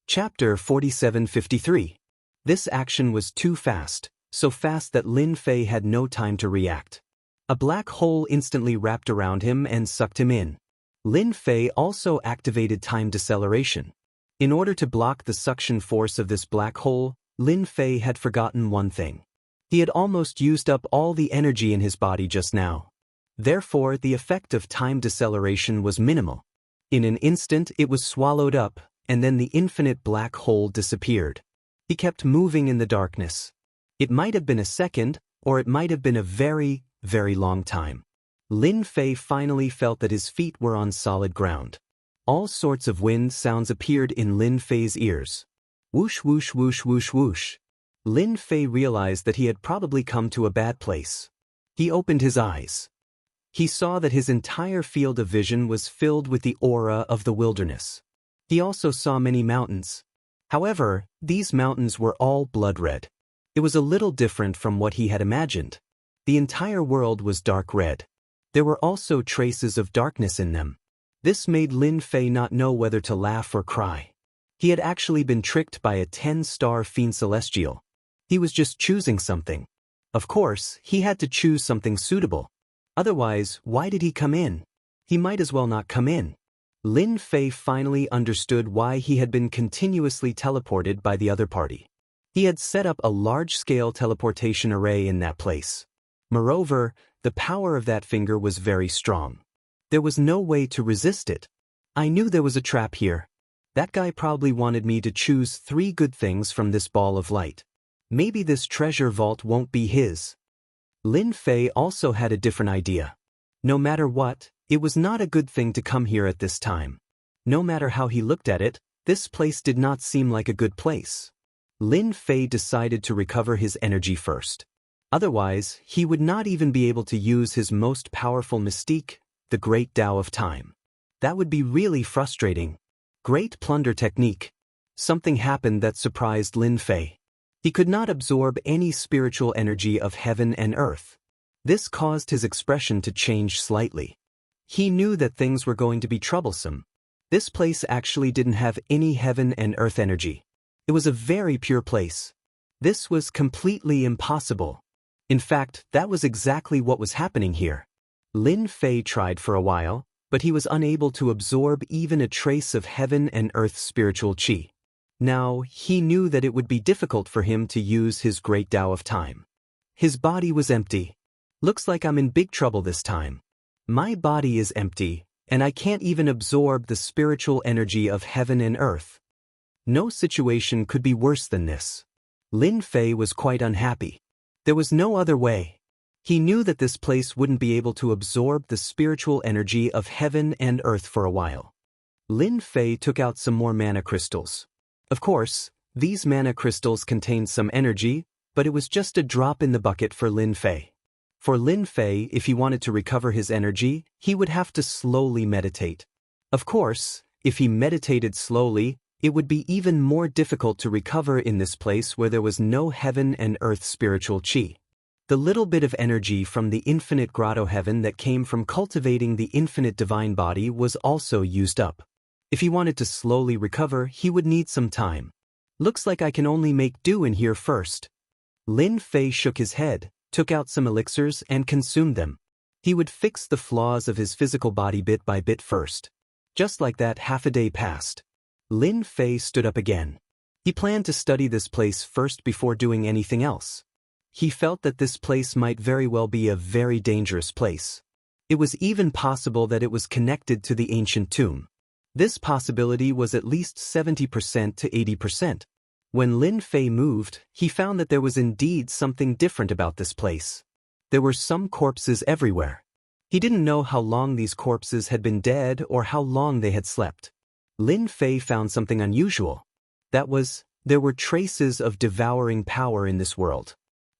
Chapter 4753. This action was too fast, so fast that Lin Fei had no time to react. A black hole instantly wrapped around him and sucked him in. Lin Fei also activated time deceleration. In order to block the suction force of this black hole, Lin Fei had forgotten one thing. He had almost used up all the energy in his body just now. Therefore, the effect of time deceleration was minimal. In an instant, it was swallowed up, and then the infinite black hole disappeared. He kept moving in the darkness. It might have been a second, or it might have been a very, very long time. Lin Fei finally felt that his feet were on solid ground. All sorts of wind sounds appeared in Lin Fei's ears. Whoosh whoosh whoosh whoosh whoosh. Lin Fei realized that he had probably come to a bad place. He opened his eyes. He saw that his entire field of vision was filled with the aura of the wilderness. He also saw many mountains. However, these mountains were all blood red. It was a little different from what he had imagined. The entire world was dark red. There were also traces of darkness in them. This made Lin Fei not know whether to laugh or cry. He had actually been tricked by a 10-star fiend celestial. He was just choosing something. Of course, he had to choose something suitable. Otherwise, why did he come in? He might as well not come in. Lin Fei finally understood why he had been continuously teleported by the other party. He had set up a large-scale teleportation array in that place. Moreover, the power of that finger was very strong. There was no way to resist it. I knew there was a trap here. That guy probably wanted me to choose 3 good things from this ball of light. Maybe this treasure vault won't be his. Lin Fei also had a different idea. No matter what, it was not a good thing to come here at this time. No matter how he looked at it, this place did not seem like a good place. Lin Fei decided to recover his energy first. Otherwise, he would not even be able to use his most powerful mystique, the Great Tao of Time. That would be really frustrating. Great plunder technique. Something happened that surprised Lin Fei. He could not absorb any spiritual energy of heaven and earth. This caused his expression to change slightly. He knew that things were going to be troublesome. This place actually didn't have any heaven and earth energy. It was a very pure place. This was completely impossible. In fact, that was exactly what was happening here. Lin Fei tried for a while, but he was unable to absorb even a trace of heaven and earth spiritual qi. Now, he knew that it would be difficult for him to use his Great Tao of Time. His body was empty. Looks like I'm in big trouble this time. My body is empty, and I can't even absorb the spiritual energy of heaven and earth. No situation could be worse than this. Lin Fei was quite unhappy. There was no other way. He knew that this place wouldn't be able to absorb the spiritual energy of heaven and earth for a while. Lin Fei took out some more mana crystals. Of course, these mana crystals contained some energy, but it was just a drop in the bucket for Lin Fei. For Lin Fei, if he wanted to recover his energy, he would have to slowly meditate. Of course, if he meditated slowly, it would be even more difficult to recover in this place where there was no heaven and earth spiritual qi. The little bit of energy from the infinite grotto heaven that came from cultivating the infinite divine body was also used up. If he wanted to slowly recover, he would need some time. Looks like I can only make do in here first. Lin Fei shook his head, took out some elixirs and consumed them. He would fix the flaws of his physical body bit by bit first. Just like that, half a day passed. Lin Fei stood up again. He planned to study this place first before doing anything else. He felt that this place might very well be a very dangerous place. It was even possible that it was connected to the ancient tomb. This possibility was at least 70% to 80%. When Lin Fei moved, he found that there was indeed something different about this place. There were some corpses everywhere. He didn't know how long these corpses had been dead or how long they had slept. Lin Fei found something unusual. That was, there were traces of devouring power in this world.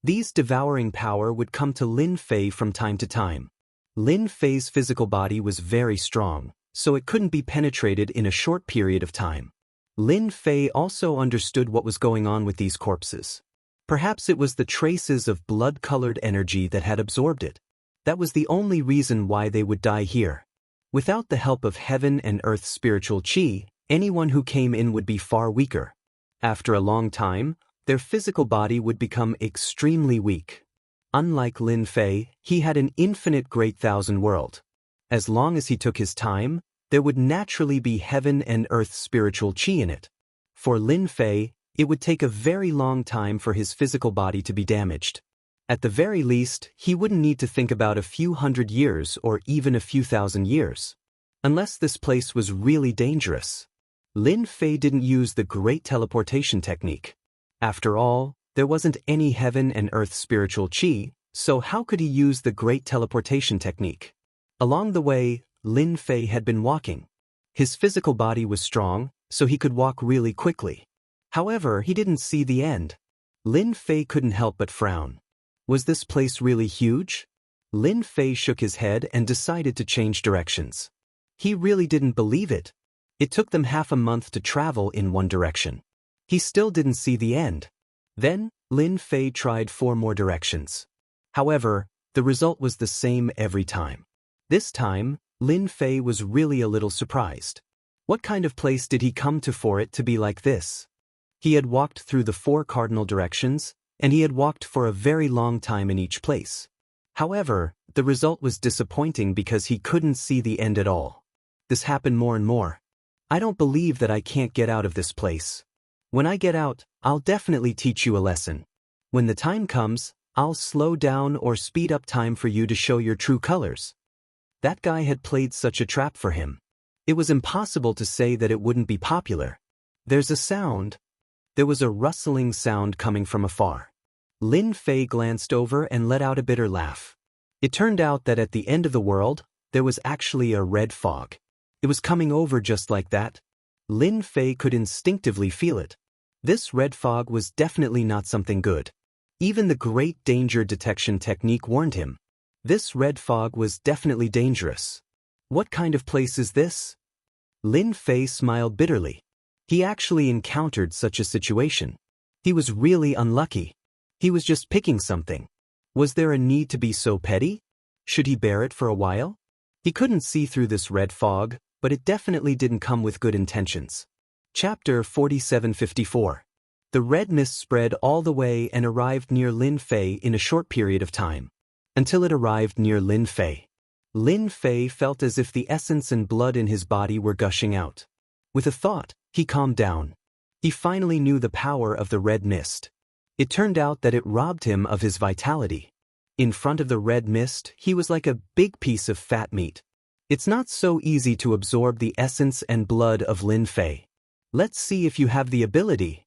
These devouring power would come to Lin Fei from time to time. Lin Fei's physical body was very strong, so it couldn't be penetrated in a short period of time. Lin Fei also understood what was going on with these corpses. Perhaps it was the traces of blood-colored energy that had absorbed it. That was the only reason why they would die here. Without the help of heaven and earth's spiritual qi, anyone who came in would be far weaker. After a long time, their physical body would become extremely weak. Unlike Lin Fei, he had an infinite great thousand world. As long as he took his time, there would naturally be heaven and earth's spiritual qi in it. For Lin Fei, it would take a very long time for his physical body to be damaged. At the very least, he wouldn't need to think about a few hundred years or even a few thousand years. Unless this place was really dangerous. Lin Fei didn't use the great teleportation technique. After all, there wasn't any heaven and earth spiritual qi, so how could he use the great teleportation technique? Along the way, Lin Fei had been walking. His physical body was strong, so he could walk really quickly. However, he didn't see the end. Lin Fei couldn't help but frown. Was this place really huge? Lin Fei shook his head and decided to change directions. He really didn't believe it. It took them half a month to travel in one direction. He still didn't see the end. Then, Lin Fei tried 4 more directions. However, the result was the same every time. This time, Lin Fei was really a little surprised. What kind of place did he come to for it to be like this? He had walked through the 4 cardinal directions, and he had walked for a very long time in each place. However, the result was disappointing because he couldn't see the end at all. This happened more and more. I don't believe that I can't get out of this place. When I get out, I'll definitely teach you a lesson. When the time comes, I'll slow down or speed up time for you to show your true colors. That guy had played such a trap for him. It was impossible to say that it wouldn't be popular. There's a sound. There was a rustling sound coming from afar. Lin Fei glanced over and let out a bitter laugh. It turned out that at the end of the world, there was actually a red fog. It was coming over just like that. Lin Fei could instinctively feel it. This red fog was definitely not something good. Even the great danger detection technique warned him. This red fog was definitely dangerous. What kind of place is this? Lin Fei smiled bitterly. He actually encountered such a situation. He was really unlucky. He was just picking something. Was there a need to be so petty? Should he bear it for a while? He couldn't see through this red fog, but it definitely didn't come with good intentions. Chapter 4754. The red mist spread all the way and arrived near Lin Fei in a short period of time. Until it arrived near Lin Fei. Lin Fei felt as if the essence and blood in his body were gushing out. With a thought, he calmed down. He finally knew the power of the red mist. It turned out that it robbed him of his vitality. In front of the red mist, he was like a big piece of fat meat. It's not so easy to absorb the essence and blood of Lin Fei. Let's see if you have the ability.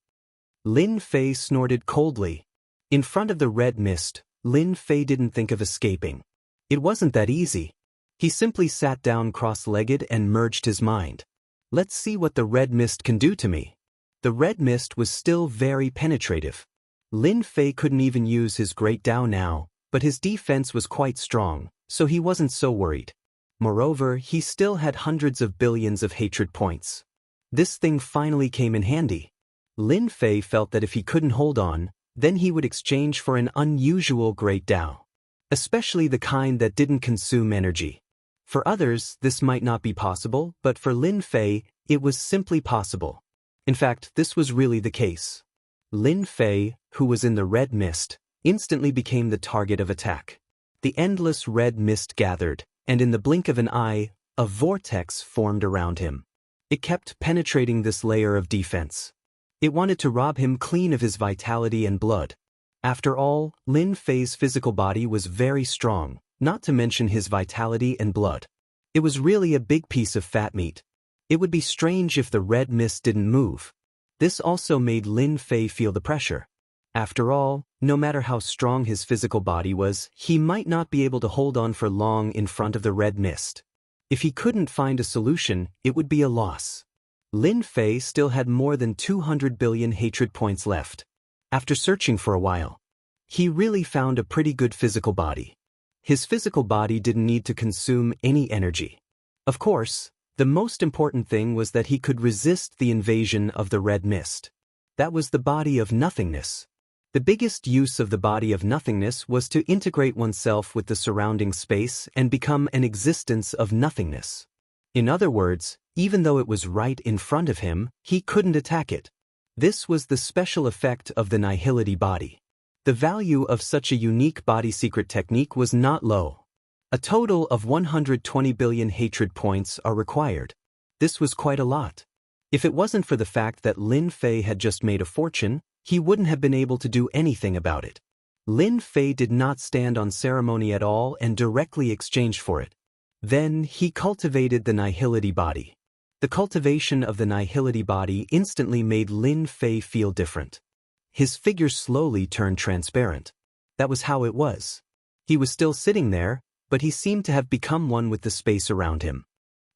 Lin Fei snorted coldly. In front of the red mist, Lin Fei didn't think of escaping. It wasn't that easy. He simply sat down cross-legged and merged his mind. Let's see what the red mist can do to me. The red mist was still very penetrative. Lin Fei couldn't even use his great Dao now, but his defense was quite strong, so he wasn't so worried. Moreover, he still had hundreds of billions of hatred points. This thing finally came in handy. Lin Fei felt that if he couldn't hold on, then he would exchange for an unusual great Dao. Especially the kind that didn't consume energy. For others, this might not be possible, but for Lin Fei, it was simply possible. In fact, this was really the case. Lin Fei, who was in the red mist, instantly became the target of attack. The endless red mist gathered, and in the blink of an eye, a vortex formed around him. It kept penetrating this layer of defense. It wanted to rob him clean of his vitality and blood. After all, Lin Fei's physical body was very strong, not to mention his vitality and blood. It was really a big piece of fat meat. It would be strange if the red mist didn't move. This also made Lin Fei feel the pressure. After all, no matter how strong his physical body was, he might not be able to hold on for long in front of the red mist. If he couldn't find a solution, it would be a loss. Lin Fei still had more than 200 billion hatred points left. After searching for a while, He really found a pretty good physical body. His physical body didn't need to consume any energy. Of course, the most important thing was that he could resist the invasion of the red mist. That was the body of nothingness. The biggest use of the body of nothingness was to integrate oneself with the surrounding space and become an existence of nothingness. In other words, even though it was right in front of him, he couldn't attack it. This was the special effect of the nihility body. The value of such a unique body secret technique was not low. A total of 120 billion hatred points are required. This was quite a lot. If it wasn't for the fact that Lin Fei had just made a fortune, he wouldn't have been able to do anything about it. Lin Fei did not stand on ceremony at all and directly exchanged for it. Then he cultivated the nihility body. The cultivation of the nihility body instantly made Lin Fei feel different. His figure slowly turned transparent. That was how it was. He was still sitting there, but he seemed to have become one with the space around him.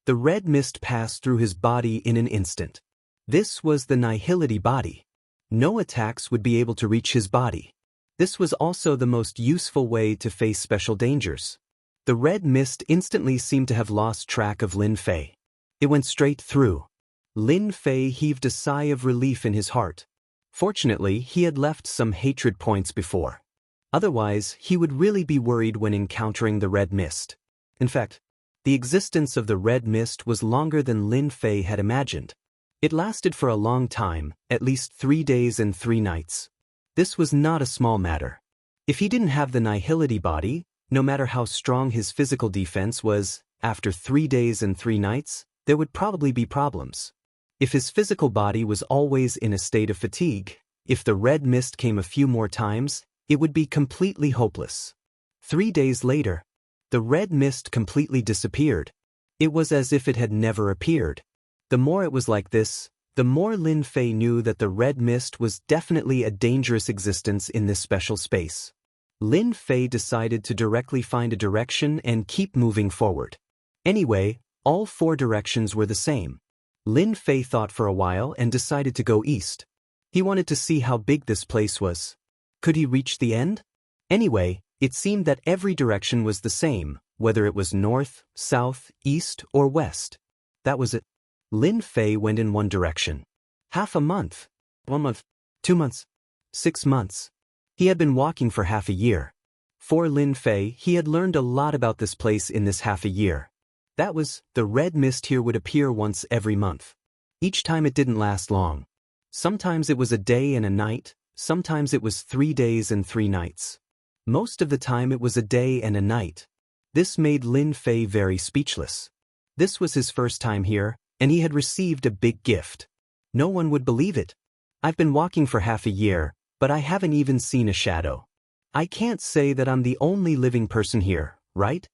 The red mist passed through his body in an instant. This was the nihility body. No attacks would be able to reach his body. This was also the most useful way to face special dangers. The red mist instantly seemed to have lost track of Lin Fei. It went straight through. Lin Fei heaved a sigh of relief in his heart. Fortunately, he had left some hatred points before. Otherwise, he would really be worried when encountering the red mist. In fact, the existence of the red mist was longer than Lin Fei had imagined. It lasted for a long time, at least 3 days and 3 nights. This was not a small matter. If he didn't have the nihility body, no matter how strong his physical defense was, after 3 days and 3 nights, there would probably be problems. If his physical body was always in a state of fatigue, if the red mist came a few more times, it would be completely hopeless. 3 days later, the red mist completely disappeared. It was as if it had never appeared. The more it was like this, the more Lin Fei knew that the red mist was definitely a dangerous existence in this special space. Lin Fei decided to directly find a direction and keep moving forward. Anyway, all 4 directions were the same. Lin Fei thought for a while and decided to go east. He wanted to see how big this place was. Could he reach the end? Anyway, it seemed that every direction was the same, whether it was north, south, east, or west. That was it. Lin Fei went in one direction. Half a month. 1 month. 2 months. 6 months. He had been walking for half a year. For Lin Fei, he had learned a lot about this place in this half a year. That was, the red mist here would appear once every month. Each time it didn't last long. Sometimes it was a day and a night, sometimes it was 3 days and 3 nights. Most of the time it was a day and a night. This made Lin Fei very speechless. This was his first time here, and he had received a big gift. No one would believe it. I've been walking for half a year, but I haven't even seen a shadow. I can't say that I'm the only living person here, right?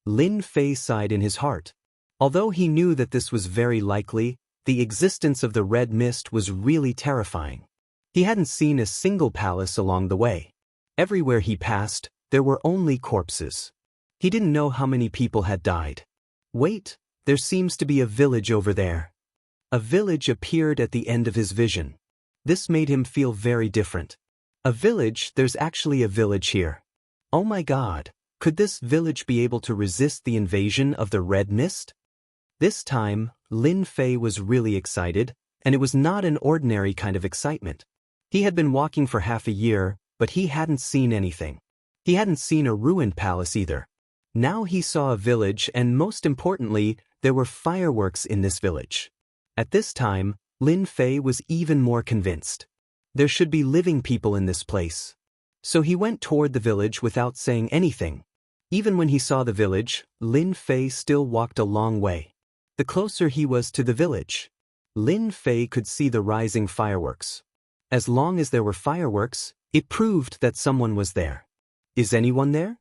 Lin Fei sighed in his heart. Although he knew that this was very likely, the existence of the red mist was really terrifying. He hadn't seen a single palace along the way. Everywhere he passed, there were only corpses. He didn't know how many people had died. Wait, there seems to be a village over there. A village appeared at the end of his vision. This made him feel very different. A village, there's actually a village here. Oh my God, could this village be able to resist the invasion of the red mist? This time, Lin Fei was really excited, and it was not an ordinary kind of excitement. He had been walking for half a year, but he hadn't seen anything. He hadn't seen a ruined palace either. Now he saw a village, and most importantly, there were fireworks in this village. At this time, Lin Fei was even more convinced. There should be living people in this place. So he went toward the village without saying anything. Even when he saw the village, Lin Fei still walked a long way. The closer he was to the village, Lin Fei could see the rising fireworks. As long as there were fireworks, it proved that someone was there. Is anyone there?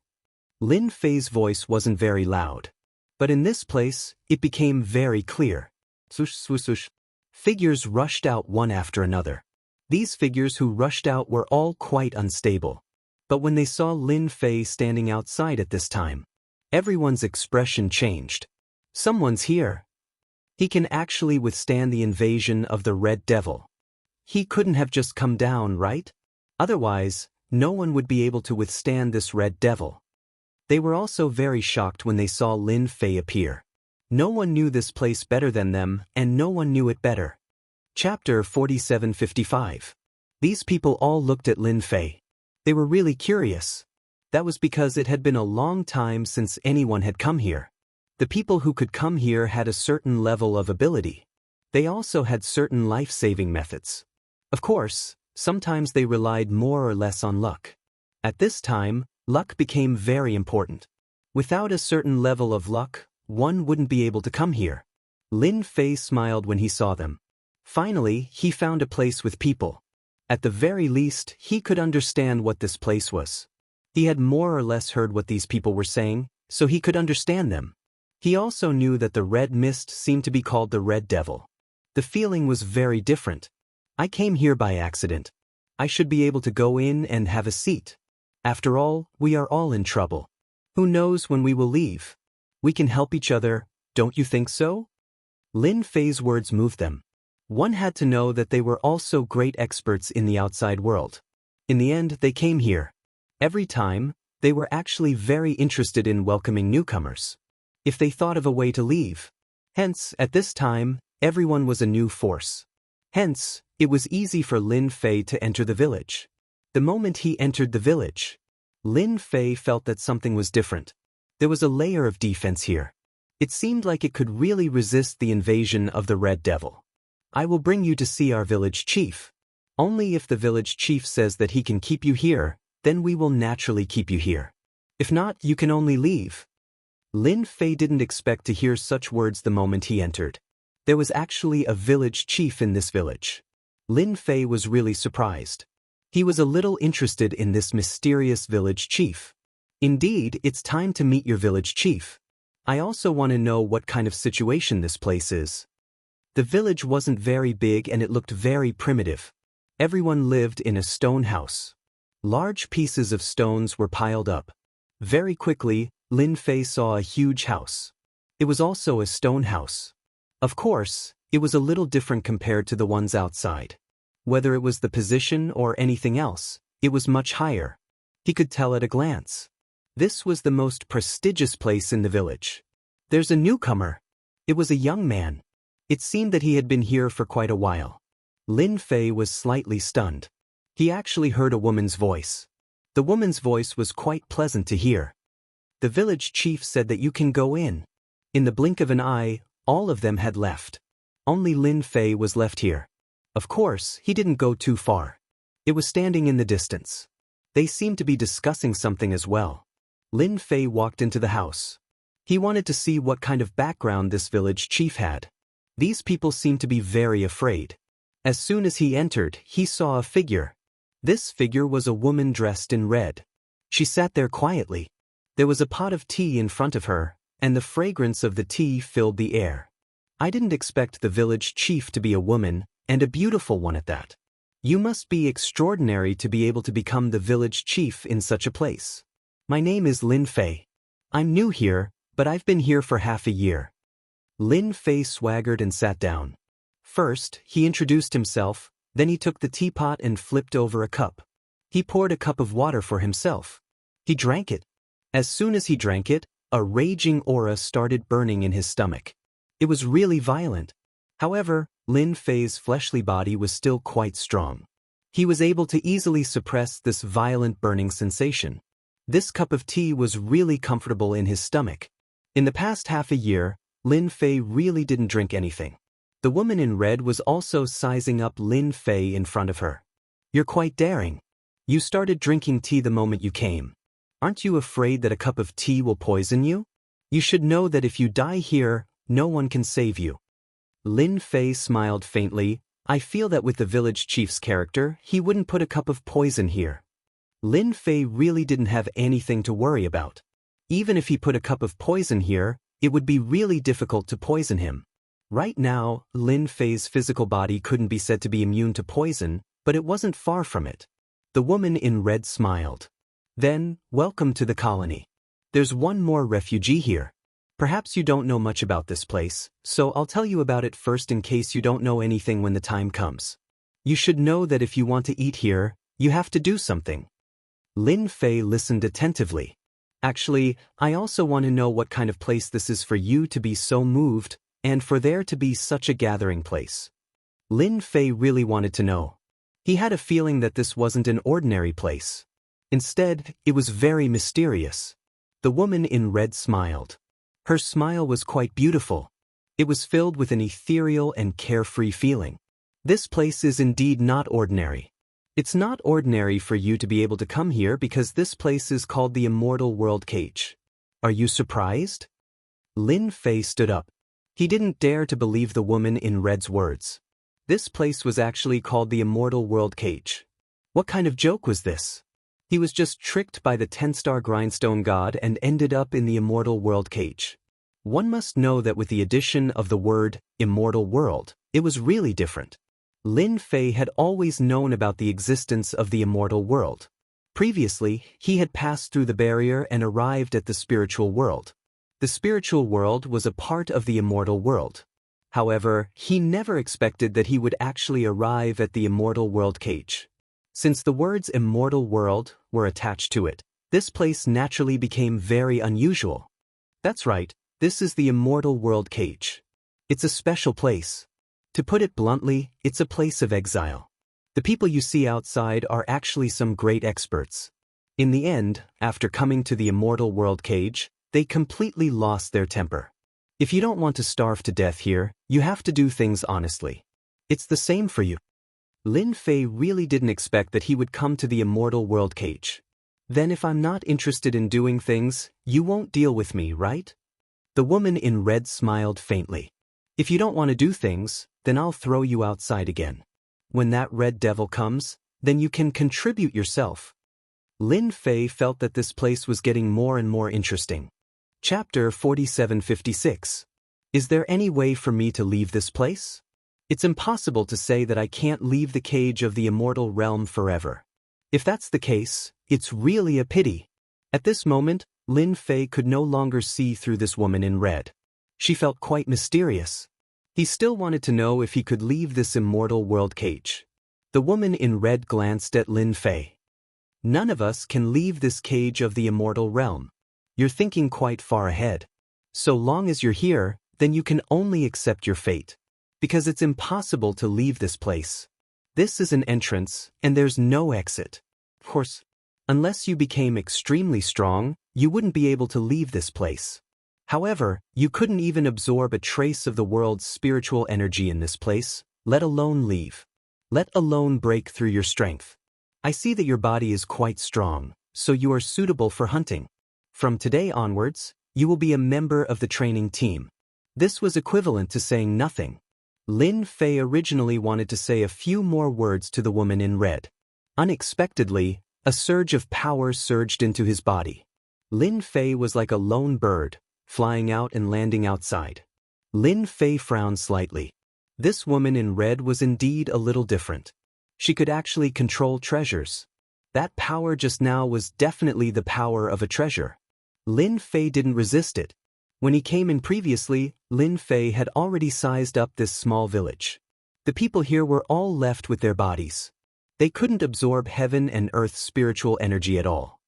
Lin Fei's voice wasn't very loud. But in this place, it became very clear. Swoosh, swoosh, swoosh. Figures rushed out one after another. These figures who rushed out were all quite unstable. But when they saw Lin Fei standing outside at this time, everyone's expression changed. Someone's here. He can actually withstand the invasion of the Red Devil. He couldn't have just come down, right? Otherwise, no one would be able to withstand this red devil. They were also very shocked when they saw Lin Fei appear. No one knew this place better than them, and no one knew it better. Chapter 4755. These people all looked at Lin Fei. They were really curious. That was because it had been a long time since anyone had come here. The people who could come here had a certain level of ability. They also had certain life-saving methods. Of course, sometimes they relied more or less on luck. At this time, luck became very important. Without a certain level of luck, one wouldn't be able to come here. Lin Fei smiled when he saw them. Finally, he found a place with people. At the very least, he could understand what this place was. He had more or less heard what these people were saying, so he could understand them. He also knew that the red mist seemed to be called the Red Devil. The feeling was very different. I came here by accident. I should be able to go in and have a seat. After all, we are all in trouble. Who knows when we will leave? We can help each other, don't you think so? Lin Fei's words moved them. One had to know that they were also great experts in the outside world. In the end, they came here. Every time, they were actually very interested in welcoming newcomers. If they thought of a way to leave. Hence, at this time, everyone was a new force. Hence, it was easy for Lin Fei to enter the village. The moment he entered the village, Lin Fei felt that something was different. There was a layer of defense here. It seemed like it could really resist the invasion of the Red Devil. I will bring you to see our village chief. Only if the village chief says that he can keep you here, then we will naturally keep you here. If not, you can only leave. Lin Fei didn't expect to hear such words the moment he entered. There was actually a village chief in this village. Lin Fei was really surprised. He was a little interested in this mysterious village chief. Indeed, it's time to meet your village chief. I also want to know what kind of situation this place is. The village wasn't very big and it looked very primitive. Everyone lived in a stone house. Large pieces of stones were piled up. Very quickly, Lin Fei saw a huge house. It was also a stone house. Of course, it was a little different compared to the ones outside. Whether it was the position or anything else, it was much higher. He could tell at a glance. This was the most prestigious place in the village. There's a newcomer. It was a young man. It seemed that he had been here for quite a while. Lin Fei was slightly stunned. He actually heard a woman's voice. The woman's voice was quite pleasant to hear. The village chief said that you can go in. In the blink of an eye, all of them had left. Only Lin Fei was left here. Of course, he didn't go too far. It was standing in the distance. They seemed to be discussing something as well. Lin Fei walked into the house. He wanted to see what kind of background this village chief had. These people seemed to be very afraid. As soon as he entered, he saw a figure. This figure was a woman dressed in red. She sat there quietly. There was a pot of tea in front of her, and the fragrance of the tea filled the air. I didn't expect the village chief to be a woman, and a beautiful one at that. You must be extraordinary to be able to become the village chief in such a place. My name is Lin Fei. I'm new here, but I've been here for half a year. Lin Fei swaggered and sat down. First, he introduced himself, then he took the teapot and flipped over a cup. He poured a cup of water for himself. He drank it. As soon as he drank it, a raging aura started burning in his stomach. It was really violent. However, Lin Fei's fleshly body was still quite strong. He was able to easily suppress this violent burning sensation. This cup of tea was really comfortable in his stomach. In the past half a year, Lin Fei really didn't drink anything. The woman in red was also sizing up Lin Fei in front of her. You're quite daring. You started drinking tea the moment you came. Aren't you afraid that a cup of tea will poison you? You should know that if you die here, no one can save you. Lin Fei smiled faintly. I feel that with the village chief's character, he wouldn't put a cup of poison here. Lin Fei really didn't have anything to worry about. Even if he put a cup of poison here, it would be really difficult to poison him. Right now, Lin Fei's physical body couldn't be said to be immune to poison, but it wasn't far from it. The woman in red smiled. Then, welcome to the colony. There's one more refugee here. Perhaps you don't know much about this place, so I'll tell you about it first in case you don't know anything when the time comes. You should know that if you want to eat here, you have to do something. Lin Fei listened attentively. Actually, I also want to know what kind of place this is for you to be so moved, and for there to be such a gathering place. Lin Fei really wanted to know. He had a feeling that this wasn't an ordinary place. Instead, it was very mysterious. The woman in red smiled. Her smile was quite beautiful. It was filled with an ethereal and carefree feeling. This place is indeed not ordinary. It's not ordinary for you to be able to come here because this place is called the Immortal World Cage. Are you surprised? Lin Fei stood up. He didn't dare to believe the woman in red's words. This place was actually called the Immortal World Cage. What kind of joke was this? He was just tricked by the 10-star grindstone god and ended up in the Immortal World Cage. One must know that with the addition of the word Immortal World, it was really different. Lin Fei had always known about the existence of the Immortal World. Previously, he had passed through the barrier and arrived at the spiritual world. The spiritual world was a part of the Immortal World. However, he never expected that he would actually arrive at the Immortal World Cage. Since the words Immortal World were attached to it, this place naturally became very unusual. That's right, this is the Immortal World Cage. It's a special place. To put it bluntly, it's a place of exile. The people you see outside are actually some great experts. In the end, after coming to the Immortal World Cage, they completely lost their temper. If you don't want to starve to death here, you have to do things honestly. It's the same for you. Lin Fei really didn't expect that he would come to the Immortal World Cage. Then if I'm not interested in doing things, you won't deal with me, right? The woman in red smiled faintly. If you don't want to do things, then I'll throw you outside again. When that red devil comes, then you can contribute yourself. Lin Fei felt that this place was getting more and more interesting. Chapter 4756. Is there any way for me to leave this place? It's impossible to say that I can't leave the cage of the immortal realm forever. If that's the case, it's really a pity. At this moment, Lin Fei could no longer see through this woman in red. She felt quite mysterious. He still wanted to know if he could leave this immortal world cage. The woman in red glanced at Lin Fei. None of us can leave this cage of the immortal realm. You're thinking quite far ahead. So long as you're here, then you can only accept your fate. Because it's impossible to leave this place. This is an entrance, and there's no exit. Of course, unless you became extremely strong, you wouldn't be able to leave this place. However, you couldn't even absorb a trace of the world's spiritual energy in this place, let alone leave. Let alone break through your strength. I see that your body is quite strong, so you are suitable for hunting. From today onwards, you will be a member of the training team. This was equivalent to saying nothing. Lin Fei originally wanted to say a few more words to the woman in red. Unexpectedly, a surge of power surged into his body. Lin Fei was like a lone bird, flying out and landing outside. Lin Fei frowned slightly. This woman in red was indeed a little different. She could actually control treasures. That power just now was definitely the power of a treasure. Lin Fei didn't resist it. When he came in previously, Lin Fei had already sized up this small village. The people here were all left with their bodies. They couldn't absorb heaven and earth's spiritual energy at all.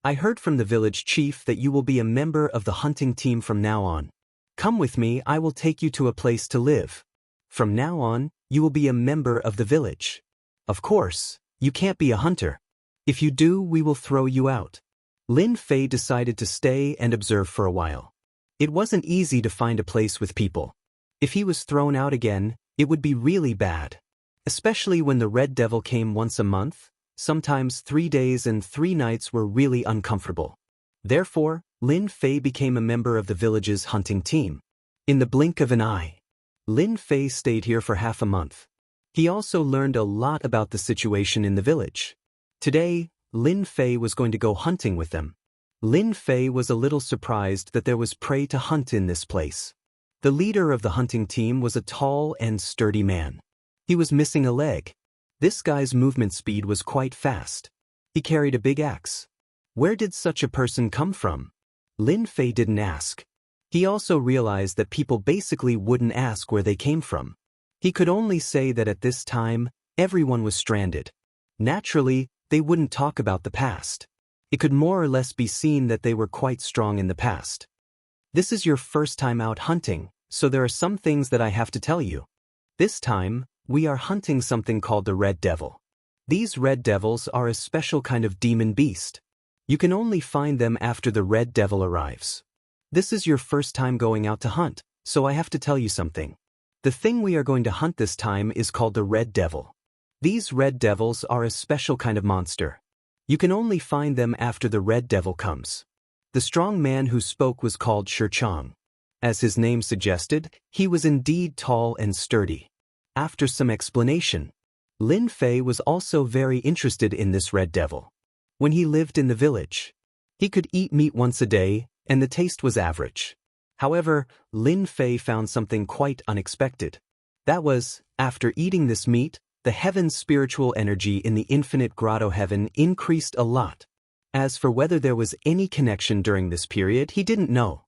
I heard from the village chief that you will be a member of the hunting team from now on. Come with me, I will take you to a place to live. From now on, you will be a member of the village. Of course, you can't be a hunter. If you do, we will throw you out. Lin Fei decided to stay and observe for a while. It wasn't easy to find a place with people. If he was thrown out again, it would be really bad. Especially when the Red Devil came once a month, sometimes 3 days and 3 nights were really uncomfortable. Therefore, Lin Fei became a member of the village's hunting team. In the blink of an eye, Lin Fei stayed here for half a month. He also learned a lot about the situation in the village. Today, Lin Fei was going to go hunting with them. Lin Fei was a little surprised that there was prey to hunt in this place. The leader of the hunting team was a tall and sturdy man. He was missing a leg. This guy's movement speed was quite fast. He carried a big axe. Where did such a person come from? Lin Fei didn't ask. He also realized that people basically wouldn't ask where they came from. He could only say that at this time, everyone was stranded. Naturally, they wouldn't talk about the past. It could more or less be seen that they were quite strong in the past. This is your first time out hunting, so there are some things that I have to tell you. This time, we are hunting something called the Red Devil. These Red Devils are a special kind of demon beast. You can only find them after the Red Devil arrives. This is your first time going out to hunt, so I have to tell you something. The thing we are going to hunt this time is called the Red Devil. These Red Devils are a special kind of monster. You can only find them after the Red Devil comes. The strong man who spoke was called Chang. As his name suggested, he was indeed tall and sturdy. After some explanation, Lin Fei was also very interested in this Red Devil. When he lived in the village, he could eat meat once a day, and the taste was average. However, Lin Fei found something quite unexpected. That was, after eating this meat, the heaven's spiritual energy in the infinite grotto heaven increased a lot. As for whether there was any connection during this period, he didn't know.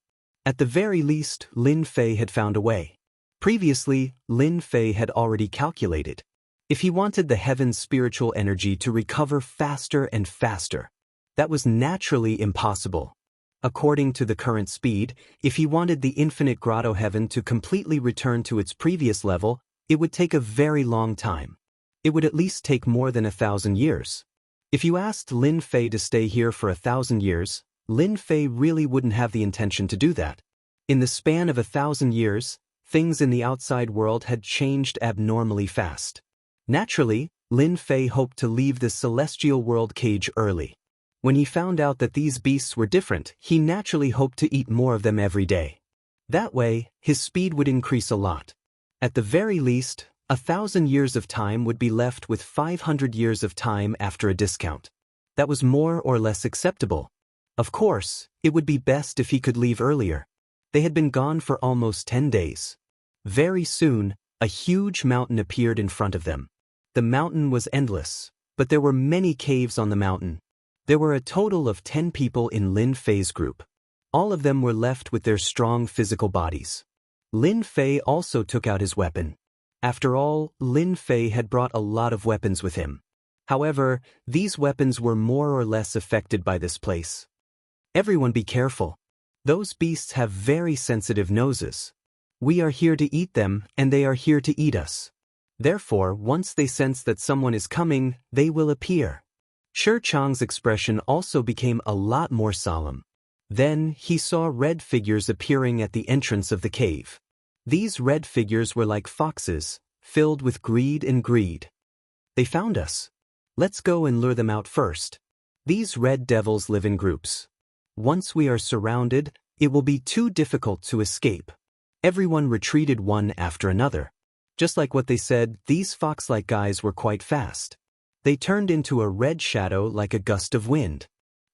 At the very least, Lin Fei had found a way. Previously, Lin Fei had already calculated. If he wanted the heaven's spiritual energy to recover faster and faster, that was naturally impossible. According to the current speed, if he wanted the infinite grotto heaven to completely return to its previous level, it would take a very long time. It would at least take more than 1,000 years. If you asked Lin Fei to stay here for 1,000 years, Lin Fei really wouldn't have the intention to do that. In the span of 1,000 years, things in the outside world had changed abnormally fast. Naturally, Lin Fei hoped to leave the celestial world cage early. When he found out that these beasts were different, he naturally hoped to eat more of them every day. That way, his speed would increase a lot. At the very least, 1,000 years of time would be left with 500 years of time after a discount. That was more or less acceptable. Of course, it would be best if he could leave earlier. They had been gone for almost 10 days. Very soon, a huge mountain appeared in front of them. The mountain was endless, but there were many caves on the mountain. There were a total of 10 people in Lin Fei's group. All of them were left with their strong physical bodies. Lin Fei also took out his weapon. After all, Lin Fei had brought a lot of weapons with him. However, these weapons were more or less affected by this place. Everyone be careful. Those beasts have very sensitive noses. We are here to eat them, and they are here to eat us. Therefore, once they sense that someone is coming, they will appear. Chang's expression also became a lot more solemn. Then, he saw red figures appearing at the entrance of the cave. These red figures were like foxes, filled with greed and greed. They found us. Let's go and lure them out first. These red devils live in groups. Once we are surrounded, it will be too difficult to escape. Everyone retreated one after another. Just like what they said, these fox-like guys were quite fast. They turned into a red shadow like a gust of wind.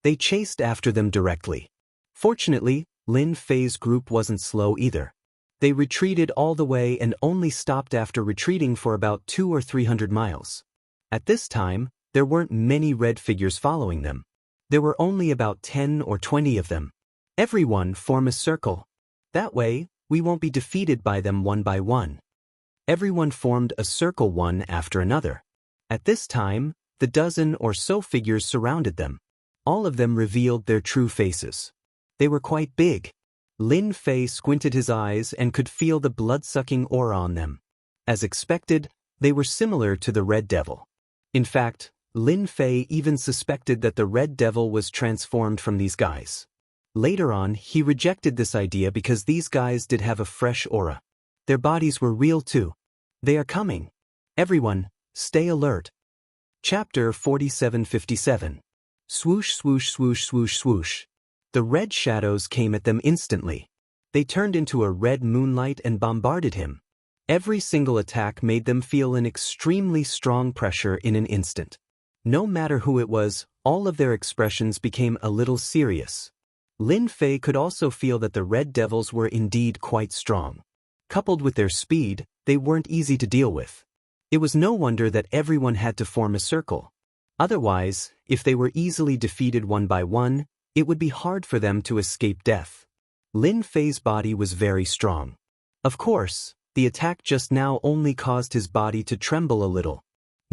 They chased after them directly. Fortunately, Lin Fei's group wasn't slow either. They retreated all the way and only stopped after retreating for about 200 or 300 miles. At this time, there weren't many red figures following them. There were only about 10 or 20 of them. Everyone form a circle. That way, we won't be defeated by them one by one. Everyone formed a circle one after another. At this time, the dozen or so figures surrounded them. All of them revealed their true faces. They were quite big. Lin Fei squinted his eyes and could feel the blood-sucking aura on them. As expected, they were similar to the Red Devil. In fact, Lin Fei even suspected that the Red Devil was transformed from these guys. Later on, he rejected this idea because these guys did have a fresh aura. Their bodies were real too. They are coming. Everyone, stay alert. Chapter 4757. Swoosh, swoosh, swoosh, swoosh, swoosh. The red shadows came at them instantly. They turned into a red moonlight and bombarded him. Every single attack made them feel an extremely strong pressure in an instant. No matter who it was, all of their expressions became a little serious. Lin Fei could also feel that the red devils were indeed quite strong. Coupled with their speed, they weren't easy to deal with. It was no wonder that everyone had to form a circle. Otherwise, if they were easily defeated one by one, it would be hard for them to escape death. Lin Fei's body was very strong. Of course, the attack just now only caused his body to tremble a little.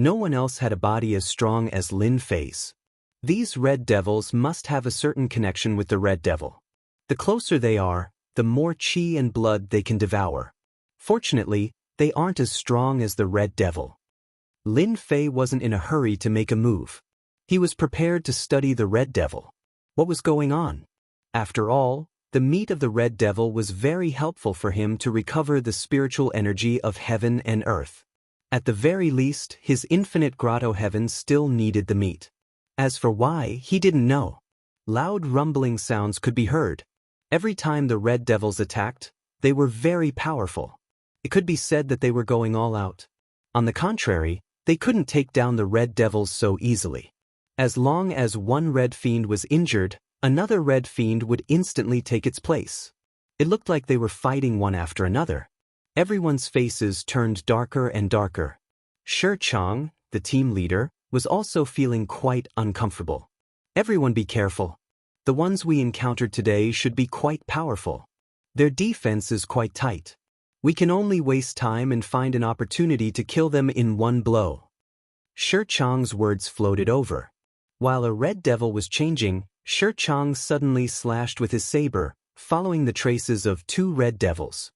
No one else had a body as strong as Lin Fei's. These red devils must have a certain connection with the red devil. The closer they are, the more qi and blood they can devour. Fortunately, they aren't as strong as the red devil. Lin Fei wasn't in a hurry to make a move. He was prepared to study the red devil. What was going on? After all, the meat of the red devil was very helpful for him to recover the spiritual energy of heaven and earth. At the very least, his infinite grotto heaven still needed the meat. As for why, he didn't know. Loud rumbling sounds could be heard. Every time the red devils attacked, they were very powerful. It could be said that they were going all out. On the contrary, they couldn't take down the red devils so easily. As long as one red fiend was injured, another red fiend would instantly take its place. It looked like they were fighting one after another. Everyone's faces turned darker and darker. Shi Chang, the team leader, was also feeling quite uncomfortable. Everyone be careful. The ones we encountered today should be quite powerful. Their defense is quite tight. We can only waste time and find an opportunity to kill them in one blow. Shi Chang's words floated over. While a red devil was changing, Shi Chang suddenly slashed with his saber, following the traces of two red devils.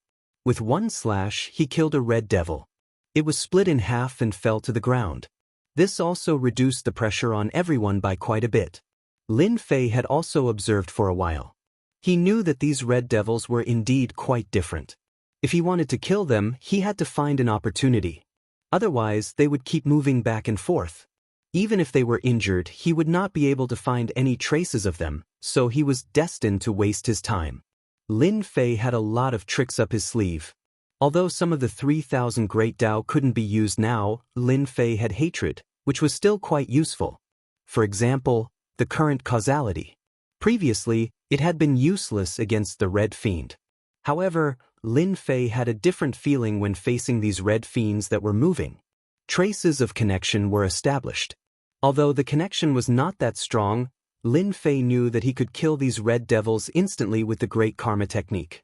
With one slash, he killed a red devil. It was split in half and fell to the ground. This also reduced the pressure on everyone by quite a bit. Lin Fei had also observed for a while. He knew that these red devils were indeed quite different. If he wanted to kill them, he had to find an opportunity. Otherwise, they would keep moving back and forth. Even if they were injured, he would not be able to find any traces of them, so he was destined to waste his time. Lin Fei had a lot of tricks up his sleeve. Although some of the 3,000 Great Tao couldn't be used now, Lin Fei had hatred, which was still quite useful. For example, the current causality. Previously, it had been useless against the Red Fiend. However, Lin Fei had a different feeling when facing these red fiends that were moving. Traces of connection were established. Although the connection was not that strong, Lin Fei knew that he could kill these red devils instantly with the Great Karma technique.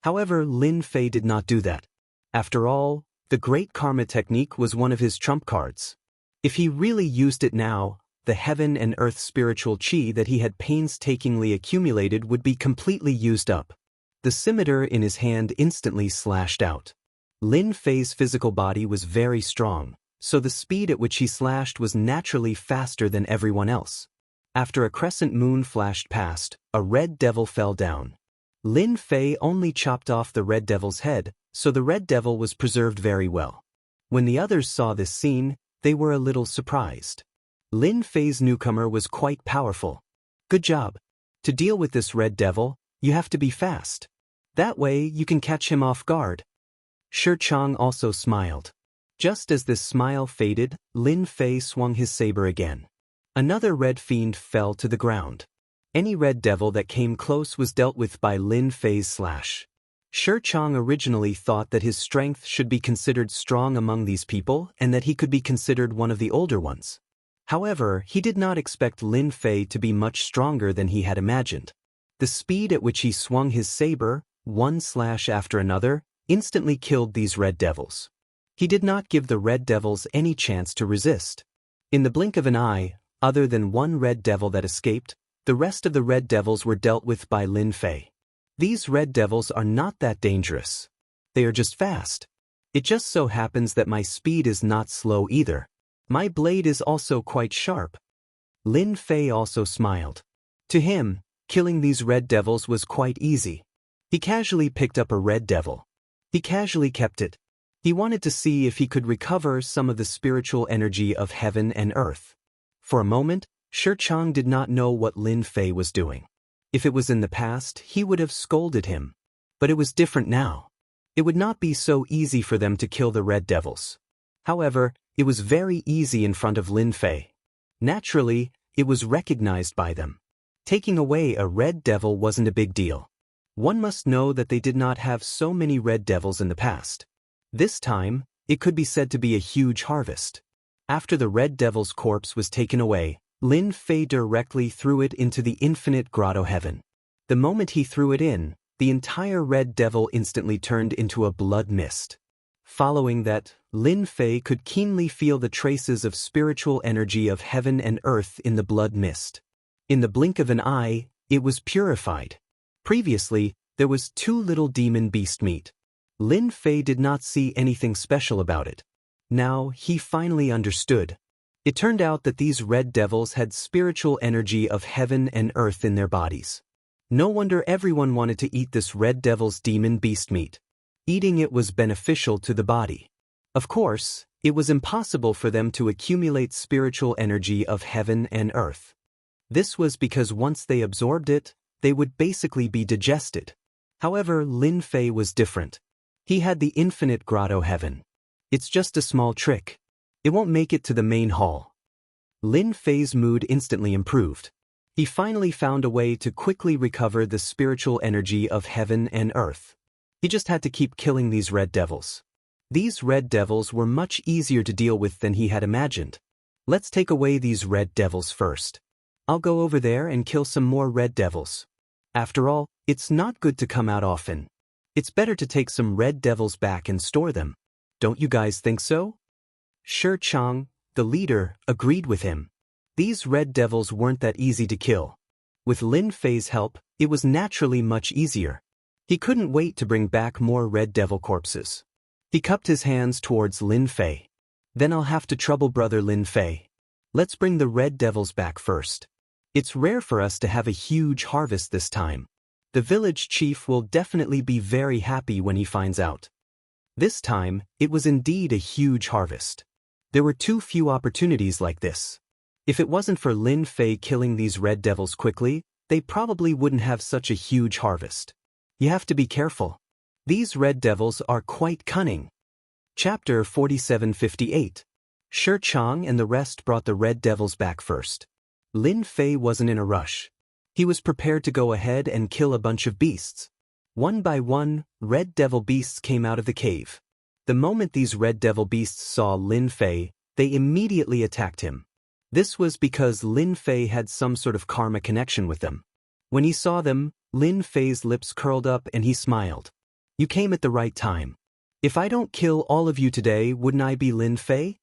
However, Lin Fei did not do that. After all, the Great Karma technique was one of his trump cards. If he really used it now, the heaven and earth spiritual qi that he had painstakingly accumulated would be completely used up. The scimitar in his hand instantly slashed out. Lin Fei's physical body was very strong, so the speed at which he slashed was naturally faster than everyone else. After a crescent moon flashed past, a red devil fell down. Lin Fei only chopped off the red devil's head, so the red devil was preserved very well. When the others saw this scene, they were a little surprised. Lin Fei's newcomer was quite powerful. Good job. To deal with this red devil, you have to be fast. That way you can catch him off guard. Shi Chang also smiled. Just as this smile faded, Lin Fei swung his saber again. Another red fiend fell to the ground. Any red devil that came close was dealt with by Lin Fei's slash. Shi Chang originally thought that his strength should be considered strong among these people and that he could be considered one of the older ones. However, he did not expect Lin Fei to be much stronger than he had imagined. The speed at which he swung his saber, one slash after another, instantly killed these red devils. He did not give the red devils any chance to resist. In the blink of an eye, other than one red devil that escaped, the rest of the red devils were dealt with by Lin Fei. These red devils are not that dangerous. They are just fast. It just so happens that my speed is not slow either. My blade is also quite sharp. Lin Fei also smiled. To him, killing these red devils was quite easy. He casually picked up a red devil. He casually kept it. He wanted to see if he could recover some of the spiritual energy of heaven and earth. For a moment, Shi Chang did not know what Lin Fei was doing. If it was in the past, he would have scolded him. But it was different now. It would not be so easy for them to kill the red devils. However, it was very easy in front of Lin Fei. Naturally, it was recognized by them. Taking away a red devil wasn't a big deal. One must know that they did not have so many red devils in the past. This time, it could be said to be a huge harvest. After the red devil's corpse was taken away, Lin Fei directly threw it into the infinite grotto heaven. The moment he threw it in, the entire red devil instantly turned into a blood mist. Following that, Lin Fei could keenly feel the traces of spiritual energy of heaven and earth in the blood mist. In the blink of an eye, it was purified. Previously, there was too little demon beast meat. Lin Fei did not see anything special about it. Now, he finally understood. It turned out that these red devils had spiritual energy of heaven and earth in their bodies. No wonder everyone wanted to eat this red devil's demon beast meat. Eating it was beneficial to the body. Of course, it was impossible for them to accumulate spiritual energy of heaven and earth. This was because once they absorbed it, they would basically be digested. However, Lin Fei was different. He had the infinite grotto heaven. It's just a small trick. It won't make it to the main hall. Lin Fei's mood instantly improved. He finally found a way to quickly recover the spiritual energy of heaven and earth. He just had to keep killing these red devils. These red devils were much easier to deal with than he had imagined. Let's take away these red devils first. I'll go over there and kill some more red devils. After all, it's not good to come out often. It's better to take some red devils back and store them. Don't you guys think so? Shi Chang, the leader, agreed with him. These red devils weren't that easy to kill. With Lin Fei's help, it was naturally much easier. He couldn't wait to bring back more red devil corpses. He cupped his hands towards Lin Fei. Then I'll have to trouble brother Lin Fei. Let's bring the red devils back first. It's rare for us to have a huge harvest this time. The village chief will definitely be very happy when he finds out. This time, it was indeed a huge harvest. There were too few opportunities like this. If it wasn't for Lin Fei killing these red devils quickly, they probably wouldn't have such a huge harvest. You have to be careful. These red devils are quite cunning. Chapter 4758. Shi Chang and the rest brought the red devils back first. Lin Fei wasn't in a rush. He was prepared to go ahead and kill a bunch of beasts. One by one, red devil beasts came out of the cave. The moment these red devil beasts saw Lin Fei, they immediately attacked him. This was because Lin Fei had some sort of karma connection with them. When he saw them, Lin Fei's lips curled up and he smiled. You came at the right time. If I don't kill all of you today, wouldn't I be Lin Fei?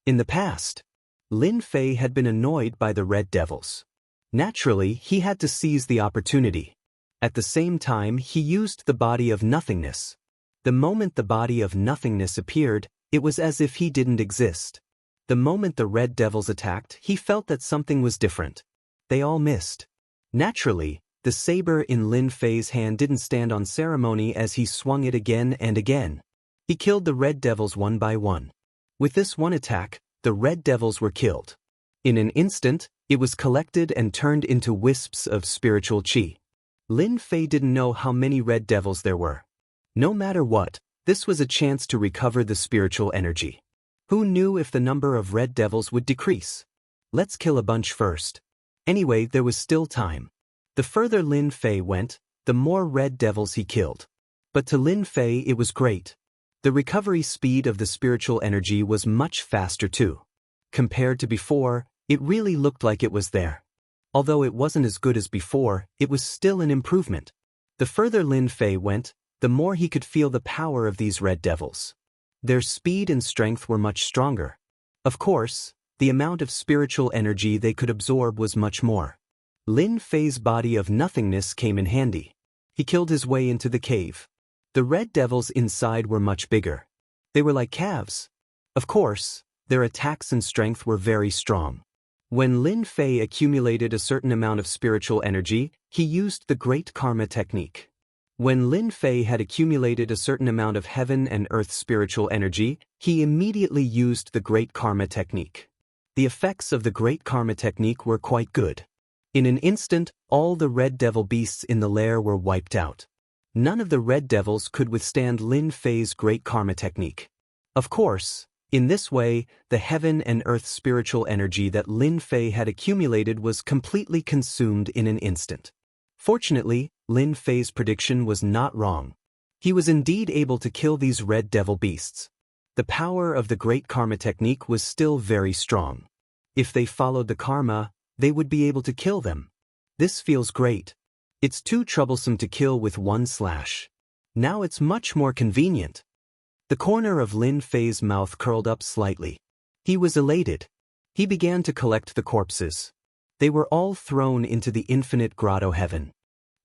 In the past, Lin Fei had been annoyed by the red devils. Naturally, he had to seize the opportunity. At the same time, he used the body of nothingness. The moment the body of nothingness appeared, it was as if he didn't exist. The moment the red devils attacked, he felt that something was different. They all missed. Naturally, the saber in Lin Fei's hand didn't stand on ceremony as he swung it again and again. He killed the red devils one by one. With this one attack, the red devils were killed. In an instant, it was collected and turned into wisps of spiritual qi. Lin Fei didn't know how many red devils there were. No matter what, this was a chance to recover the spiritual energy. Who knew if the number of red devils would decrease? Let's kill a bunch first. Anyway, there was still time. The further Lin Fei went, the more red devils he killed. But to Lin Fei it was great. The recovery speed of the spiritual energy was much faster too. Compared to before, it really looked like it was there. Although it wasn't as good as before, it was still an improvement. The further Lin Fei went, the more he could feel the power of these red devils. Their speed and strength were much stronger. Of course, the amount of spiritual energy they could absorb was much more. Lin Fei's body of nothingness came in handy. He killed his way into the cave. The red devils inside were much bigger. They were like calves. Of course, their attacks and strength were very strong. When Lin Fei accumulated a certain amount of spiritual energy, he used the Great Karma technique. When Lin Fei had accumulated a certain amount of heaven and earth spiritual energy, he immediately used the Great Karma technique. The effects of the Great Karma technique were quite good. In an instant, all the red devil beasts in the lair were wiped out. None of the red devils could withstand Lin Fei's Great Karma technique. Of course, in this way, the heaven and earth spiritual energy that Lin Fei had accumulated was completely consumed in an instant. Fortunately, Lin Fei's prediction was not wrong. He was indeed able to kill these red devil beasts. The power of the Great Karma technique was still very strong. If they followed the karma, they would be able to kill them. This feels great. It's too troublesome to kill with one slash. Now it's much more convenient. The corner of Lin Fei's mouth curled up slightly. He was elated. He began to collect the corpses. They were all thrown into the infinite grotto heaven.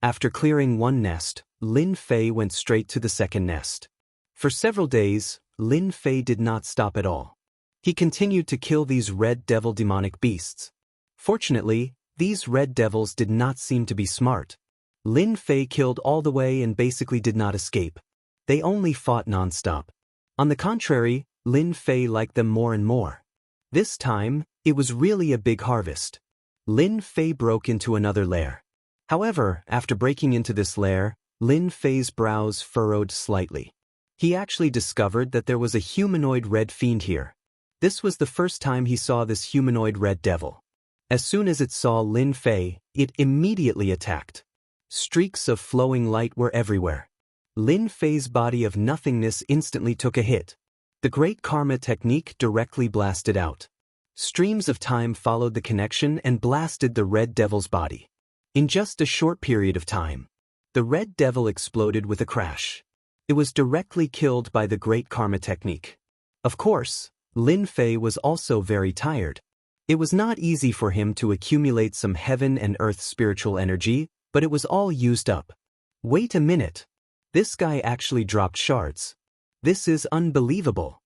After clearing one nest, Lin Fei went straight to the second nest. For several days, Lin Fei did not stop at all. He continued to kill these red devil demonic beasts. Fortunately, these red devils did not seem to be smart. Lin Fei killed all the way and basically did not escape. They only fought non-stop. On the contrary, Lin Fei liked them more and more. This time, it was really a big harvest. Lin Fei broke into another lair. However, after breaking into this lair, Lin Fei's brows furrowed slightly. He actually discovered that there was a humanoid red fiend here. This was the first time he saw this humanoid red devil. As soon as it saw Lin Fei, it immediately attacked. Streaks of flowing light were everywhere. Lin Fei's body of nothingness instantly took a hit. The Great Karma technique directly blasted out. Streams of time followed the connection and blasted the red devil's body. In just a short period of time, the red devil exploded with a crash. It was directly killed by the Great Karma technique. Of course, Lin Fei was also very tired. It was not easy for him to accumulate some heaven and earth spiritual energy, but it was all used up. Wait a minute. This guy actually dropped shards. This is unbelievable.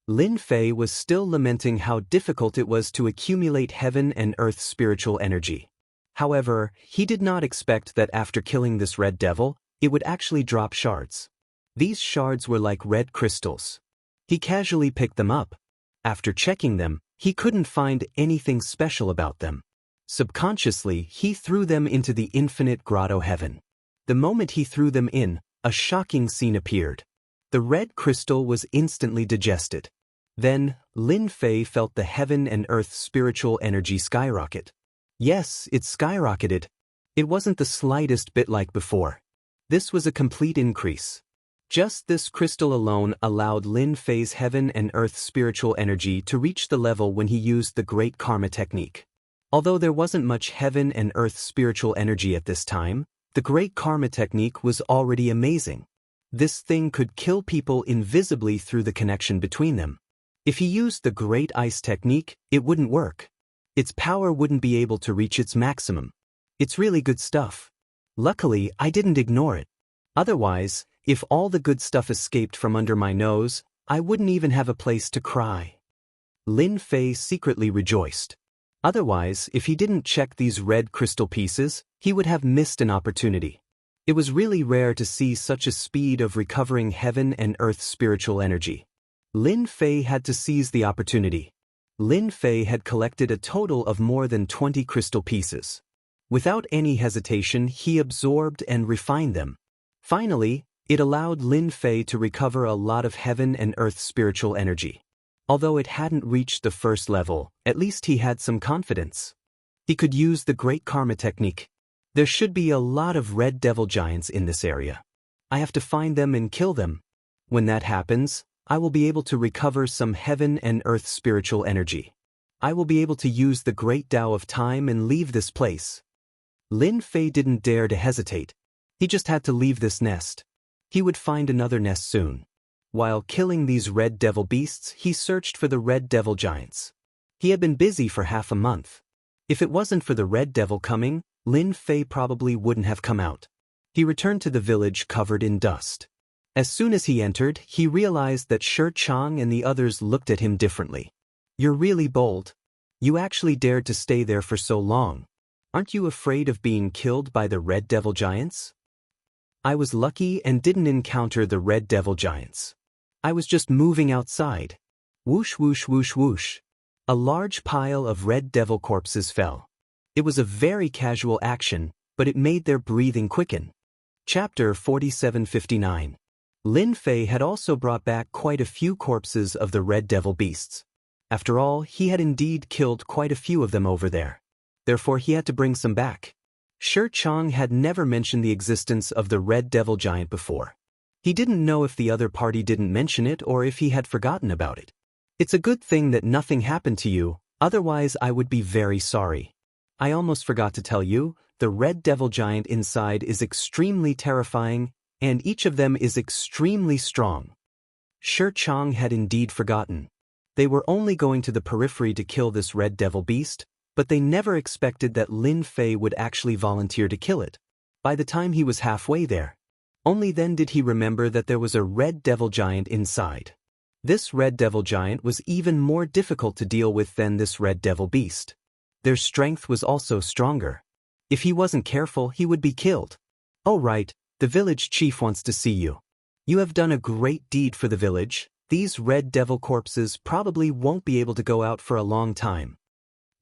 Lin Fei was still lamenting how difficult it was to accumulate heaven and earth spiritual energy. However, he did not expect that after killing this red devil, it would actually drop shards. These shards were like red crystals. He casually picked them up. After checking them, he couldn't find anything special about them. Subconsciously, he threw them into the infinite grotto heaven. The moment he threw them in, a shocking scene appeared. The red crystal was instantly digested. Then, Lin Fei felt the heaven and earth spiritual energy skyrocket. Yes, it skyrocketed. It wasn't the slightest bit like before. This was a complete increase. Just this crystal alone allowed Lin Fei's heaven and earth spiritual energy to reach the level when he used the Great Karma technique. Although there wasn't much heaven and earth spiritual energy at this time, the Great Karma technique was already amazing. This thing could kill people invisibly through the connection between them. If he used the Great Ice technique, it wouldn't work. Its power wouldn't be able to reach its maximum. It's really good stuff. Luckily, I didn't ignore it. Otherwise, if all the good stuff escaped from under my nose, I wouldn't even have a place to cry. Lin Fei secretly rejoiced. Otherwise, if he didn't check these red crystal pieces, he would have missed an opportunity. It was really rare to see such a speed of recovering heaven and earth spiritual energy. Lin Fei had to seize the opportunity. Lin Fei had collected a total of more than 20 crystal pieces. Without any hesitation, he absorbed and refined them. Finally, it allowed Lin Fei to recover a lot of heaven and earth spiritual energy. Although it hadn't reached the first level, at least he had some confidence. He could use the Great Karma technique. There should be a lot of red devil giants in this area. I have to find them and kill them. When that happens, I will be able to recover some heaven and earth spiritual energy. I will be able to use the great Tao of time and leave this place. Lin Fei didn't dare to hesitate. He just had to leave this nest. He would find another nest soon. While killing these red devil beasts, he searched for the red devil giants. He had been busy for half a month. If it wasn't for the red devil coming, Lin Fei probably wouldn't have come out. He returned to the village covered in dust. As soon as he entered, he realized that Shi Chang and the others looked at him differently. "You're really bold. You actually dared to stay there for so long. Aren't you afraid of being killed by the red devil giants?" "I was lucky and didn't encounter the red devil giants. I was just moving outside." Whoosh whoosh whoosh whoosh. A large pile of red devil corpses fell. It was a very casual action, but it made their breathing quicken. Chapter 4759. Lin Fei had also brought back quite a few corpses of the red devil beasts. After all, he had indeed killed quite a few of them over there. Therefore, he had to bring some back. Shi Chang had never mentioned the existence of the red devil giant before. He didn't know if the other party didn't mention it or if he had forgotten about it. "It's a good thing that nothing happened to you, otherwise I would be very sorry. I almost forgot to tell you, the red devil giant inside is extremely terrifying, and each of them is extremely strong. Shi Chang had indeed forgotten. They were only going to the periphery to kill this red devil beast, but they never expected that Lin Fei would actually volunteer to kill it. By the time he was halfway there, only then did he remember that there was a red devil giant inside. This red devil giant was even more difficult to deal with than this red devil beast. Their strength was also stronger. If he wasn't careful, he would be killed. "Oh right, the village chief wants to see you. You have done a great deed for the village. These red devil corpses probably won't be able to go out for a long time."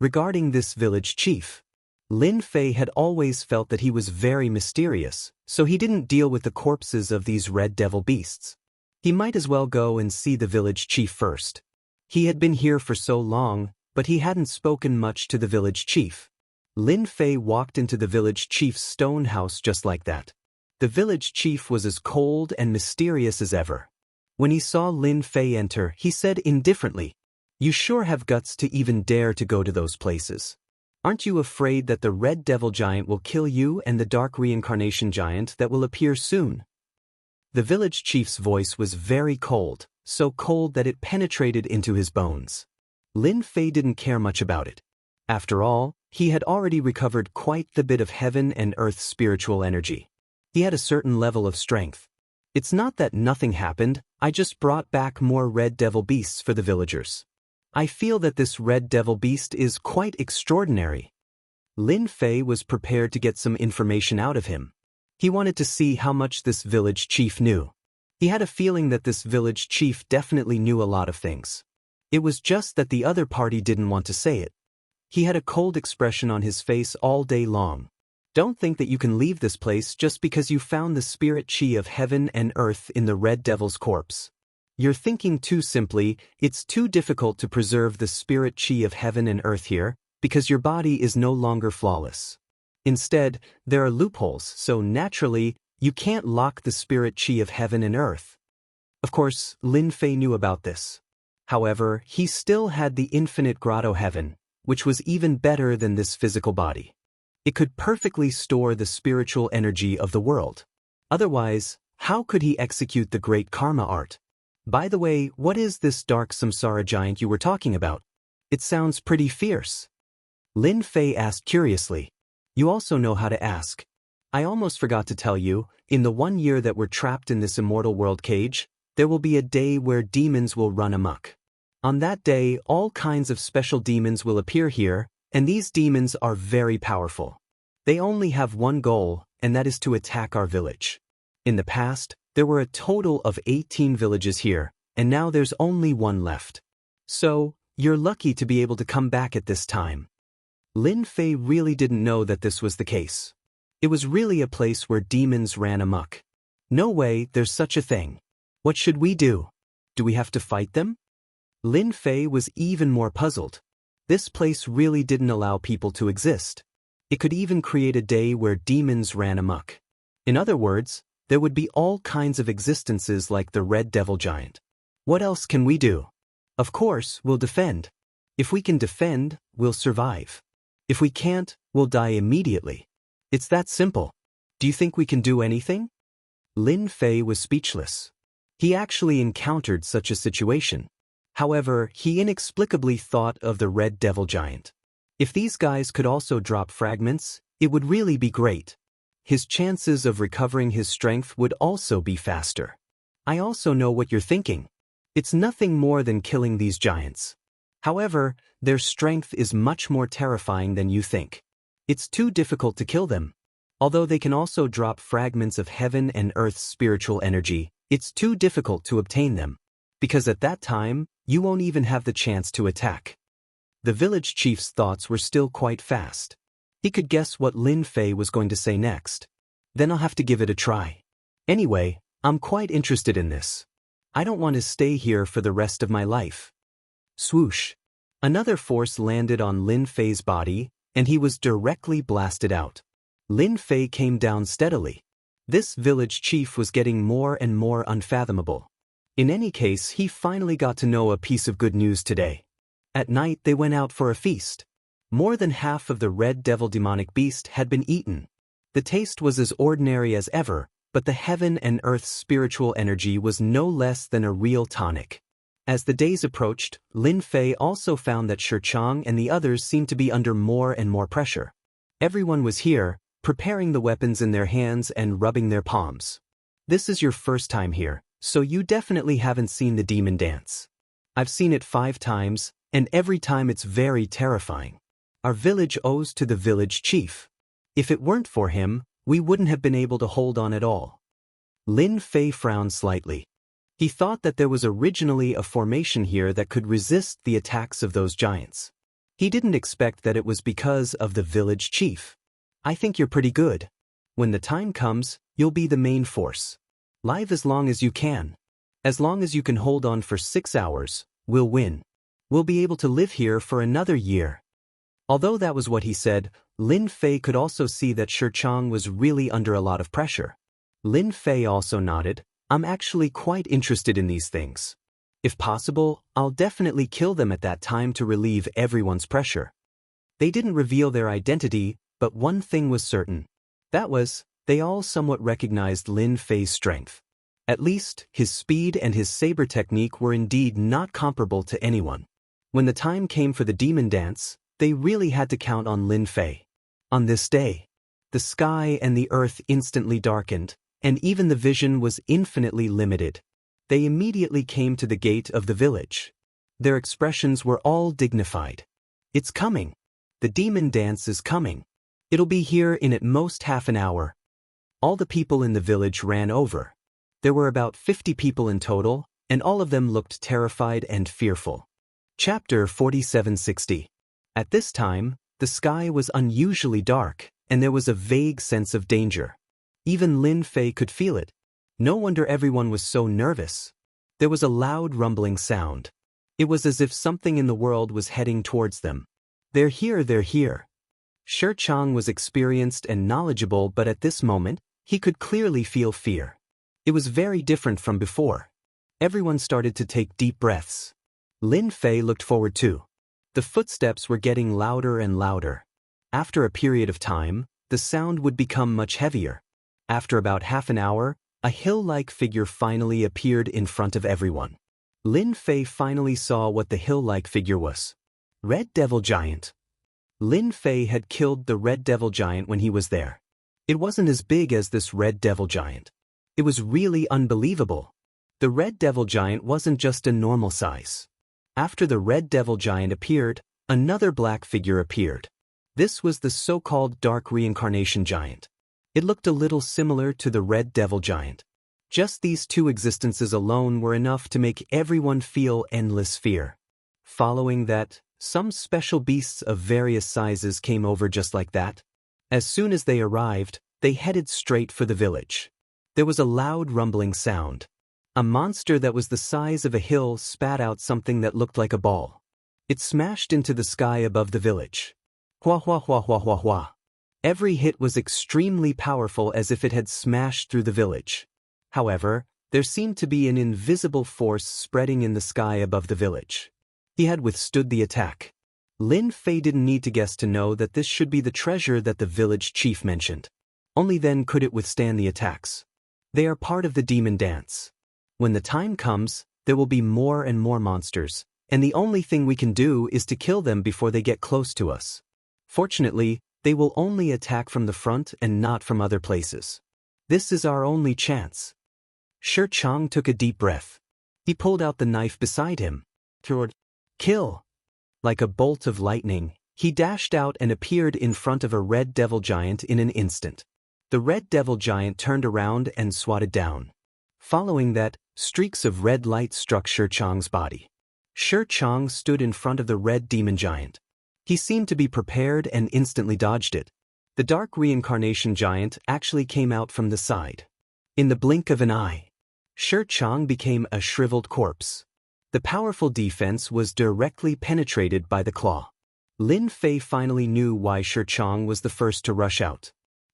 Regarding this village chief, Lin Fei had always felt that he was very mysterious, so he didn't deal with the corpses of these red devil beasts. He might as well go and see the village chief first. He had been here for so long, but he hadn't spoken much to the village chief. Lin Fei walked into the village chief's stone house just like that. The village chief was as cold and mysterious as ever. When he saw Lin Fei enter, he said indifferently, "You sure have guts to even dare to go to those places. Aren't you afraid that the red devil giant will kill you and the dark reincarnation giant that will appear soon?" The village chief's voice was very cold, so cold that it penetrated into his bones. Lin Fei didn't care much about it. After all, he had already recovered quite the bit of heaven and earth spiritual energy. He had a certain level of strength. "It's not that nothing happened, I just brought back more red devil beasts for the villagers. I feel that this red devil beast is quite extraordinary." Lin Fei was prepared to get some information out of him. He wanted to see how much this village chief knew. He had a feeling that this village chief definitely knew a lot of things. It was just that the other party didn't want to say it. He had a cold expression on his face all day long. "Don't think that you can leave this place just because you found the spirit chi of heaven and earth in the red devil's corpse. You're thinking too simply. It's too difficult to preserve the spirit chi of heaven and earth here, because your body is no longer flawless. Instead, there are loopholes, so naturally, you can't lock the spirit chi of heaven and earth." Of course, Lin Fei knew about this. However, he still had the infinite grotto heaven, which was even better than this physical body. It could perfectly store the spiritual energy of the world. Otherwise, how could he execute the great karma art? By the way, what is this dark samsara giant you were talking about? It sounds pretty fierce. Lin Fei asked curiously. "You also know how to ask. I almost forgot to tell you, in the 1 year that we're trapped in this immortal world cage, there will be a day where demons will run amok. On that day, all kinds of special demons will appear here, and these demons are very powerful. They only have one goal, and that is to attack our village. In the past, there were a total of 18 villages here, and now there's only one left. So, you're lucky to be able to come back at this time." Lin Fei really didn't know that this was the case. It was really a place where demons ran amok. "No way, there's such a thing. What should we do? Do we have to fight them?" Lin Fei was even more puzzled. This place really didn't allow people to exist. It could even create a day where demons ran amok. In other words, there would be all kinds of existences like the red devil giant. What else can we do? Of course, we'll defend. If we can defend, we'll survive. If we can't, we'll die immediately. It's that simple. Do you think we can do anything? Lin Fei was speechless. He actually encountered such a situation. However, he inexplicably thought of the red devil giant. If these guys could also drop fragments, it would really be great. His chances of recovering his strength would also be faster. I also know what you're thinking. It's nothing more than killing these giants. However, their strength is much more terrifying than you think. It's too difficult to kill them. Although they can also drop fragments of heaven and earth's spiritual energy, it's too difficult to obtain them. Because at that time, you won't even have the chance to attack. The village chief's thoughts were still quite fast. He could guess what Lin Fei was going to say next. Then I'll have to give it a try. Anyway, I'm quite interested in this. I don't want to stay here for the rest of my life. Swoosh. Another force landed on Lin Fei's body, and he was directly blasted out. Lin Fei came down steadily. This village chief was getting more and more unfathomable. In any case, he finally got to know a piece of good news today. At night, they went out for a feast. More than half of the red devil demonic beast had been eaten. The taste was as ordinary as ever, but the heaven and earth's spiritual energy was no less than a real tonic. As the days approached, Lin Fei also found that Shi Chang and the others seemed to be under more and more pressure. Everyone was here, preparing the weapons in their hands and rubbing their palms. This is your first time here, so you definitely haven't seen the demon dance. I've seen it 5 times, and every time it's very terrifying. Our village owes to the village chief. If it weren't for him, we wouldn't have been able to hold on at all. Lin Fei frowned slightly. He thought that there was originally a formation here that could resist the attacks of those giants. He didn't expect that it was because of the village chief. I think you're pretty good. When the time comes, you'll be the main force. Live as long as you can. As long as you can hold on for 6 hours, we'll win. We'll be able to live here for another year. Although that was what he said, Lin Fei could also see that Shi Chang was really under a lot of pressure. Lin Fei also nodded, I'm actually quite interested in these things. If possible, I'll definitely kill them at that time to relieve everyone's pressure. They didn't reveal their identity, but one thing was certain. That was, they all somewhat recognized Lin Fei's strength. At least, his speed and his saber technique were indeed not comparable to anyone. When the time came for the demon dance, they really had to count on Lin Fei. On this day, the sky and the earth instantly darkened, and even the vision was infinitely limited. They immediately came to the gate of the village. Their expressions were all dignified. It's coming. The demon dance is coming. It'll be here in at most half an hour. All the people in the village ran over. There were about 50 people in total, and all of them looked terrified and fearful. Chapter 4760. At this time, the sky was unusually dark, and there was a vague sense of danger. Even Lin Fei could feel it. No wonder everyone was so nervous. There was a loud rumbling sound. It was as if something in the world was heading towards them. They're here, they're here. Shi Chang was experienced and knowledgeable, but at this moment, he could clearly feel fear. It was very different from before. Everyone started to take deep breaths. Lin Fei looked forward too. The footsteps were getting louder and louder. After a period of time, the sound would become much heavier. After about half an hour, a hill-like figure finally appeared in front of everyone. Lin Fei finally saw what the hill-like figure was. Red Devil Giant. Lin Fei had killed the Red Devil Giant when he was there. It wasn't as big as this Red Devil Giant. It was really unbelievable. The Red Devil Giant wasn't just a normal size. After the Red Devil Giant appeared, another black figure appeared. This was the so-called Dark Reincarnation Giant. It looked a little similar to the Red Devil Giant. Just these 2 existences alone were enough to make everyone feel endless fear. Following that, some special beasts of various sizes came over just like that. As soon as they arrived, they headed straight for the village. There was a loud rumbling sound. A monster that was the size of a hill spat out something that looked like a ball. It smashed into the sky above the village. Hua hua hua hua hua hua. Every hit was extremely powerful, as if it had smashed through the village. However, there seemed to be an invisible force spreading in the sky above the village. He had withstood the attack. Lin Fei didn't need to guess to know that this should be the treasure that the village chief mentioned. Only then could it withstand the attacks. They are part of the demon dance. When the time comes, there will be more and more monsters, and the only thing we can do is to kill them before they get close to us. Fortunately, they will only attack from the front and not from other places. This is our only chance. Shi Chang took a deep breath. He pulled out the knife beside him. Kill! Like a bolt of lightning, he dashed out and appeared in front of a Red Devil Giant in an instant. The Red Devil Giant turned around and swatted down. Following that, streaks of red light struck Shi Chang's body. Shi Chang stood in front of the Red Demon Giant. He seemed to be prepared and instantly dodged it. The Dark Reincarnation Giant actually came out from the side. In the blink of an eye, Shi Chang became a shriveled corpse. The powerful defense was directly penetrated by the claw. Lin Fei finally knew why Shi Chang was the first to rush out.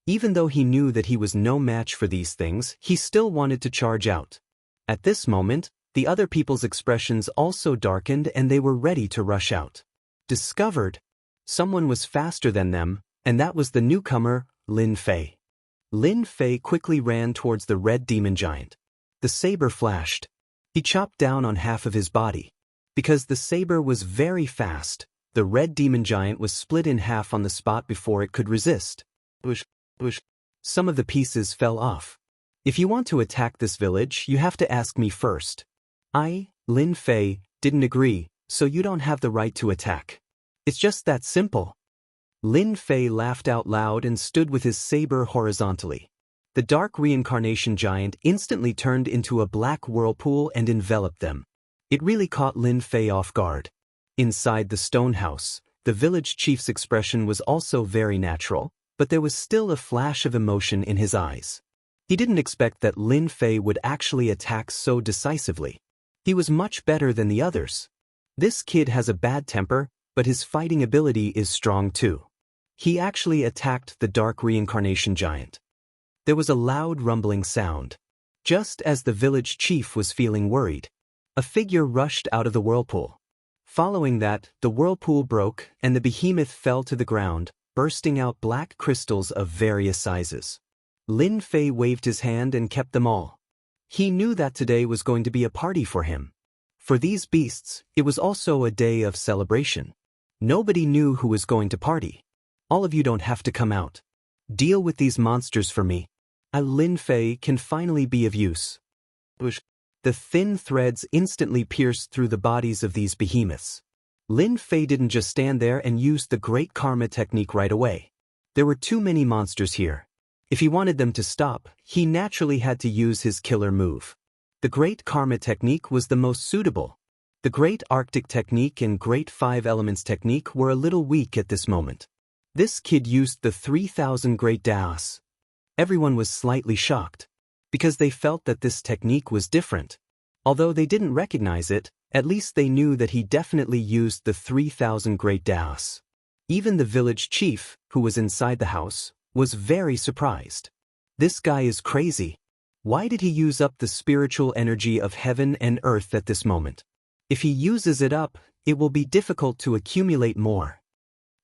Even though he knew that he was no match for these things, he still wanted to charge out. At this moment, the other people's expressions also darkened and they were ready to rush out. Discovered. Someone was faster than them, and that was the newcomer, Lin Fei. Lin Fei quickly ran towards the red demon giant. The saber flashed. He chopped down on half of his body. Because the saber was very fast, the red demon giant was split in half on the spot before it could resist. Whoosh, whoosh. Some of the pieces fell off. If you want to attack this village, you have to ask me first. I, Lin Fei, didn't agree, so you don't have the right to attack. It's just that simple. Lin Fei laughed out loud and stood with his saber horizontally. The dark reincarnation giant instantly turned into a black whirlpool and enveloped them. It really caught Lin Fei off guard. Inside the stone house, the village chief's expression was also very natural, but there was still a flash of emotion in his eyes. He didn't expect that Lin Fei would actually attack so decisively. He was much better than the others. This kid has a bad temper, but his fighting ability is strong too. He actually attacked the dark reincarnation giant. There was a loud rumbling sound. Just as the village chief was feeling worried, a figure rushed out of the whirlpool. Following that, the whirlpool broke and the behemoth fell to the ground, bursting out black crystals of various sizes. Lin Fei waved his hand and kept them all. He knew that today was going to be a party for him. For these beasts, it was also a day of celebration. Nobody knew who was going to party. All of you don't have to come out. Deal with these monsters for me. Lin Fei can finally be of use. The thin threads instantly pierced through the bodies of these behemoths. Lin Fei didn't just stand there and use the Great Karma technique right away. There were too many monsters here. If he wanted them to stop, he naturally had to use his killer move. The Great Karma technique was the most suitable. The Great Arctic technique and Great Five Elements technique were a little weak at this moment. This kid used the 3000 Great Daos. Everyone was slightly shocked, because they felt that this technique was different. Although they didn't recognize it, at least they knew that he definitely used the 3000 Great Daos. Even the village chief, who was inside the house, was very surprised. This guy is crazy. Why did he use up the spiritual energy of heaven and earth at this moment? If he uses it up, it will be difficult to accumulate more.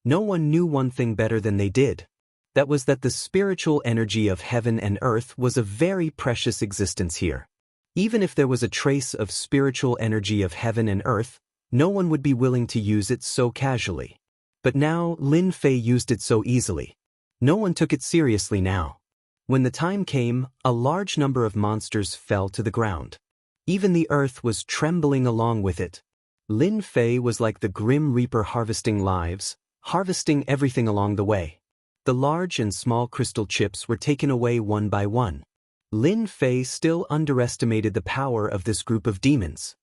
No one knew one thing better than they did. That was that the spiritual energy of heaven and earth was a very precious existence here. Even if there was a trace of spiritual energy of heaven and earth, no one would be willing to use it so casually. But now Lin Fei used it so easily. No one took it seriously now. When the time came, a large number of monsters fell to the ground. Even the earth was trembling along with it. Lin Fei was like the Grim Reaper harvesting lives, harvesting everything along the way. The large and small crystal chips were taken away one by one. Lin Fei still underestimated the power of this group of demons.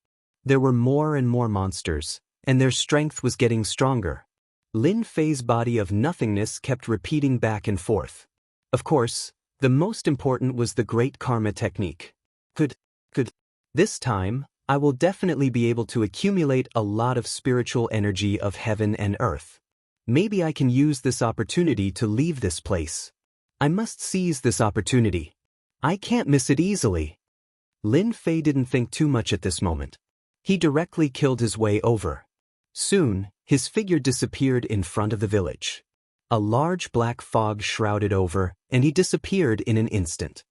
There were more and more monsters, and their strength was getting stronger. Lin Fei's body of nothingness kept repeating back and forth. Of course, the most important was the Great Karma technique. This time, I will definitely be able to accumulate a lot of spiritual energy of heaven and earth. Maybe I can use this opportunity to leave this place. I must seize this opportunity. I can't miss it easily. Lin Fei didn't think too much at this moment. He directly killed his way over. Soon, his figure disappeared in front of the village. A large black fog shrouded over, and he disappeared in an instant.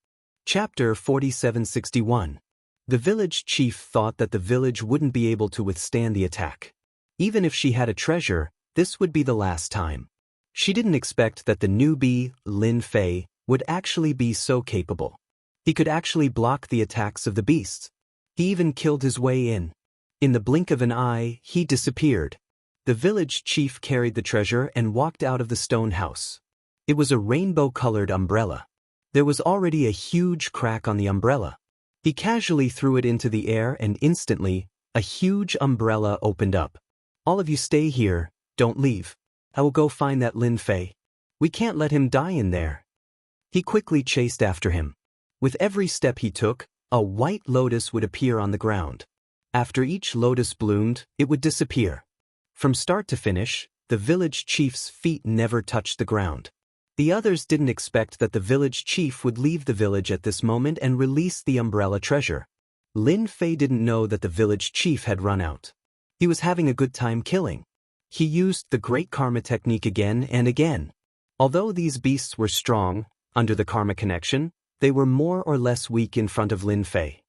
Chapter 4761. The village chief thought that the village wouldn't be able to withstand the attack. Even if she had a treasure, this would be the last time. She didn't expect that the newbie, Lin Fei, would actually be so capable. He could actually block the attacks of the beasts. He even killed his way in. In the blink of an eye, he disappeared. The village chief carried the treasure and walked out of the stone house. It was a rainbow-colored umbrella. There was already a huge crack on the umbrella. He casually threw it into the air and instantly, a huge umbrella opened up. All of you stay here, don't leave. I will go find that Lin Fei. We can't let him die in there. He quickly chased after him. With every step he took, a white lotus would appear on the ground. After each lotus bloomed, it would disappear. From start to finish, the village chief's feet never touched the ground. The others didn't expect that the village chief would leave the village at this moment and release the umbrella treasure. Lin Fei didn't know that the village chief had run out. He was having a good time killing. He used the Great Karma technique again and again. Although these beasts were strong, Under the karma connection, they were more or less weak in front of Lin Fei.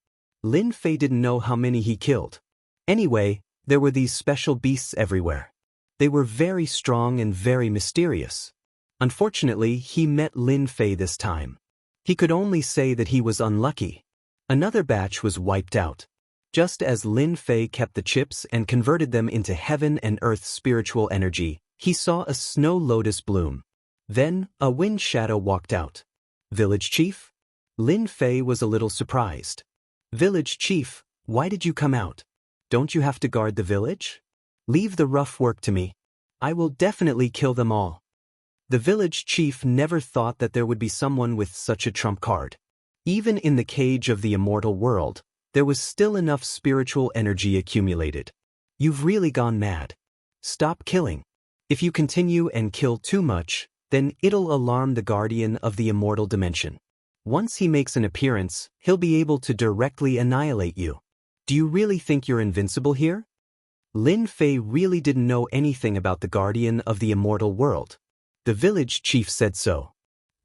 Lin Fei didn't know how many he killed. Anyway, there were these special beasts everywhere. They were very strong and very mysterious. Unfortunately, he met Lin Fei this time. He could only say that he was unlucky. Another batch was wiped out. Just as Lin Fei kept the chips and converted them into heaven and earth spiritual energy, he saw a snow lotus bloom. Then, a wind shadow walked out. Village Chief? Lin Fei was a little surprised. Village Chief, why did you come out? Don't you have to guard the village? Leave the rough work to me. I will definitely kill them all. The village chief never thought that there would be someone with such a trump card. Even in the cage of the immortal world, there was still enough spiritual energy accumulated. You've really gone mad. Stop killing. If you continue and kill too much, then it'll alarm the guardian of the immortal dimension. Once he makes an appearance, he'll be able to directly annihilate you. Do you really think you're invincible here? Lin Fei really didn't know anything about the guardian of the immortal world. The village chief said so.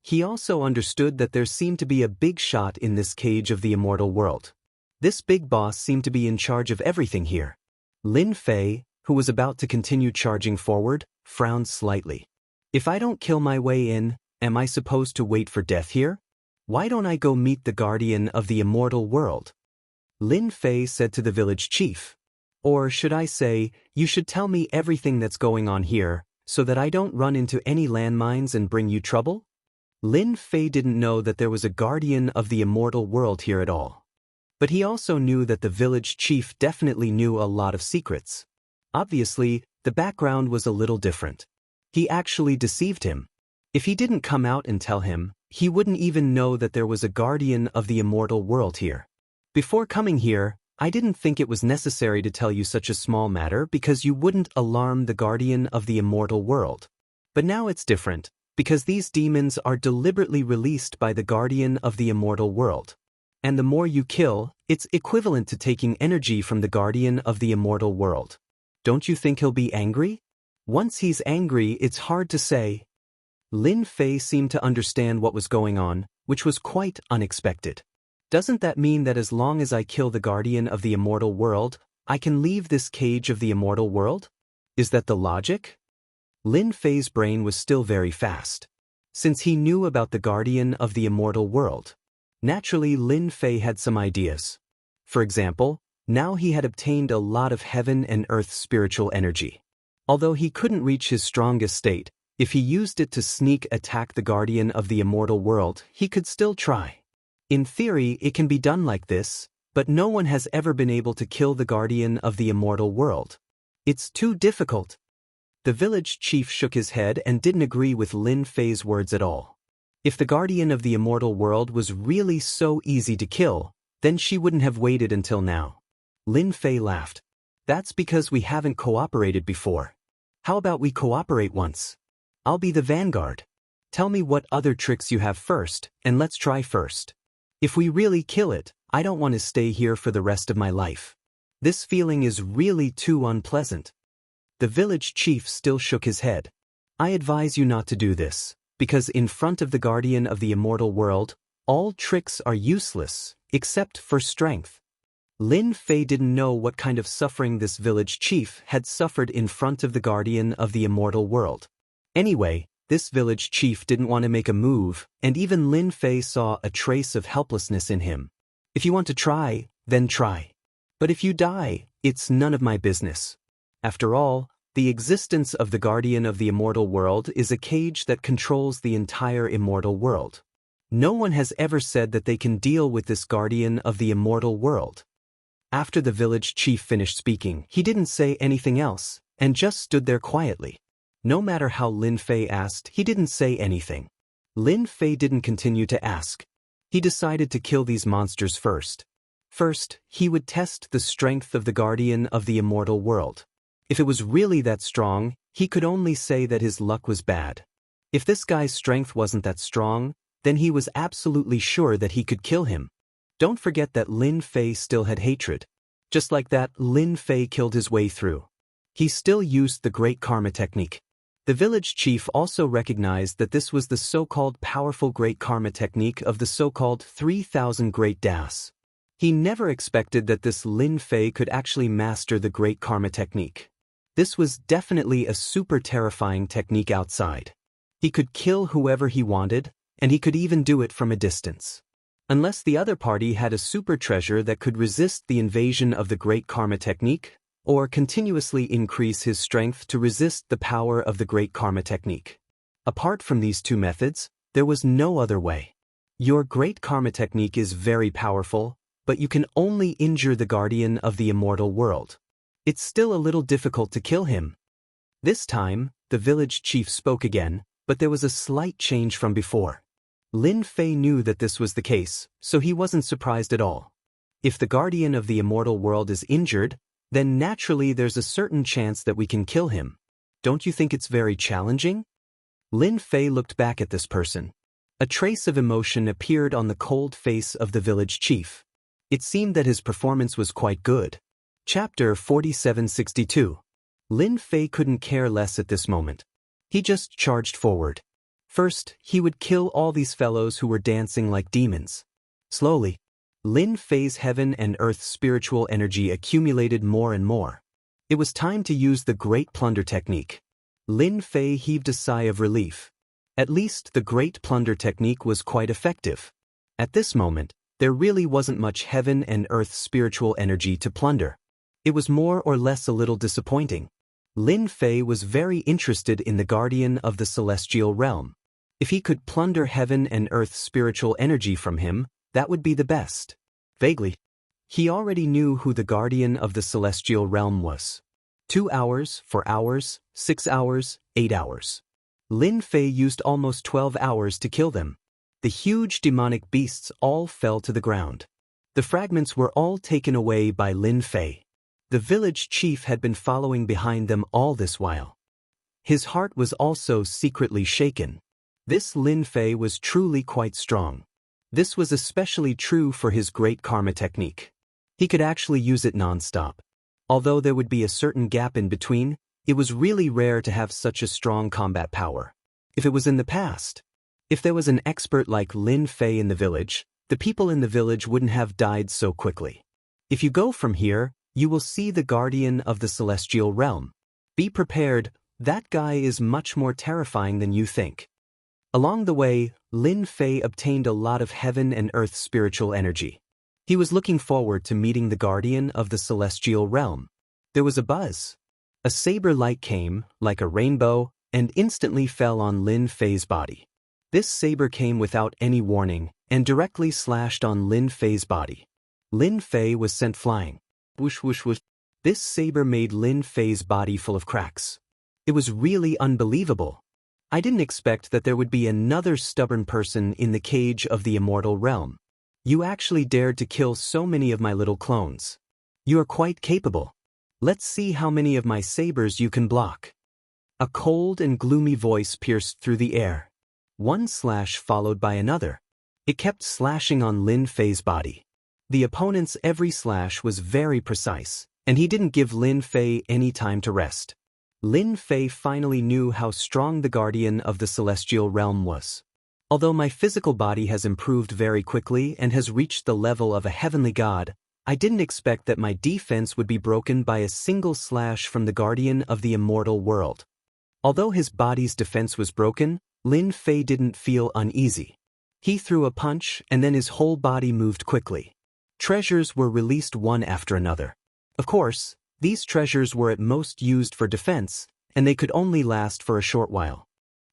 He also understood that there seemed to be a big shot in this cage of the immortal world. This big boss seemed to be in charge of everything here. Lin Fei, who was about to continue charging forward, frowned slightly. If I don't kill my way in, am I supposed to wait for death here? Why don't I go meet the guardian of the immortal world? Lin Fei said to the village chief. Or should I say, you should tell me everything that's going on here, so that I don't run into any landmines and bring you trouble? Lin Fei didn't know that there was a guardian of the immortal world here at all. But he also knew that the village chief definitely knew a lot of secrets. Obviously, the background was a little different. He actually deceived him. If he didn't come out and tell him, he wouldn't even know that there was a guardian of the immortal world here. Before coming here, I didn't think it was necessary to tell you such a small matter because you wouldn't alarm the guardian of the immortal world. But now it's different, because these demons are deliberately released by the guardian of the immortal world. And the more you kill, it's equivalent to taking energy from the guardian of the immortal world. Don't you think he'll be angry? Once he's angry, it's hard to say. Lin Fei seemed to understand what was going on, which was quite unexpected. Doesn't that mean that as long as I kill the guardian of the immortal world, I can leave this cage of the immortal world? Is that the logic? Lin Fei's brain was still very fast. Since he knew about the guardian of the immortal world, naturally Lin Fei had some ideas. For example, now he had obtained a lot of heaven and earth spiritual energy. Although he couldn't reach his strongest state, if he used it to sneak attack the guardian of the immortal world, he could still try. In theory, it can be done like this, but no one has ever been able to kill the guardian of the immortal world. It's too difficult. The village chief shook his head and didn't agree with Lin Fei's words at all. If the guardian of the immortal world was really so easy to kill, then she wouldn't have waited until now. Lin Fei laughed. That's because we haven't cooperated before. How about we cooperate once? I'll be the vanguard. Tell me what other tricks you have first, and let's try first. If we really kill it, I don't want to stay here for the rest of my life. This feeling is really too unpleasant. The village chief still shook his head. I advise you not to do this, because in front of the guardian of the immortal world, all tricks are useless, except for strength. Lin Fei didn't know what kind of suffering this village chief had suffered in front of the guardian of the immortal world. Anyway, this village chief didn't want to make a move, and even Lin Fei saw a trace of helplessness in him. If you want to try, then try. But if you die, it's none of my business. After all, the existence of the guardian of the immortal world is a cage that controls the entire immortal world. No one has ever said that they can deal with this guardian of the immortal world. After the village chief finished speaking, he didn't say anything else, and just stood there quietly. No matter how Lin Fei asked, he didn't say anything. Lin Fei didn't continue to ask. He decided to kill these monsters first. First, he would test the strength of the guardian of the immortal world. If it was really that strong, he could only say that his luck was bad. If this guy's strength wasn't that strong, then he was absolutely sure that he could kill him. Don't forget that Lin Fei still had hatred. Just like that, Lin Fei killed his way through. He still used the great karma technique. The village chief also recognized that this was the so-called powerful great karma technique of the so-called 3,000 great das. He never expected that this Lin Fei could actually master the great karma technique. This was definitely a super terrifying technique outside. He could kill whoever he wanted, and he could even do it from a distance. Unless the other party had a super treasure that could resist the invasion of the great karma technique, or continuously increase his strength to resist the power of the great karma technique. Apart from these two methods, there was no other way. Your great karma technique is very powerful, but you can only injure the guardian of the immortal world. It's still a little difficult to kill him. This time, the village chief spoke again, but there was a slight change from before. Lin Fei knew that this was the case, so he wasn't surprised at all. If the guardian of the immortal world is injured, then naturally there's a certain chance that we can kill him. Don't you think it's very challenging? Lin Fei looked back at this person. A trace of emotion appeared on the cold face of the village chief. It seemed that his performance was quite good. Chapter 4762. Lin Fei couldn't care less at this moment. He just charged forward. First, he would kill all these fellows who were dancing like demons. Slowly, Lin Fei's heaven and earth spiritual energy accumulated more and more. It was time to use the Great Plunder technique. Lin Fei heaved a sigh of relief. At least the Great Plunder technique was quite effective. At this moment, there really wasn't much heaven and earth spiritual energy to plunder. It was more or less a little disappointing. Lin Fei was very interested in the guardian of the celestial realm. If he could plunder heaven and earth spiritual energy from him, that would be the best. Vaguely, he already knew who the guardian of the celestial realm was. 2 hours, 4 hours, 6 hours, 8 hours. Lin Fei used almost 12 hours to kill them. The huge demonic beasts all fell to the ground. The fragments were all taken away by Lin Fei. The village chief had been following behind them all this while. His heart was also secretly shaken. This Lin Fei was truly quite strong. This was especially true for his great karma technique. He could actually use it non-stop. Although there would be a certain gap in between, it was really rare to have such a strong combat power. If it was in the past, if there was an expert like Lin Fei in the village, the people in the village wouldn't have died so quickly. If you go from here, you will see the guardian of the celestial realm. Be prepared, that guy is much more terrifying than you think. Along the way, Lin Fei obtained a lot of heaven and earth spiritual energy. He was looking forward to meeting the guardian of the celestial realm. There was a buzz. A saber light came, like a rainbow, and instantly fell on Lin Fei's body. This saber came without any warning, and directly slashed on Lin Fei's body. Lin Fei was sent flying. Whoosh whoosh whoosh. This saber made Lin Fei's body full of cracks. It was really unbelievable. I didn't expect that there would be another stubborn person in the cage of the immortal realm. You actually dared to kill so many of my little clones. You are quite capable. Let's see how many of my sabers you can block. A cold and gloomy voice pierced through the air. One slash followed by another. It kept slashing on Lin Fei's body. The opponent's every slash was very precise, and he didn't give Lin Fei any time to rest. Lin Fei finally knew how strong the guardian of the celestial realm was. Although my physical body has improved very quickly and has reached the level of a heavenly god, I didn't expect that my defense would be broken by a single slash from the guardian of the immortal world. Although his body's defense was broken, Lin Fei didn't feel uneasy. He threw a punch and then his whole body moved quickly. Treasures were released one after another. Of course, these treasures were at most used for defense, and they could only last for a short while.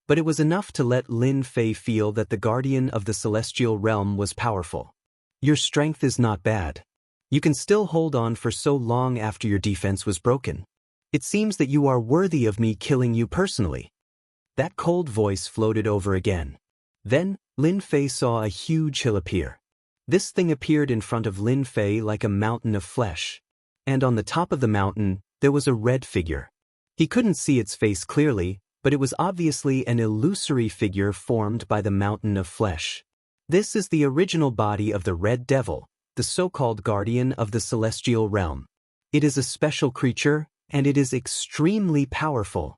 But it was enough to let Lin Fei feel that the guardian of the celestial realm was powerful. Your strength is not bad. You can still hold on for so long after your defense was broken. It seems that you are worthy of me killing you personally. That cold voice floated over again. Then, Lin Fei saw a huge hill appear. This thing appeared in front of Lin Fei like a mountain of flesh. And on the top of the mountain, there was a red figure. He couldn't see its face clearly, but it was obviously an illusory figure formed by the mountain of flesh. This is the original body of the Red Devil, the so-called guardian of the celestial realm. It is a special creature, and it is extremely powerful.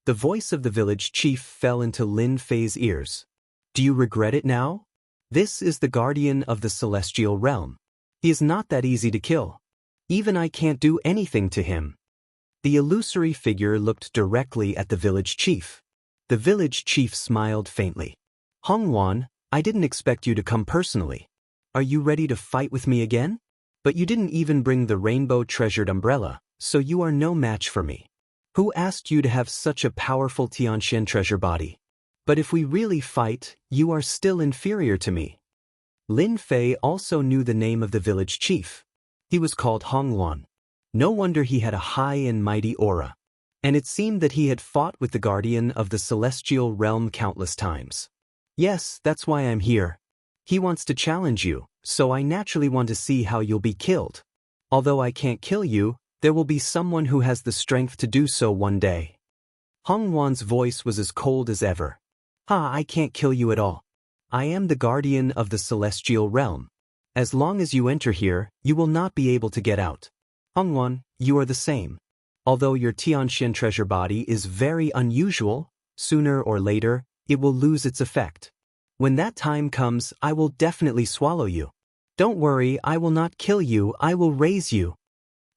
The voice of the village chief fell into Lin Fei's ears. Do you regret it now? This is the guardian of the celestial realm. He is not that easy to kill. Even I can't do anything to him. The illusory figure looked directly at the village chief. The village chief smiled faintly. Hongwan, I didn't expect you to come personally. Are you ready to fight with me again? But you didn't even bring the rainbow-treasured umbrella, so you are no match for me. Who asked you to have such a powerful Tianxian treasure body? But if we really fight, you are still inferior to me. Lin Fei also knew the name of the village chief. He was called Hongwan. No wonder he had a high and mighty aura. And it seemed that he had fought with the guardian of the celestial realm countless times. Yes, that's why I'm here. He wants to challenge you, so I naturally want to see how you'll be killed. Although I can't kill you, there will be someone who has the strength to do so one day. Hongwan's voice was as cold as ever. I can't kill you at all. I am the guardian of the celestial realm. As long as you enter here, you will not be able to get out. Hongwan, you are the same. Although your Tianxian treasure body is very unusual, sooner or later, it will lose its effect. When that time comes, I will definitely swallow you. Don't worry, I will not kill you, I will raise you.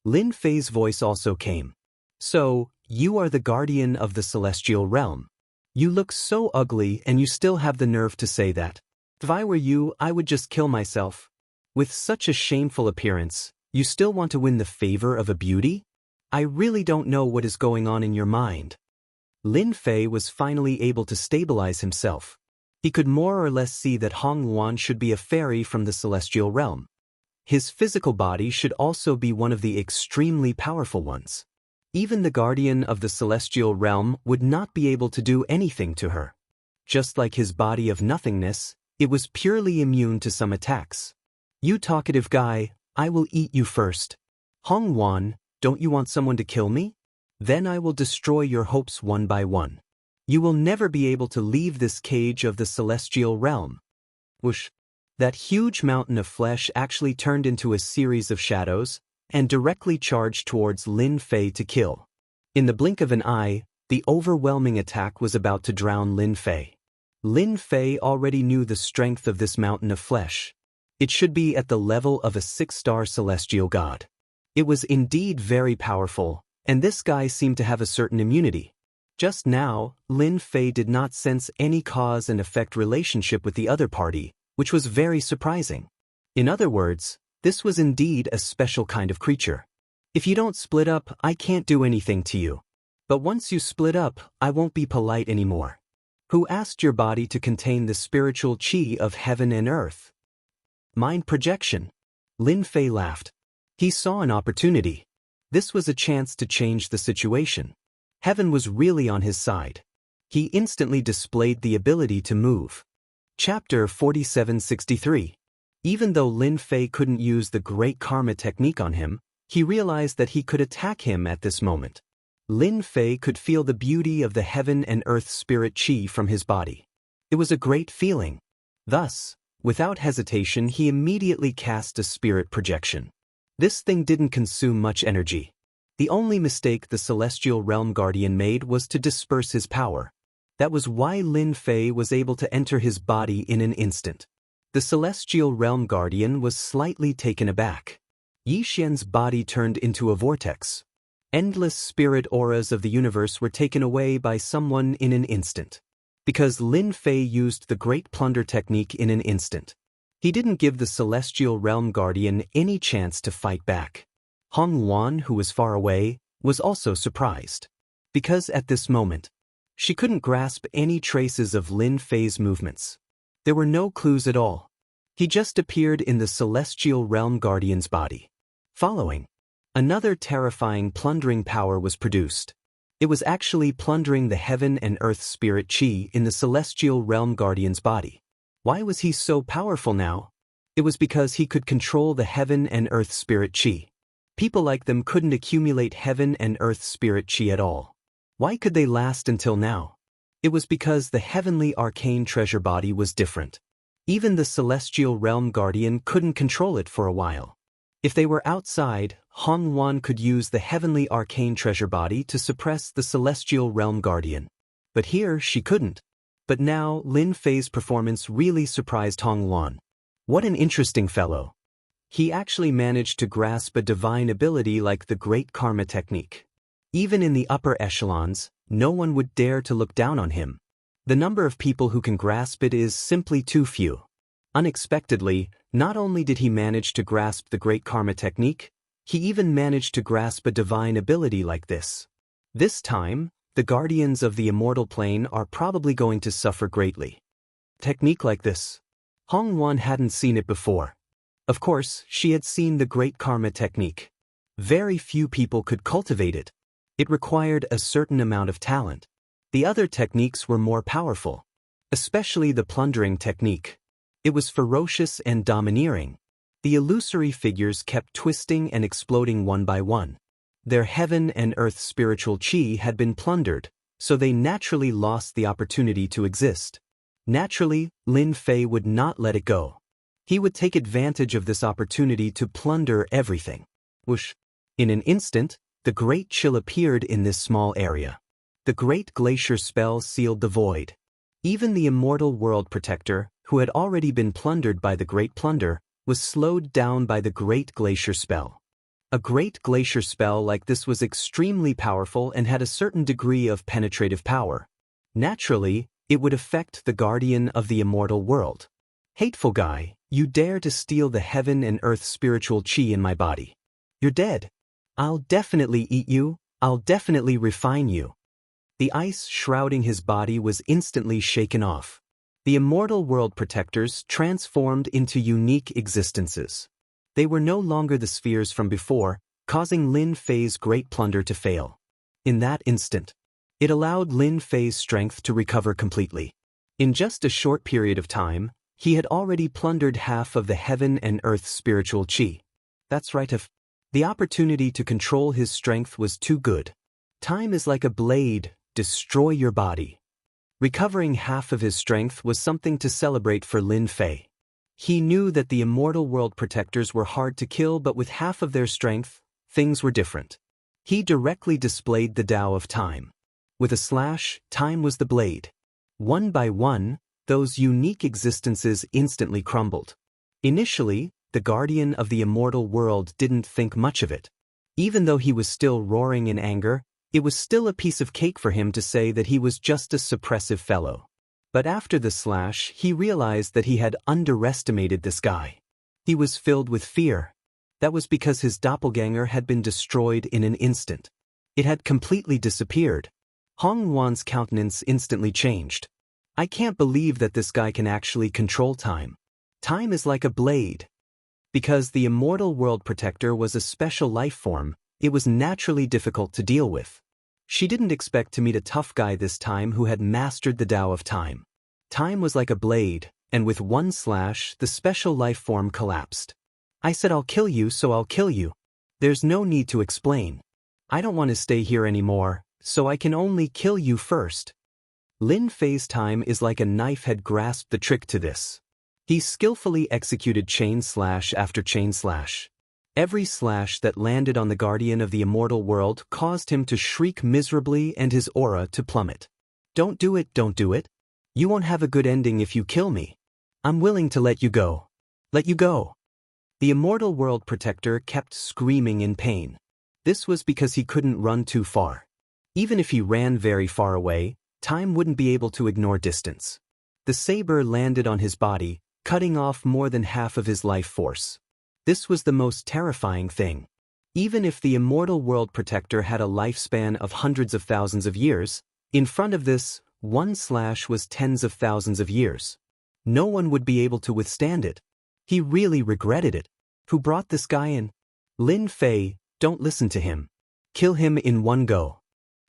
Lin Fei's voice also came. So, you are the guardian of the celestial realm. You look so ugly and you still have the nerve to say that. If I were you, I would just kill myself. With such a shameful appearance, you still want to win the favor of a beauty? I really don't know what is going on in your mind. Lin Fei was finally able to stabilize himself. He could more or less see that Hongwan should be a fairy from the celestial realm. His physical body should also be one of the extremely powerful ones. Even the guardian of the celestial realm would not be able to do anything to her. Just like his body of nothingness, it was purely immune to some attacks. You talkative guy, I will eat you first. Hongwan, don't you want someone to kill me? Then I will destroy your hopes one by one. You will never be able to leave this cage of the celestial realm. Whoosh! That huge mountain of flesh actually turned into a series of shadows and directly charged towards Lin Fei to kill. In the blink of an eye, the overwhelming attack was about to drown Lin Fei. Lin Fei already knew the strength of this mountain of flesh. It should be at the level of a 6-star celestial god. It was indeed very powerful, and this guy seemed to have a certain immunity. Just now, Lin Fei did not sense any cause and effect relationship with the other party, which was very surprising. In other words, this was indeed a special kind of creature. If you don't split up, I can't do anything to you. But once you split up, I won't be polite anymore. Who asked your body to contain the spiritual chi of heaven and earth? Mind projection. Lin Fei laughed. He saw an opportunity. This was a chance to change the situation. Heaven was really on his side. He instantly displayed the ability to move. Chapter 4763. Even though Lin Fei couldn't use the great karma technique on him, he realized that he could attack him at this moment. Lin Fei could feel the beauty of the heaven and earth spirit chi from his body. It was a great feeling. Thus, without hesitation, he immediately cast a spirit projection. This thing didn't consume much energy. The only mistake the celestial realm guardian made was to disperse his power. That was why Lin Fei was able to enter his body in an instant. The celestial realm guardian was slightly taken aback. Yi Xian's body turned into a vortex. Endless spirit auras of the universe were taken away by someone in an instant. Because Lin Fei used the great plunder technique in an instant. He didn't give the celestial realm guardian any chance to fight back. Hongwan, who was far away, was also surprised. Because at this moment, she couldn't grasp any traces of Lin Fei's movements. There were no clues at all. He just appeared in the celestial realm guardian's body. Following, another terrifying plundering power was produced. It was actually plundering the heaven and earth spirit chi in the celestial realm guardian's body. Why was he so powerful now? It was because he could control the heaven and earth spirit chi. People like them couldn't accumulate heaven and earth spirit chi at all. Why could they last until now? It was because the heavenly arcane treasure body was different. Even the celestial realm guardian couldn't control it for a while. If they were outside, Hong Wan could use the heavenly arcane treasure body to suppress the celestial realm guardian. But here she couldn't. But now Lin Fei's performance really surprised Hong Wan. What an interesting fellow. He actually managed to grasp a divine ability like the Great Karma technique. Even in the upper echelons, no one would dare to look down on him. The number of people who can grasp it is simply too few. Unexpectedly, not only did he manage to grasp the Great Karma technique, he even managed to grasp a divine ability like this. This time, the guardians of the immortal plane are probably going to suffer greatly. Technique like this. Hong Wan hadn't seen it before. Of course, she had seen the Great Karma technique. Very few people could cultivate it. It required a certain amount of talent. The other techniques were more powerful, especially the plundering technique. It was ferocious and domineering. The illusory figures kept twisting and exploding one by one. Their heaven and earth spiritual chi had been plundered, so they naturally lost the opportunity to exist. Naturally, Lin Fei would not let it go. He would take advantage of this opportunity to plunder everything. Whoosh! In an instant, the Great Chill appeared in this small area. The Great Glacier spell sealed the void. Even the immortal world protector, who had already been plundered by the Great Plunder, was slowed down by the Great Glacier spell. A Great Glacier spell like this was extremely powerful and had a certain degree of penetrative power. Naturally, it would affect the guardian of the immortal world. Hateful guy, you dare to steal the heaven and earth spiritual chi in my body. You're dead. I'll definitely eat you, I'll definitely refine you. The ice shrouding his body was instantly shaken off. The immortal world protectors transformed into unique existences. They were no longer the spheres from before, causing Lin Fei's great plunder to fail. In that instant, it allowed Lin Fei's strength to recover completely. In just a short period of time, he had already plundered half of the heaven and earth spiritual chi. That's right, the opportunity to control his strength was too good. Time is like a blade, destroy your body. Recovering half of his strength was something to celebrate for Lin Fei. He knew that the immortal world protectors were hard to kill, but with half of their strength, things were different. He directly displayed the Tao of Time. With a slash, time was the blade. One by one, those unique existences instantly crumbled. Initially, the guardian of the immortal world didn't think much of it. Even though he was still roaring in anger, it was still a piece of cake for him to say that he was just a suppressive fellow. But after the slash, he realized that he had underestimated this guy. He was filled with fear. That was because his doppelganger had been destroyed in an instant. It had completely disappeared. Hong Wan's countenance instantly changed. I can't believe that this guy can actually control time. Time is like a blade. Because the immortal world protector was a special life form, it was naturally difficult to deal with. She didn't expect to meet a tough guy this time who had mastered the Tao of Time. Time was like a blade, and with one slash, the special life form collapsed. I said I'll kill you, so I'll kill you. There's no need to explain. I don't want to stay here anymore, so I can only kill you first. Lin Fei's time is like a knife had grasped the trick to this. He skillfully executed chain slash after chain slash. Every slash that landed on the guardian of the immortal world caused him to shriek miserably and his aura to plummet. Don't do it, don't do it. You won't have a good ending if you kill me. I'm willing to let you go. Let you go. The immortal world protector kept screaming in pain. This was because he couldn't run too far. Even if he ran very far away, time wouldn't be able to ignore distance. The saber landed on his body, cutting off more than half of his life force. This was the most terrifying thing. Even if the immortal world protector had a lifespan of hundreds of thousands of years, in front of this, one slash was tens of thousands of years. No one would be able to withstand it. He really regretted it. Who brought this guy in? Lin Fei, don't listen to him. Kill him in one go.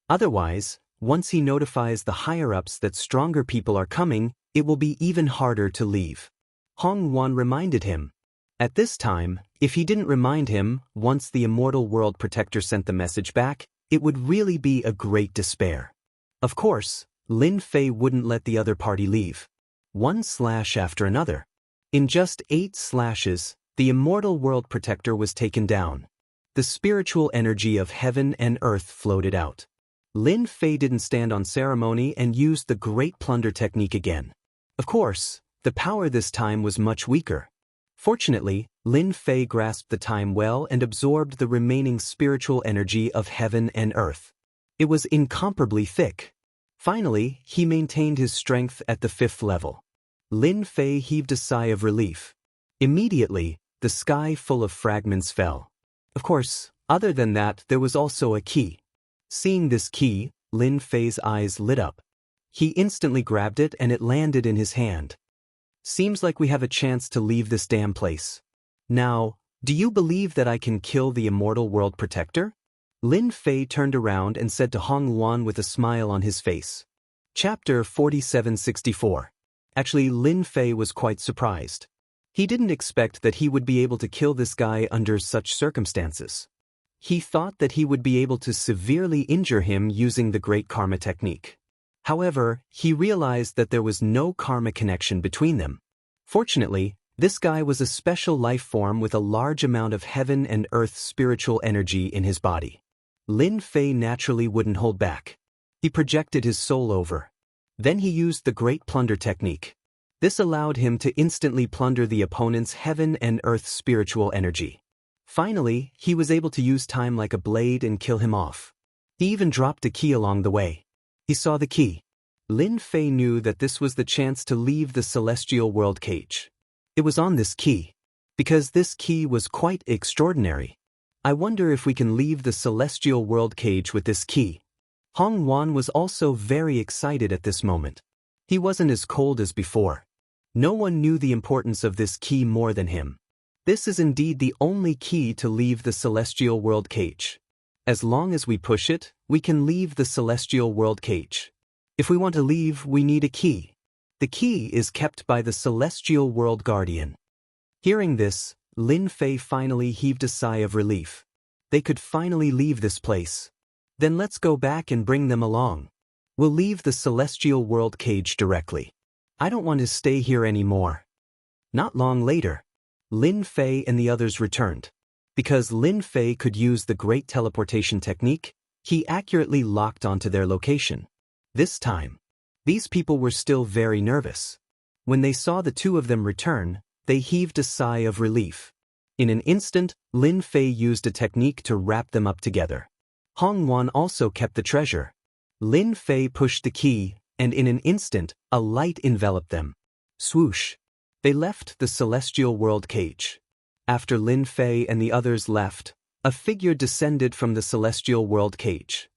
Otherwise, once he notifies the higher-ups that stronger people are coming, it will be even harder to leave. Hong Wan reminded him. At this time, if he didn't remind him, once the immortal world protector sent the message back, it would really be a great despair. Of course, Lin Fei wouldn't let the other party leave. One slash after another. In just 8 slashes, the immortal world protector was taken down. The spiritual energy of heaven and earth floated out. Lin Fei didn't stand on ceremony and used the Great Plunder technique again. Of course, the power this time was much weaker. Fortunately, Lin Fei grasped the time well and absorbed the remaining spiritual energy of heaven and earth. It was incomparably thick. Finally, he maintained his strength at the 5th level. Lin Fei heaved a sigh of relief. Immediately, the sky full of fragments fell. Of course, other than that, there was also a key. Seeing this key, Lin Fei's eyes lit up. He instantly grabbed it and it landed in his hand. Seems like we have a chance to leave this damn place. Now, do you believe that I can kill the immortal world protector? Lin Fei turned around and said to Hong Luan with a smile on his face. Chapter 4764. Actually, Lin Fei was quite surprised. He didn't expect that he would be able to kill this guy under such circumstances. He thought that he would be able to severely injure him using the Great Karma technique. However, he realized that there was no karma connection between them. Fortunately, this guy was a special life form with a large amount of heaven and earth spiritual energy in his body. Lin Fei naturally wouldn't hold back. He projected his soul over. Then he used the Great Plunder technique. This allowed him to instantly plunder the opponent's heaven and earth spiritual energy. Finally, he was able to use time like a blade and kill him off. He even dropped a key along the way. He saw the key. Lin Fei knew that this was the chance to leave the celestial world cage. It was on this key. Because this key was quite extraordinary. I wonder if we can leave the celestial world cage with this key. Hong Luan was also very excited at this moment. He wasn't as cold as before. No one knew the importance of this key more than him. This is indeed the only key to leave the celestial world cage. As long as we push it, we can leave the celestial world cage. If we want to leave, we need a key. The key is kept by the celestial world guardian. Hearing this, Lin Fei finally heaved a sigh of relief. They could finally leave this place. Then let's go back and bring them along. We'll leave the celestial world cage directly. I don't want to stay here anymore. Not long later, Lin Fei and the others returned. Because Lin Fei could use the great teleportation technique, he accurately locked onto their location. This time, these people were still very nervous. When they saw the two of them return, they heaved a sigh of relief. In an instant, Lin Fei used a technique to wrap them up together. Hong Luan also kept the treasure. Lin Fei pushed the key, and in an instant, a light enveloped them. Swoosh! They left the celestial world cage. After Lin Fei and the others left, a figure descended from the celestial world cage.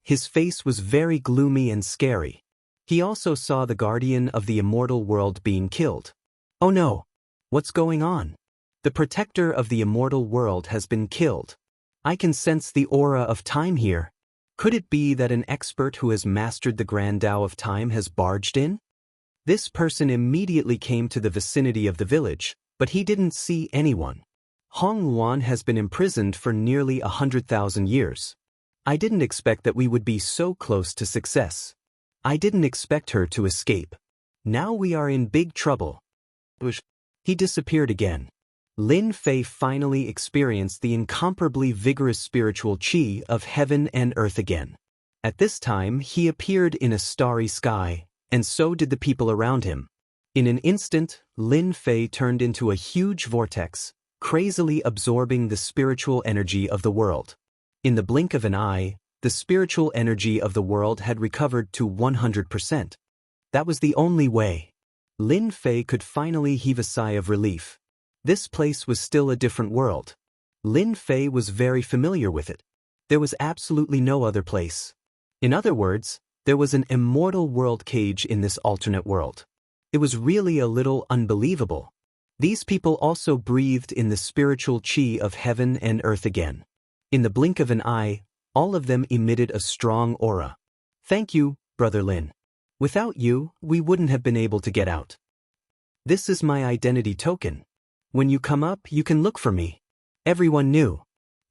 His face was very gloomy and scary. He also saw the guardian of the immortal world being killed. Oh no! What's going on? The protector of the immortal world has been killed. I can sense the aura of time here. Could it be that an expert who has mastered the Grand Tao of Time has barged in? This person immediately came to the vicinity of the village, but he didn't see anyone. Hong Luan has been imprisoned for nearly 100,000 years. I didn't expect that we would be so close to success. I didn't expect her to escape. Now we are in big trouble. He disappeared again. Lin Fei finally experienced the incomparably vigorous spiritual qi of heaven and earth again. At this time, he appeared in a starry sky, and so did the people around him. In an instant, Lin Fei turned into a huge vortex, crazily absorbing the spiritual energy of the world. In the blink of an eye, the spiritual energy of the world had recovered to 100%. That was the only way. Lin Fei could finally heave a sigh of relief. This place was still a different world. Lin Fei was very familiar with it. There was absolutely no other place. In other words, there was an immortal world cage in this alternate world. It was really a little unbelievable. These people also breathed in the spiritual qi of heaven and earth again. In the blink of an eye, all of them emitted a strong aura. Thank you, Brother Lin. Without you, we wouldn't have been able to get out. This is my identity token. When you come up, you can look for me. Everyone knew.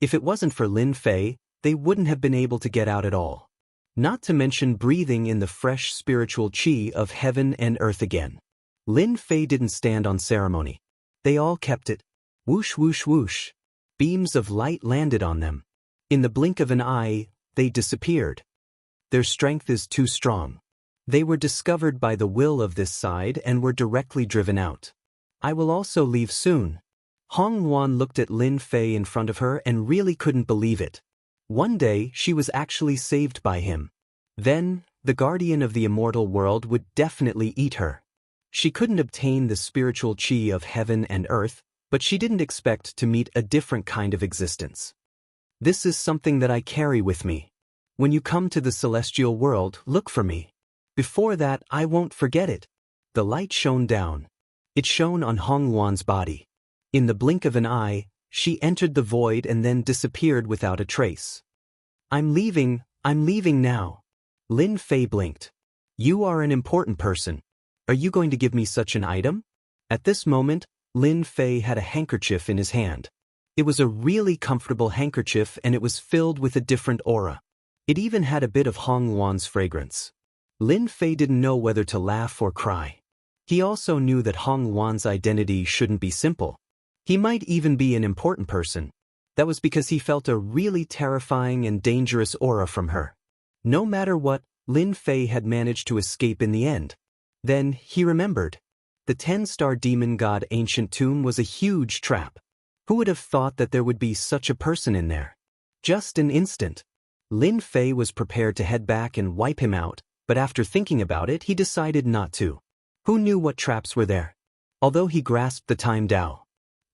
If it wasn't for Lin Fei, they wouldn't have been able to get out at all. Not to mention breathing in the fresh spiritual qi of heaven and earth again. Lin Fei didn't stand on ceremony. They all kept it. Whoosh whoosh whoosh. Beams of light landed on them. In the blink of an eye, they disappeared. Their strength is too strong. They were discovered by the will of this side and were directly driven out. I will also leave soon. Hong Yuan looked at Lin Fei in front of her and really couldn't believe it. One day, she was actually saved by him. Then, the guardian of the immortal world would definitely eat her. She couldn't obtain the spiritual chi of heaven and earth, but she didn't expect to meet a different kind of existence. This is something that I carry with me. When you come to the celestial world, look for me. Before that, I won't forget it. The light shone down. It shone on Hong Yuan's body. In the blink of an eye, she entered the void and then disappeared without a trace. I'm leaving now. Lin Fei blinked. You are an important person. Are you going to give me such an item? At this moment, Lin Fei had a handkerchief in his hand. It was a really comfortable handkerchief and it was filled with a different aura. It even had a bit of Hong Yuan's fragrance. Lin Fei didn't know whether to laugh or cry. He also knew that Hong Yuan's identity shouldn't be simple. He might even be an important person. That was because he felt a really terrifying and dangerous aura from her. No matter what, Lin Fei had managed to escape in the end. Then he remembered. The 10-star demon god ancient tomb was a huge trap. Who would have thought that there would be such a person in there? Just an instant. Lin Fei was prepared to head back and wipe him out, but after thinking about it, he decided not to. Who knew what traps were there? Although he grasped the time Dao,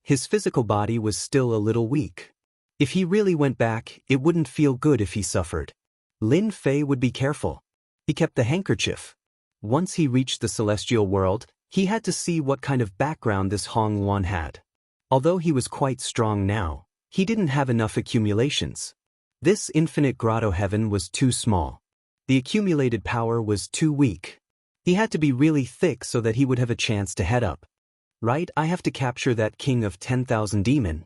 his physical body was still a little weak. If he really went back, it wouldn't feel good if he suffered. Lin Fei would be careful. He kept the handkerchief. Once he reached the celestial world, he had to see what kind of background this Hong Yuan had. Although he was quite strong now, he didn't have enough accumulations. This infinite grotto heaven was too small. The accumulated power was too weak. He had to be really thick so that he would have a chance to head up. Right, I have to capture that king of 10,000 demon.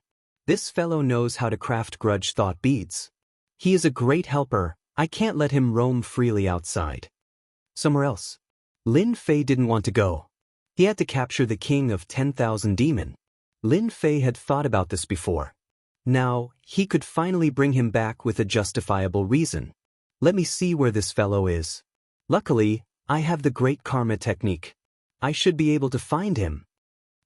This fellow knows how to craft grudge thought beads. He is a great helper. I can't let him roam freely outside. Somewhere else. Lin Fei didn't want to go. He had to capture the king of 10,000 demon. Lin Fei had thought about this before. Now, he could finally bring him back with a justifiable reason. Let me see where this fellow is. Luckily, I have the Great Karma Technique. I should be able to find him.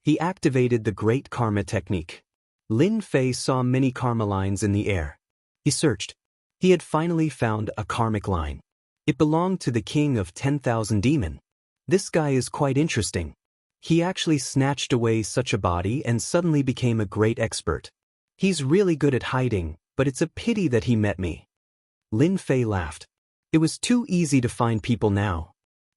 He activated the Great Karma Technique. Lin Fei saw many karma lines in the air. He searched. He had finally found a karmic line. It belonged to the king of 10,000 demon. This guy is quite interesting. He actually snatched away such a body and suddenly became a great expert. He's really good at hiding, but it's a pity that he met me. Lin Fei laughed. It was too easy to find people now.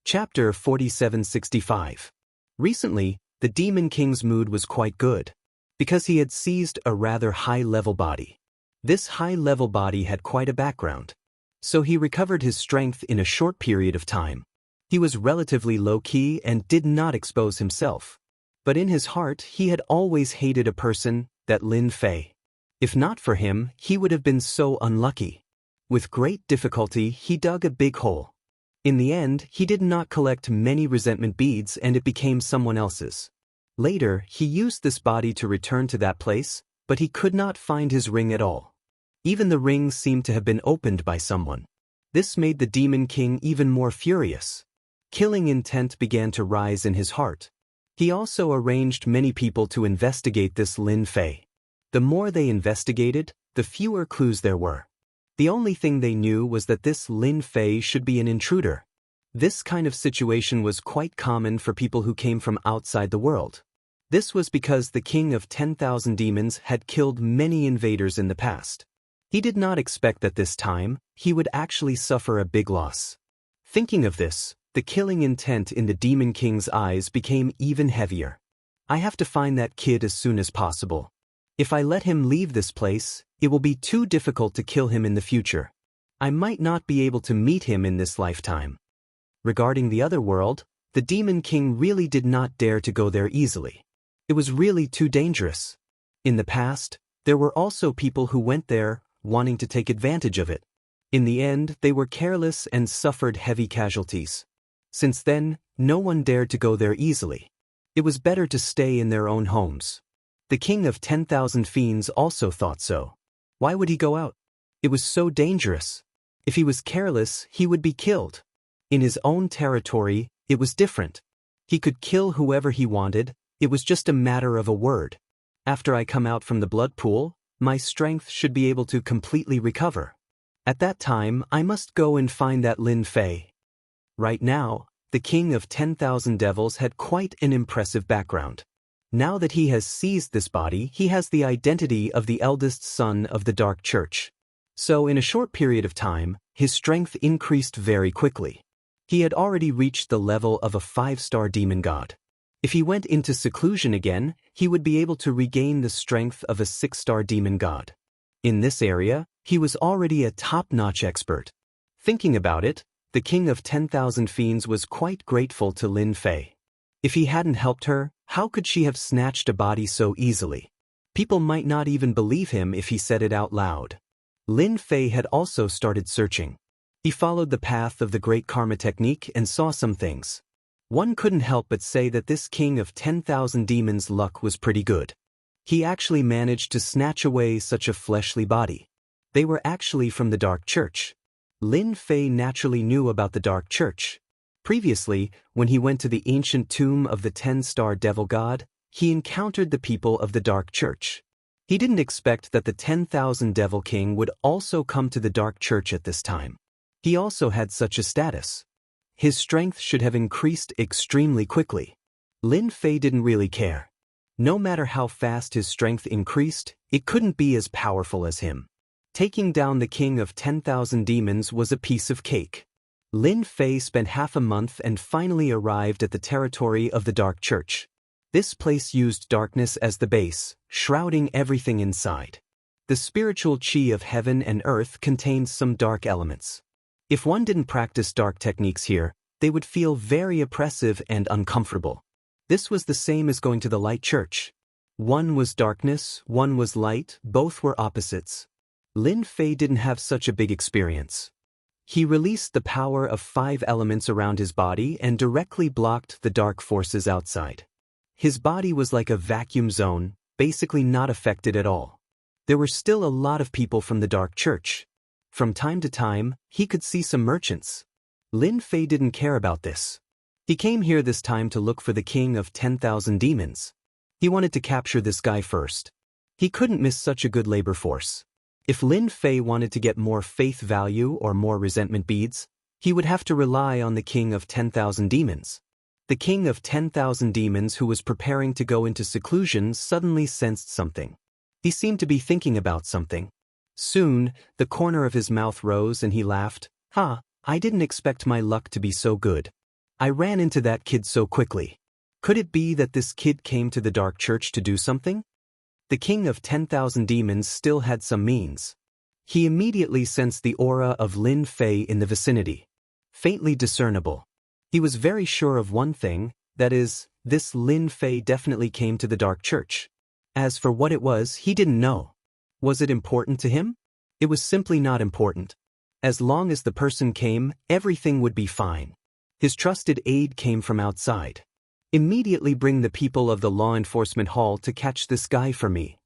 Chapter 4765. Recently, the Demon King's mood was quite good, because he had seized a rather high-level body. This high-level body had quite a background, so he recovered his strength in a short period of time. He was relatively low-key and did not expose himself. But in his heart, he had always hated a person, that Lin Fei. If not for him, he would have been so unlucky. With great difficulty, he dug a big hole. In the end, he did not collect many resentment beads and it became someone else's. Later, he used this body to return to that place, but he could not find his ring at all. Even the ring seemed to have been opened by someone. This made the Demon King even more furious. Killing intent began to rise in his heart. He also arranged many people to investigate this Lin Fei. The more they investigated, the fewer clues there were. The only thing they knew was that this Lin Fei should be an intruder. This kind of situation was quite common for people who came from outside the world. This was because the king of 10,000 demons had killed many invaders in the past. He did not expect that this time, he would actually suffer a big loss. Thinking of this, the killing intent in the Demon King's eyes became even heavier. I have to find that kid as soon as possible. If I let him leave this place, it will be too difficult to kill him in the future. I might not be able to meet him in this lifetime. Regarding the other world, the Demon King really did not dare to go there easily. It was really too dangerous. In the past, there were also people who went there, wanting to take advantage of it. In the end, they were careless and suffered heavy casualties. Since then, no one dared to go there easily. It was better to stay in their own homes. The king of 10,000 fiends also thought so. Why would he go out? It was so dangerous. If he was careless, he would be killed. In his own territory, it was different. He could kill whoever he wanted, it was just a matter of a word. After I come out from the blood pool, my strength should be able to completely recover. At that time, I must go and find that Lin Fei. Right now, the king of 10,000 devils had quite an impressive background. Now that he has seized this body, he has the identity of the eldest son of the Dark Church. So in a short period of time, his strength increased very quickly. He had already reached the level of a 5-star demon god. If he went into seclusion again, he would be able to regain the strength of a 6-star demon god. In this area, he was already a top-notch expert. Thinking about it, the king of 10,000 fiends was quite grateful to Lin Fei. If he hadn't helped her, how could she have snatched a body so easily? People might not even believe him if he said it out loud. Lin Fei had also started searching. He followed the path of the Great Karma Technique and saw some things. One couldn't help but say that this king of 10,000 demons' luck was pretty good. He actually managed to snatch away such a fleshly body. They were actually from the Dark Church. Lin Fei naturally knew about the Dark Church. Previously, when he went to the ancient tomb of the 10-star devil god, he encountered the people of the Dark Church. He didn't expect that the 10,000 devil king would also come to the Dark Church at this time. He also had such a status. His strength should have increased extremely quickly. Lin Fei didn't really care. No matter how fast his strength increased, it couldn't be as powerful as him. Taking down the king of 10,000 demons was a piece of cake. Lin Fei spent half a month and finally arrived at the territory of the Dark Church. This place used darkness as the base, shrouding everything inside. The spiritual chi of heaven and earth contains some dark elements. If one didn't practice dark techniques here, they would feel very oppressive and uncomfortable. This was the same as going to the light church. One was darkness, one was light, both were opposites. Lin Fei didn't have such a big experience. He released the power of 5 elements around his body and directly blocked the dark forces outside. His body was like a vacuum zone, basically not affected at all. There were still a lot of people from the Dark Church. From time to time, he could see some merchants. Lin Fei didn't care about this. He came here this time to look for the king of 10,000 demons. He wanted to capture this guy first. He couldn't miss such a good labor force. If Lin Fei wanted to get more faith value or more resentment beads, he would have to rely on the king of 10,000 demons. The king of 10,000 demons who was preparing to go into seclusion suddenly sensed something. He seemed to be thinking about something. Soon, the corner of his mouth rose and he laughed. I didn't expect my luck to be so good. I ran into that kid so quickly. Could it be that this kid came to the Dark Church to do something? The king of 10,000 demons still had some means. He immediately sensed the aura of Lin Fei in the vicinity. Faintly discernible. He was very sure of one thing, that is, this Lin Fei definitely came to the Dark Church. As for what it was, he didn't know. Was it important to him? It was simply not important. As long as the person came, everything would be fine. His trusted aide came from outside. Immediately bring the people of the law enforcement hall to catch this guy for me.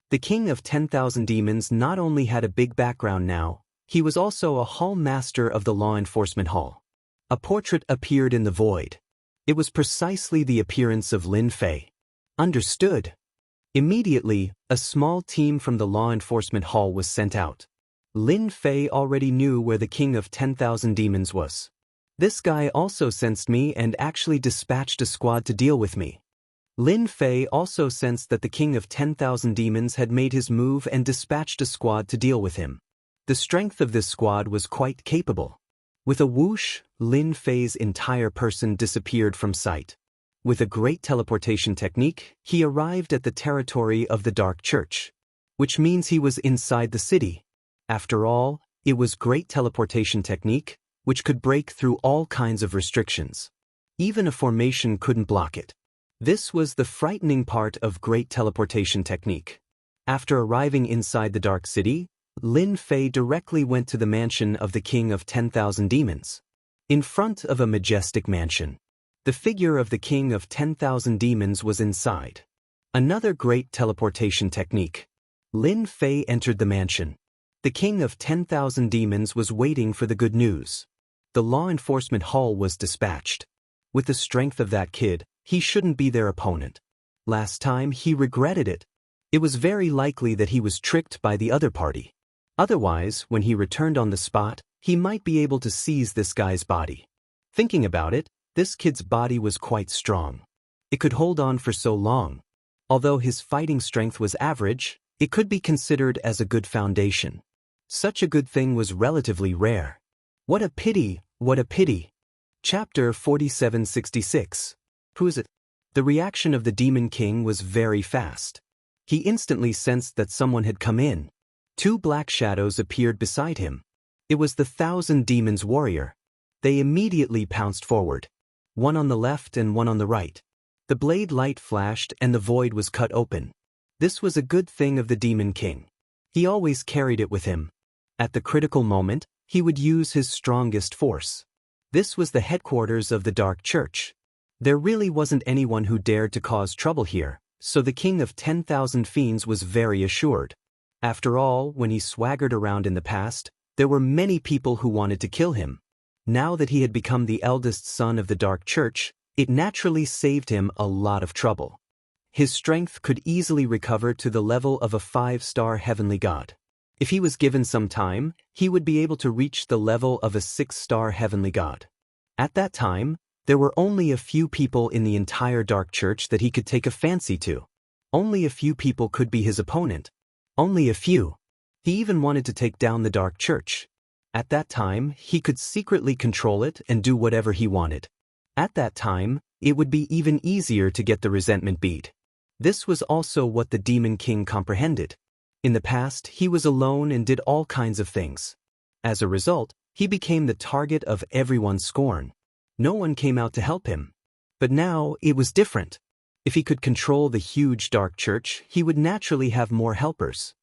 The king of 10,000 demons not only had a big background now, he was also a hall master of the law enforcement hall. A portrait appeared in the void. It was precisely the appearance of Lin Fei. Understood. Immediately, a small team from the law enforcement hall was sent out. Lin Fei already knew where the king of 10,000 demons was. This guy also sensed me and actually dispatched a squad to deal with me. Lin Fei also sensed that the king of 10,000 demons had made his move and dispatched a squad to deal with him. The strength of this squad was quite capable. With a whoosh, Lin Fei's entire person disappeared from sight. With a great teleportation technique, he arrived at the territory of the Dark Church, which means he was inside the city. After all, it was great teleportation technique, which could break through all kinds of restrictions. Even a formation couldn't block it. This was the frightening part of great teleportation technique. After arriving inside the Dark City, Lin Fei directly went to the mansion of the king of 10,000 demons. In front of a majestic mansion. The figure of the king of 10,000 demons was inside. Another great teleportation technique. Lin Fei entered the mansion. The king of 10,000 demons was waiting for the good news. The law enforcement hall was dispatched. With the strength of that kid, he shouldn't be their opponent. Last time he regretted it. It was very likely that he was tricked by the other party. Otherwise, when he returned on the spot, he might be able to seize this guy's body. Thinking about it, this kid's body was quite strong. It could hold on for so long. Although his fighting strength was average, it could be considered as a good foundation. Such a good thing was relatively rare. What a pity, what a pity. Chapter 4766. Who is it? The reaction of the Demon King was very fast. He instantly sensed that someone had come in. Two black shadows appeared beside him. It was the 1,000 Demons warrior. They immediately pounced forward. One on the left and one on the right. The blade light flashed and the void was cut open. This was a good thing of the Demon King. He always carried it with him. At the critical moment, he would use his strongest force. This was the headquarters of the Dark Church. There really wasn't anyone who dared to cause trouble here, so the king of 10,000 fiends was very assured. After all, when he swaggered around in the past, there were many people who wanted to kill him. Now that he had become the eldest son of the Dark Church, it naturally saved him a lot of trouble. His strength could easily recover to the level of a 5-star heavenly god. If he was given some time, he would be able to reach the level of a 6-star heavenly god. At that time, there were only a few people in the entire Dark Church that he could take a fancy to. Only a few people could be his opponent. Only a few. He even wanted to take down the Dark Church. At that time, he could secretly control it and do whatever he wanted. At that time, it would be even easier to get the resentment bead. This was also what the Demon King comprehended. In the past, he was alone and did all kinds of things. As a result, he became the target of everyone's scorn. No one came out to help him. But now, it was different. If he could control the huge Dark Church, he would naturally have more helpers.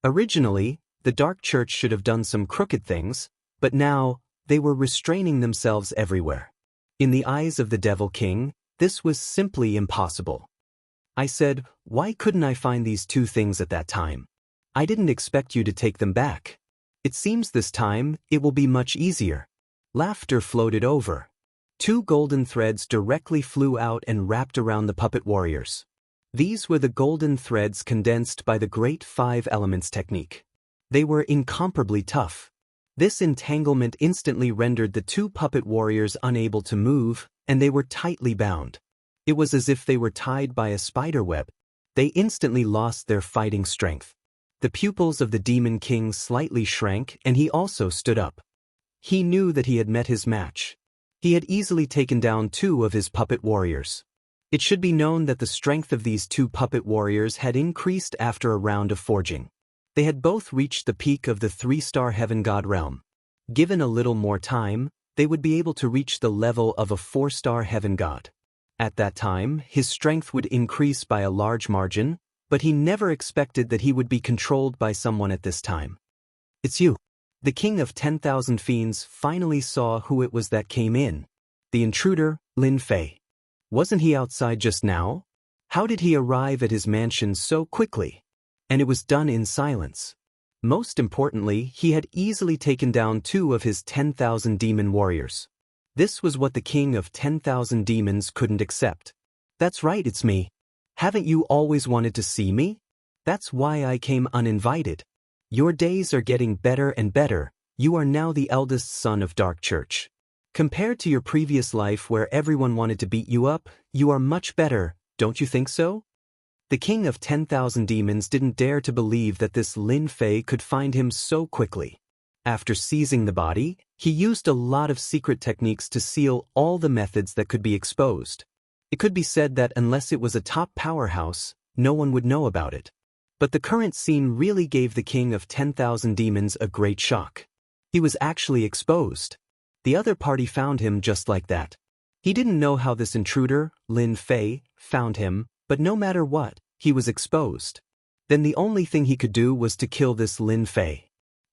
Originally, the Dark Church should have done some crooked things, but now, they were restraining themselves everywhere. In the eyes of the Devil King, this was simply impossible. I said, why couldn't I find these two things at that time? I didn't expect you to take them back. It seems this time, it will be much easier. Laughter floated over. Two golden threads directly flew out and wrapped around the puppet warriors. These were the golden threads condensed by the Great 5 Elements technique. They were incomparably tough. This entanglement instantly rendered the two puppet warriors unable to move, and they were tightly bound. It was as if they were tied by a spider web. They instantly lost their fighting strength. The pupils of the Demon King slightly shrank and he also stood up. He knew that he had met his match. He had easily taken down two of his puppet warriors. It should be known that the strength of these two puppet warriors had increased after a round of forging. They had both reached the peak of the 3-star heaven god realm. Given a little more time, they would be able to reach the level of a 4-star heaven god. At that time, his strength would increase by a large margin, but he never expected that he would be controlled by someone at this time. It's you. The king of 10,000 fiends finally saw who it was that came in. The intruder, Lin Fei. Wasn't he outside just now? How did he arrive at his mansion so quickly? And it was done in silence. Most importantly, he had easily taken down two of his 10,000 demon warriors. This was what the king of 10,000 demons couldn't accept. That's right, it's me. Haven't you always wanted to see me? That's why I came uninvited. Your days are getting better and better. You are now the eldest son of Dark Church. Compared to your previous life where everyone wanted to beat you up, you are much better, don't you think so? The king of 10,000 demons didn't dare to believe that this Lin Fei could find him so quickly. After seizing the body, he used a lot of secret techniques to seal all the methods that could be exposed. It could be said that unless it was a top powerhouse, no one would know about it. But the current scene really gave the king of 10,000 demons a great shock. He was actually exposed. The other party found him just like that. He didn't know how this intruder, Lin Fei, found him, but no matter what, he was exposed. Then the only thing he could do was to kill this Lin Fei.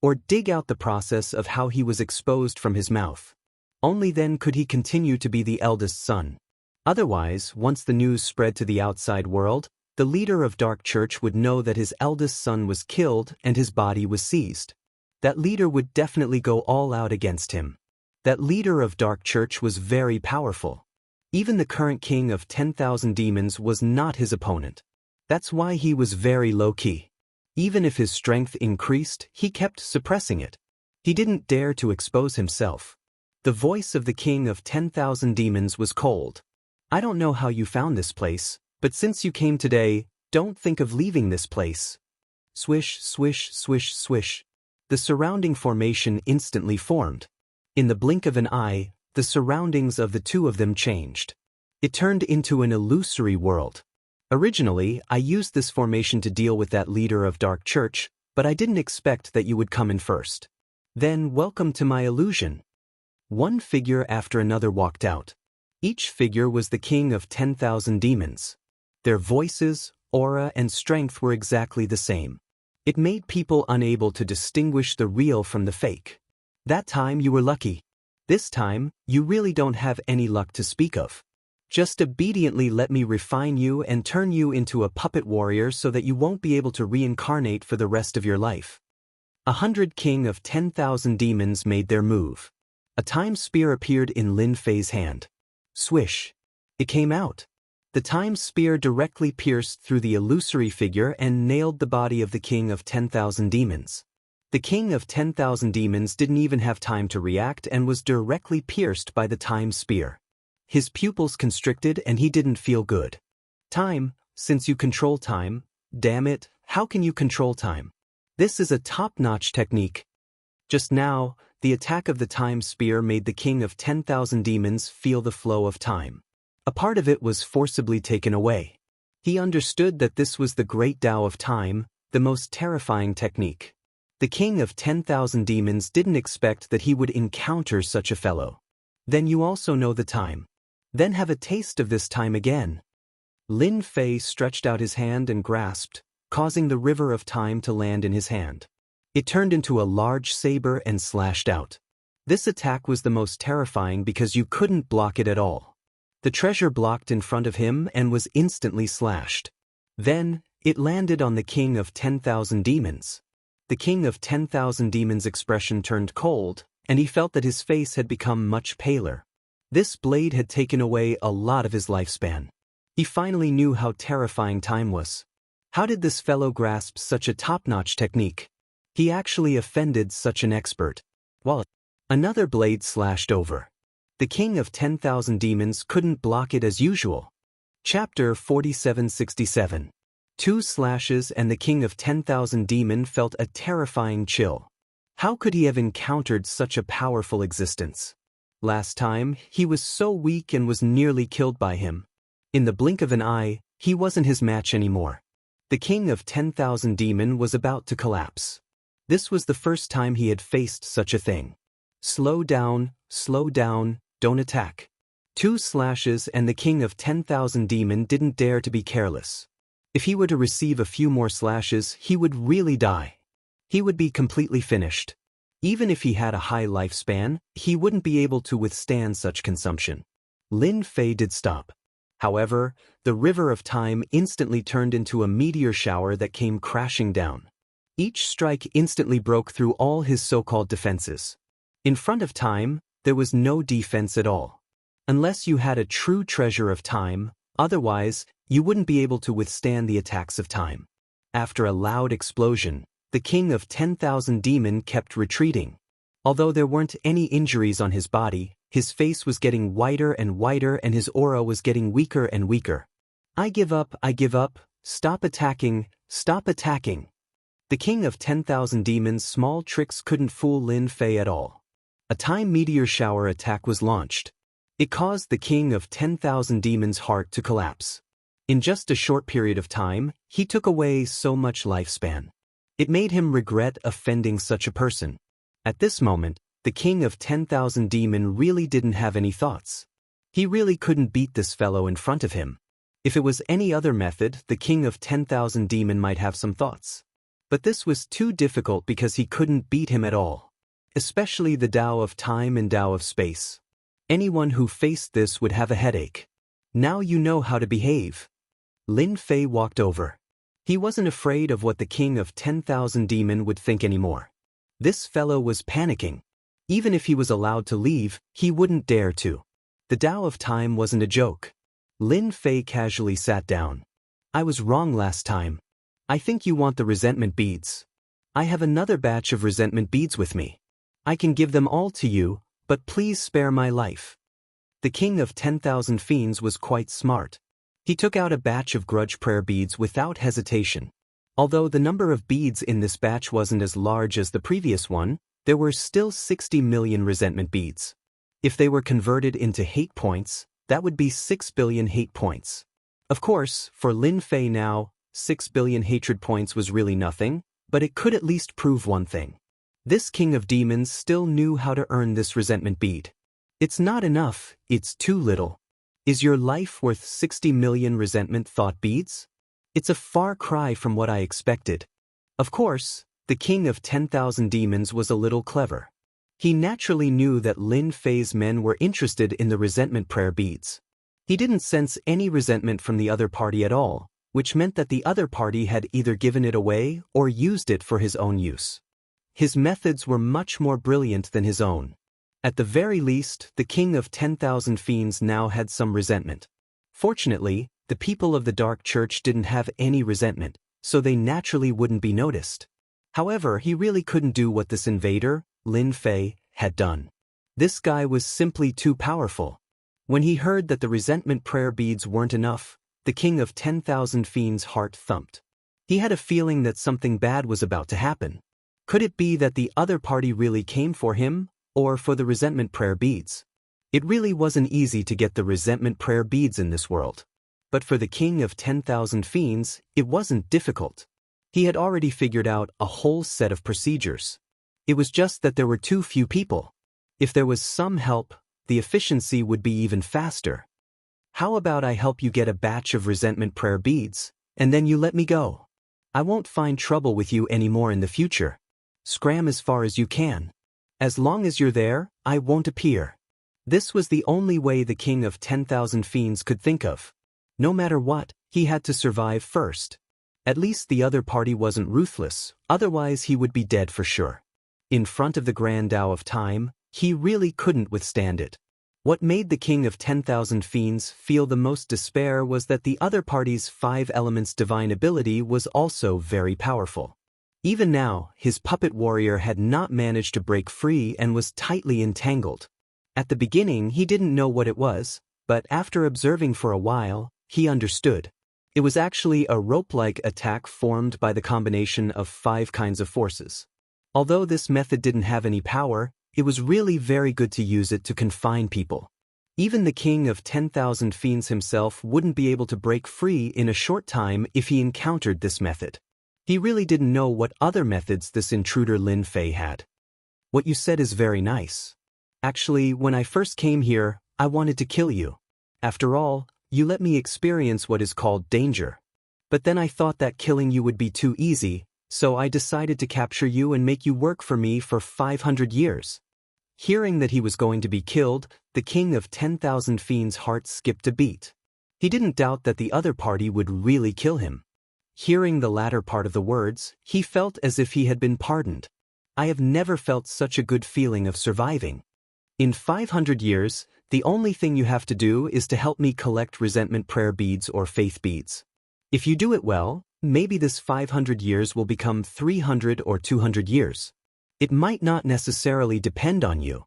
Or dig out the process of how he was exposed from his mouth. Only then could he continue to be the eldest son. Otherwise, once the news spread to the outside world, The leader of Dark Church would know that his eldest son was killed and his body was seized. That leader would definitely go all out against him. That leader of Dark Church was very powerful. Even the current king of 10,000 demons was not his opponent. That's why he was very low-key. Even if his strength increased, he kept suppressing it. He didn't dare to expose himself. The voice of the king of 10,000 demons was cold. I don't know how you found this place, but since you came today, don't think of leaving this place. Swish, swish, swish, swish. The surrounding formation instantly formed. In the blink of an eye, the surroundings of the two of them changed. It turned into an illusory world. Originally, I used this formation to deal with that leader of Dark Church, but I didn't expect that you would come in first. Then, welcome to my illusion. One figure after another walked out. Each figure was the king of 10,000 demons. Their voices, aura, and strength were exactly the same. It made people unable to distinguish the real from the fake. That time you were lucky. This time, you really don't have any luck to speak of. Just obediently let me refine you and turn you into a puppet warrior so that you won't be able to reincarnate for the rest of your life. 100 king of 10,000 demons made their move. A time spear appeared in Lin Fei's hand. Swish. It came out. The time spear directly pierced through the illusory figure and nailed the body of the king of 10,000 demons. The king of 10,000 demons didn't even have time to react and was directly pierced by the time spear. His pupils constricted and he didn't feel good. Time, since you control time, damn it, how can you control time? This is a top-notch technique. Just now, the attack of the time spear made the king of 10,000 demons feel the flow of time. A part of it was forcibly taken away. He understood that this was the great Tao of time, the most terrifying technique. The king of 10,000 demons didn't expect that he would encounter such a fellow. Then you also know the time. Then have a taste of this time again. Lin Fei stretched out his hand and grasped, causing the river of time to land in his hand. It turned into a large saber and slashed out. This attack was the most terrifying because you couldn't block it at all. The treasure blocked in front of him and was instantly slashed. Then, it landed on the king of 10,000 demons. The king of 10,000 demons' expression turned cold, and he felt that his face had become much paler. This blade had taken away a lot of his lifespan. He finally knew how terrifying time was. How did this fellow grasp such a top-notch technique? He actually offended such an expert. While another blade slashed over. The king of 10,000 demons couldn't block it as usual. Chapter 4767. 2 slashes and the king of 10,000 demon felt a terrifying chill. How could he have encountered such a powerful existence? Last time, he was so weak and was nearly killed by him. In the blink of an eye, he wasn't his match anymore. The king of 10,000 demon was about to collapse. This was the first time he had faced such a thing. Slow down, don't attack. 2 slashes and the king of 10,000 demon didn't dare to be careless. If he were to receive a few more slashes, he would really die. He would be completely finished. Even if he had a high lifespan, he wouldn't be able to withstand such consumption. Lin Fei did stop. However, the river of time instantly turned into a meteor shower that came crashing down. Each strike instantly broke through all his so-called defenses. In front of time, there was no defense at all. Unless you had a true treasure of time, otherwise, you wouldn't be able to withstand the attacks of time. After a loud explosion, the king of 10,000 demon kept retreating. Although there weren't any injuries on his body, his face was getting whiter and whiter and his aura was getting weaker and weaker. I give up, stop attacking. The king of 10,000 demons' small tricks couldn't fool Lin Fei at all. A time meteor shower attack was launched. It caused the king of 10,000 demons' heart to collapse. In just a short period of time, he took away so much lifespan. It made him regret offending such a person. At this moment, the king of 10,000 demon really didn't have any thoughts. He really couldn't beat this fellow in front of him. If it was any other method, the king of 10,000 demon might have some thoughts. But this was too difficult because he couldn't beat him at all. Especially the Tao of time and Tao of space. Anyone who faced this would have a headache. Now you know how to behave. Lin Fei walked over. He wasn't afraid of what the king of 10,000 demon would think anymore. This fellow was panicking. Even if he was allowed to leave, he wouldn't dare to. The Tao of Time wasn't a joke. Lin Fei casually sat down. I was wrong last time. I think you want the resentment beads. I have another batch of resentment beads with me. I can give them all to you, but please spare my life. The king of 10,000 fiends was quite smart. He took out a batch of grudge prayer beads without hesitation. Although the number of beads in this batch wasn't as large as the previous one, there were still 60 million resentment beads. If they were converted into hate points, that would be 6 billion hate points. Of course, for Lin Fei now, 6 billion hatred points was really nothing, but it could at least prove one thing. This king of demons still knew how to earn this resentment bead. It's not enough, it's too little. Is your life worth 60 million resentment thought beads? It's a far cry from what I expected. Of course, the king of 10,000 demons was a little clever. He naturally knew that Lin Fei's men were interested in the resentment prayer beads. He didn't sense any resentment from the other party at all, which meant that the other party had either given it away or used it for his own use. His methods were much more brilliant than his own. At the very least, the king of 10,000 fiends now had some resentment. Fortunately, the people of the Dark Church didn't have any resentment, so they naturally wouldn't be noticed. However, he really couldn't do what this invader, Lin Fei, had done. This guy was simply too powerful. When he heard that the resentment prayer beads weren't enough, the king of 10,000 fiends' heart thumped. He had a feeling that something bad was about to happen. Could it be that the other party really came for him, or for the resentment prayer beads? It really wasn't easy to get the resentment prayer beads in this world. But for the king of 10,000 fiends, it wasn't difficult. He had already figured out a whole set of procedures. It was just that there were too few people. If there was some help, the efficiency would be even faster. How about I help you get a batch of resentment prayer beads, and then you let me go? I won't find trouble with you anymore in the future. Scram as far as you can. As long as you're there, I won't appear. This was the only way the king of 10,000 fiends could think of. No matter what, he had to survive first. At least the other party wasn't ruthless, otherwise he would be dead for sure. In front of the Grand Tao of Time, he really couldn't withstand it. What made the king of 10,000 fiends feel the most despair was that the other party's 5 elements divine ability was also very powerful. Even now, his puppet warrior had not managed to break free and was tightly entangled. At the beginning, he didn't know what it was, but after observing for a while, he understood. It was actually a rope-like attack formed by the combination of 5 kinds of forces. Although this method didn't have any power, it was really very good to use it to confine people. Even the king of 10,000 fiends himself wouldn't be able to break free in a short time if he encountered this method. He really didn't know what other methods this intruder Lin Fei had. What you said is very nice. Actually, when I first came here, I wanted to kill you. After all, you let me experience what is called danger. But then I thought that killing you would be too easy, so I decided to capture you and make you work for me for 500 years. Hearing that he was going to be killed, the king of 10,000 fiends' heart skipped a beat. He didn't doubt that the other party would really kill him. Hearing the latter part of the words, he felt as if he had been pardoned. I have never felt such a good feeling of surviving. In 500 years, the only thing you have to do is to help me collect resentment prayer beads or faith beads. If you do it well, maybe this 500 years will become 300 or 200 years. It might not necessarily depend on you.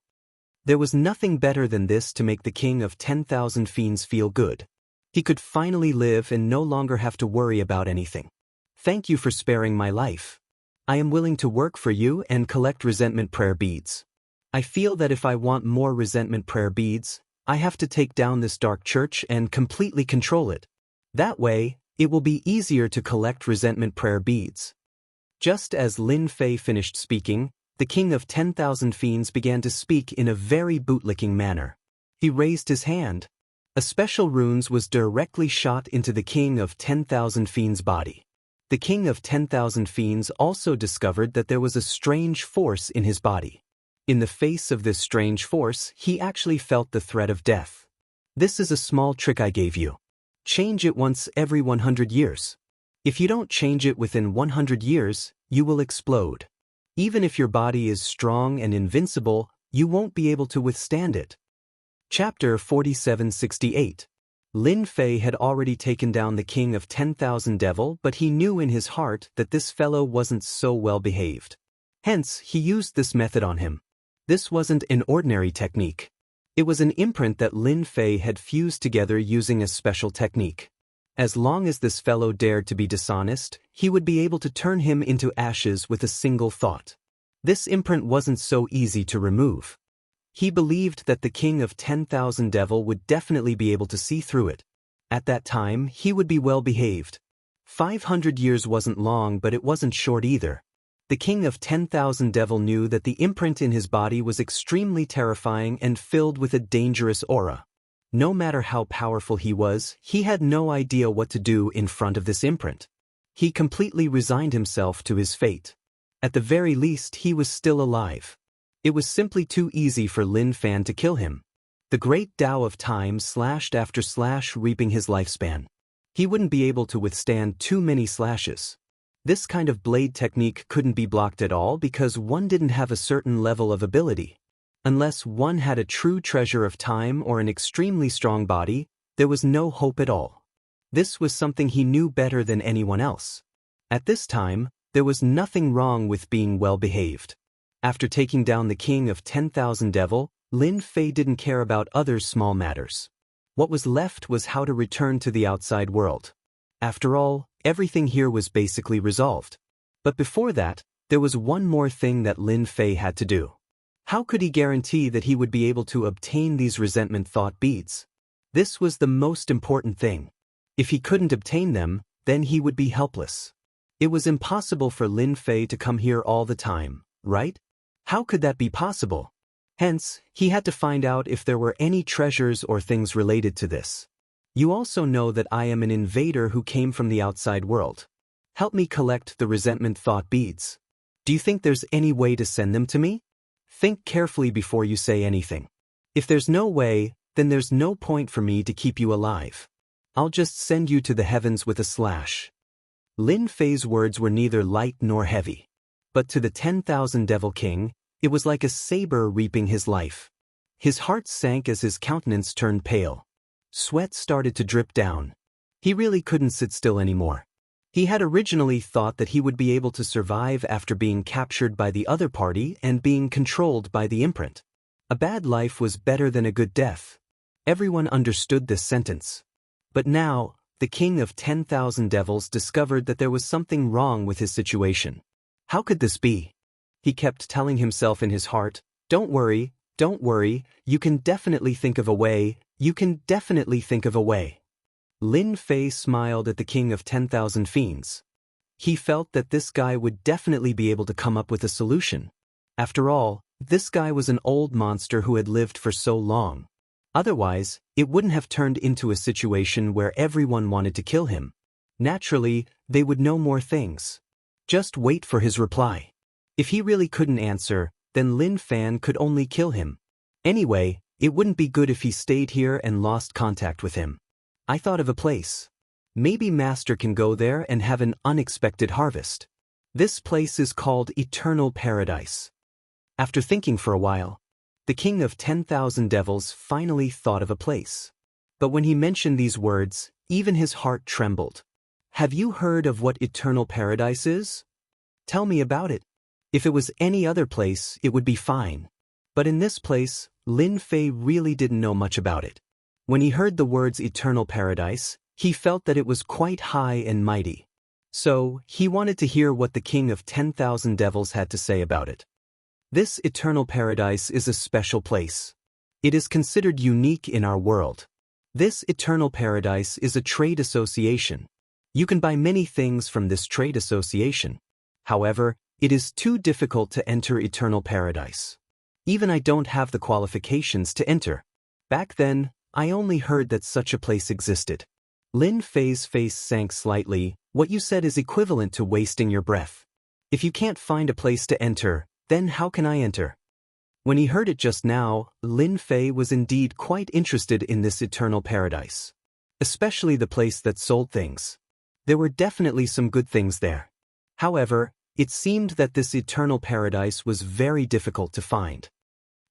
There was nothing better than this to make the king of 10,000 fiends feel good. He could finally live and no longer have to worry about anything. Thank you for sparing my life. I am willing to work for you and collect resentment prayer beads. I feel that if I want more resentment prayer beads, I have to take down this dark church and completely control it. That way, it will be easier to collect resentment prayer beads. Just as Lin Fei finished speaking, the king of 10,000 fiends began to speak in a very bootlicking manner. He raised his hand. A special runes was directly shot into the king of 10,000 fiends' body. The king of 10,000 fiends also discovered that there was a strange force in his body. In the face of this strange force, he actually felt the threat of death. This is a small trick I gave you. Change it once every 100 years. If you don't change it within 100 years, you will explode. Even if your body is strong and invincible, you won't be able to withstand it. Chapter 4768. Lin Fei had already taken down the king of 10,000 devil, but he knew in his heart that this fellow wasn't so well behaved. Hence, he used this method on him. This wasn't an ordinary technique. It was an imprint that Lin Fei had fused together using a special technique. As long as this fellow dared to be dishonest, he would be able to turn him into ashes with a single thought. This imprint wasn't so easy to remove. He believed that the king of 10,000 devil would definitely be able to see through it. At that time, he would be well behaved. 500 years wasn't long, but it wasn't short either. The king of 10,000 devil knew that the imprint in his body was extremely terrifying and filled with a dangerous aura. No matter how powerful he was, he had no idea what to do in front of this imprint. He completely resigned himself to his fate. At the very least, he was still alive. It was simply too easy for Lin Fan to kill him. The great Tao of time slashed after slash, reaping his lifespan. He wouldn't be able to withstand too many slashes. This kind of blade technique couldn't be blocked at all because one didn't have a certain level of ability. Unless one had a true treasure of time or an extremely strong body, there was no hope at all. This was something he knew better than anyone else. At this time, there was nothing wrong with being well behaved. After taking down the king of 10,000 devil, Lin Fei didn't care about other small matters. What was left was how to return to the outside world. After all, everything here was basically resolved. But before that, there was one more thing that Lin Fei had to do. How could he guarantee that he would be able to obtain these resentment thought beads? This was the most important thing. If he couldn't obtain them, then he would be helpless. It was impossible for Lin Fei to come here all the time, right? How could that be possible? Hence, he had to find out if there were any treasures or things related to this. You also know that I am an invader who came from the outside world. Help me collect the resentment thought beads. Do you think there's any way to send them to me? Think carefully before you say anything. If there's no way, then there's no point for me to keep you alive. I'll just send you to the heavens with a slash. Lin Fei's words were neither light nor heavy. But to the 10,000 devil king, it was like a saber reaping his life. His heart sank as his countenance turned pale. Sweat started to drip down. He really couldn't sit still anymore. He had originally thought that he would be able to survive after being captured by the other party and being controlled by the imprint. A bad life was better than a good death. Everyone understood this sentence. But now, the king of 10,000 devils discovered that there was something wrong with his situation. How could this be? He kept telling himself in his heart, don't worry, you can definitely think of a way, you can definitely think of a way. Lin Fei smiled at the king of 10,000 fiends. He felt that this guy would definitely be able to come up with a solution. After all, this guy was an old monster who had lived for so long. Otherwise, it wouldn't have turned into a situation where everyone wanted to kill him. Naturally, they would know more things. Just wait for his reply. If he really couldn't answer, then Lin Fan could only kill him. Anyway, it wouldn't be good if he stayed here and lost contact with him. I thought of a place. Maybe Master can go there and have an unexpected harvest. This place is called Eternal Paradise. After thinking for a while, the king of 10,000 devils finally thought of a place. But when he mentioned these words, even his heart trembled. Have you heard of what Eternal Paradise is? Tell me about it. If it was any other place, it would be fine. But in this place, Lin Fei really didn't know much about it. When he heard the words Eternal Paradise, he felt that it was quite high and mighty. So, he wanted to hear what the king of 10,000 devils had to say about it. This Eternal Paradise is a special place. It is considered unique in our world. This Eternal Paradise is a trade association. You can buy many things from this trade association. However, it is too difficult to enter Eternal Paradise. Even I don't have the qualifications to enter. Back then, I only heard that such a place existed. Lin Fei's face sank slightly. What you said is equivalent to wasting your breath. If you can't find a place to enter, then how can I enter? When he heard it just now, Lin Fei was indeed quite interested in this Eternal Paradise. especially the place that sold things. There were definitely some good things there. However, it seemed that this eternal paradise was very difficult to find.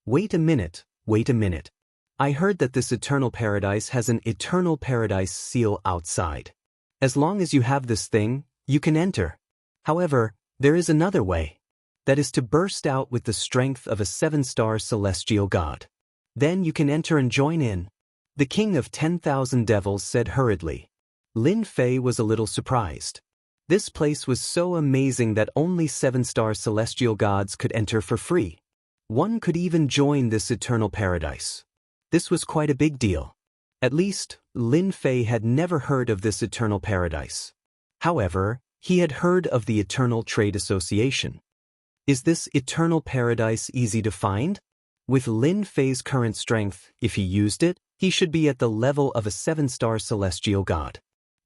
Wait a minute, wait a minute. I heard that this eternal paradise has an eternal paradise seal outside. As long as you have this thing, you can enter. However, there is another way. That is to burst out with the strength of a 7-star celestial god. Then you can enter and join in. The king of 10,000 devils said hurriedly. Lin Fei was a little surprised. This place was so amazing that only 7-star celestial gods could enter for free. One could even join this eternal paradise. This was quite a big deal. At least, Lin Fei had never heard of this eternal paradise. However, he had heard of the Eternal Trade Association. Is this eternal paradise easy to find? With Lin Fei's current strength, if he used it, he should be at the level of a 7-star celestial god.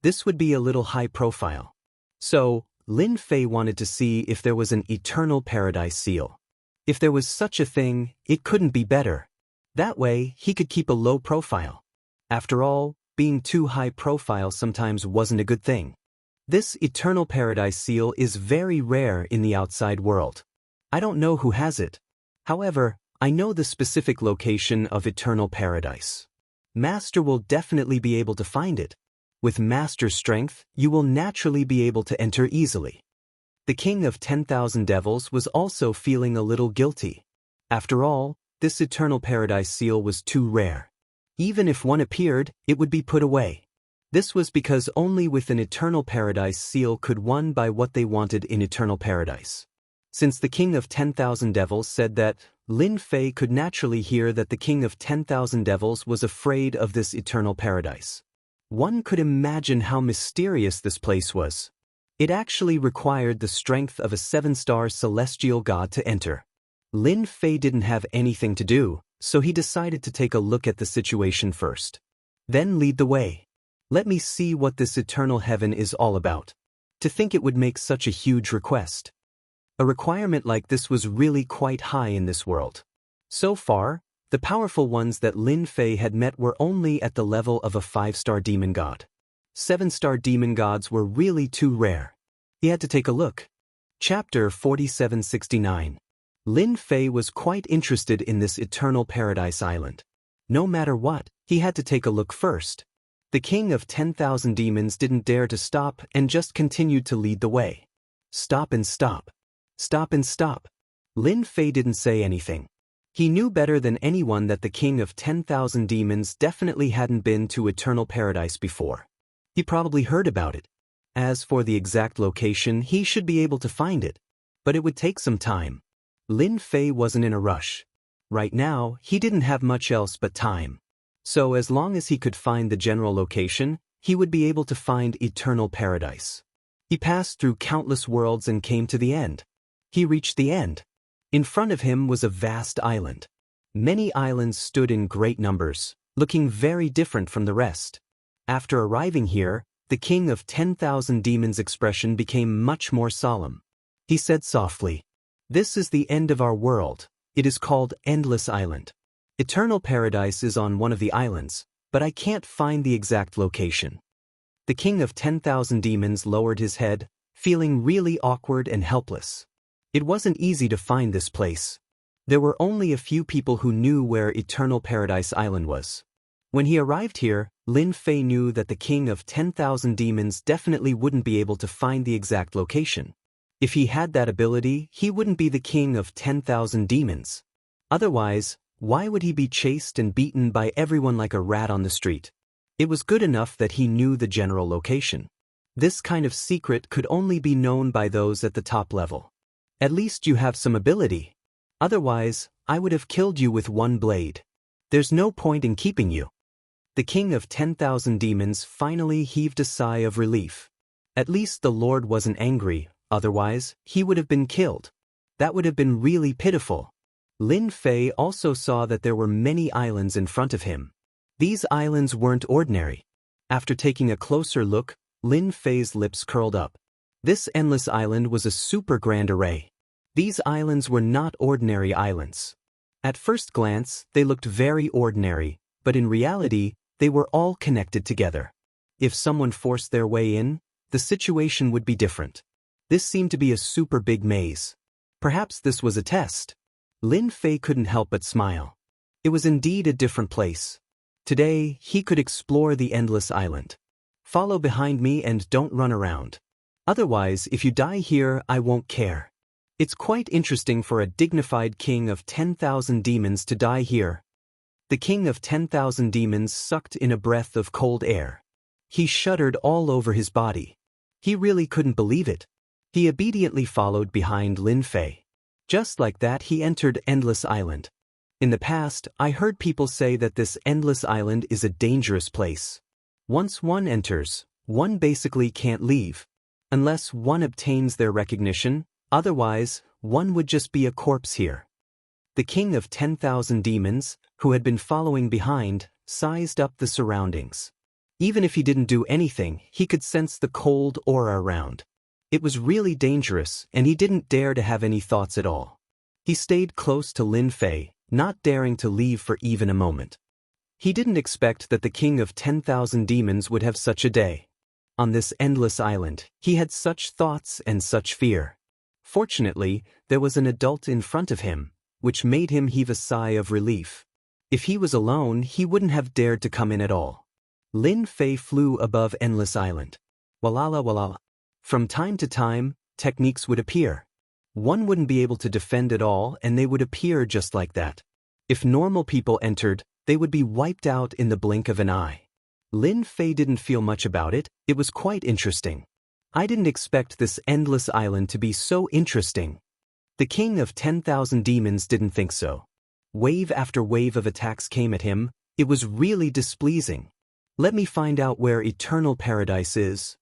This would be a little high profile. So, Lin Fei wanted to see if there was an eternal paradise seal. If there was such a thing, it couldn't be better. That way, he could keep a low profile. After all, being too high profile sometimes wasn't a good thing. This eternal paradise seal is very rare in the outside world. I don't know who has it. However, I know the specific location of eternal paradise. Master will definitely be able to find it. With Master's strength, you will naturally be able to enter easily. The king of 10,000 devils was also feeling a little guilty. After all, this eternal paradise seal was too rare. Even if one appeared, it would be put away. This was because only with an eternal paradise seal could one buy what they wanted in eternal paradise. Since the king of 10,000 devils said that, Lin Fei could naturally hear that the king of 10,000 devils was afraid of this eternal paradise. One could imagine how mysterious this place was. It actually required the strength of a 7-star celestial god to enter. Lin Fei didn't have anything to do, so he decided to take a look at the situation first. Then lead the way. Let me see what this eternal heaven is all about. To think it would make such a huge request. A requirement like this was really quite high in this world. So far, the powerful ones that Lin Fei had met were only at the level of a 5-star demon god. 7-star demon gods were really too rare. He had to take a look. Chapter 4769. Lin Fei was quite interested in this eternal paradise island. No matter what, he had to take a look first. The king of 10,000 demons didn't dare to stop and just continued to lead the way. Stop and stop. Stop and stop. Lin Fei didn't say anything. He knew better than anyone that the king of 10,000 demons definitely hadn't been to eternal paradise before. He probably heard about it. As for the exact location, he should be able to find it. But it would take some time. Lin Fei wasn't in a rush. Right now, he didn't have much else but time. So as long as he could find the general location, he would be able to find eternal paradise. He passed through countless worlds and came to the end. He reached the end. In front of him was a vast island. Many islands stood in great numbers, looking very different from the rest. After arriving here, the king of 10,000 demons' expression became much more solemn. He said softly, "This is the end of our world. It is called Endless Island. Eternal paradise is on one of the islands, but I can't find the exact location." The king of 10,000 demons lowered his head, feeling really awkward and helpless. It wasn't easy to find this place. There were only a few people who knew where Eternal Paradise Island was. When he arrived here, Lin Fei knew that the king of 10,000 demons definitely wouldn't be able to find the exact location. If he had that ability, he wouldn't be the king of 10,000 demons. Otherwise, why would he be chased and beaten by everyone like a rat on the street? It was good enough that he knew the general location. This kind of secret could only be known by those at the top level. At least you have some ability. Otherwise, I would have killed you with one blade. There's no point in keeping you. The king of 10,000 demons finally heaved a sigh of relief. At least the Lord wasn't angry, otherwise, he would have been killed. That would have been really pitiful. Lin Fei also saw that there were many islands in front of him. These islands weren't ordinary. After taking a closer look, Lin Fei's lips curled up. This endless island was a super grand array. These islands were not ordinary islands. At first glance, they looked very ordinary, but in reality, They were all connected together. If someone forced their way in, the situation would be different. This seemed to be a super big maze. Perhaps this was a test. Lin Fei couldn't help but smile. It was indeed a different place. Today, he could explore the endless island. Follow behind me and don't run around. Otherwise, if you die here, I won't care. It's quite interesting for a dignified king of 10,000 demons to die here. The king of 10,000 demons sucked in a breath of cold air. He shuddered all over his body. He really couldn't believe it. He obediently followed behind Lin Fei. Just like that, he entered Endless Island. In the past, I heard people say that this Endless Island is a dangerous place. Once one enters, one basically can't leave. Unless one obtains their recognition, otherwise, one would just be a corpse here. The king of 10,000 demons, who had been following behind, sized up the surroundings. Even if he didn't do anything, he could sense the cold aura around. It was really dangerous, and he didn't dare to have any thoughts at all. He stayed close to Lin Fei, not daring to leave for even a moment. He didn't expect that the king of 10,000 demons would have such a day. On this endless island, he had such thoughts and such fear. Fortunately, there was an adult in front of him, which made him heave a sigh of relief. If he was alone, he wouldn't have dared to come in at all. Lin Fei flew above Endless Island. Walala walala. From time to time, techniques would appear. One wouldn't be able to defend at all, and they would appear just like that. If normal people entered, they would be wiped out in the blink of an eye. Lin Fei didn't feel much about it. It was quite interesting. I didn't expect this endless island to be so interesting. The king of 10,000 demons didn't think so. Wave after wave of attacks came at him. It was really displeasing. Let me find out where eternal paradise is.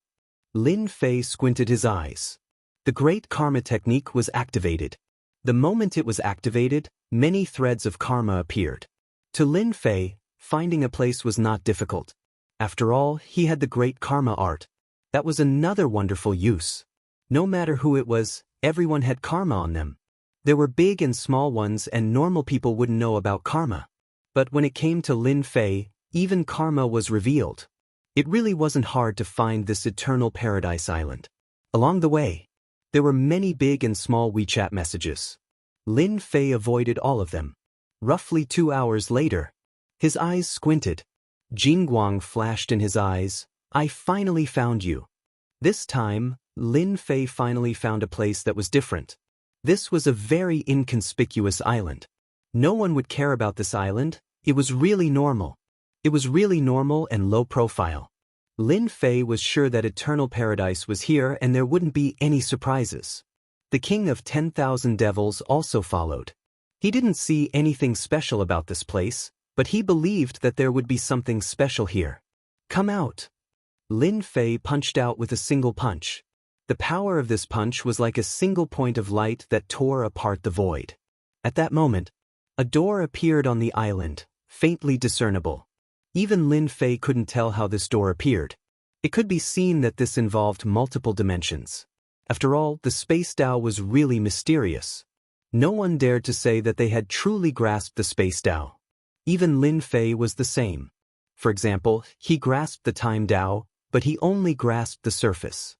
Lin Fei squinted his eyes. The great karma technique was activated. The moment it was activated, many threads of karma appeared. To Lin Fei, finding a place was not difficult. After all, he had the great karma art. That was another wonderful use. No matter who it was, everyone had karma on them. There were big and small ones, and normal people wouldn't know about karma. But when it came to Lin Fei, even karma was revealed. It really wasn't hard to find this eternal paradise island. Along the way, there were many big and small WeChat messages. Lin Fei avoided all of them. Roughly 2 hours later, his eyes squinted. Jingguang flashed in his eyes. I finally found you. This time, Lin Fei finally found a place that was different. This was a very inconspicuous island. No one would care about this island. It was really normal. It was really normal and low profile. Lin Fei was sure that eternal paradise was here and there wouldn't be any surprises. The king of 10,000 devils also followed. He didn't see anything special about this place, but he believed that there would be something special here. Come out. Lin Fei punched out with a single punch. The power of this punch was like a single point of light that tore apart the void. At that moment, a door appeared on the island, faintly discernible. Even Lin Fei couldn't tell how this door appeared. It could be seen that this involved multiple dimensions. After all, the space Dao was really mysterious. No one dared to say that they had truly grasped the space Dao. Even Lin Fei was the same. For example, he grasped the time Dao, but he only grasped the surface.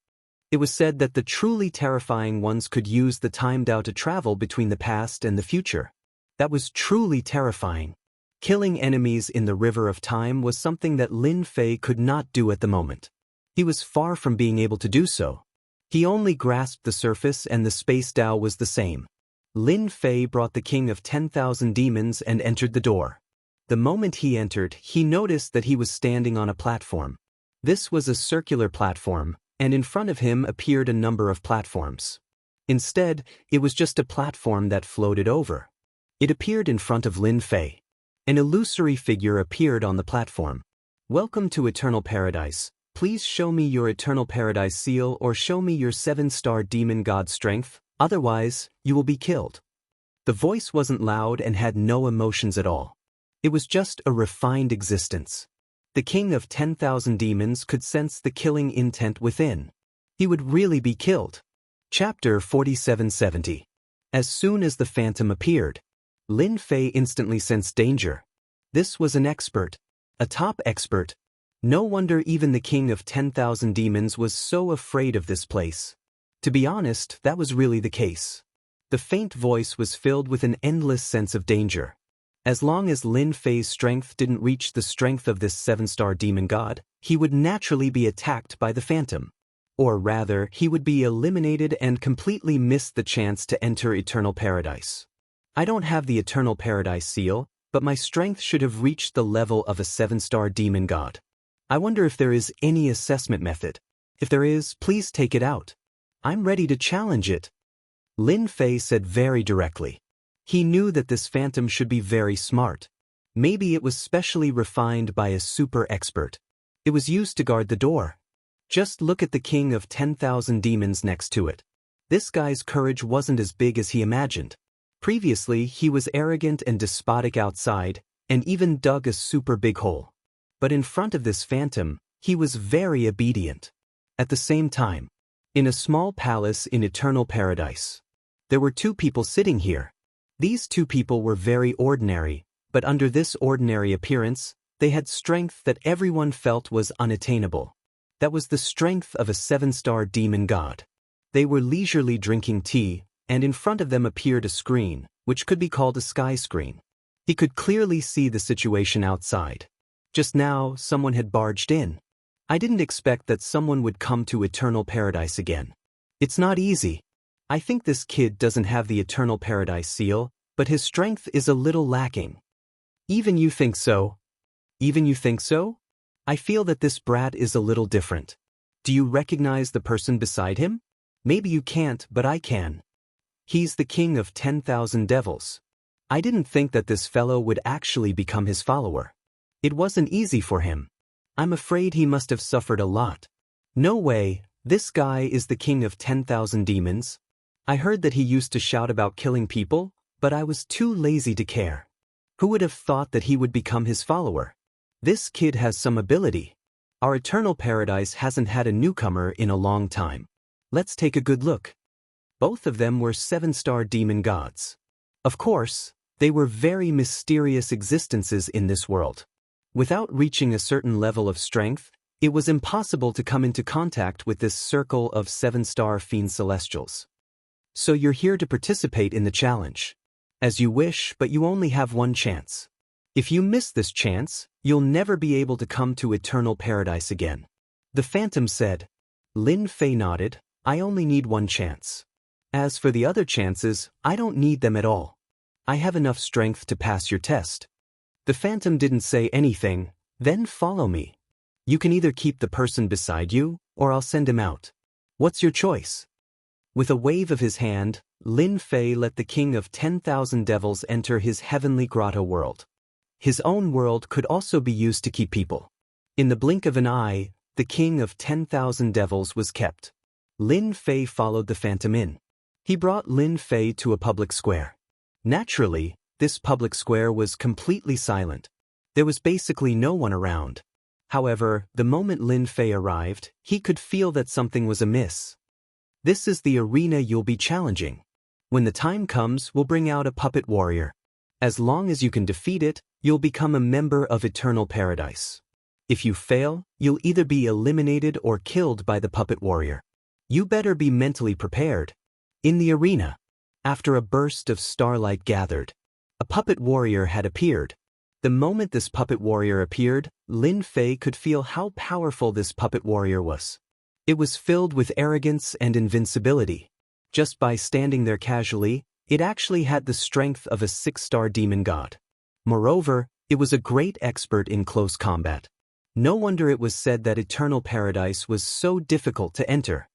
It was said that the truly terrifying ones could use the time Dao to travel between the past and the future. That was truly terrifying. Killing enemies in the river of time was something that Lin Fei could not do at the moment. He was far from being able to do so. He only grasped the surface, and the space Dao was the same. Lin Fei brought the king of 10,000 demons and entered the door. The moment he entered, he noticed that he was standing on a platform. This was a circular platform, and in front of him appeared a number of platforms. Instead, it was just a platform that floated over. It appeared in front of Lin Fei. An illusory figure appeared on the platform. Welcome to Eternal Paradise. Please show me your Eternal Paradise seal or show me your 7-star demon god strength, otherwise, you will be killed. The voice wasn't loud and had no emotions at all. It was just a refined existence. The king of 10,000 demons could sense the killing intent within. He would really be killed. Chapter 4770. As soon as the phantom appeared, Lin Fei instantly sensed danger. This was an expert. A top expert. No wonder even the king of 10,000 demons was so afraid of this place. To be honest, that was really the case. The faint voice was filled with an endless sense of danger. As long as Lin Fei's strength didn't reach the strength of this 7-star demon god, he would naturally be attacked by the phantom. Or rather, he would be eliminated and completely miss the chance to enter eternal paradise. I don't have the eternal paradise seal, but my strength should have reached the level of a 7-star demon god. I wonder if there is any assessment method. If there is, please take it out. I'm ready to challenge it. Lin Fei said very directly. He knew that this phantom should be very smart. Maybe it was specially refined by a super expert. It was used to guard the door. Just look at the king of 10,000 demons next to it. This guy's courage wasn't as big as he imagined. Previously, he was arrogant and despotic outside, and even dug a super big hole. But in front of this phantom, he was very obedient. At the same time, in a small palace in eternal paradise, there were 2 people sitting here. These 2 people were very ordinary, but under this ordinary appearance, they had strength that everyone felt was unattainable. That was the strength of a 7-star demon god. They were leisurely drinking tea, and in front of them appeared a screen, which could be called a sky screen. He could clearly see the situation outside. Just now, someone had barged in. I didn't expect that someone would come to eternal paradise again. It's not easy. I think this kid doesn't have the eternal paradise seal, but his strength is a little lacking. Even you think so? Even you think so? I feel that this brat is a little different. Do you recognize the person beside him? Maybe you can't, but I can. He's the king of 10,000 devils. I didn't think that this fellow would actually become his follower. It wasn't easy for him. I'm afraid he must have suffered a lot. No way, this guy is the king of 10,000 demons. I heard that he used to shout about killing people, but I was too lazy to care. Who would have thought that he would become his follower? This kid has some ability. Our eternal paradise hasn't had a newcomer in a long time. Let's take a good look. Both of them were 7-star demon gods. Of course, they were very mysterious existences in this world. Without reaching a certain level of strength, it was impossible to come into contact with this circle of 7-star fiend celestials. So you're here to participate in the challenge. As you wish, but you only have one chance. If you miss this chance, you'll never be able to come to eternal paradise again. The phantom said. Lin Fei nodded. I only need one chance. As for the other chances, I don't need them at all. I have enough strength to pass your test. The phantom didn't say anything. Then follow me. You can either keep the person beside you, or I'll send him out. What's your choice? With a wave of his hand, Lin Fei let the king of 10,000 devils enter his heavenly grotto world. His own world could also be used to keep people. In the blink of an eye, the king of 10,000 devils was kept. Lin Fei followed the phantom in. He brought Lin Fei to a public square. Naturally, this public square was completely silent. There was basically no one around. However, the moment Lin Fei arrived, he could feel that something was amiss. This is the arena you'll be challenging. When the time comes, we'll bring out a puppet warrior. As long as you can defeat it, you'll become a member of eternal paradise. If you fail, you'll either be eliminated or killed by the puppet warrior. You better be mentally prepared. In the arena, after a burst of starlight gathered, a puppet warrior had appeared. The moment this puppet warrior appeared, Lin Fei could feel how powerful this puppet warrior was. It was filled with arrogance and invincibility. Just by standing there casually, it actually had the strength of a 6-star demon god. Moreover, it was a great expert in close combat. No wonder it was said that eternal paradise was so difficult to enter.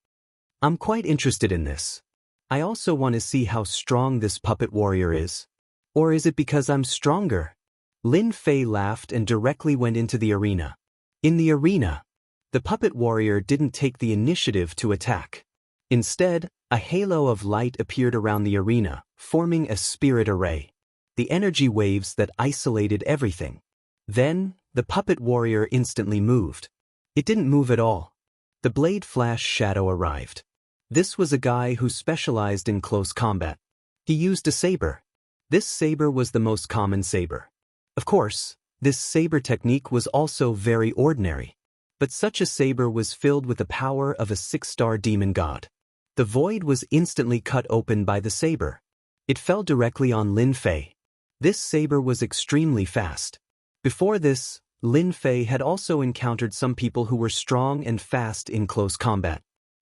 I'm quite interested in this. I also want to see how strong this puppet warrior is. Or is it because I'm stronger? Lin Fei laughed and directly went into the arena. In the arena, the puppet warrior didn't take the initiative to attack. Instead, a halo of light appeared around the arena, forming a spirit array. The energy waves that isolated everything. Then, the puppet warrior instantly moved. It didn't move at all. The blade flash shadow arrived. This was a guy who specialized in close combat. He used a saber. This saber was the most common saber. Of course, This saber technique was also very ordinary. But such a saber was filled with the power of a 6-star demon god. The void was instantly cut open by the saber. It fell directly on Lin Fei. This saber was extremely fast. Before this, Lin Fei had also encountered some people who were strong and fast in close combat.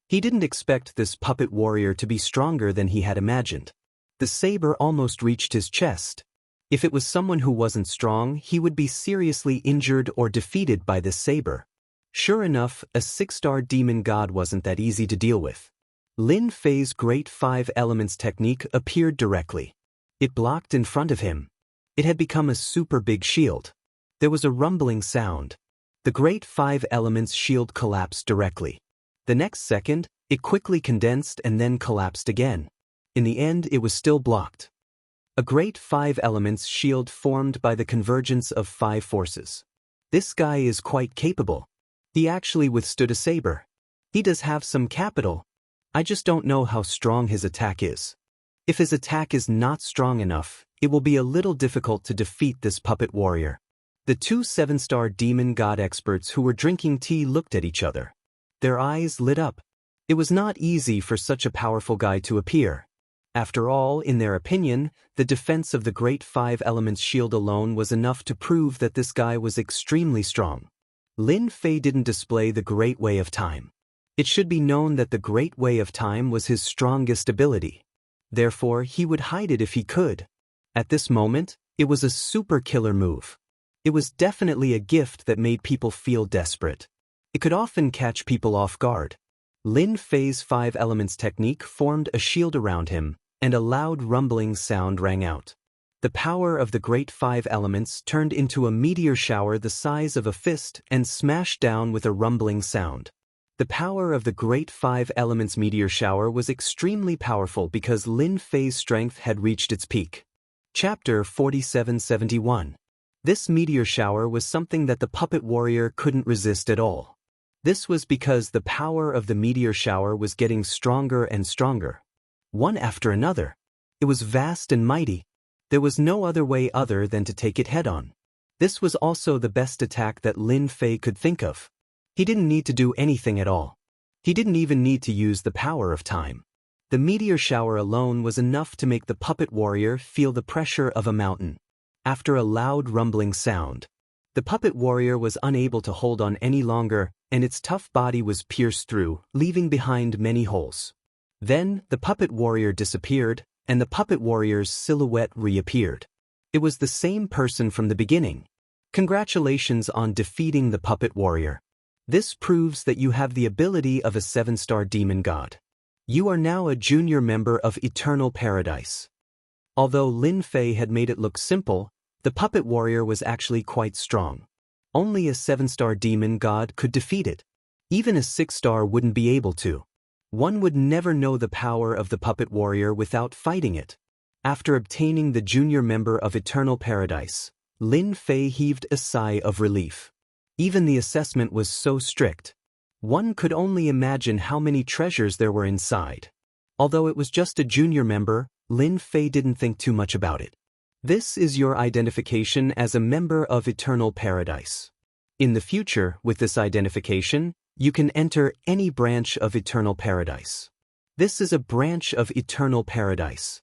He didn't expect this puppet warrior to be stronger than he had imagined. The saber almost reached his chest. If it was someone who wasn't strong, he would be seriously injured or defeated by this saber. Sure enough, a 6-star demon god wasn't that easy to deal with. Lin Fei's Great 5 Elements technique appeared directly. It blocked in front of him. It had become a super big shield. There was a rumbling sound. The Great 5 Elements shield collapsed directly. The next second, it quickly condensed and then collapsed again. In the end, it was still blocked. A Great 5 Elements shield formed by the convergence of 5 forces. This guy is quite capable. He actually withstood a saber. He does have some capital. I just don't know how strong his attack is. If his attack is not strong enough, it will be a little difficult to defeat this puppet warrior. The two 7-star demon god experts who were drinking tea looked at each other. Their eyes lit up. It was not easy for such a powerful guy to appear. After all, in their opinion, the defense of the Great 5 Elements shield alone was enough to prove that this guy was extremely strong. Lin Fei didn't display the Great Way of Time. It should be known that the Great Way of Time was his strongest ability. Therefore, he would hide it if he could. At this moment, it was a super killer move. It was definitely a gift that made people feel desperate. It could often catch people off guard. Lin Fei's 5 Elements technique formed a shield around him, and a loud rumbling sound rang out. The power of the Great 5 Elements turned into a meteor shower the size of a fist and smashed down with a rumbling sound. The power of the Great 5 Elements meteor shower was extremely powerful because Lin Fei's strength had reached its peak. Chapter 4771. This meteor shower was something that the puppet warrior couldn't resist at all. This was because the power of the meteor shower was getting stronger and stronger. One after another. It was vast and mighty. There was no other way other than to take it head-on. This was also the best attack that Lin Fei could think of. He didn't need to do anything at all. He didn't even need to use the power of time. The meteor shower alone was enough to make the puppet warrior feel the pressure of a mountain. After a loud rumbling sound, the puppet warrior was unable to hold on any longer, and its tough body was pierced through, leaving behind many holes. Then, the puppet warrior disappeared, and the puppet warrior's silhouette reappeared. It was the same person from the beginning. Congratulations on defeating the puppet warrior. This proves that you have the ability of a 7-star demon god. You are now a junior member of Eternal Paradise. Although Lin Fei had made it look simple, the puppet warrior was actually quite strong. Only a 7-star demon god could defeat it. Even a 6-star wouldn't be able to. One would never know the power of the puppet warrior without fighting it. After obtaining the junior member of Eternal Paradise, Lin Fei heaved a sigh of relief. Even the assessment was so strict. One could only imagine how many treasures there were inside. Although it was just a junior member, Lin Fei didn't think too much about it. This is your identification as a member of Eternal Paradise. In the future, with this identification, you can enter any branch of Eternal Paradise. This is a branch of Eternal Paradise.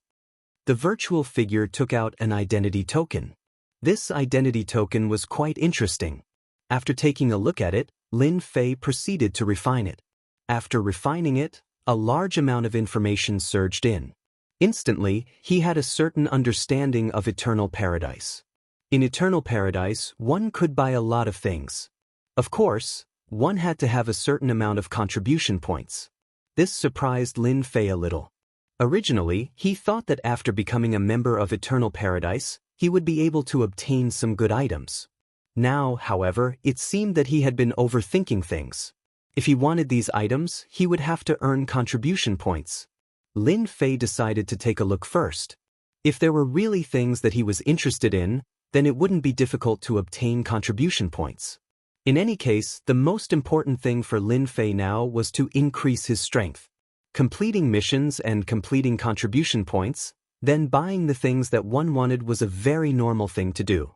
The virtual figure took out an identity token. This identity token was quite interesting. After taking a look at it, Lin Fei proceeded to refine it. After refining it, a large amount of information surged in. Instantly, he had a certain understanding of Eternal Paradise. In Eternal Paradise, one could buy a lot of things. Of course, one had to have a certain amount of contribution points. This surprised Lin Fei a little. Originally, he thought that after becoming a member of Eternal Paradise, he would be able to obtain some good items. Now, however, it seemed that he had been overthinking things. If he wanted these items, he would have to earn contribution points. Lin Fei decided to take a look first. If there were really things that he was interested in, then it wouldn't be difficult to obtain contribution points. In any case, the most important thing for Lin Fei now was to increase his strength. Completing missions and completing contribution points, then buying the things that one wanted was a very normal thing to do.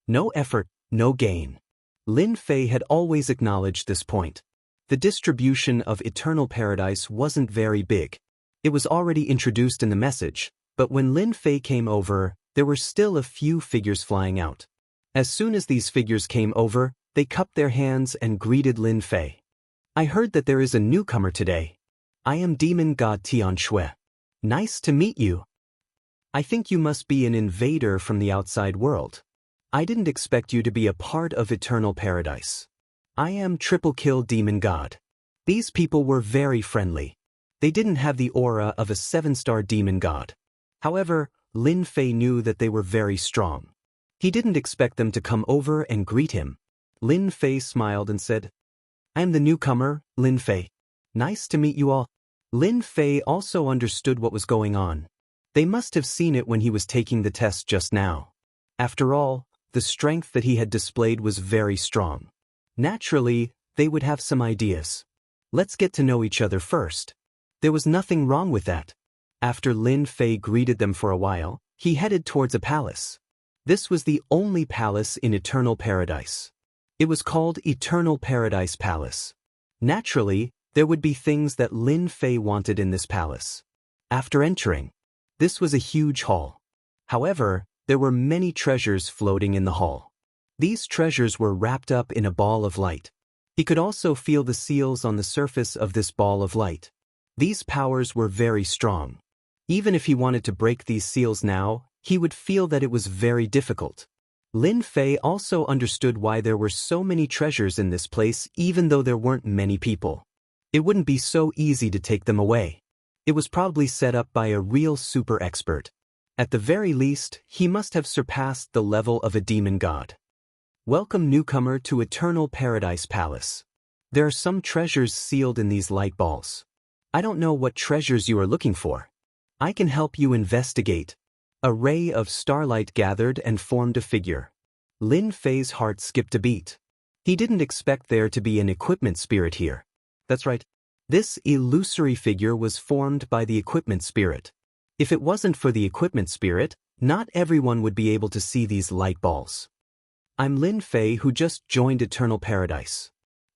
No effort, no gain. Lin Fei had always acknowledged this point. The distribution of eternal paradise wasn't very big. It was already introduced in the message, but when Lin Fei came over, there were still a few figures flying out. As soon as these figures came over, they cupped their hands and greeted Lin Fei. I heard that there is a newcomer today. I am Demon God Tian Shui. Nice to meet you. I think you must be an invader from the outside world. I didn't expect you to be a part of eternal paradise. I am Triple Kill Demon God. These people were very friendly. They didn't have the aura of a 7-star demon god. However, Lin Fei knew that they were very strong. He didn't expect them to come over and greet him. Lin Fei smiled and said, I am the newcomer, Lin Fei. Nice to meet you all. Lin Fei also understood what was going on. They must have seen it when he was taking the test just now. After all, the strength that he had displayed was very strong. Naturally, they would have some ideas. Let's get to know each other first. There was nothing wrong with that. After Lin Fei greeted them for a while, he headed towards a palace. This was the only palace in Eternal Paradise. It was called Eternal Paradise Palace. Naturally, there would be things that Lin Fei wanted in this palace. After entering, this was a huge hall. However, there were many treasures floating in the hall. These treasures were wrapped up in a ball of light. He could also feel the seals on the surface of this ball of light. These powers were very strong. Even if he wanted to break these seals now, he would feel that it was very difficult. Lin Fei also understood why there were so many treasures in this place even though there weren't many people. It wouldn't be so easy to take them away. It was probably set up by a real super expert. At the very least, he must have surpassed the level of a demon god. Welcome newcomer to Eternal Paradise Palace. There are some treasures sealed in these light balls. I don't know what treasures you are looking for. I can help you investigate. A ray of starlight gathered and formed a figure. Lin Fei's heart skipped a beat. He didn't expect there to be an equipment spirit here. That's right. This illusory figure was formed by the equipment spirit. If it wasn't for the equipment spirit, not everyone would be able to see these light balls. I'm Lin Fei who just joined Eternal Paradise.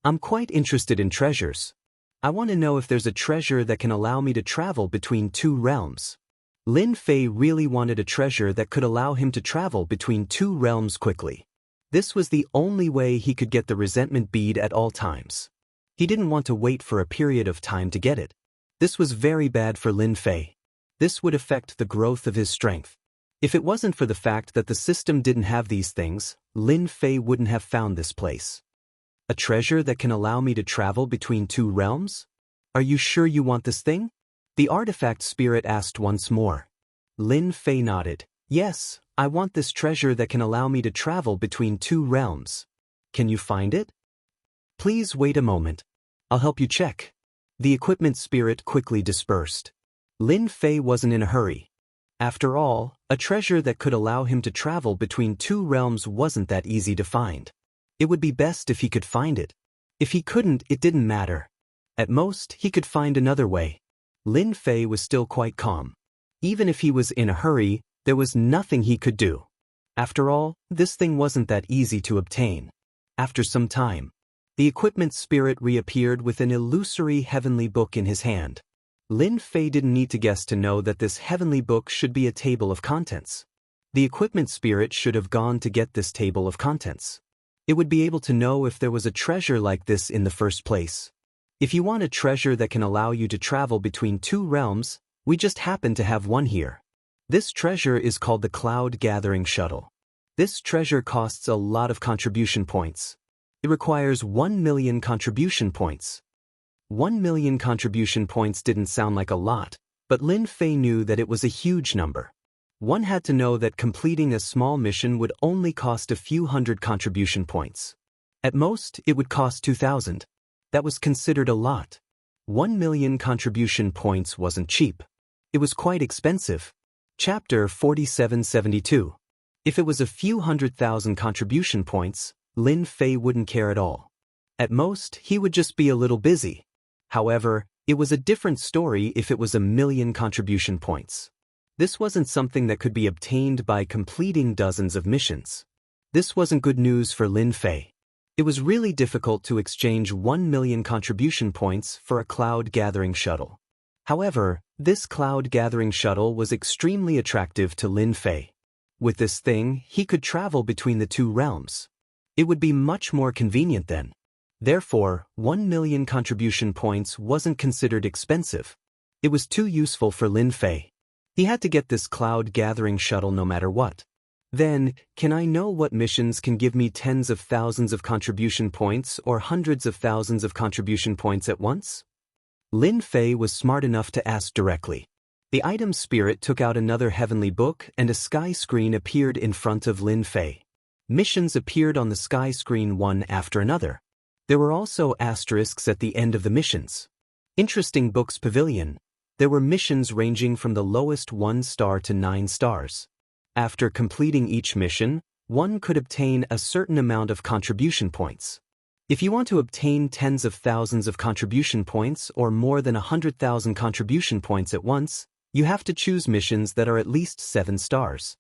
I'm quite interested in treasures. I want to know if there's a treasure that can allow me to travel between 2 realms. Lin Fei really wanted a treasure that could allow him to travel between 2 realms quickly. This was the only way he could get the resentment bead at all times. He didn't want to wait for a period of time to get it. This was very bad for Lin Fei. This would affect the growth of his strength. If it wasn't for the fact that the system didn't have these things, Lin Fei wouldn't have found this place. A treasure that can allow me to travel between 2 realms? Are you sure you want this thing? The artifact spirit asked once more. Lin Fei nodded. Yes, I want this treasure that can allow me to travel between 2 realms. Can you find it? Please wait a moment. I'll help you check. The equipment spirit quickly dispersed. Lin Fei wasn't in a hurry. After all, a treasure that could allow him to travel between 2 realms wasn't that easy to find. It would be best if he could find it. If he couldn't, it didn't matter. At most, he could find another way. Lin Fei was still quite calm. Even if he was in a hurry, there was nothing he could do. After all, this thing wasn't that easy to obtain. After some time, the equipment spirit reappeared with an illusory heavenly book in his hand. Lin Fei didn't need to guess to know that this heavenly book should be a table of contents. The equipment spirit should have gone to get this table of contents. It would be able to know if there was a treasure like this in the first place. If you want a treasure that can allow you to travel between 2 realms, we just happen to have one here. This treasure is called the Cloud Gathering Shuttle. This treasure costs a lot of contribution points. It requires 1 million contribution points. 1 million contribution points didn't sound like a lot, but Lin Fei knew that it was a huge number. One had to know that completing a small mission would only cost a few hundred contribution points. At most, it would cost 2,000. That was considered a lot. 1 million contribution points wasn't cheap. It was quite expensive. Chapter 4772. If it was a few 100,000 contribution points, Lin Fei wouldn't care at all. At most, he would just be a little busy. However, it was a different story if it was 1 million contribution points. This wasn't something that could be obtained by completing dozens of missions. This wasn't good news for Lin Fei. It was really difficult to exchange 1 million contribution points for a cloud-gathering shuttle. However, this cloud-gathering shuttle was extremely attractive to Lin Fei. With this thing, he could travel between the two realms. It would be much more convenient then. Therefore, 1 million contribution points wasn't considered expensive. It was too useful for Lin Fei. He had to get this cloud-gathering shuttle no matter what. Then, can I know what missions can give me tens of thousands of contribution points or hundreds of thousands of contribution points at once? Lin Fei was smart enough to ask directly. The item spirit took out another heavenly book and a sky screen appeared in front of Lin Fei. Missions appeared on the sky screen one after another. There were also asterisks at the end of the missions. Interesting Books Pavilion. There were missions ranging from the lowest 1 star to 9 stars. After completing each mission, one could obtain a certain amount of contribution points. If you want to obtain tens of thousands of contribution points or more than 100,000 contribution points at once, you have to choose missions that are at least 7 stars.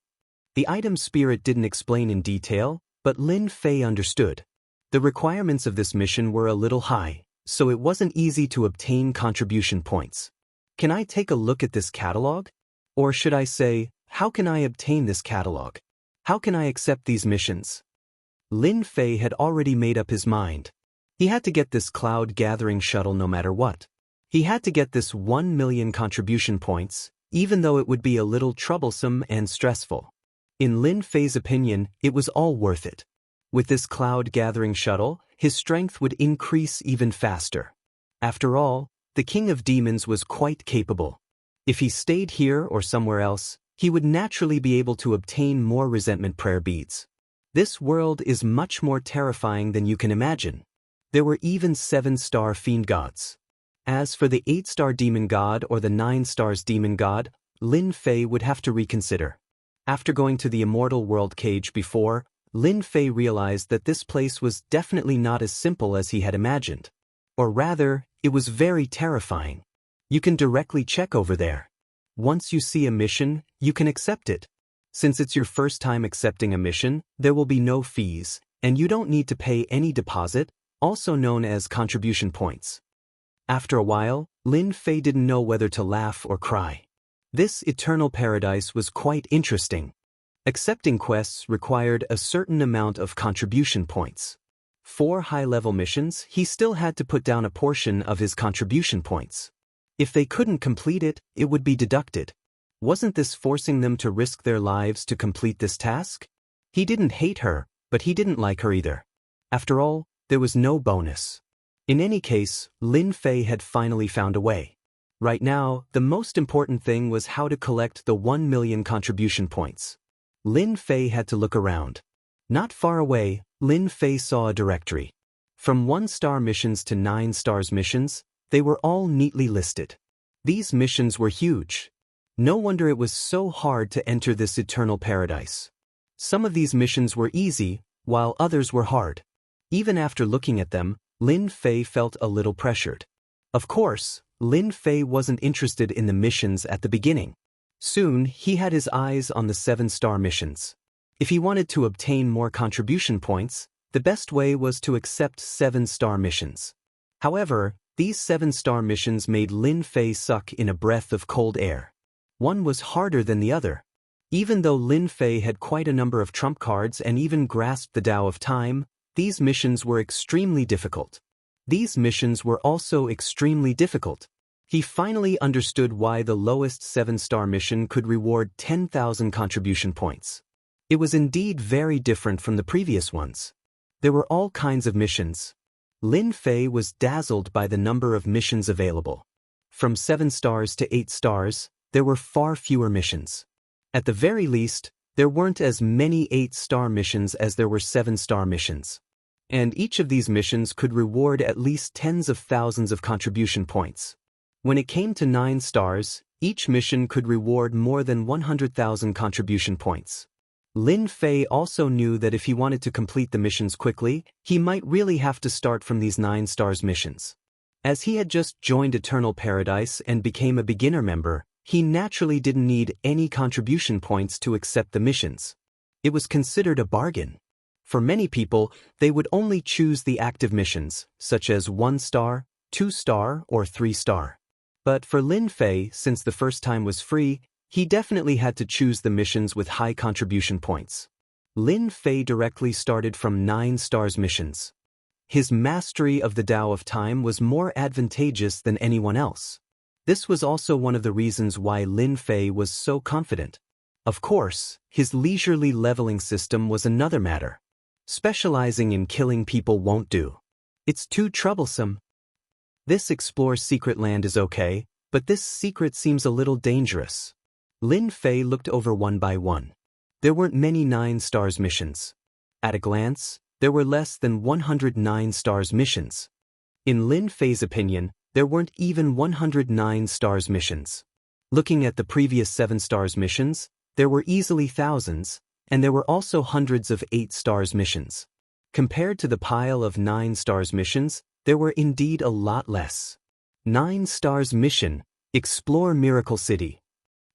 The item spirit didn't explain in detail, but Lin Fei understood. The requirements of this mission were a little high, so it wasn't easy to obtain contribution points. Can I take a look at this catalog? Or should I say, how can I obtain this catalog? How can I accept these missions? Lin Fei had already made up his mind. He had to get this cloud-gathering shuttle no matter what. He had to get this 1 million contribution points, even though it would be a little troublesome and stressful. In Lin Fei's opinion, it was all worth it. With this cloud-gathering shuttle, his strength would increase even faster. After all, the King of Demons was quite capable. If he stayed here or somewhere else, he would naturally be able to obtain more resentment prayer beads. This world is much more terrifying than you can imagine. There were even 7-star fiend gods. As for the 8-star demon god or the 9 stars demon god, Lin Fei would have to reconsider. After going to the immortal world cage before, Lin Fei realized that this place was definitely not as simple as he had imagined. Or rather, it was very terrifying. You can directly check over there. Once you see a mission, you can accept it. Since it's your first time accepting a mission, there will be no fees, and you don't need to pay any deposit, also known as contribution points. After a while, Lin Fei didn't know whether to laugh or cry. This eternal paradise was quite interesting. Accepting quests required a certain amount of contribution points. For high-level missions, he still had to put down a portion of his contribution points. If they couldn't complete it, it would be deducted. Wasn't this forcing them to risk their lives to complete this task? He didn't hate her, but he didn't like her either. After all, there was no bonus. In any case, Lin Fei had finally found a way. Right now, the most important thing was how to collect the 1 million contribution points. Lin Fei had to look around. Not far away, Lin Fei saw a directory. From 1-star missions to 9 stars missions, they were all neatly listed. These missions were huge. No wonder it was so hard to enter this eternal paradise. Some of these missions were easy, while others were hard. Even after looking at them, Lin Fei felt a little pressured. Of course, Lin Fei wasn't interested in the missions at the beginning. Soon, he had his eyes on the 7-star missions. If he wanted to obtain more contribution points, the best way was to accept 7-star missions. However, these 7-star missions made Lin Fei suck in a breath of cold air. One was harder than the other. Even though Lin Fei had quite a number of trump cards and even grasped the Tao of Time, these missions were extremely difficult. These missions were also extremely difficult. He finally understood why the lowest 7-star mission could reward 10,000 contribution points. It was indeed very different from the previous ones. There were all kinds of missions. Lin Fei was dazzled by the number of missions available. From 7 stars to 8 stars, there were far fewer missions. At the very least, there weren't as many 8-star missions as there were 7-star missions. And each of these missions could reward at least tens of thousands of contribution points. When it came to 9 stars, each mission could reward more than 100,000 contribution points. Lin Fei also knew that if he wanted to complete the missions quickly, he might really have to start from these 9 stars missions. As he had just joined Eternal Paradise and became a beginner member, he naturally didn't need any contribution points to accept the missions. It was considered a bargain. For many people, they would only choose the active missions, such as 1-star, 2-star, or 3-star. But for Lin Fei, since the first time was free, he definitely had to choose the missions with high contribution points. Lin Fei directly started from 9 stars missions. His mastery of the Tao of Time was more advantageous than anyone else. This was also one of the reasons why Lin Fei was so confident. Of course, his leisurely leveling system was another matter. Specializing in killing people won't do. It's too troublesome. This Explore Secret Land is okay, but this secret seems a little dangerous. Lin Fei looked over one by one. There weren't many 9 stars missions. At a glance, there were less than 109 stars missions. In Lin Fei's opinion, there weren't even 109 stars missions. Looking at the previous 7 stars missions, there were easily thousands, and there were also hundreds of 8 stars missions. Compared to the pile of 9 stars missions, there were indeed a lot less. 9 stars mission, Explore Miracle City.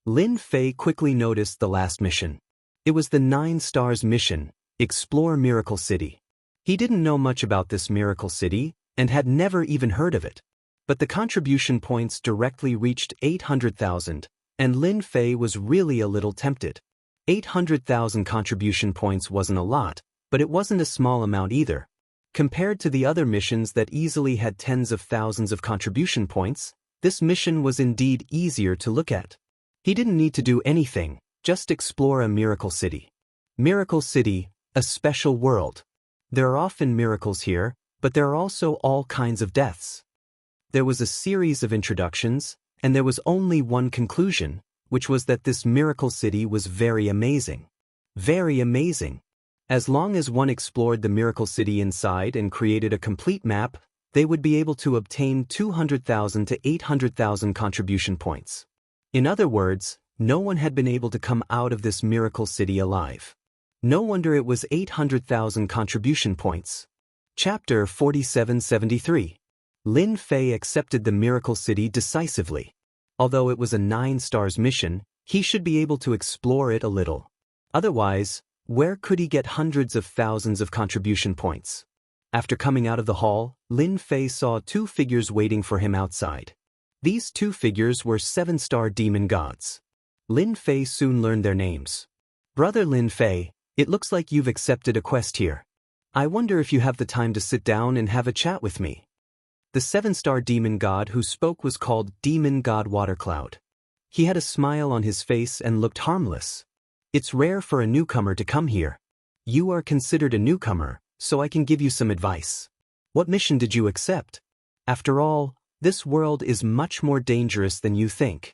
Lin Fei quickly noticed the last mission. It was the 9 stars mission, Explore Miracle City. He didn't know much about this Miracle City, and had never even heard of it. But the contribution points directly reached 800,000, and Lin Fei was really a little tempted. 800,000 contribution points wasn't a lot, but it wasn't a small amount either. Compared to the other missions that easily had tens of thousands of contribution points, this mission was indeed easier to look at. He didn't need to do anything, just explore a miracle city. Miracle City, a special world. There are often miracles here, but there are also all kinds of deaths. There was a series of introductions, and there was only one conclusion, which was that this miracle city was very amazing. Very amazing. As long as one explored the miracle city inside and created a complete map, they would be able to obtain 200,000 to 800,000 contribution points. In other words, no one had been able to come out of this miracle city alive. No wonder it was 800,000 contribution points. Chapter 4773. Lin Fei accepted the miracle city decisively. Although it was a 9 stars mission, he should be able to explore it a little. Otherwise, where could he get hundreds of thousands of contribution points? After coming out of the hall, Lin Fei saw 2 figures waiting for him outside. These 2 figures were 7-star demon gods. Lin Fei soon learned their names. Brother Lin Fei, it looks like you've accepted a quest here. I wonder if you have the time to sit down and have a chat with me. The 7-star demon god who spoke was called Demon God Watercloud. He had a smile on his face and looked harmless. It's rare for a newcomer to come here. You are considered a newcomer, so I can give you some advice. What mission did you accept? After all, this world is much more dangerous than you think.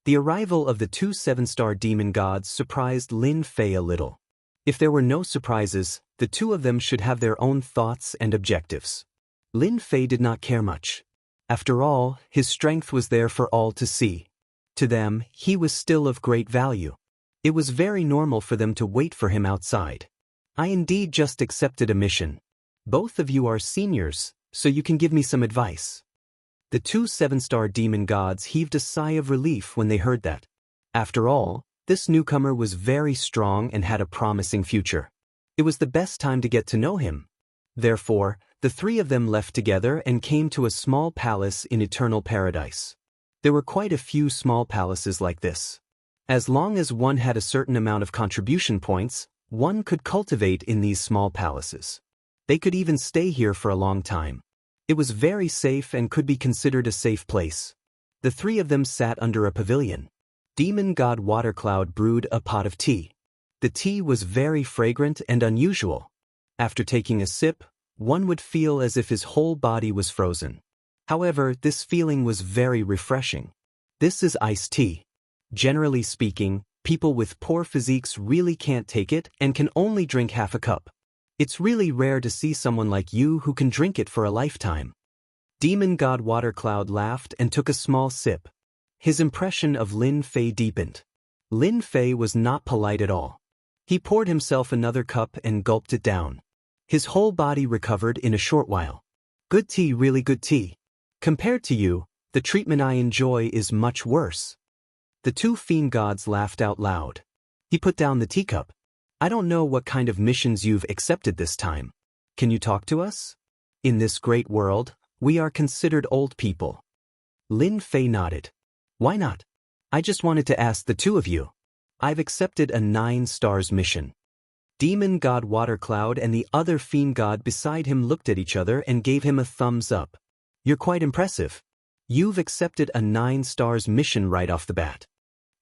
The arrival of the 2 7-star demon gods surprised Lin Fei a little. If there were no surprises, the 2 of them should have their own thoughts and objectives. Lin Fei did not care much. After all, his strength was there for all to see. To them, he was still of great value. It was very normal for them to wait for him outside. I indeed just accepted a mission. Both of you are seniors, so you can give me some advice. The 2 7-star demon gods heaved a sigh of relief when they heard that. After all, this newcomer was very strong and had a promising future. It was the best time to get to know him. Therefore, the 3 of them left together and came to a small palace in Eternal Paradise. There were quite a few small palaces like this. As long as one had a certain amount of contribution points, one could cultivate in these small palaces. They could even stay here for a long time. It was very safe and could be considered a safe place. The 3 of them sat under a pavilion. Demon God Watercloud brewed a pot of tea. The tea was very fragrant and unusual. After taking a sip, one would feel as if his whole body was frozen. However, this feeling was very refreshing. This is iced tea. Generally speaking, people with poor physiques really can't take it and can only drink half a cup. It's really rare to see someone like you who can drink it for a lifetime. Demon God Watercloud laughed and took a small sip. His impression of Lin Fei deepened. Lin Fei was not polite at all. He poured himself another cup and gulped it down. His whole body recovered in a short while. Good tea, really good tea. Compared to you, the treatment I enjoy is much worse. The 2 fiend gods laughed out loud. He put down the teacup. I don't know what kind of missions you've accepted this time. Can you talk to us? In this great world, we are considered old people. Lin Fei nodded. Why not? I just wanted to ask the two of you. I've accepted a 9 stars mission. Demon God Watercloud and the other fiend god beside him looked at each other and gave him a thumbs up. You're quite impressive. You've accepted a 9 stars mission right off the bat.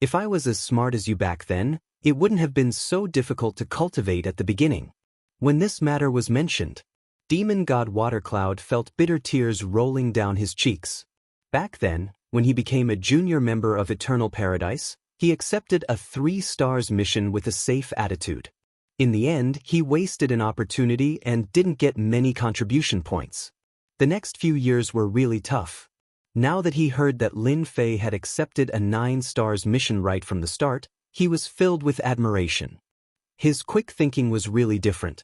If I was as smart as you back then, it wouldn't have been so difficult to cultivate at the beginning. When this matter was mentioned, Demon God Watercloud felt bitter tears rolling down his cheeks. Back then, when he became a junior member of Eternal Paradise, he accepted a 3 stars mission with a safe attitude. In the end, he wasted an opportunity and didn't get many contribution points. The next few years were really tough. Now that he heard that Lin Fei had accepted a 9 stars mission right from the start, he was filled with admiration. His quick thinking was really different.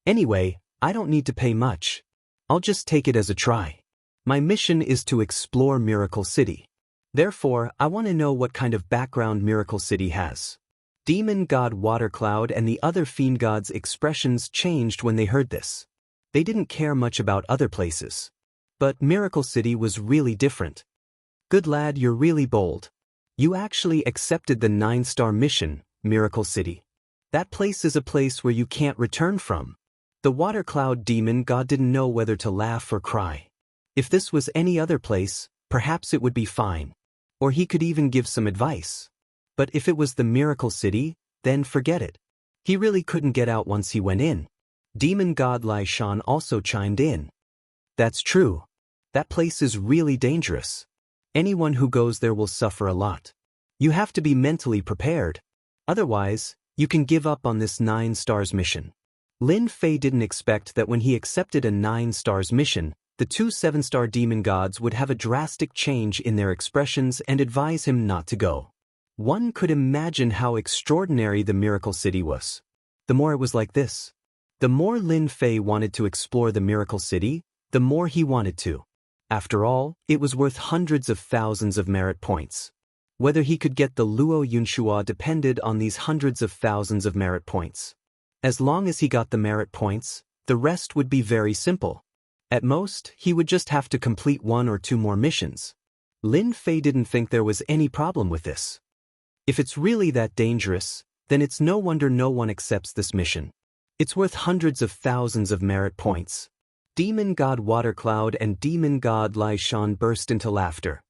Anyway, I don't need to pay much. I'll just take it as a try. My mission is to explore Miracle City. Therefore, I want to know what kind of background Miracle City has. Demon God Watercloud and the other fiend gods' expressions changed when they heard this. They didn't care much about other places. But Miracle City was really different. Good lad, you're really bold. You actually accepted the 9-star mission, Miracle City. That place is a place where you can't return from. The Watercloud demon god didn't know whether to laugh or cry. If this was any other place, perhaps it would be fine. Or he could even give some advice. But if it was the Miracle City, then forget it. He really couldn't get out once he went in. Demon god Lai Shan also chimed in. That's true. That place is really dangerous. Anyone who goes there will suffer a lot. You have to be mentally prepared. Otherwise, you can give up on this 9 stars mission. Lin Fei didn't expect that when he accepted a 9 stars mission, the 2 7-star demon gods would have a drastic change in their expressions and advise him not to go. One could imagine how extraordinary the Miracle City was. The more it was like this. The more Lin Fei wanted to explore the Miracle City, the more he wanted to. After all, it was worth hundreds of thousands of merit points. Whether he could get the Luo Yunshua depended on these hundreds of thousands of merit points. As long as he got the merit points, the rest would be very simple. At most, he would just have to complete 1 or 2 more missions. Lin Fei didn't think there was any problem with this. If it's really that dangerous, then it's no wonder no one accepts this mission. It's worth hundreds of thousands of merit points. Demon God Watercloud and Demon God Lai Shan burst into laughter.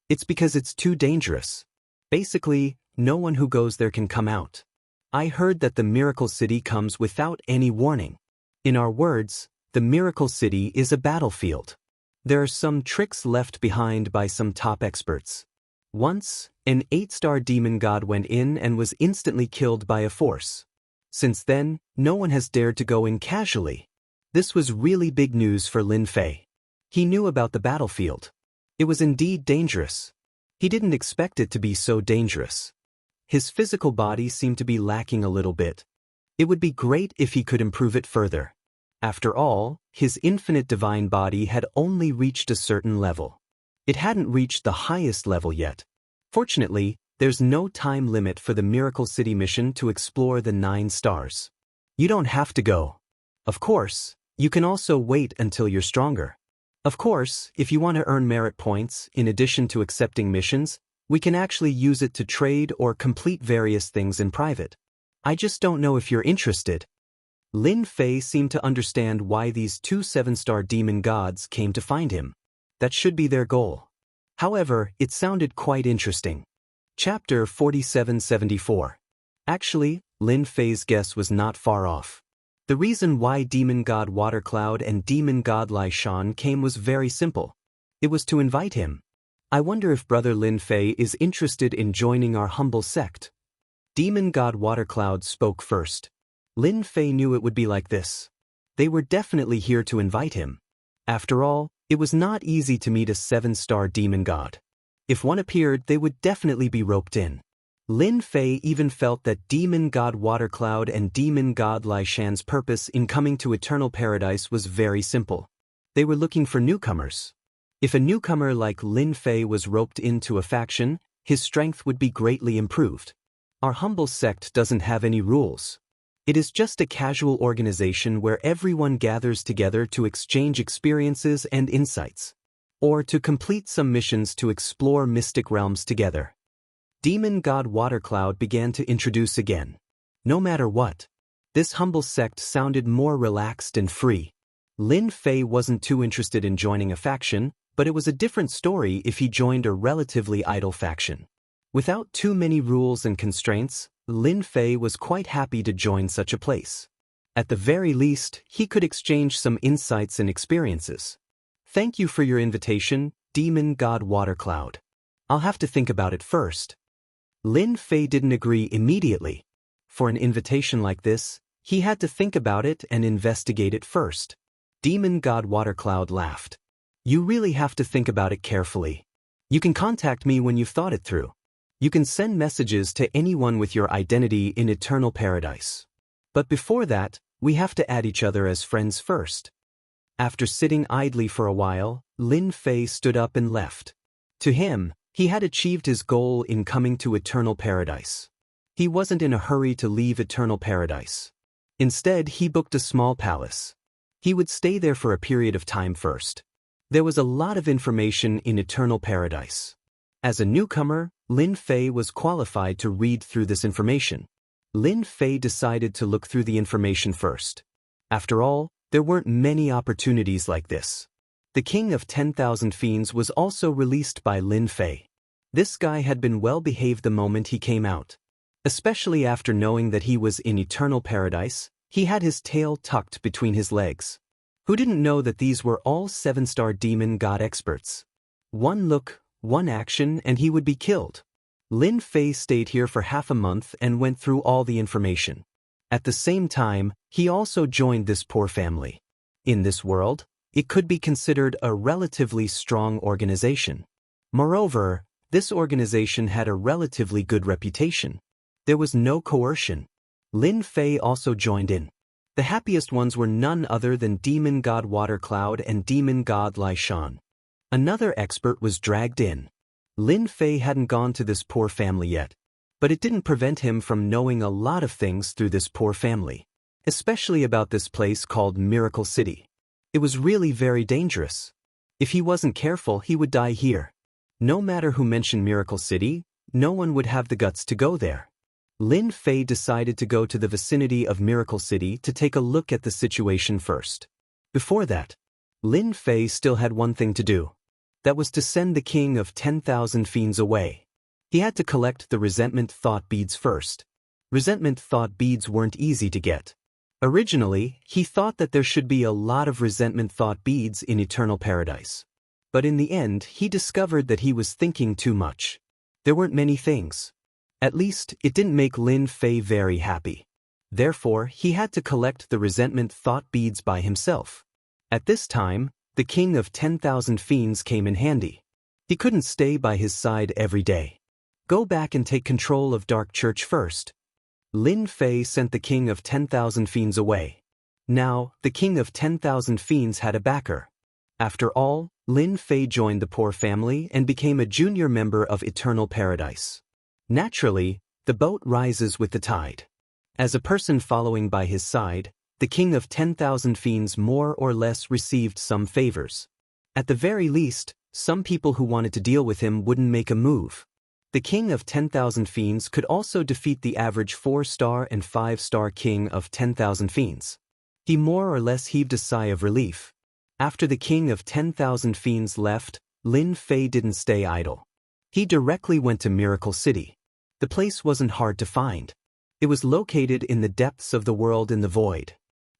It's because it's too dangerous. Basically, no one who goes there can come out. I heard that the Miracle City comes without any warning. In our words, the Miracle City is a battlefield. There are some tricks left behind by some top experts. Once, an 8-star demon god went in and was instantly killed by a force. Since then, no one has dared to go in casually. This was really big news for Lin Fei. He knew about the battlefield. It was indeed dangerous. He didn't expect it to be so dangerous. His physical body seemed to be lacking a little bit. It would be great if he could improve it further. After all, his infinite divine body had only reached a certain level. It hadn't reached the highest level yet. Fortunately, there's no time limit for the Miracle City mission to explore the 9 stars. You don't have to go. Of course, you can also wait until you're stronger. Of course, if you want to earn merit points, in addition to accepting missions, we can actually use it to trade or complete various things in private. I just don't know if you're interested. Lin Fei seemed to understand why these 2 7-star demon gods came to find him. That should be their goal. However, it sounded quite interesting. Chapter 4774. Actually, Lin Fei's guess was not far off. The reason why Demon God Watercloud and Demon God Lai Shan came was very simple. It was to invite him. I wonder if Brother Lin Fei is interested in joining our humble sect. Demon God Watercloud spoke first. Lin Fei knew it would be like this. They were definitely here to invite him. After all, it was not easy to meet a 7-star demon god. If one appeared, they would definitely be roped in. Lin Fei even felt that Demon God Watercloud and Demon God Lai Shan's purpose in coming to Eternal Paradise was very simple. They were looking for newcomers. If a newcomer like Lin Fei was roped into a faction, his strength would be greatly improved. Our humble sect doesn't have any rules. It is just a casual organization where everyone gathers together to exchange experiences and insights, or to complete some missions to explore mystic realms together. Demon God Watercloud began to introduce again. No matter what, this humble sect sounded more relaxed and free. Lin Fei wasn't too interested in joining a faction, but it was a different story if he joined a relatively idle faction. Without too many rules and constraints, Lin Fei was quite happy to join such a place. At the very least, he could exchange some insights and experiences. Thank you for your invitation, Demon God Watercloud. I'll have to think about it first. Lin Fei didn't agree immediately. For an invitation like this, he had to think about it and investigate it first. Demon God Watercloud laughed. You really have to think about it carefully. You can contact me when you've thought it through. You can send messages to anyone with your identity in Eternal Paradise. But before that, we have to add each other as friends first. After sitting idly for a while, Lin Fei stood up and left. To him, he had achieved his goal in coming to Eternal Paradise. He wasn't in a hurry to leave Eternal Paradise. Instead, he booked a small palace. He would stay there for a period of time first. There was a lot of information in Eternal Paradise. As a newcomer, Lin Fei was qualified to read through this information. Lin Fei decided to look through the information first. After all, there weren't many opportunities like this. The King of 10,000 Fiends was also released by Lin Fei. This guy had been well behaved the moment he came out. Especially after knowing that he was in Eternal Paradise, he had his tail tucked between his legs. Who didn't know that these were all 7-star demon god experts? One look, one action, and he would be killed. Lin Fei stayed here for half a month and went through all the information. At the same time, he also joined this poor family. In this world, it could be considered a relatively strong organization. Moreover, this organization had a relatively good reputation. There was no coercion. Lin Fei also joined in. The happiest ones were none other than Demon God Watercloud and Demon God Lai Shan. Another expert was dragged in. Lin Fei hadn't gone to this poor family yet, but it didn't prevent him from knowing a lot of things through this poor family, especially about this place called Miracle City. It was really very dangerous. If he wasn't careful, he would die here. No matter who mentioned Miracle City, no one would have the guts to go there. Lin Fei decided to go to the vicinity of Miracle City to take a look at the situation first. Before that, Lin Fei still had one thing to do. That was to send the King of 10,000 Fiends away. He had to collect the resentment thought beads first. Resentment thought beads weren't easy to get. Originally, he thought that there should be a lot of resentment thought beads in Eternal Paradise. But in the end, he discovered that he was thinking too much. There weren't many things. At least, it didn't make Lin Fei very happy. Therefore, he had to collect the resentment thought beads by himself. At this time, the King of 10,000 Fiends came in handy. He couldn't stay by his side every day. Go back and take control of Dark Church first. Lin Fei sent the King of 10,000 Fiends away. Now, the King of 10,000 Fiends had a backer. After all, Lin Fei joined the poor family and became a junior member of Eternal Paradise. Naturally, the boat rises with the tide. As a person following by his side, the King of 10,000 Fiends more or less received some favors. At the very least, some people who wanted to deal with him wouldn't make a move. The King of 10,000 Fiends could also defeat the average 4-star and 5-star King of 10,000 Fiends. He more or less heaved a sigh of relief. After the King of 10,000 Fiends left, Lin Fei didn't stay idle. He directly went to Miracle City. The place wasn't hard to find. It was located in the depths of the world in the void.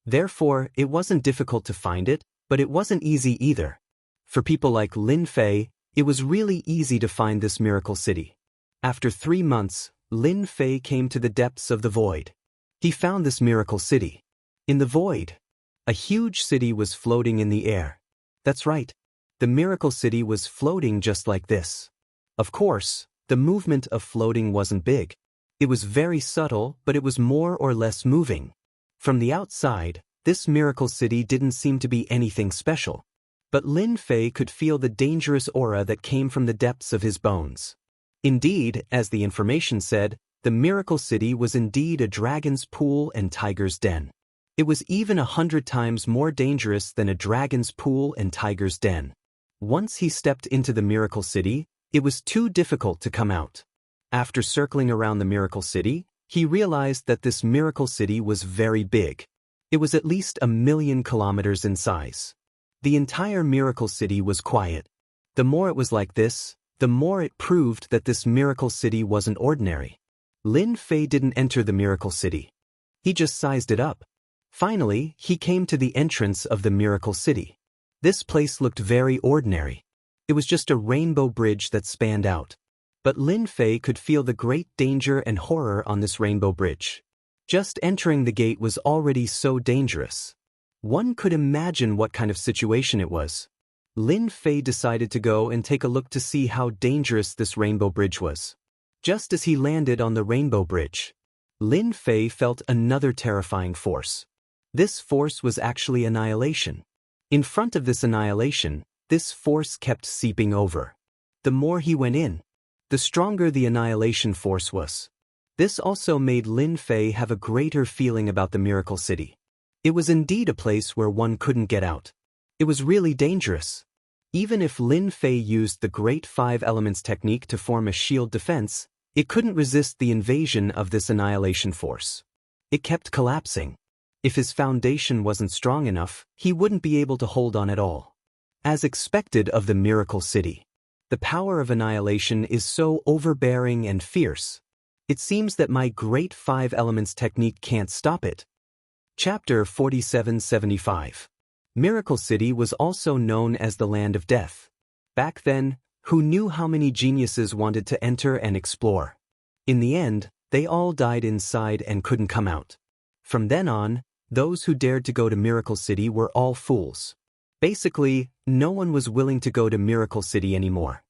Therefore, it wasn't difficult to find it, but it wasn't easy either. For people like Lin Fei, it was really easy to find this Miracle City. After 3 months, Lin Fei came to the depths of the void. He found this Miracle City. In the void, a huge city was floating in the air. That's right. The Miracle City was floating just like this. Of course, the movement of floating wasn't big. It was very subtle, but it was more or less moving. From the outside, this Miracle City didn't seem to be anything special. But Lin Fei could feel the dangerous aura that came from the depths of his bones. Indeed, as the information said, The Miracle City was indeed a dragon's pool and tiger's den. It was even 100 times more dangerous than a dragon's pool and tiger's den. Once he stepped into the Miracle City, it was too difficult to come out. After circling around the Miracle City, he realized that this Miracle City was very big. It was at least 1,000,000 kilometers in size. The entire Miracle City was quiet. The more it was like this, the more it proved that this Miracle City wasn't ordinary. Lin Fei didn't enter the Miracle City. He just sized it up. Finally, he came to the entrance of the Miracle City. This place looked very ordinary. It was just a rainbow bridge that spanned out. But Lin Fei could feel the great danger and horror on this rainbow bridge. Just entering the gate was already so dangerous. One could imagine what kind of situation it was. Lin Fei decided to go and take a look to see how dangerous this rainbow bridge was. Just as he landed on the rainbow bridge, Lin Fei felt another terrifying force. This force was actually annihilation. In front of this annihilation, this force kept seeping over. The more he went in, the stronger the annihilation force was. This also made Lin Fei have a greater feeling about the Miracle City. It was indeed a place where one couldn't get out. It was really dangerous. Even if Lin Fei used the Great Five Elements technique to form a shield defense, it couldn't resist the invasion of this annihilation force. It kept collapsing. If his foundation wasn't strong enough, he wouldn't be able to hold on at all. As expected of the Miracle City, the power of annihilation is so overbearing and fierce. It seems that my Great Five Elements technique can't stop it. Chapter 4775. Miracle City was also known as the Land of Death. Back then, who knew how many geniuses wanted to enter and explore? In the end, they all died inside and couldn't come out. From then on, those who dared to go to Miracle City were all fools. Basically, no one was willing to go to Miracle City anymore.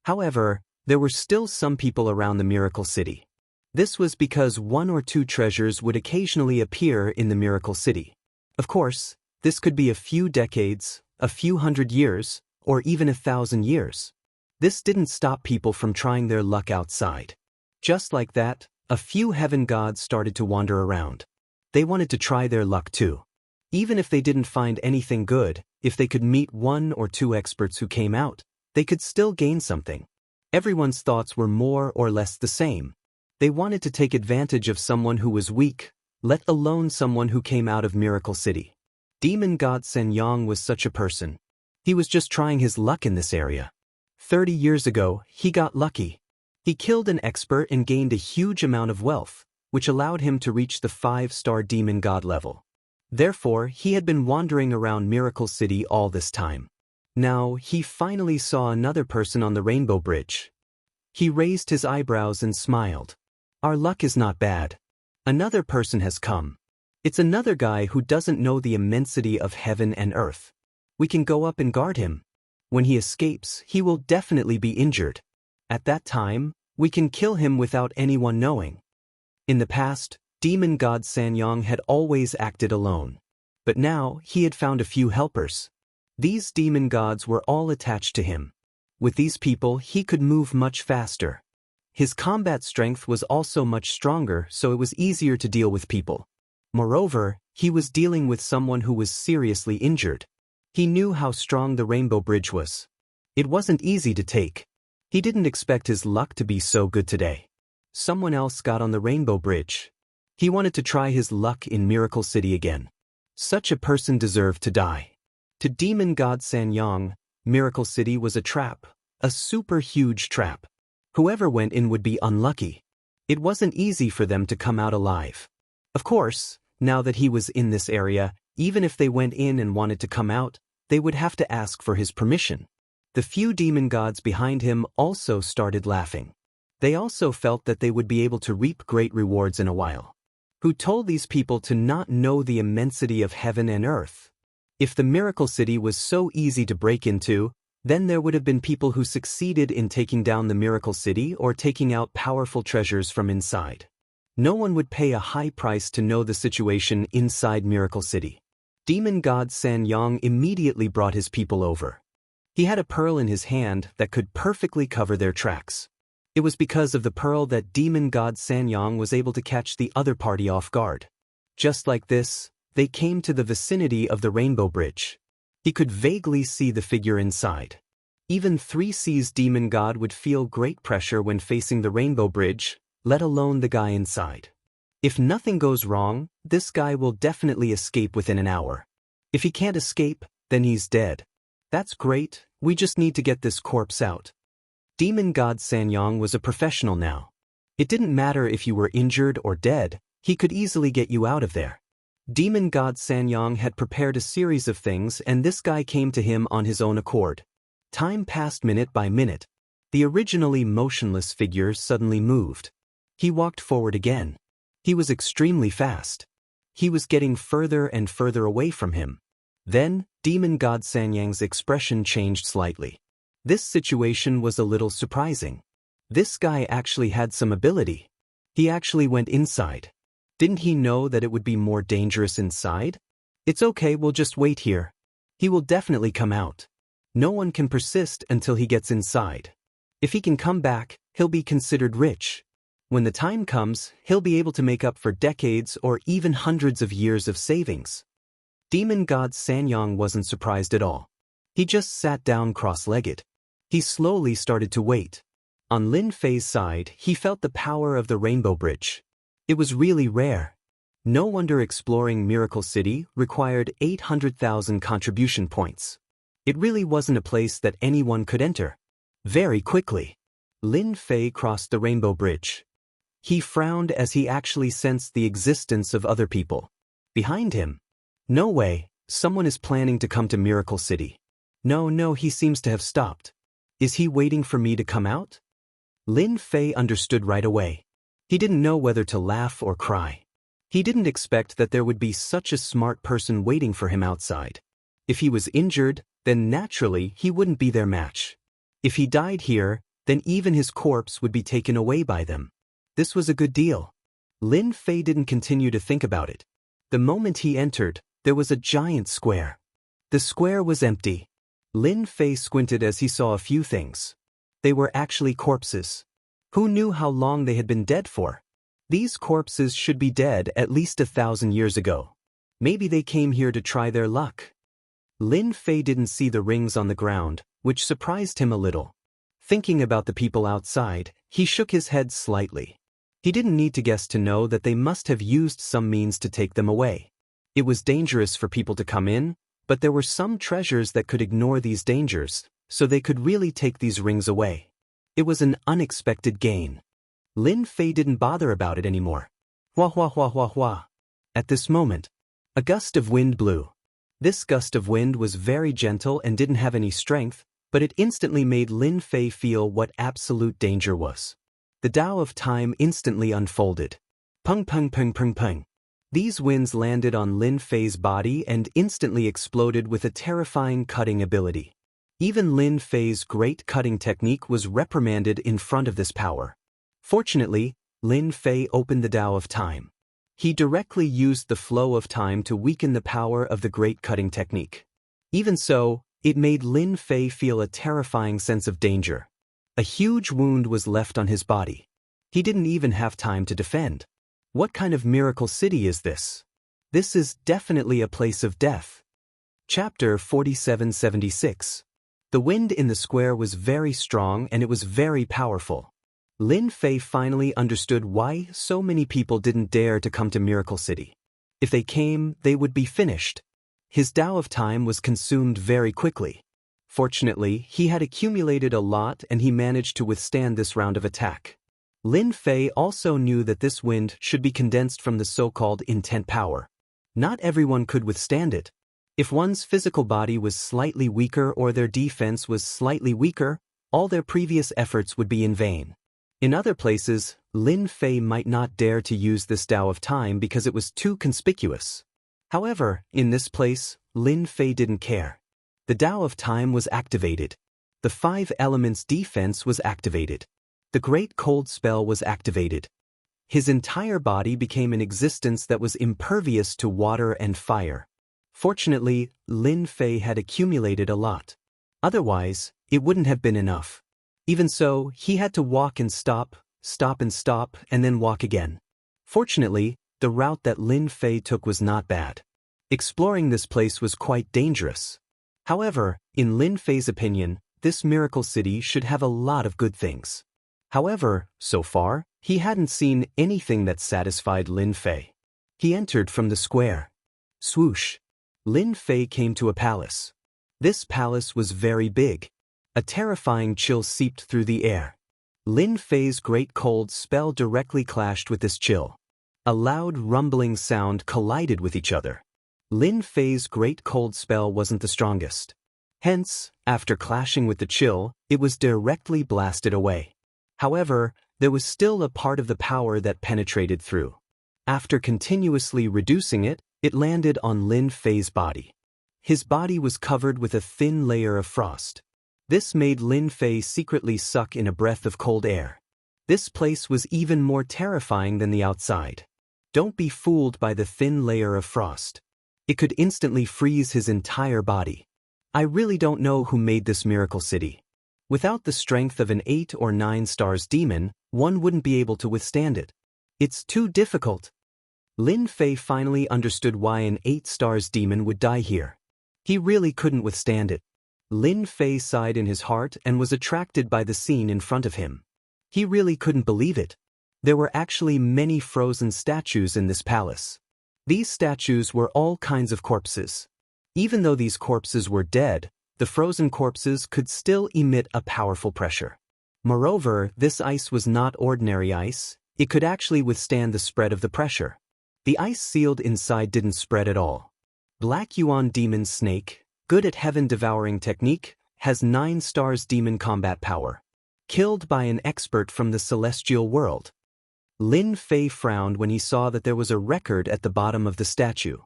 However, there were still some people around the Miracle City. This was because one or two treasures would occasionally appear in the Miracle City. Of course, this could be a few decades, a few hundred years, or even 1,000 years. This didn't stop people from trying their luck outside. Just like that, a few heaven gods started to wander around. They wanted to try their luck too. Even if they didn't find anything good, if they could meet one or two experts who came out, they could still gain something. Everyone's thoughts were more or less the same. They wanted to take advantage of someone who was weak, let alone someone who came out of Miracle City. Demon God Sen Yang was such a person. He was just trying his luck in this area. 30 years ago, he got lucky. He killed an expert and gained a huge amount of wealth, which allowed him to reach the 5-star demon god level. Therefore, he had been wandering around Miracle City all this time. Now, he finally saw another person on the Rainbow Bridge. He raised his eyebrows and smiled. Our luck is not bad. Another person has come. It's another guy who doesn't know the immensity of heaven and earth. We can go up and guard him. When he escapes, he will definitely be injured. At that time, we can kill him without anyone knowing. In the past, demon god Sanyang had always acted alone. But now, he had found a few helpers. These demon gods were all attached to him. With these people, he could move much faster. His combat strength was also much stronger, so it was easier to deal with people. Moreover, he was dealing with someone who was seriously injured. He knew how strong the Rainbow Bridge was. It wasn't easy to take. He didn't expect his luck to be so good today. Someone else got on the Rainbow Bridge. He wanted to try his luck in Miracle City again. Such a person deserved to die. To demon god Sanyang, Miracle City was a trap, a super huge trap. Whoever went in would be unlucky. It wasn't easy for them to come out alive. Of course, now that he was in this area, even if they went in and wanted to come out, they would have to ask for his permission. The few demon gods behind him also started laughing. They also felt that they would be able to reap great rewards in a while. Who told these people to not know the immensity of heaven and earth? If the Miracle City was so easy to break into, then there would have been people who succeeded in taking down the Miracle City or taking out powerful treasures from inside. No one would pay a high price to know the situation inside Miracle City. Demon god Sanyang immediately brought his people over. He had a pearl in his hand that could perfectly cover their tracks. It was because of the pearl that demon god Sanyang was able to catch the other party off guard. Just like this, they came to the vicinity of the Rainbow Bridge. He could vaguely see the figure inside. Even 3C's demon god would feel great pressure when facing the Rainbow Bridge, let alone the guy inside. If nothing goes wrong, this guy will definitely escape within an hour. If he can't escape, then he's dead. That's great, we just need to get this corpse out. Demon god Sanyang was a professional now. It didn't matter if you were injured or dead, he could easily get you out of there. Demon god Sanyang had prepared a series of things and this guy came to him on his own accord. Time passed minute by minute. The originally motionless figure suddenly moved. He walked forward again. He was extremely fast. He was getting further and further away from him. Then, demon god Sanyang's expression changed slightly. This situation was a little surprising. This guy actually had some ability. He actually went inside. Didn't he know that it would be more dangerous inside? It's okay, we'll just wait here. He will definitely come out. No one can persist until he gets inside. If he can come back, he'll be considered rich. When the time comes, he'll be able to make up for decades or even hundreds of years of savings. Demon god Sanyang wasn't surprised at all. He just sat down cross-legged. He slowly started to wait. On Lin Fei's side, he felt the power of the Rainbow Bridge. It was really rare. No wonder exploring Miracle City required 800,000 contribution points. It really wasn't a place that anyone could enter. Very quickly, Lin Fei crossed the Rainbow Bridge. He frowned as he actually sensed the existence of other people. Behind him. No way, someone is planning to come to Miracle City. No, he seems to have stopped. Is he waiting for me to come out? Lin Fei understood right away. He didn't know whether to laugh or cry. He didn't expect that there would be such a smart person waiting for him outside. If he was injured, then naturally he wouldn't be their match. If he died here, then even his corpse would be taken away by them. This was a good deal. Lin Fei didn't continue to think about it. The moment he entered, there was a giant square. The square was empty. Lin Fei squinted as he saw a few things. They were actually corpses. Who knew how long they had been dead for? These corpses should be dead at least 1,000 years ago. Maybe they came here to try their luck. Lin Fei didn't see the rings on the ground, which surprised him a little. Thinking about the people outside, he shook his head slightly. He didn't need to guess to know that they must have used some means to take them away. It was dangerous for people to come in, but there were some treasures that could ignore these dangers, so they could really take these rings away. It was an unexpected gain. Lin Fei didn't bother about it anymore. Hua hua hua hua hua. At this moment, a gust of wind blew. This gust of wind was very gentle and didn't have any strength, but it instantly made Lin Fei feel what absolute danger was. The Tao of Time instantly unfolded. Pung pung pung pung pung. These winds landed on Lin Fei's body and instantly exploded with a terrifying cutting ability. Even Lin Fei's great cutting technique was reprimanded in front of this power. Fortunately, Lin Fei opened the Tao of Time. He directly used the flow of time to weaken the power of the great cutting technique. Even so, it made Lin Fei feel a terrifying sense of danger. A huge wound was left on his body. He didn't even have time to defend. What kind of miracle city is this? This is definitely a place of death. Chapter 4776. The wind in the square was very strong and it was very powerful. Lin Fei finally understood why so many people didn't dare to come to Miracle City. If they came, they would be finished. His Tao of Time was consumed very quickly. Fortunately, he had accumulated a lot and he managed to withstand this round of attack. Lin Fei also knew that this wind should be condensed from the so-called intent power. Not everyone could withstand it. If one's physical body was slightly weaker or their defense was slightly weaker, all their previous efforts would be in vain. In other places, Lin Fei might not dare to use this Tao of Time because it was too conspicuous. However, in this place, Lin Fei didn't care. The Tao of Time was activated. The 5 elements defense was activated. The Great Cold Spell was activated. His entire body became an existence that was impervious to water and fire. Fortunately, Lin Fei had accumulated a lot. Otherwise, it wouldn't have been enough. Even so, he had to walk and stop, and then walk again. Fortunately, the route that Lin Fei took was not bad. Exploring this place was quite dangerous. However, in Lin Fei's opinion, this miracle city should have a lot of good things. However, so far, he hadn't seen anything that satisfied Lin Fei. He entered from the square. Swoosh! Lin Fei came to a palace. This palace was very big. A terrifying chill seeped through the air. Lin Fei's great cold spell directly clashed with this chill. A loud rumbling sound collided with each other. Lin Fei's great cold spell wasn't the strongest. Hence, after clashing with the chill, it was directly blasted away. However, there was still a part of the power that penetrated through. After continuously reducing it, it landed on Lin Fei's body. His body was covered with a thin layer of frost. This made Lin Fei secretly suck in a breath of cold air. This place was even more terrifying than the outside. Don't be fooled by the thin layer of frost. It could instantly freeze his entire body. I really don't know who made this miracle city. Without the strength of an 8 or 9 stars demon, one wouldn't be able to withstand it. It's too difficult. Lin Fei finally understood why an 8 stars demon would die here. He really couldn't withstand it. Lin Fei sighed in his heart and was attracted by the scene in front of him. He really couldn't believe it. There were actually many frozen statues in this palace. These statues were all kinds of corpses. Even though these corpses were dead, the frozen corpses could still emit a powerful pressure. Moreover, this ice was not ordinary ice, it could actually withstand the spread of the pressure. The ice sealed inside didn't spread at all. Black Yuan Demon Snake, good at heaven-devouring technique, has 9 stars demon combat power. Killed by an expert from the celestial world. Lin Fei frowned when he saw that there was a record at the bottom of the statue.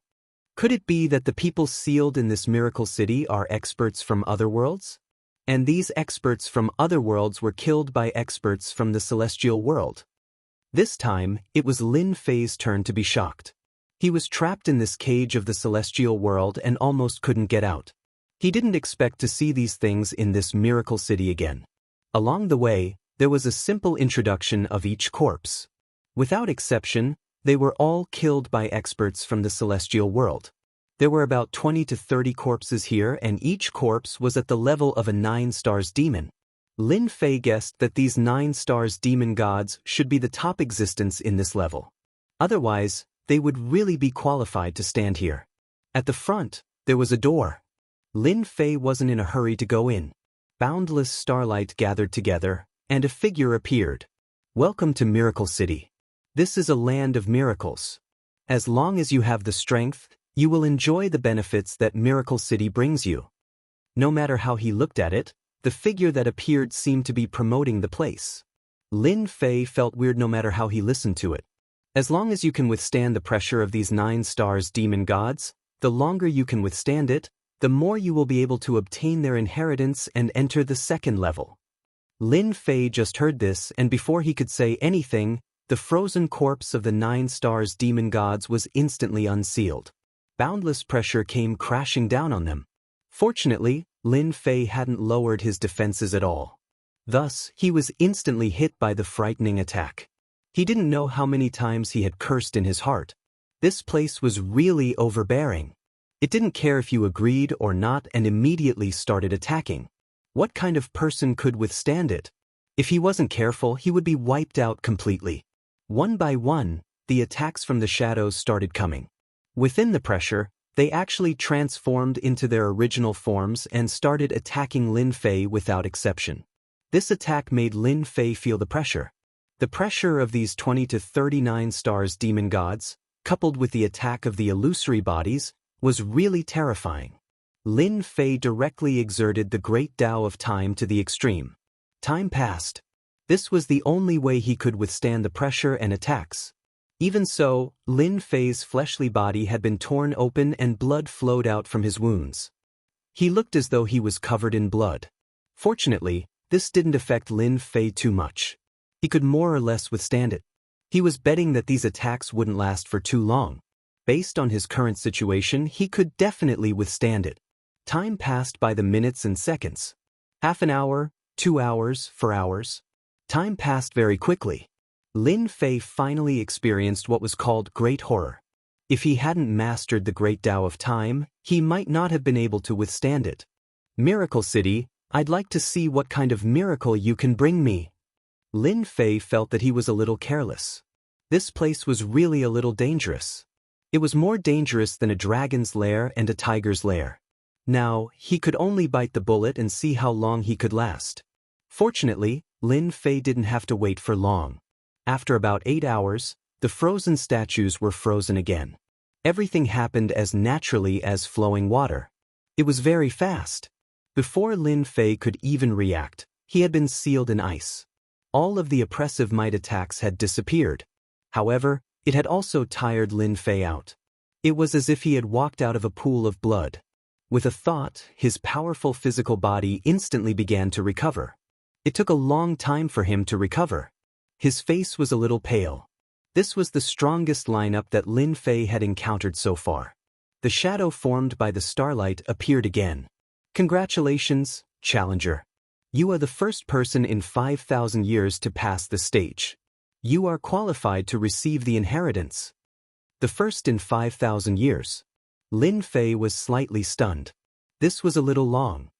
Could it be that the people sealed in this miracle city are experts from other worlds? And these experts from other worlds were killed by experts from the celestial world. This time, it was Lin Fei's turn to be shocked. He was trapped in this cage of the celestial world and almost couldn't get out. He didn't expect to see these things in this miracle city again. Along the way, there was a simple introduction of each corpse. Without exception, they were all killed by experts from the celestial world. There were about 20 to 30 corpses here, and each corpse was at the level of a 9 stars demon. Lin Fei guessed that these 9 stars demon gods should be the top existence in this level. Otherwise, they would really be qualified to stand here. At the front, there was a door. Lin Fei wasn't in a hurry to go in. Boundless starlight gathered together, and a figure appeared. Welcome to Miracle City. This is a land of miracles. As long as you have the strength, you will enjoy the benefits that Miracle City brings you. No matter how he looked at it, the figure that appeared seemed to be promoting the place. Lin Fei felt weird no matter how he listened to it. As long as you can withstand the pressure of these 9 stars demon gods, the longer you can withstand it, the more you will be able to obtain their inheritance and enter the 2nd level. Lin Fei just heard this, and before he could say anything, the frozen corpse of the 9 stars demon gods was instantly unsealed. Boundless pressure came crashing down on them. Fortunately, Lin Fei hadn't lowered his defenses at all. Thus, he was instantly hit by the frightening attack. He didn't know how many times he had cursed in his heart. This place was really overbearing. It didn't care if you agreed or not and immediately started attacking. What kind of person could withstand it? If he wasn't careful, he would be wiped out completely. One by one, the attacks from the shadows started coming. Within the pressure, they actually transformed into their original forms and started attacking Lin Fei without exception. This attack made Lin Fei feel the pressure. The pressure of these 20 to 39 stars demon gods, coupled with the attack of the illusory bodies, was really terrifying. Lin Fei directly exerted the great Tao of time to the extreme. Time passed. This was the only way he could withstand the pressure and attacks. Even so, Lin Fei's fleshly body had been torn open and blood flowed out from his wounds. He looked as though he was covered in blood. Fortunately, this didn't affect Lin Fei too much. He could more or less withstand it. He was betting that these attacks wouldn't last for too long. Based on his current situation, he could definitely withstand it. Time passed by the minutes and seconds. Half an hour, 2 hours, 4 hours. Time passed very quickly. Lin Fei finally experienced what was called great horror. If he hadn't mastered the great Tao of time, he might not have been able to withstand it. Miracle City, I'd like to see what kind of miracle you can bring me. Lin Fei felt that he was a little careless. This place was really a little dangerous. It was more dangerous than a dragon's lair and a tiger's lair. Now, he could only bite the bullet and see how long he could last. Fortunately, Lin Fei didn't have to wait for long. After about 8 hours, the frozen statues were frozen again. Everything happened as naturally as flowing water. It was very fast. Before Lin Fei could even react, he had been sealed in ice. All of the oppressive might attacks had disappeared. However, it had also tired Lin Fei out. It was as if he had walked out of a pool of blood. With a thought, his powerful physical body instantly began to recover. It took a long time for him to recover. His face was a little pale. This was the strongest lineup that Lin Fei had encountered so far. The shadow formed by the starlight appeared again. Congratulations, Challenger. You are the first person in 5,000 years to pass the stage. You are qualified to receive the inheritance. The first in 5,000 years. Lin Fei was slightly stunned. This was a little long.